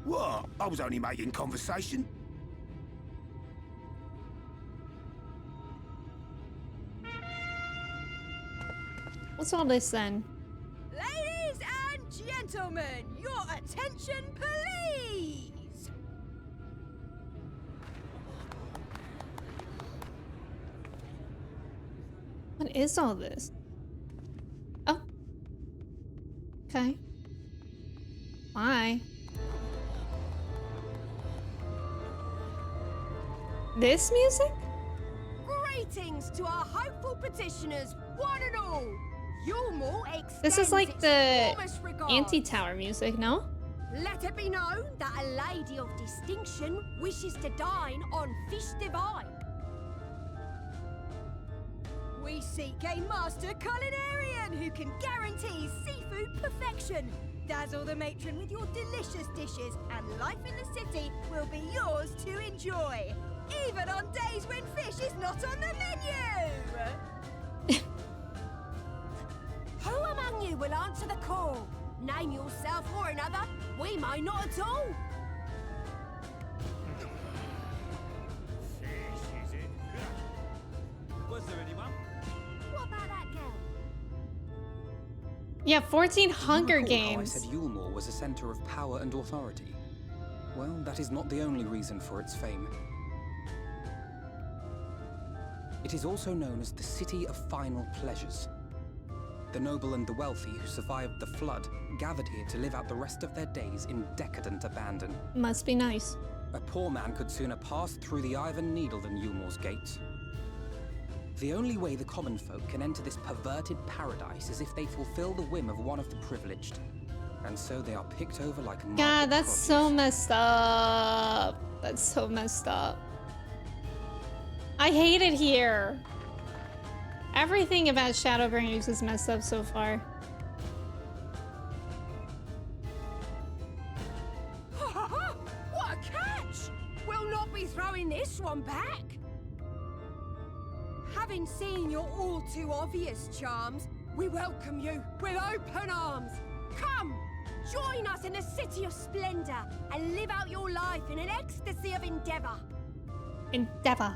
What? I was only making conversation. What's all this then? Ladies and gentlemen, your attention please! What is all this? Oh. Okay. Why? This music? Greetings to our hopeful petitioners, one and all. Yulmore extends This is like its the warmest regards. anti-tower music, no? Let it be known that a lady of distinction wishes to dine on fish divine. We seek a master culinarian who can guarantee seafood perfection. Dazzle the matron with your delicious dishes, and life in the city will be yours to enjoy. Even on days when fish is not on the menu! Who among you will answer the call? Name yourself or another. We might not at all. Was there anyone? What about that girl? Yeah, 14 Hunger How I Games. said Yulmore was a center of power and authority. Well, that is not the only reason for its fame. It is also known as the City of Final Pleasures. The noble and the wealthy who survived the flood gathered here to live out the rest of their days in decadent abandon. Must be nice. A poor man could sooner pass through the Iron Needle than Yulmore's gates. The only way the common folk can enter this perverted paradise is if they fulfill the whim of one of the privileged. And so they are picked over like market God, that's produce. so messed up. That's so messed up. I hate it here. Everything about Shadowbringers is messed up so far. What a catch! We'll not be throwing this one back. Having seen your all too obvious charms, we welcome you with open arms. Come, join us in a city of splendor and live out your life in an ecstasy of endeavor. Endeavor.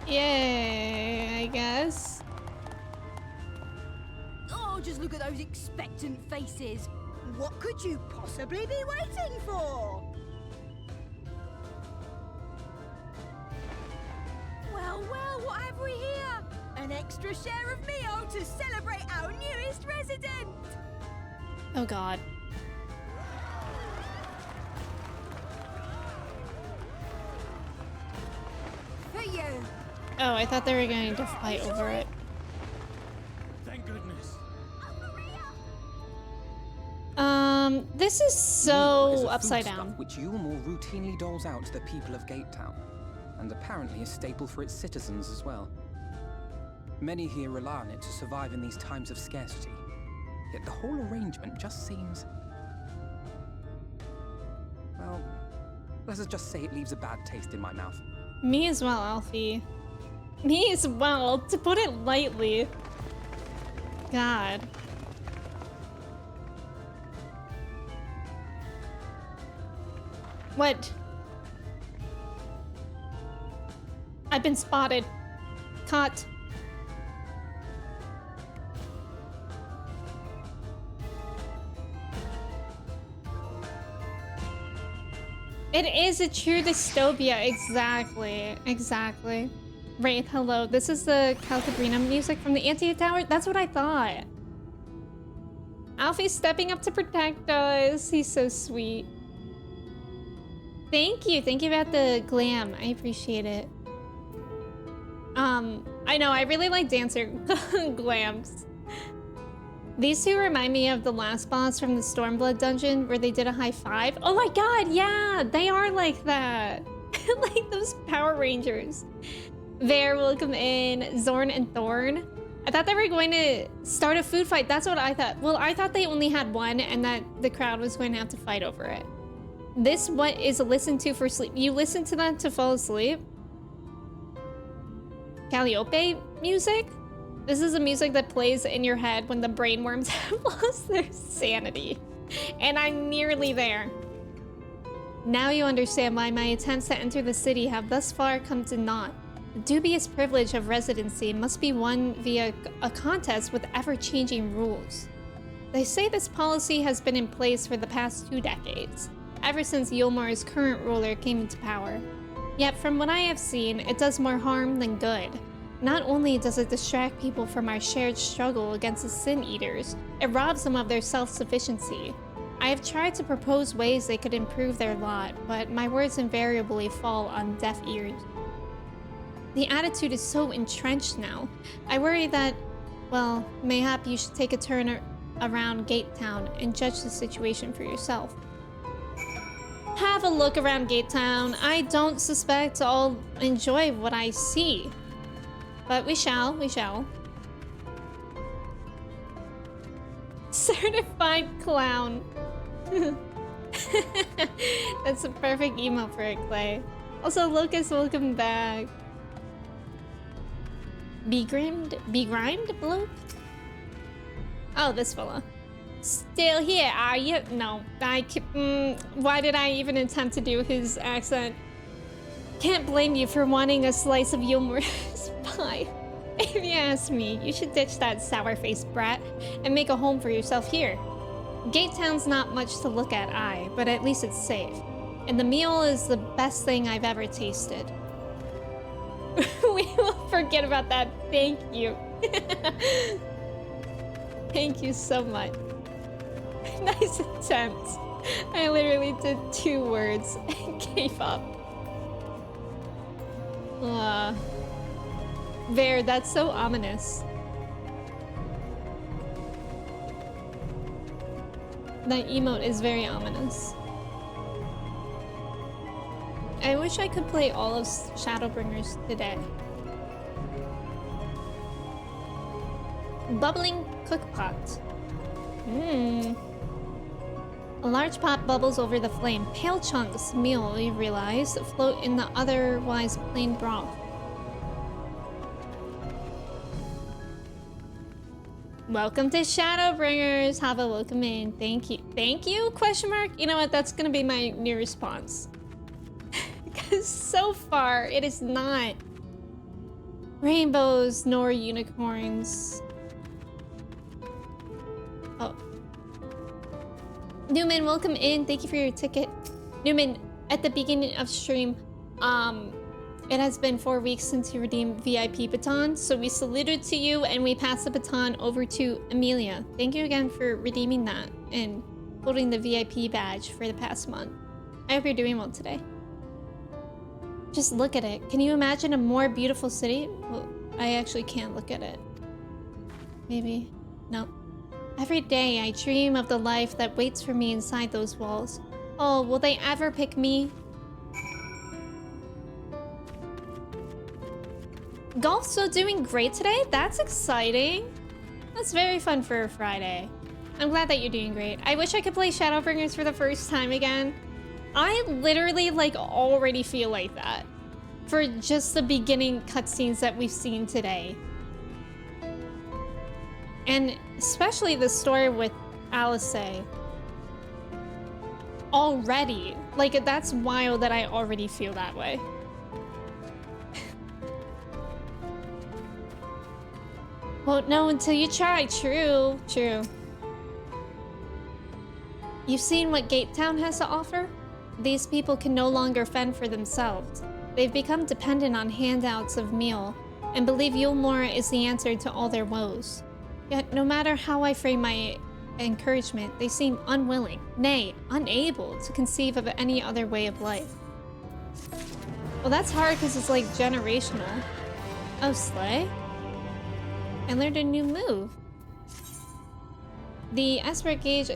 Yay, I guess. Oh, just look at those expectant faces. What could you possibly be waiting for? Well, well, what have we here? An extra share of meal to celebrate our newest resident. Oh God. For you. Oh, I thought they were going to fight over it. Thank goodness. This is Meal so is a upside foodstuff down. which Yulmore routinely doles out to the people of Gatetown, and apparently a staple for its citizens as well. Many here rely on it to survive in these times of scarcity, yet the whole arrangement just seems... well, let's just say it leaves a bad taste in my mouth. Me as well, Alfie. Me as well, to put it lightly. God. What? I've been spotted. Caught. It is a true dystopia. Exactly. Exactly. Wraith, hello. This is the Calcabrina music from the Anti Tower? That's what I thought. Alfie's stepping up to protect us. He's so sweet. Thank you. Thank you about the glam. I appreciate it. I know. I really like dancer glams. These two remind me of the last boss from the Stormblood dungeon where they did a high five. Oh my God. Yeah, they are like that. Like those Power Rangers. There, welcome in. Zorn and Thorn. I thought they were going to start a food fight. That's what I thought. Well, I thought they only had one and that the crowd was going to have to fight over it. This what is listened to for sleep. You listen to that to fall asleep? Calliope music? This is the music that plays in your head when the brainworms have lost their sanity. And I'm nearly there. Now you understand why my attempts to enter the city have thus far come to naught. The dubious privilege of residency must be won via a contest with ever-changing rules. They say this policy has been in place for the past 2 decades, ever since Yulmore's current ruler came into power. Yet from what I have seen, it does more harm than good. Not only does it distract people from our shared struggle against the Sin Eaters, it robs them of their self-sufficiency. I have tried to propose ways they could improve their lot, but my words invariably fall on deaf ears. The attitude is so entrenched now. I worry that, well, mayhap you should take a turn around Gatetown and judge the situation for yourself. have a look around Gate Town. I don't suspect I'll enjoy what I see. But we shall, we shall. Certified clown. That's a perfect emo for it, Clay. Also, Lucas, welcome back. Begrimed bloke? Oh, this fella. Still here, are you? No, why did I even attempt to do his accent? Can't blame you for wanting a slice of Yulmur's pie. If you ask me, you should ditch that sour-faced brat and make a home for yourself here. Gate Town's not much to look at, but at least it's safe. And the meal is the best thing I've ever tasted. We will forget about that. Thank you. Thank you so much. Nice attempt. I literally did 2 words and gave up. Bear, that's so ominous. That emote is very ominous. I wish I could play all of Shadowbringers today. Bubbling cookpot. A large pot bubbles over the flame. Pale chunks, meal, you realize, float in the otherwise plain broth. Welcome to Shadowbringers. Have a welcome in. Thank you. Thank you? Question mark? You know what? That's gonna be my new response. Because so far, it is not rainbows nor unicorns. Oh. Newman, welcome in. Thank you for your ticket. Newman, at the beginning of stream, it has been 4 weeks since you redeemed VIP baton, so we saluted to you and we passed the baton over to Amelia. Thank you again for redeeming that and holding the VIP badge for the past month. I hope you're doing well today. Just look at it. Can you imagine a more beautiful city? Well, I actually can't look at it. Maybe. No. Every day I dream of the life that waits for me inside those walls. Oh, will they ever pick me? Golf's still doing great today? That's exciting. That's very fun for a Friday. I'm glad that you're doing great. I wish I could play Shadowbringers for the first time again. I literally like already feel like that for just the beginning cutscenes that we've seen today. And especially the story with Alice. Already. Like, that's wild that I already feel that way. Won't know until you try. True, true. You've seen what Gate Town has to offer? These people can no longer fend for themselves. They've become dependent on handouts of meal and believe Yulmore is the answer to all their woes. Yet, no matter how I frame my encouragement, they seem unwilling, nay, unable to conceive of any other way of life. Well, that's hard because it's like generational. Oh, slay? I learned a new move. The Esprit gauge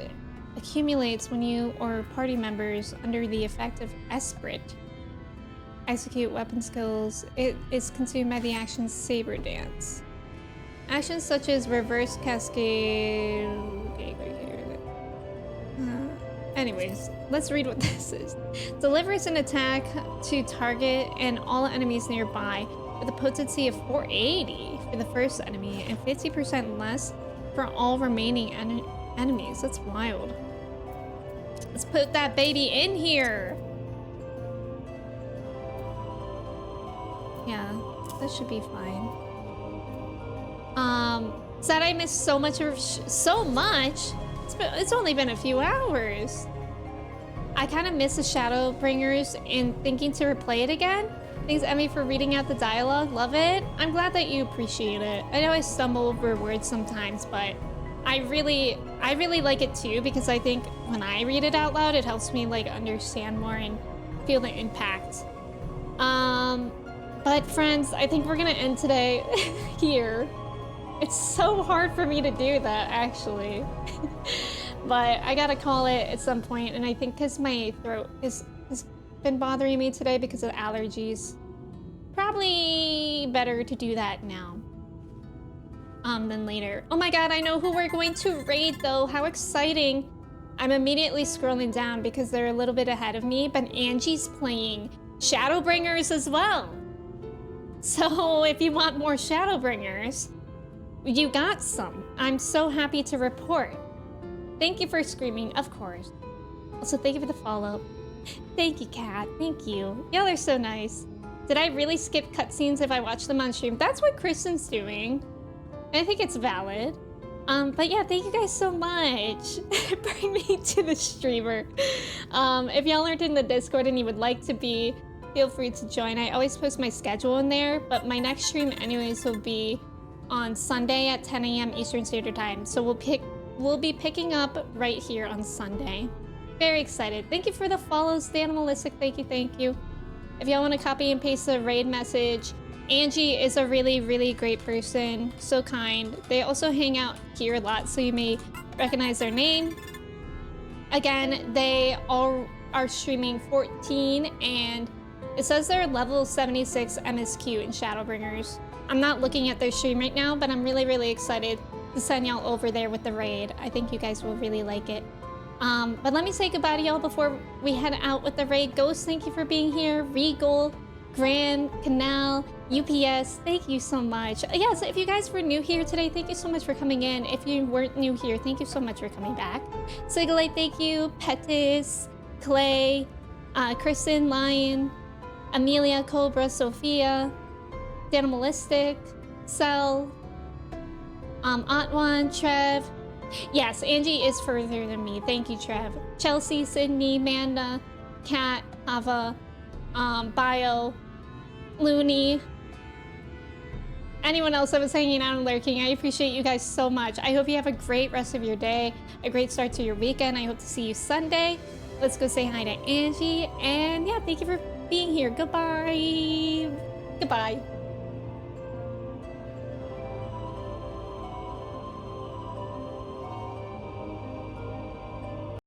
accumulates when you or party members under the effect of Esprit execute weapon skills. It is consumed by the action Saber Dance. Actions such as reverse cascade. Okay, anyways, let's read what this is. Delivers an attack to target and all enemies nearby with a potency of 480 for the first enemy and 50% less for all remaining enemies. That's wild. Let's put that baby in here. Yeah, that should be fine. Said I missed so much of so much. It's only been a few hours. I kind of miss the Shadowbringers and thinking to replay it again. Thanks, Emmy, for reading out the dialogue. Love it. I'm glad that you appreciate it. I know I stumble over words sometimes, but I really like it too, because I think when I read it out loud, it helps me like understand more and feel the impact. But friends, I think we're gonna end today here. It's so hard for me to do that, actually. But I gotta call it at some point, and I think because my throat has been bothering me today because of allergies, probably better to do that now than later. Oh my god, I know who we're going to raid though. How exciting. I'm immediately scrolling down because they're a little bit ahead of me, but Angie's playing Shadowbringers as well. So if you want more Shadowbringers, you got some. I'm so happy to report. Thank you for screaming, of course. Also, thank you for the follow. Thank you, Kat. Thank you. Y'all are so nice. Did I really skip cutscenes if I watch them on stream? That's what Kristen's doing. I think it's valid. But yeah, thank you guys so much. Bring me to the streamer. If y'all aren't in the Discord and you would like to be, feel free to join. I always post my schedule in there, but my next stream anyways will be on Sunday at 10 a.m. Eastern Standard Time. So we'll be picking up right here on Sunday. Very excited. Thank you for the follows, the Animalistic. Thank you, thank you. If y'all want to copy and paste the raid message, Angie is a really, really great person. So kind. They also hang out here a lot, so you may recognize their name. Again, they all are streaming 14, and it says they're level 76 MSQ in Shadowbringers. I'm not looking at their stream right now, but I'm really, really excited to send y'all over there with the raid. I think you guys will really like it. But let me say goodbye to y'all before we head out with the raid. Ghost, thank you for being here. Regal, Grand, Canal, UPS, thank you so much. Yes, if you guys were new here today, thank you so much for coming in. If you weren't new here, thank you so much for coming back. Sigalite, thank you. Petis, Clay, Kristen, Lion, Amelia, Cobra, Sophia, Animalistic, Cell, Antwan, Trev. Yes, Angie is further than me. Thank you, Trev. Chelsea, Sydney, Manda, Kat, Ava, Bio, Looney, anyone else that was hanging out and lurking. I appreciate you guys so much. I hope you have a great rest of your day, a great start to your weekend. I hope to see you Sunday. Let's go say hi to Angie. And yeah, thank you for being here. Goodbye. Goodbye.